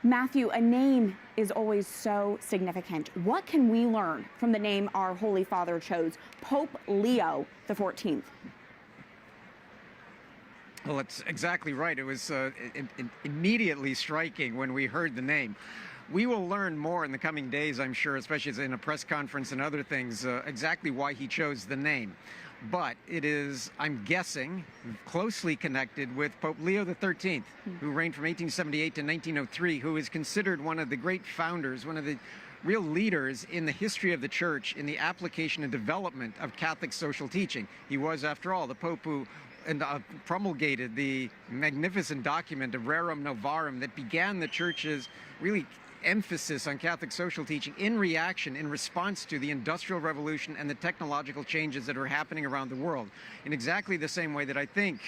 Matthew, a name is always so significant. What can we learn from the name our Holy Father chose, Pope Leo XIV? Well, that's exactly right. It was immediately striking when we heard the name. We will learn more in the coming days, I'm sure, especially in a press conference and other things, exactly why he chose the name. But it is, I'm guessing, closely connected with Pope Leo XIII, who reigned from 1878 to 1903, who is considered one of the great founders, one of the real leaders in the history of the church in the application and development of Catholic social teaching. He was, after all, the Pope who promulgated the magnificent document of Rerum Novarum that began the church's really emphasis on Catholic social teaching in reaction, in response to the Industrial Revolution and the technological changes that are happening around the world. In exactly the same way that I think,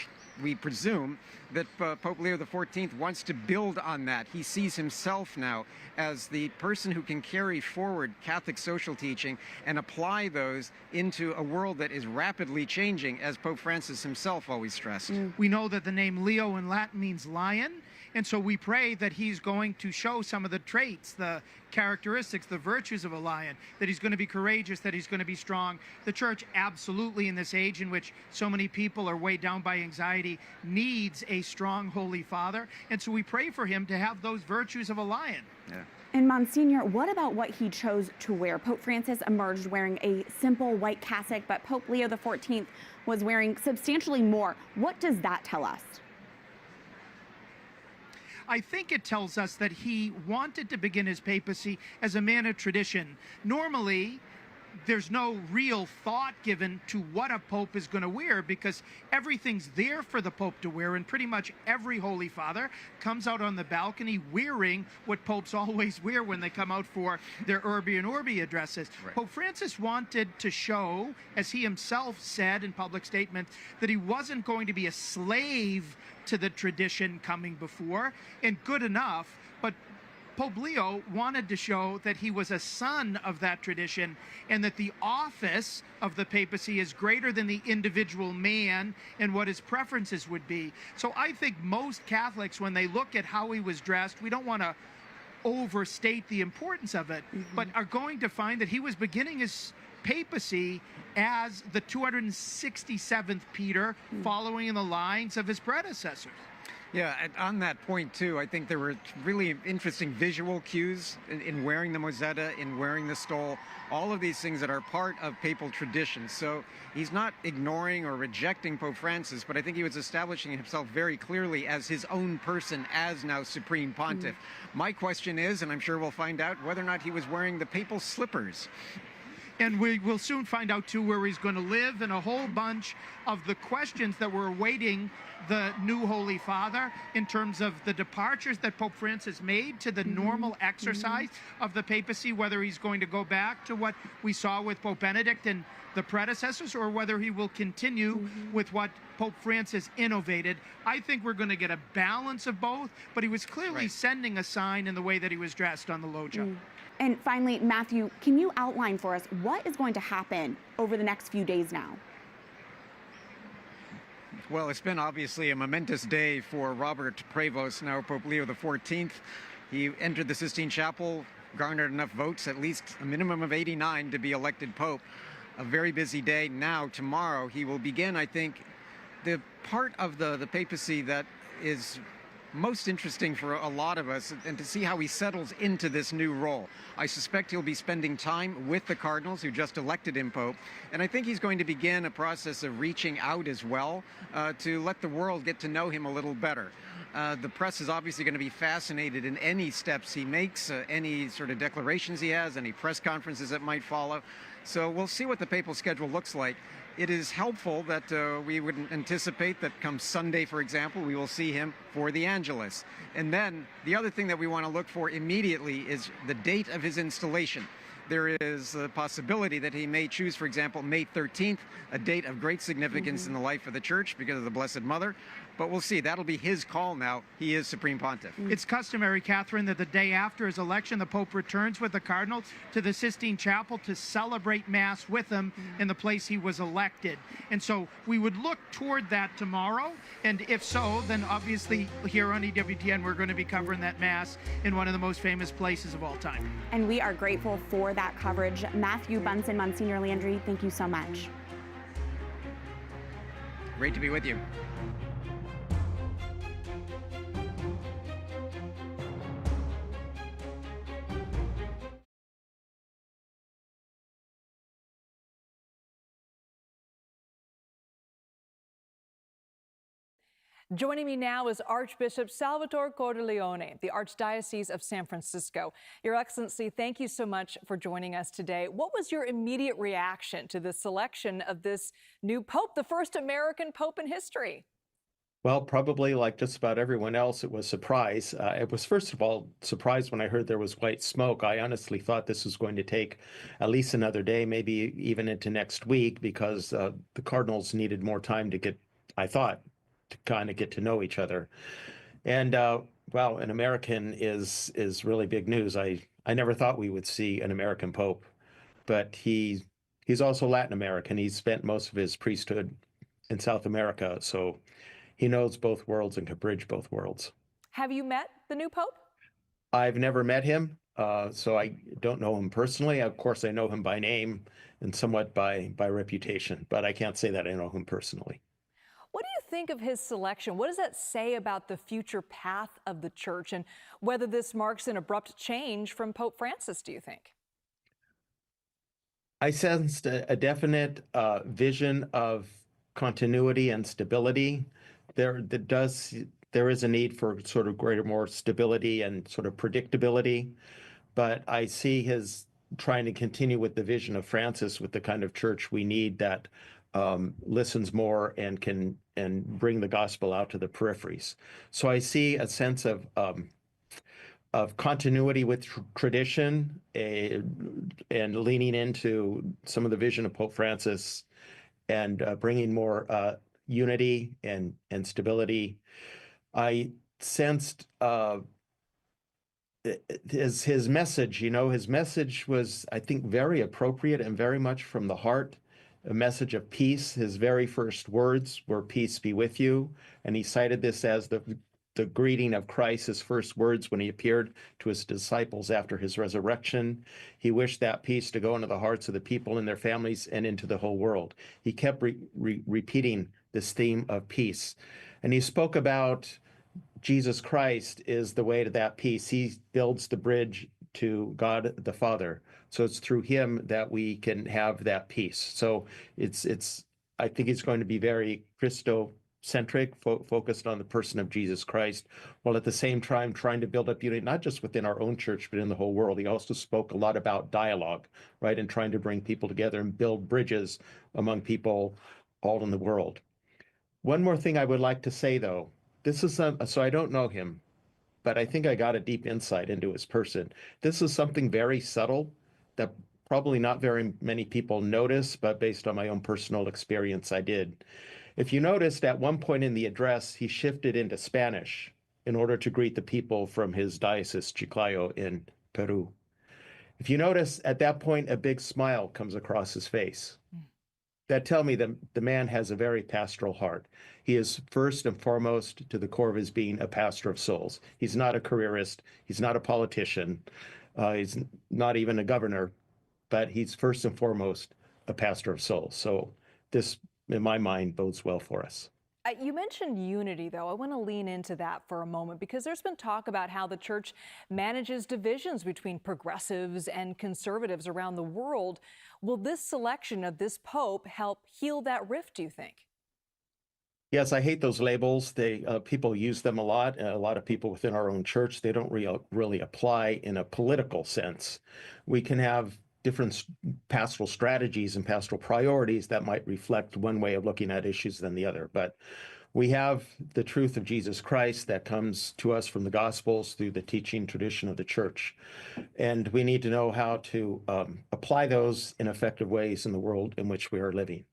we presume, that Pope Leo XIV wants to build on that. He sees himself now as the person who can carry forward Catholic social teaching and apply those into a world that is rapidly changing, as Pope Francis himself always stressed. We know that the name Leo in Latin means lion. And so we pray that he's going to show some of the traits, the characteristics, the virtues of a lion, that he's going to be courageous, that he's going to be strong. The church absolutely, in this age in which so many people are weighed down by anxiety, needs a strong Holy Father. And so we pray for him to have those virtues of a lion. Yeah. And Monsignor, what about what he chose to wear? Pope Francis emerged wearing a simple white cassock, but Pope Leo XIV was wearing substantially more. What does that tell us? I think it tells us that he wanted to begin his papacy as a man of tradition. Normally, there's no real thought given to what a pope is going to wear because everything's there for the pope to wear, and pretty much every Holy Father comes out on the balcony wearing what popes always wear when they come out for their Urbi and Orbi addresses. Right. Pope Francis wanted to show, as he himself said in public statements, that he wasn't going to be a slave to the tradition coming before, and good enough, but Pope Leo wanted to show that he was a son of that tradition and that the office of the papacy is greater than the individual man and what his preferences would be. So I think most Catholics, when they look at how he was dressed, we don't want to overstate the importance of it, but are going to find that he was beginning his papacy as the 267th Peter, following in the lines of his predecessors. Yeah, and on that point too, I think there were really interesting visual cues in wearing the mozzetta, in wearing the stole, all of these things that are part of papal tradition. So he's not ignoring or rejecting Pope Francis, but I think he was establishing himself very clearly as his own person, as now Supreme Pontiff. My question is, and I'm sure we'll find out, whether or not he was wearing the papal slippers. And we will soon find out, too, where he's going to live, and a whole bunch of the questions that were awaiting the new Holy Father in terms of the departures that Pope Francis made to the normal exercise of the papacy, whether he's going to go back to what we saw with Pope Benedict and the predecessors, or whether he will continue with what Pope Francis innovated. I think we're going to get a balance of both, but he was clearly sending a sign in the way that he was dressed on the loggia. And finally, Matthew, can you outline for us what is going to happen over the next few days now? Well, it's been obviously a momentous day for Robert Prevost, now Pope Leo XIV. He entered the Sistine Chapel, garnered enough votes, at least a minimum of 89, to be elected Pope. A very busy day. Now, tomorrow, he will begin, I think, the part of the papacy that is most interesting for a lot of us, and to see how he settles into this new role. I suspect he'll be spending time with the cardinals who just elected him Pope, and I think he's going to begin a process of reaching out as well to let the world get to know him a little better. The press is obviously going to be fascinated in any steps he makes, any sort of declarations he has, any press conferences that might follow. So we'll see what the papal schedule looks like. It is helpful that we would anticipate that come Sunday, for example, we will see him for the Angelus. And then the other thing that we want to look for immediately is the date of his installation. There is a possibility that he may choose, for example, May 13th, a date of great significance in the life of the Church because of the Blessed Mother. But we'll see. That'll be his call now. He is Supreme Pontiff. It's customary, Catherine, that the day after his election, the Pope returns with the cardinals to the Sistine Chapel to celebrate Mass with him in the place he was elected. And so we would look toward that tomorrow. And if so, then obviously here on EWTN, we're going to be covering that Mass in one of the most famous places of all time. And we are grateful for that coverage. Matthew Bunson, Monsignor Landry, thank you so much. Great to be with you. Joining me now is Archbishop Salvatore Cordileone, the Archdiocese of San Francisco. Your Excellency, thank you so much for joining us today. What was your immediate reaction to the selection of this new pope, the first American pope in history? Well, probably like just about everyone else, it was surprise. It was, first of all, surprise when I heard there was white smoke. I honestly thought this was going to take at least another day, maybe even into next week, because the cardinals needed more time to get, I thought, to kind of get to know each other. And well, an American is really big news. I never thought we would see an American pope, but he's also Latin American. He's spent most of his priesthood in South America, so he knows both worlds and can bridge both worlds. Have you met the new pope? I've never met him, so I don't know him personally. Of course, I know him by name and somewhat by reputation, but I can't say that I know him personally. What do you think of his selection? What does that say about the future path of the Church, and whether this marks an abrupt change from Pope Francis, do you think? I sensed a definite vision of continuity and stability. There is a need for sort of more stability and sort of predictability, but I see his trying to continue with the vision of Francis with the kind of church we need that listens more and can bring the gospel out to the peripheries. So I see a sense of continuity with tradition and leaning into some of the vision of Pope Francis and bringing more unity and stability. I sensed his message. His message was, I think, very appropriate and very much from the heart. A message of peace. His very first words were, "Peace be with you." And he cited this as the greeting of Christ, his first words when he appeared to his disciples after his resurrection. He wished that peace to go into the hearts of the people and their families and into the whole world. He kept repeating this theme of peace. And he spoke about Jesus Christ is the way to that peace. He builds the bridge to God the Father. So it's through him that we can have that peace. So I think it's going to be very Christocentric, focused on the person of Jesus Christ, while at the same time trying to build up unity, not just within our own church, but in the whole world. He also spoke a lot about dialogue, right, and trying to bring people together and build bridges among people all in the world. One more thing I would like to say, though. This is so I don't know him, but I think I got a deep insight into his person. This is something very subtle that probably not very many people notice, but based on my own personal experience, I did. If you noticed, at one point in the address, he shifted into Spanish in order to greet the people from his diocese, Chiclayo, in Peru. If you notice, at that point, a big smile comes across his face. That tell me that the man has a very pastoral heart. He is first and foremost, to the core of his being, a pastor of souls. He's not a careerist. He's not a politician. He's not even a governor, but he's first and foremost a pastor of souls. So this, in my mind, bodes well for us. You mentioned unity, though. I want to lean into that for a moment because there's been talk about how the church manages divisions between progressives and conservatives around the world. Will this selection of this pope help heal that rift, do you think? Yes, I hate those labels. People use them a lot. A lot of people within our own church, they don't really apply in a political sense. We can have different pastoral strategies and pastoral priorities that might reflect one way of looking at issues than the other. But we have the truth of Jesus Christ that comes to us from the Gospels through the teaching tradition of the church. And we need to know how to apply those in effective ways in the world in which we are living.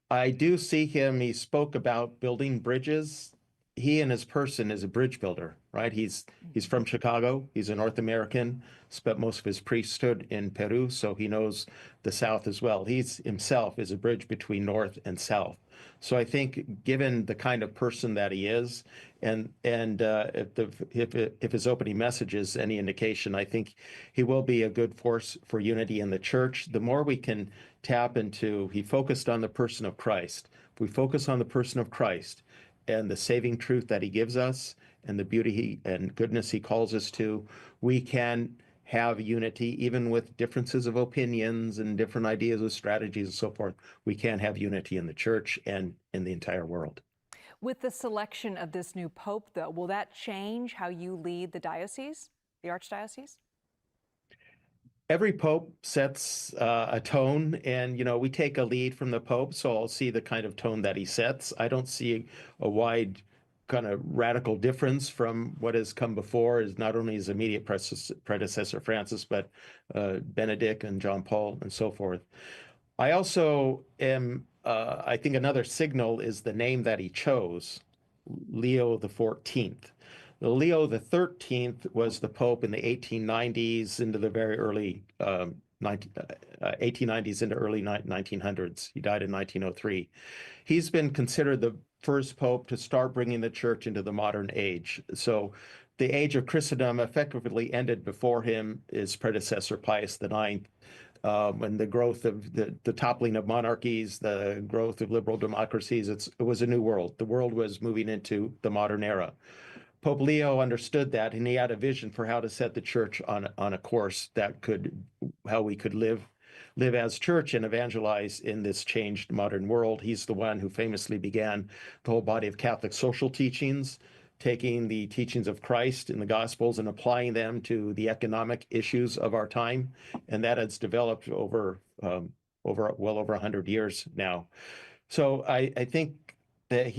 I do see him, he spoke about building bridges. He in his person is a bridge builder, right? He's from Chicago. He's a North American, spent most of his priesthood in Peru, so he knows the South as well. He's himself is a bridge between North and South. So I think given the kind of person that he is, and if his opening message is any indication, I think he will be a good force for unity in the church. The more we can tap into, he focused on the person of Christ. If we focus on the person of Christ and the saving truth that he gives us and the beauty and goodness he calls us to, we can have unity, even with differences of opinions and different ideas of strategies and so forth. We can have unity in the church and in the entire world. With the selection of this new pope, though, will that change how you lead the diocese, the archdiocese? Every pope sets a tone, and we take a lead from the pope, so I'll see the kind of tone that he sets. I don't see a wide kind of radical difference from what has come before, is not only his immediate predecessor Francis, but Benedict and John Paul and so forth. I also am, I think another signal is the name that he chose, Leo XIV. Leo XIII was the Pope in the 1890s into the very early 1890s into early 1900s. He died in 1903. He's been considered the first Pope to start bringing the church into the modern age. So the age of Christendom effectively ended before him, his predecessor Pius IX, and the growth of the toppling of monarchies, the growth of liberal democracies. It was a new world. The world was moving into the modern era. Pope Leo understood that, and he had a vision for how to set the church on a course that how we could live as church and evangelize in this changed modern world. He's the one who famously began the whole body of Catholic social teachings, taking the teachings of Christ in the Gospels and applying them to the economic issues of our time. And that has developed over well over 100 years now. So I think that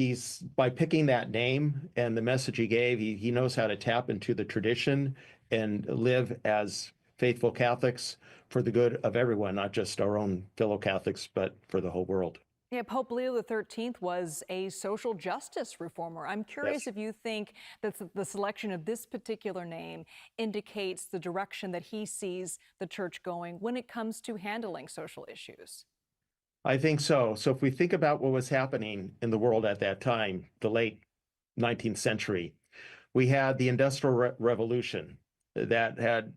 by picking that name and the message he gave, he knows how to tap into the tradition and live as faithful Catholics for the good of everyone, not just our own fellow Catholics, but for the whole world. Yeah, Pope Leo XIII was a social justice reformer. I'm curious if you think that the selection of this particular name indicates the direction that he sees the church going when it comes to handling social issues. I think so. So if we think about what was happening in the world at that time, the late 19th century, We had the Industrial Revolution that had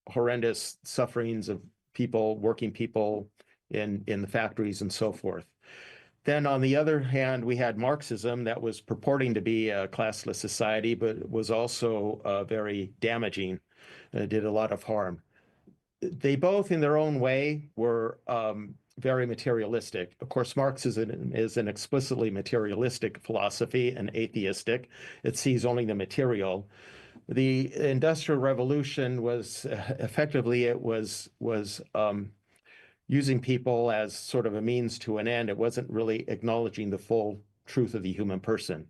horrendous sufferings of people, working people in the factories and so forth. Then on the other hand, we had Marxism that was purporting to be a classless society, but was also very damaging, did a lot of harm. They both, in their own way, were very materialistic. Of course, Marxism is an explicitly materialistic philosophy and atheistic. It sees only the material. The Industrial Revolution was effectively, it was using people as sort of a means to an end. It wasn't really acknowledging the full truth of the human person.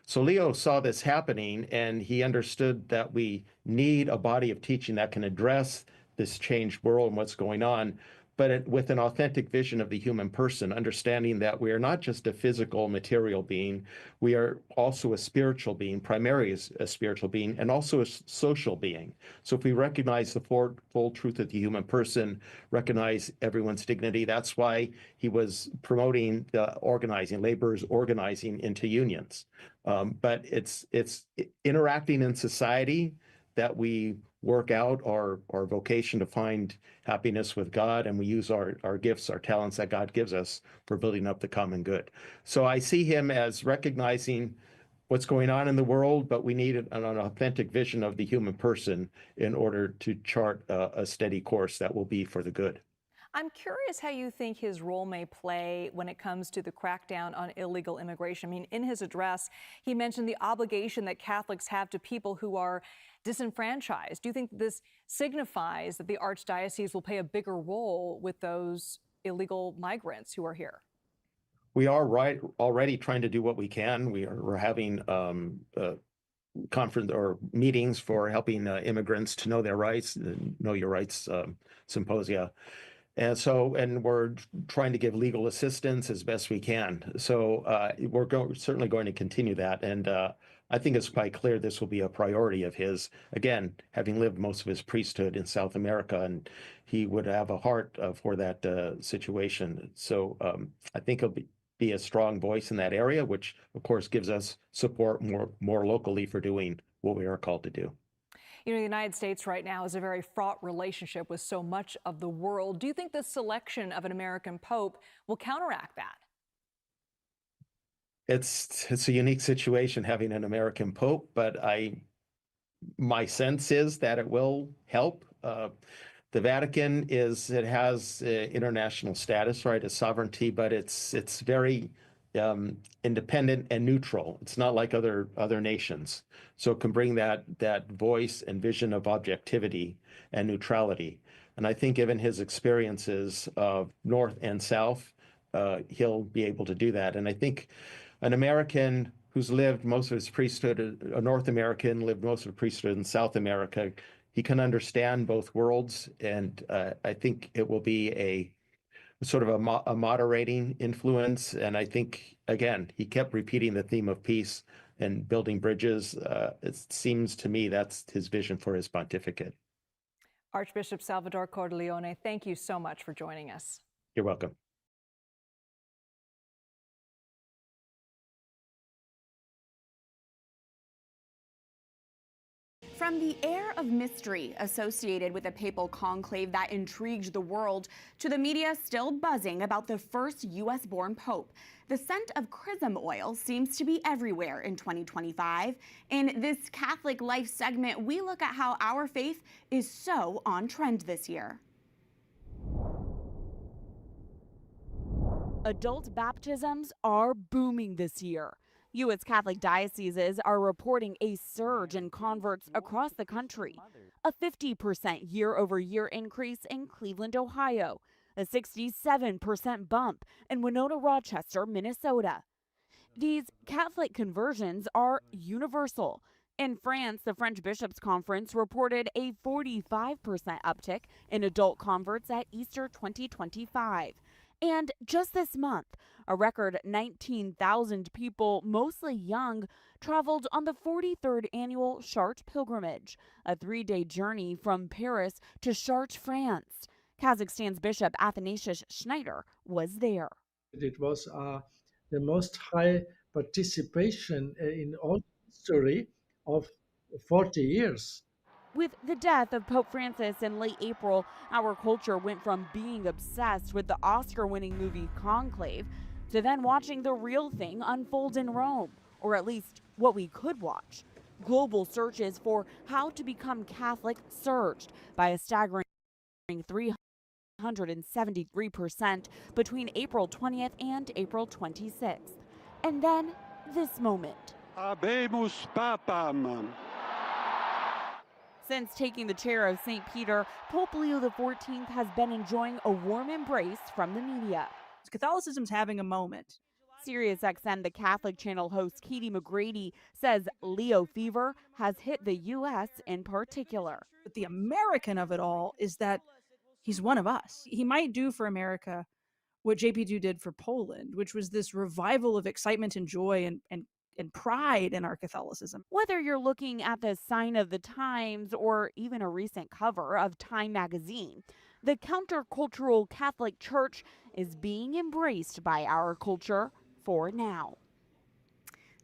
So Leo saw this happening, and he understood that we need a body of teaching that can address this changed world and what's going on, but with an authentic vision of the human person, understanding that we are not just a physical, material being, we are also a spiritual being, primarily a spiritual being, and also a social being. So if we recognize the full truth of the human person, recognize everyone's dignity, that's why he was promoting the organizing, laborers organizing into unions. But it's interacting in society that we work out our vocation to find happiness with God, and we use our gifts, our talents that God gives us for building up the common good. So I see him as recognizing what's going on in the world, but we need an authentic vision of the human person in order to chart a steady course that will be for the good. I'm curious how you think his role may play when it comes to the crackdown on illegal immigration. I mean, in his address, he mentioned the obligation that Catholics have to people who are disenfranchised. Do you think this signifies that the Archdiocese will play a bigger role with those illegal migrants who are here? We are already trying to do what we can. We're having conference or meetings for helping immigrants to know their rights, know your rights symposia. And we're trying to give legal assistance as best we can. So we're certainly going to continue that. And I think it's quite clear this will be a priority of his, again, having lived most of his priesthood in South America, and he would have a heart for that situation. So I think he'll be a strong voice in that area, which of course gives us support more locally for doing what we are called to do. You know, the United States right now is a very fraught relationship with so much of the world. Do you think the selection of an American pope will counteract that? It's a unique situation having an American pope, but my sense is that it will help. The Vatican has international status, right, as sovereignty, but it's very independent and neutral. It's not like other nations. So it can bring that voice and vision of objectivity and neutrality. And I think given his experiences of North and South, he'll be able to do that. And I think an American who's lived most of his priesthood, a North American lived most of the priesthood in South America, he can understand both worlds. And I think it will be a sort of a moderating influence. And I think, again, he kept repeating the theme of peace and building bridges. It seems to me that's his vision for his pontificate. Archbishop Salvador Cordileone, thank you so much for joining us. You're welcome. From the air of mystery associated with a papal conclave that intrigued the world to the media still buzzing about the first U.S.-born pope, the scent of chrism oil seems to be everywhere in 2025. In this Catholic Life segment, we look at how our faith is so on trend this year. Adult baptisms are booming this year. U.S. Catholic dioceses are reporting a surge in converts across the country, a 50% year-over-year increase in Cleveland, Ohio, a 67% bump in Winona, Rochester, Minnesota. These Catholic conversions are universal. In France, the French Bishops' Conference reported a 45% uptick in adult converts at Easter 2025. And just this month, a record 19,000 people, mostly young, traveled on the 43rd annual Chartres pilgrimage, a 3-day journey from Paris to Chartres, France. Kazakhstan's Bishop Athanasius Schneider was there. It was the most high participation in all history of 40 years. With the death of Pope Francis in late April, our culture went from being obsessed with the Oscar-winning movie Conclave to then watching the real thing unfold in Rome, or at least what we could watch. Global searches for how to become Catholic surged by a staggering 373% between April 20th and April 26th. And then this moment. Habemus Papam. Since taking the chair of St. Peter, Pope Leo XIV has been enjoying a warm embrace from the media. Catholicism's having a moment. SiriusXM, the Catholic channel host Katie McGrady, says Leo fever has hit the U.S. in particular. But the American of it all is that he's one of us. He might do for America what JP2 did for Poland, which was this revival of excitement and joy and pride in our Catholicism. Whether you're looking at the Sign of the Times or even a recent cover of Time magazine, the countercultural Catholic Church is being embraced by our culture for now.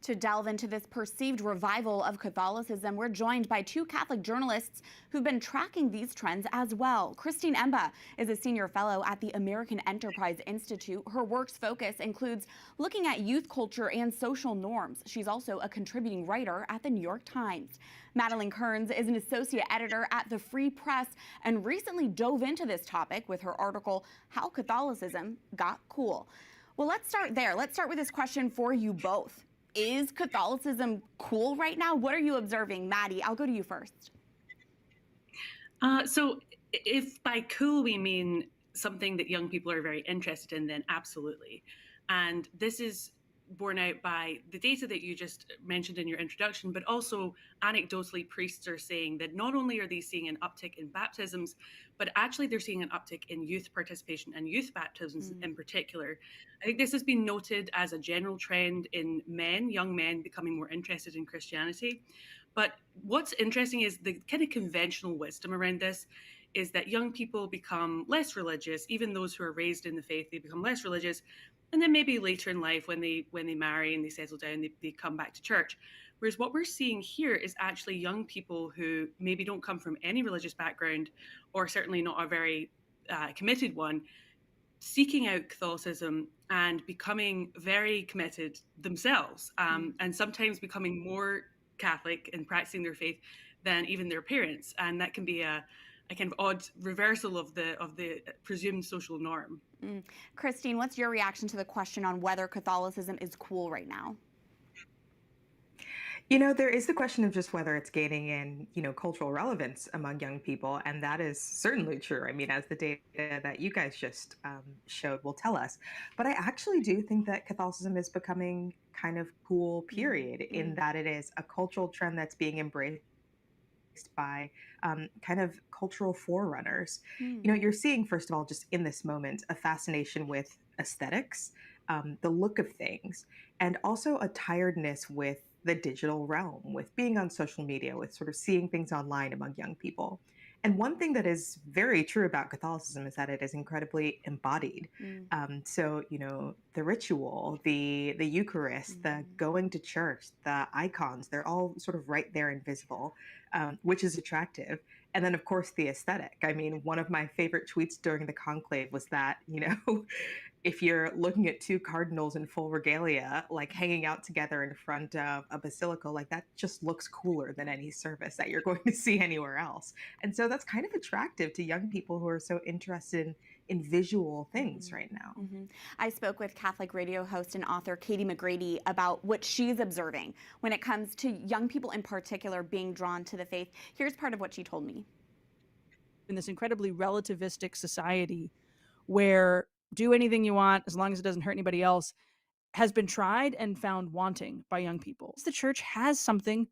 To delve into this perceived revival of Catholicism, we're joined by two Catholic journalists who've been tracking these trends as well. Christine Emba is a senior fellow at the American Enterprise Institute. Her work's focus includes looking at youth culture and social norms. She's also a contributing writer at the New York Times. Madeline Kearns is an associate editor at the Free Press and recently dove into this topic with her article, How Catholicism Got Cool. Well, let's start there. Let's start with this question for you both. Is Catholicism cool right now? What are you observing? Maddie, I'll go to you first. So if by cool we mean something that young people are very interested in, then absolutely. And this is borne out by the data that you just mentioned in your introduction, but also anecdotally priests are saying that not only are they seeing an uptick in baptisms, but actually they're seeing an uptick in youth participation and youth baptisms in particular. I think this has been noted as a general trend in men, young men becoming more interested in Christianity. But what's interesting is the kind of conventional wisdom around this is that young people become less religious, even those who are raised in the faith, they become less religious. And then maybe later in life, when they marry and they settle down, they come back to church. Whereas what we're seeing here is actually young people who maybe don't come from any religious background, or certainly not a very committed one, seeking out Catholicism and becoming very committed themselves, and sometimes becoming more Catholic and practicing their faith than even their parents. And that can be a kind of odd reversal of the presumed social norm. Christine, what's your reaction to the question on whether Catholicism is cool right now? You know, there is the question of just whether it's gaining in, cultural relevance among young people, and that is certainly true. I mean, as the data that you guys just showed will tell us. But I actually do think that Catholicism is becoming kind of cool, period, in that it is a cultural trend that's being embraced by kind of cultural forerunners. You're seeing, first of all, just in this moment, a fascination with aesthetics, the look of things, and also a tiredness with the digital realm, with being on social media, with sort of seeing things online among young people. And one thing that is very true about Catholicism is that it is incredibly embodied. So, the ritual, the Eucharist, the going to church, the icons, they're all sort of right there and visible, which is attractive. And then, of course, the aesthetic. I mean, one of my favorite tweets during the conclave was that, if you're looking at two cardinals in full regalia, like hanging out together in front of a basilica, like that just looks cooler than any service that you're going to see anywhere else. And so that's kind of attractive to young people who are so interested in visual things right now. I spoke with Catholic radio host and author Katie McGrady about what she's observing when it comes to young people in particular being drawn to the faith. Here's part of what she told me. In this incredibly relativistic society where do anything you want as long as it doesn't hurt anybody else has been tried and found wanting by young people. The church has something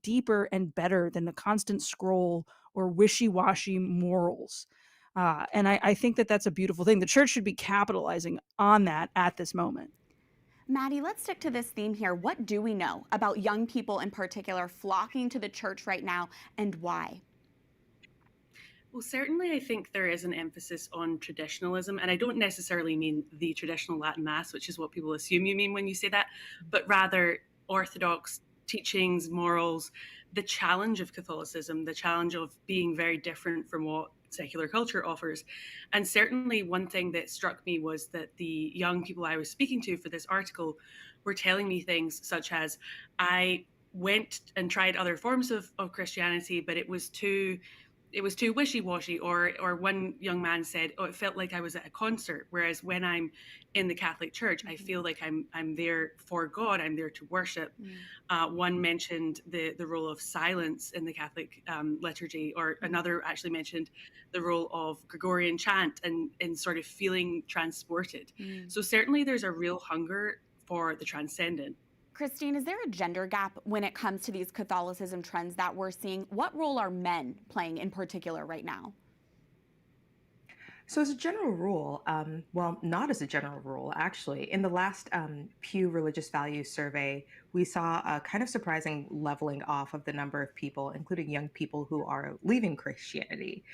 deeper and better than the constant scroll or wishy-washy morals. And I think that that's a beautiful thing. The church should be capitalizing on that at this moment. Maddie, let's stick to this theme here. What do we know about young people in particular flocking to the church right now, and why? Well, certainly I think there is an emphasis on traditionalism, and I don't necessarily mean the traditional Latin Mass, which is what people assume you mean when you say that, but rather orthodox teachings, morals, the challenge of Catholicism, the challenge of being very different from what secular culture offers. And certainly one thing that struck me was that the young people I was speaking to for this article were telling me things such as, I went and tried other forms of Christianity, but it was too wishy-washy, or one young man said, oh, it felt like I was at a concert, whereas when I'm in the Catholic Church, I feel like I'm there for God, I'm there to worship. One mentioned the role of silence in the Catholic liturgy, or another actually mentioned the role of Gregorian chant and sort of feeling transported. So certainly there's a real hunger for the transcendent. Christine, is there a gender gap when it comes to these Catholicism trends that we're seeing? What role are men playing in particular right now? So as a general rule, well, not as a general rule, actually, in the last Pew Religious Values Survey, we saw a kind of surprising leveling off of the number of people, including young people, who are leaving Christianity.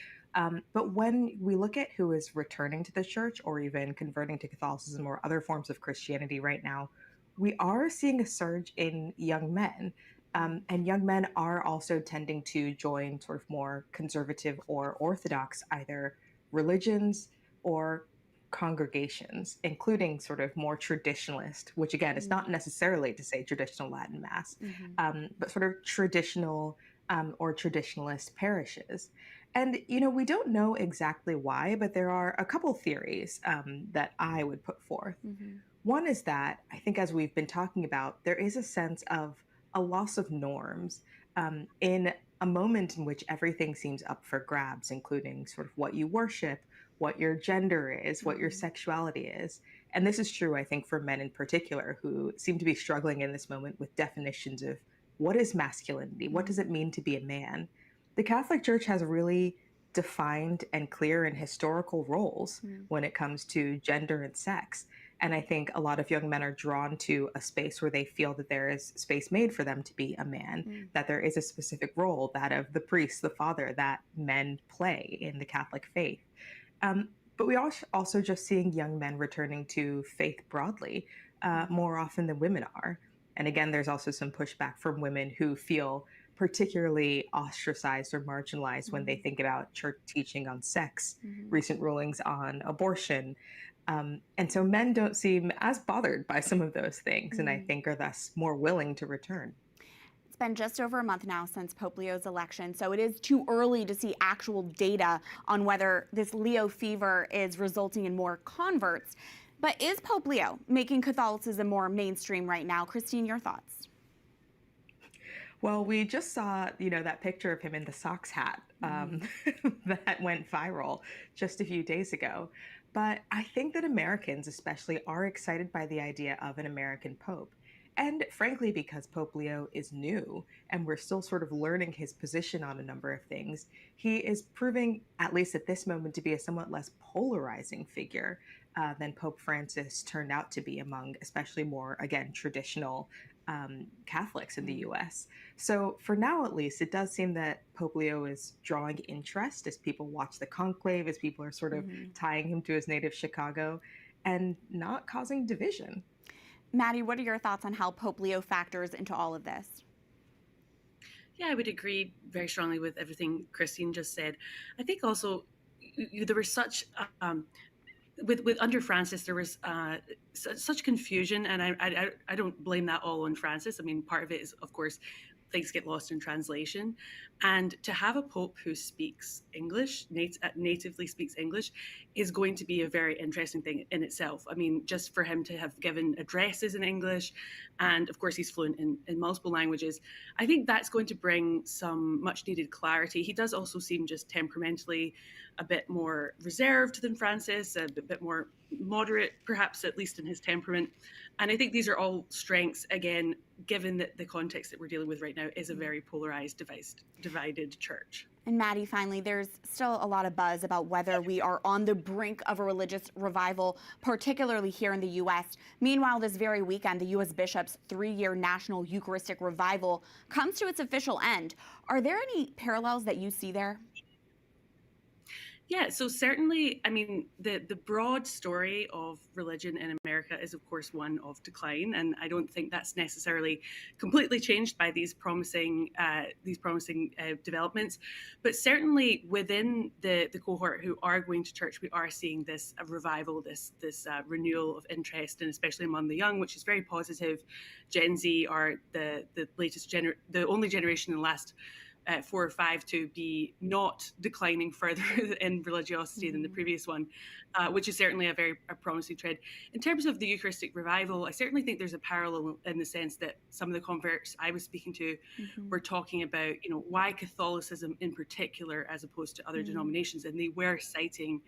But when we look at who is returning to the church or even converting to Catholicism or other forms of Christianity right now, we are seeing a surge in young men. And young men are also tending to join sort of more conservative or orthodox either religions or congregations, including sort of more traditionalist, which again is not necessarily to say traditional Latin Mass, but sort of traditional or traditionalist parishes. And, we don't know exactly why, but there are a couple theories that I would put forth. One is that I think, as we've been talking about, there is a sense of a loss of norms in a moment in which everything seems up for grabs, including sort of what you worship, what your gender is, what your sexuality is. And this is true, I think, for men in particular, who seem to be struggling in this moment with definitions of what is masculinity? What does it mean to be a man? The Catholic Church has really defined and clear and historical roles when it comes to gender and sex. And I think a lot of young men are drawn to a space where they feel that there is space made for them to be a man, that there is a specific role, that of the priest, the father, that men play in the Catholic faith. But we also just seeing young men returning to faith broadly more often than women are. And again, there's also some pushback from women who feel particularly ostracized or marginalized when they think about church teaching on sex, recent rulings on abortion. And so men don't seem as bothered by some of those things, and I think are thus more willing to return. It's been just over a month now since Pope Leo's election, so it is too early to see actual data on whether this Leo fever is resulting in more converts. But is Pope Leo making Catholicism more mainstream right now? Christine, your thoughts? Well, we just saw, that picture of him in the socks hat that went viral just a few days ago. But I think that Americans especially are excited by the idea of an American pope. And frankly, because Pope Leo is new and we're still sort of learning his position on a number of things, he is proving, at least at this moment, to be a somewhat less polarizing figure than Pope Francis turned out to be among especially more, again, traditional Catholics in the US. So for now, at least, it does seem that Pope Leo is drawing interest as people watch the conclave, as people are sort of tying him to his native Chicago, and not causing division. Maddie, what are your thoughts on how Pope Leo factors into all of this? Yeah, I would agree very strongly with everything Christine just said. I think also there was such with under Francis, there was such confusion, and I don't blame that all on Francis. I mean, part of it is, of course, things get lost in translation, and to have a pope who speaks English, natively speaks English, is going to be a very interesting thing in itself. I mean, just for him to have given addresses in English, and of course he's fluent in multiple languages, I think that's going to bring some much needed clarity. He does also seem just temperamentally a bit more reserved than Francis, a bit more moderate, perhaps, at least in his temperament. And I think these are all strengths, again, given that the context that we're dealing with right now is a very polarized, divided church. And Maddie, finally, there's still a lot of buzz about whether we are on the brink of a religious revival, particularly here in the U.S. Meanwhile, this very weekend, the U.S. Bishop's 3-year National Eucharistic Revival comes to its official end. Are there any parallels that you see there? Yeah, so certainly, I mean, the broad story of religion in America is, of course, one of decline, and I don't think that's necessarily completely changed by these promising developments. But certainly within the cohort who are going to church, we are seeing this revival, this renewal of interest, and especially among the young, which is very positive. Gen Z are the latest the only generation in the last 4 or 5 to be not declining further in religiosity than the previous one, which is certainly a very promising trend. In terms of the Eucharistic revival, I certainly think there's a parallel in the sense that some of the converts I was speaking to were talking about, why Catholicism in particular, as opposed to other denominations, and they were citing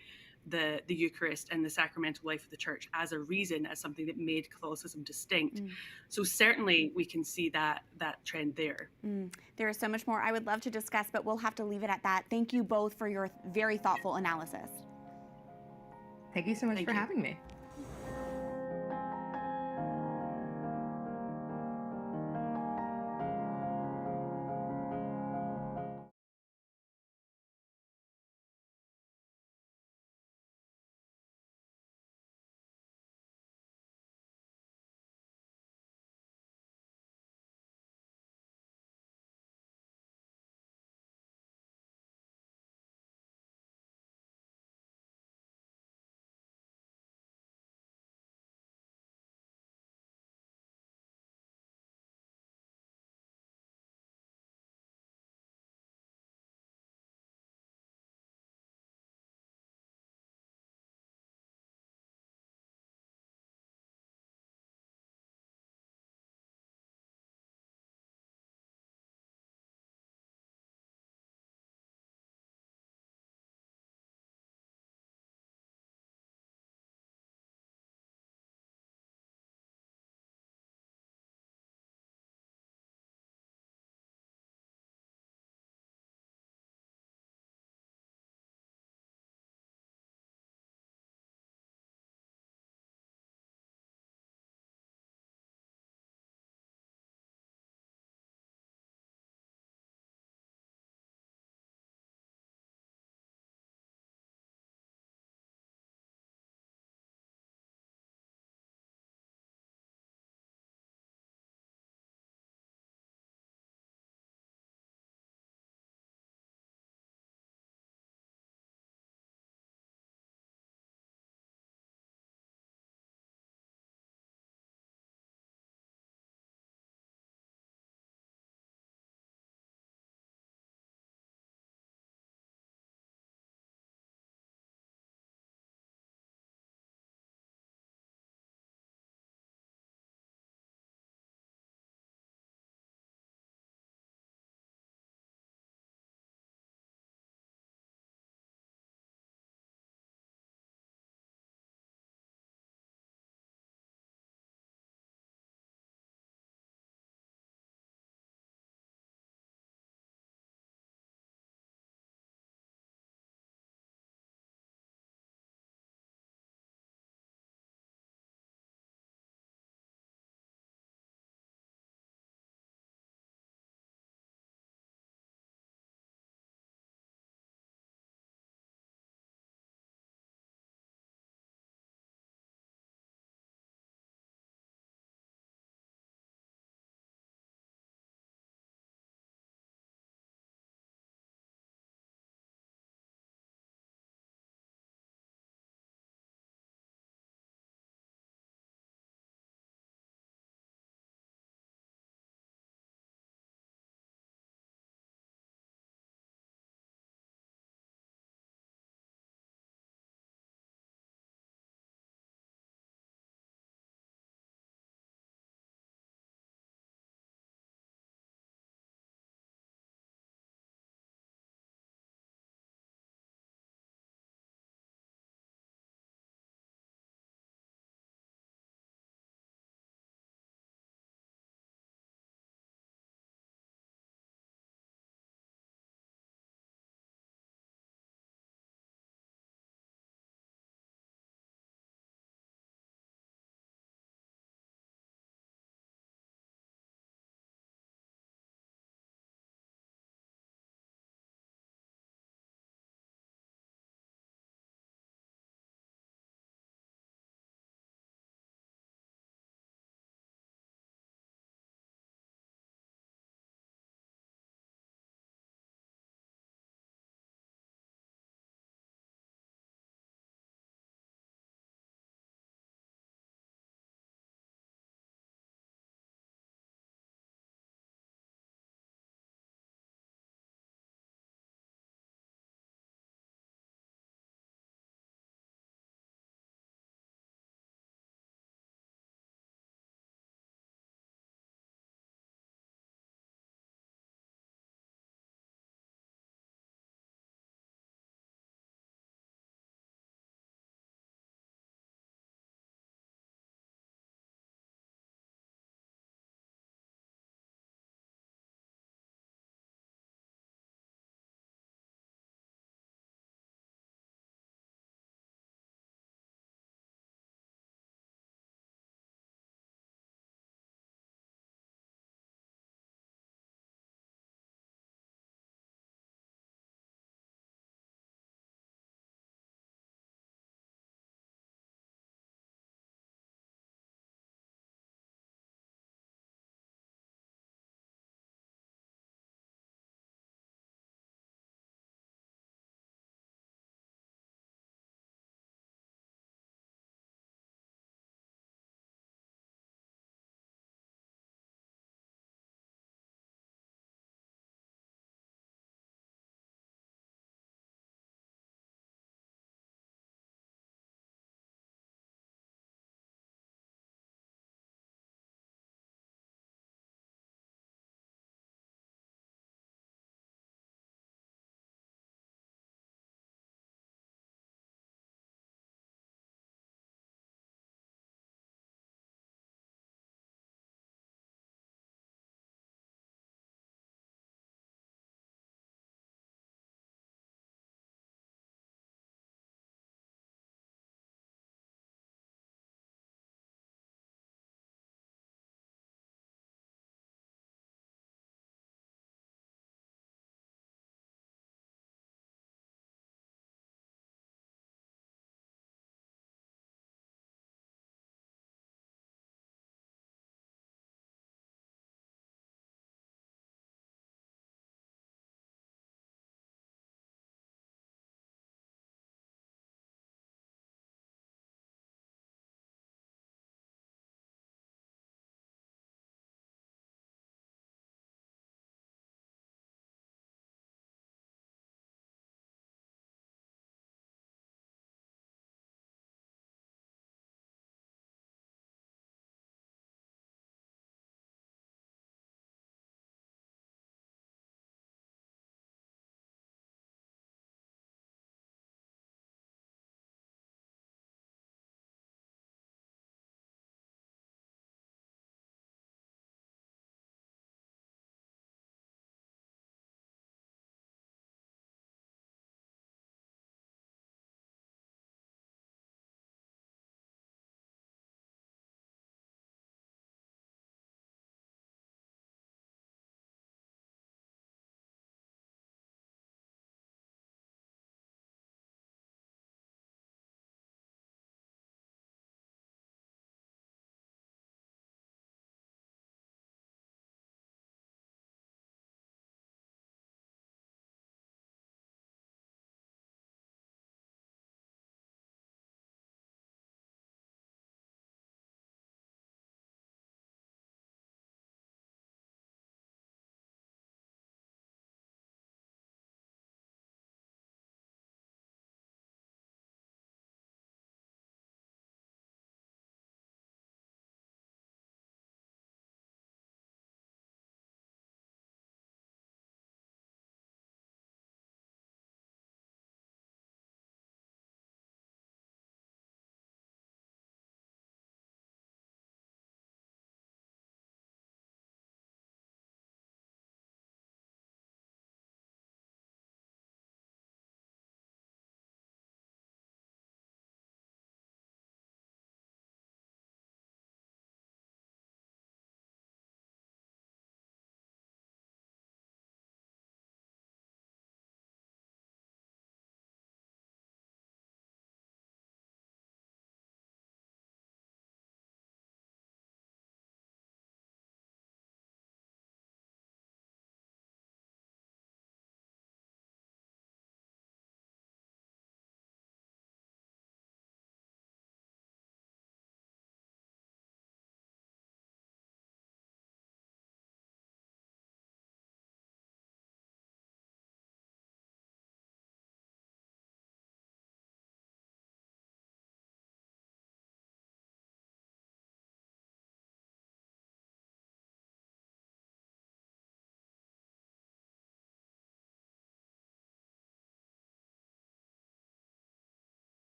the Eucharist and the sacramental life of the church as a reason, as something that made Catholicism distinct. So certainly we can see that trend there. There is so much more I would love to discuss, but we'll have to leave it at that. Thank you both for your very thoughtful analysis. Thank you so much for having me.